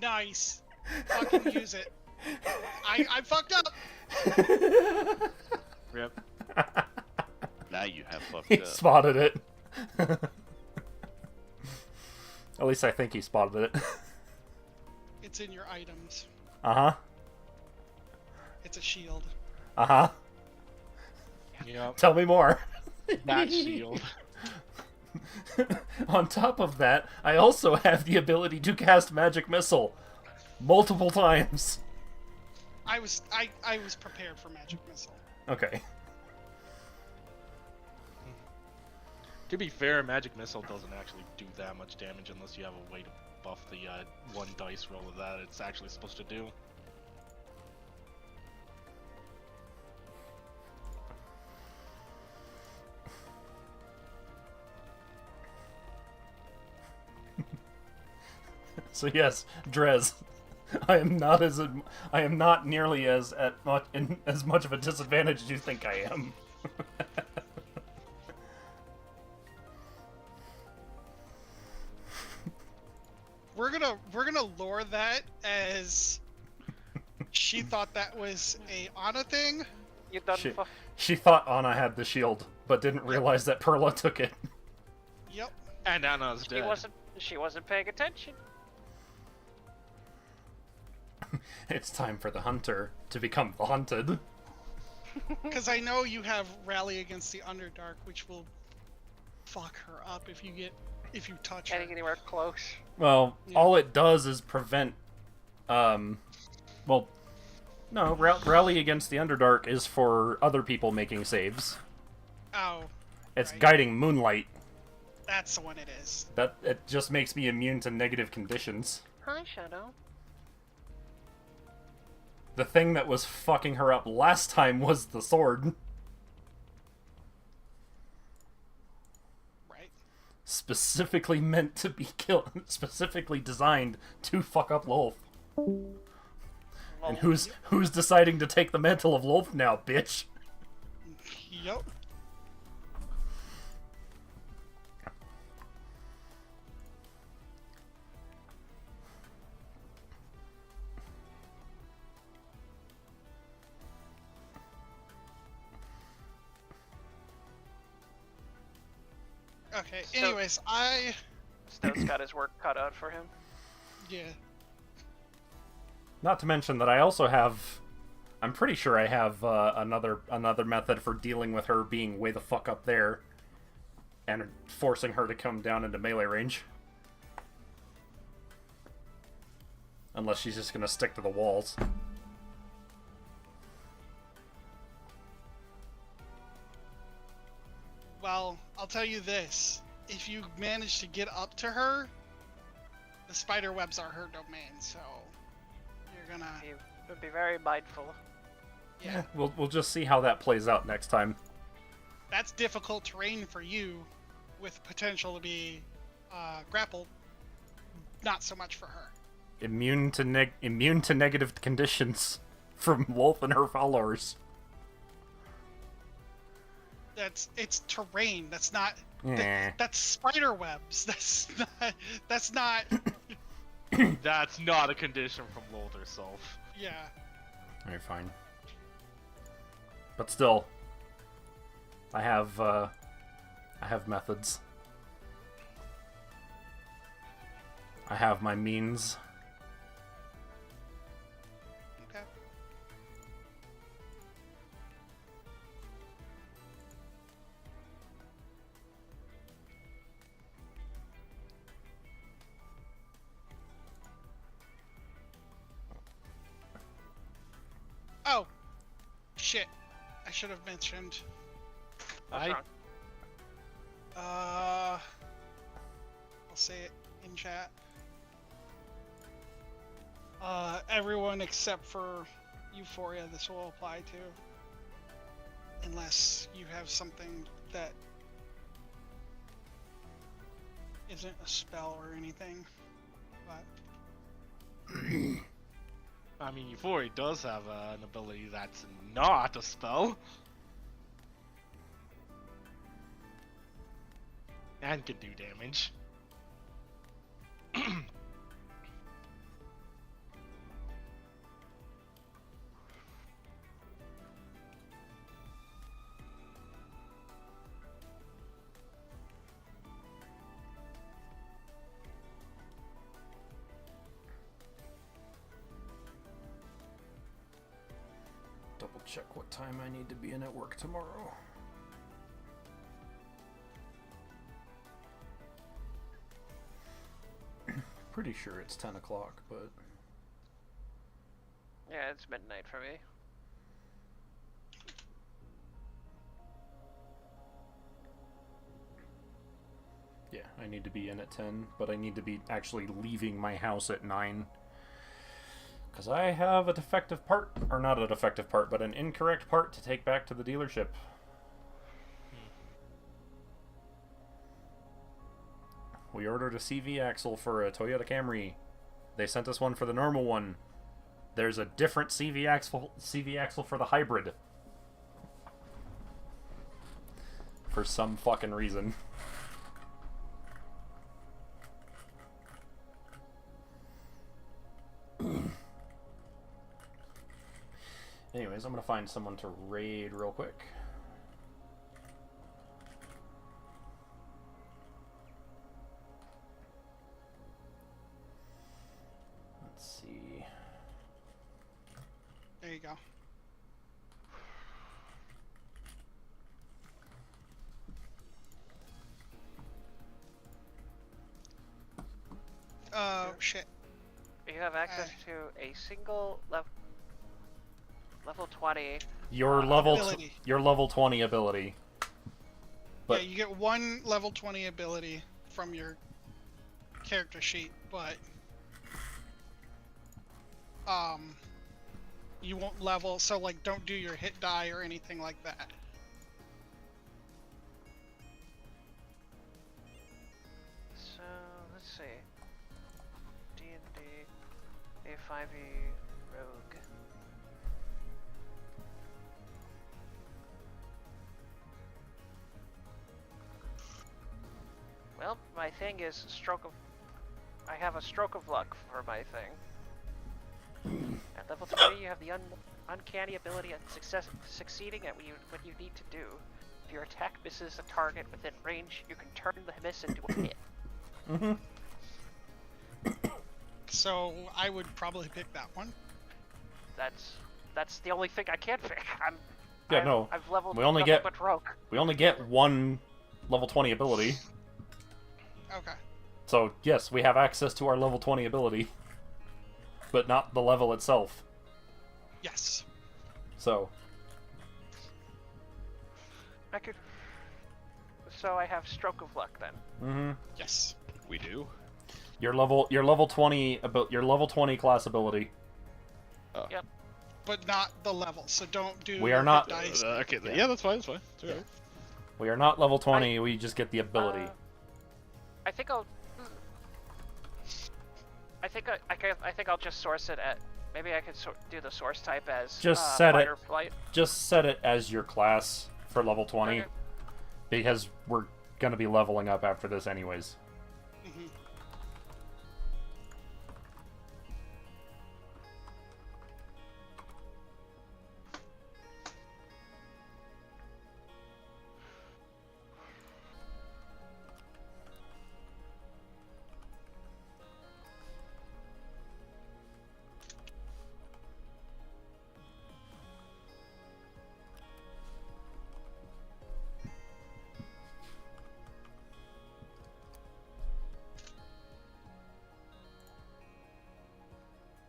Nice. Fucking use it. I fucked up. Rip. Now you have fucked He up. spotted it. At least I think he spotted it. It's in your items. Uh-huh. It's a shield. Uh-huh. Yep. Tell me more. That shield. On top of that, I also have the ability to cast Magic Missile multiple times. I was prepared for Magic Missile. Okay. To be fair, Magic Missile doesn't actually do that much damage unless you have a way to buff the one dice roll of that it's actually supposed to do. So yes, Drez, I am not nearly as much of a disadvantage as you think I am. We're gonna lore that as she thought that was a Anna thing. You done She thought Anna had the shield, but didn't realize that Perla took it. Yep. And Anna's dead. She wasn't paying attention. It's time for the hunter to become the hunted. Because I know you have Rally against the Underdark, which will fuck her up if you touch her. Getting anywhere close. Well, all it does is prevent, Rally against the Underdark is for other people making saves. Oh. It's right. guiding Moonlight. That's the one it is. It just makes me immune to negative conditions. Hi, Shadow. The thing that was fucking her up last time was the sword. Right. Specifically meant to be killed, specifically designed to fuck up Lolth. And who's deciding to take the mantle of Lolth now, bitch? Yep. Okay, anyways, Stone's got his work cut out for him. Yeah. Not to mention that I also have... I'm pretty sure I have another method for dealing with her being way the fuck up there. And forcing her to come down into melee range. Unless she's just gonna stick to the walls. Well, I'll tell you this. If you manage to get up to her, the spider webs are her domain, so you're gonna... You would be very mindful. Yeah. We'll just see how that plays out next time. That's difficult terrain for you, with potential to be grappled. Not so much for her. Immune to negative conditions from Wolf and her followers. It's terrain. That's not. Yeah. That's spider webs. That's not. That's not a condition from Lolth herself. Yeah. Alright, fine. But still, I have methods. I have my means. Okay. Oh, shit. I should have mentioned. What's wrong? I'll say it in chat. Everyone except for Euphoria, this will apply to. Unless you have something that isn't a spell or anything. But I mean, Euphoria does have an ability that's not a spell. And can do damage. Double check what time I need to be in at work tomorrow. Pretty sure it's 10 o'clock, but... Yeah, it's midnight for me. Yeah, I need to be in at 10, but I need to be actually leaving my house at 9. Because I have a defective part, or not a defective part, but an incorrect part to take back to the dealership. We ordered a CV axle for a Toyota Camry, They sent us one for the normal one. There's a different CV axle for the hybrid. For some fucking reason. Anyways, I'm gonna find someone to raid real quick. Let's see. There you go. Shit. You have access to a single level 20. Your level 20 ability. But yeah, you get one level 20 ability from your character sheet, but you won't level, so like don't do your hit die or anything like that. So let's see. D&D A5e Rogue. Well, my thing is I have a stroke of luck for my thing. At level 20, you have the uncanny ability of succeeding at what you need to do. If your attack misses a target within range, you can turn the miss into a hit. So I would probably pick that one. That's the only thing I can pick. I've leveled. We only get one level 20 ability. Okay. So yes, we have access to our level 20 ability, but not the level itself. Yes. So. So I have stroke of luck then. Mm-hmm. Yes. We do. Your level 20 class ability. Yep. But not the level, so don't do. We are not. Dice. Okay. Yeah, that's fine. That's fine. It's alright. We are not level 20. We just get the ability. I think I'll. I think I'll just source it at. Maybe I could do the source type as. Just set fight it. or flight. Just set it as your class for level 20, Okay. because we're gonna be leveling up after this anyways. Mhm.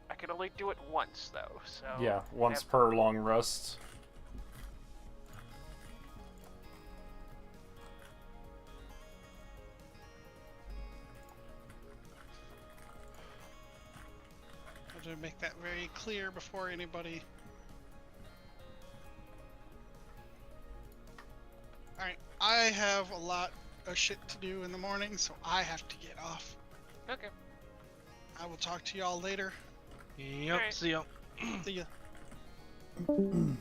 I can only do it once though, so. Yeah, once per long rest. I have to make that very clear before anybody. Alright, I have a lot of shit to do in the morning, so I have to get off. Okay. I will talk to y'all later. Yep. Alright. See ya. See ya. Man,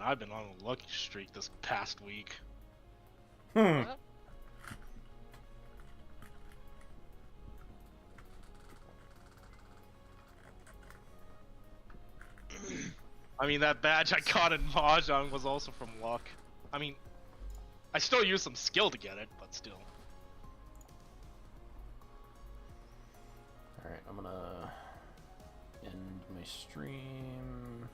I've been on a lucky streak this past week. I mean, that badge I got in Mahjong was also from luck. I mean, I still used some skill to get it, but still. Alright, I'm gonna end my stream.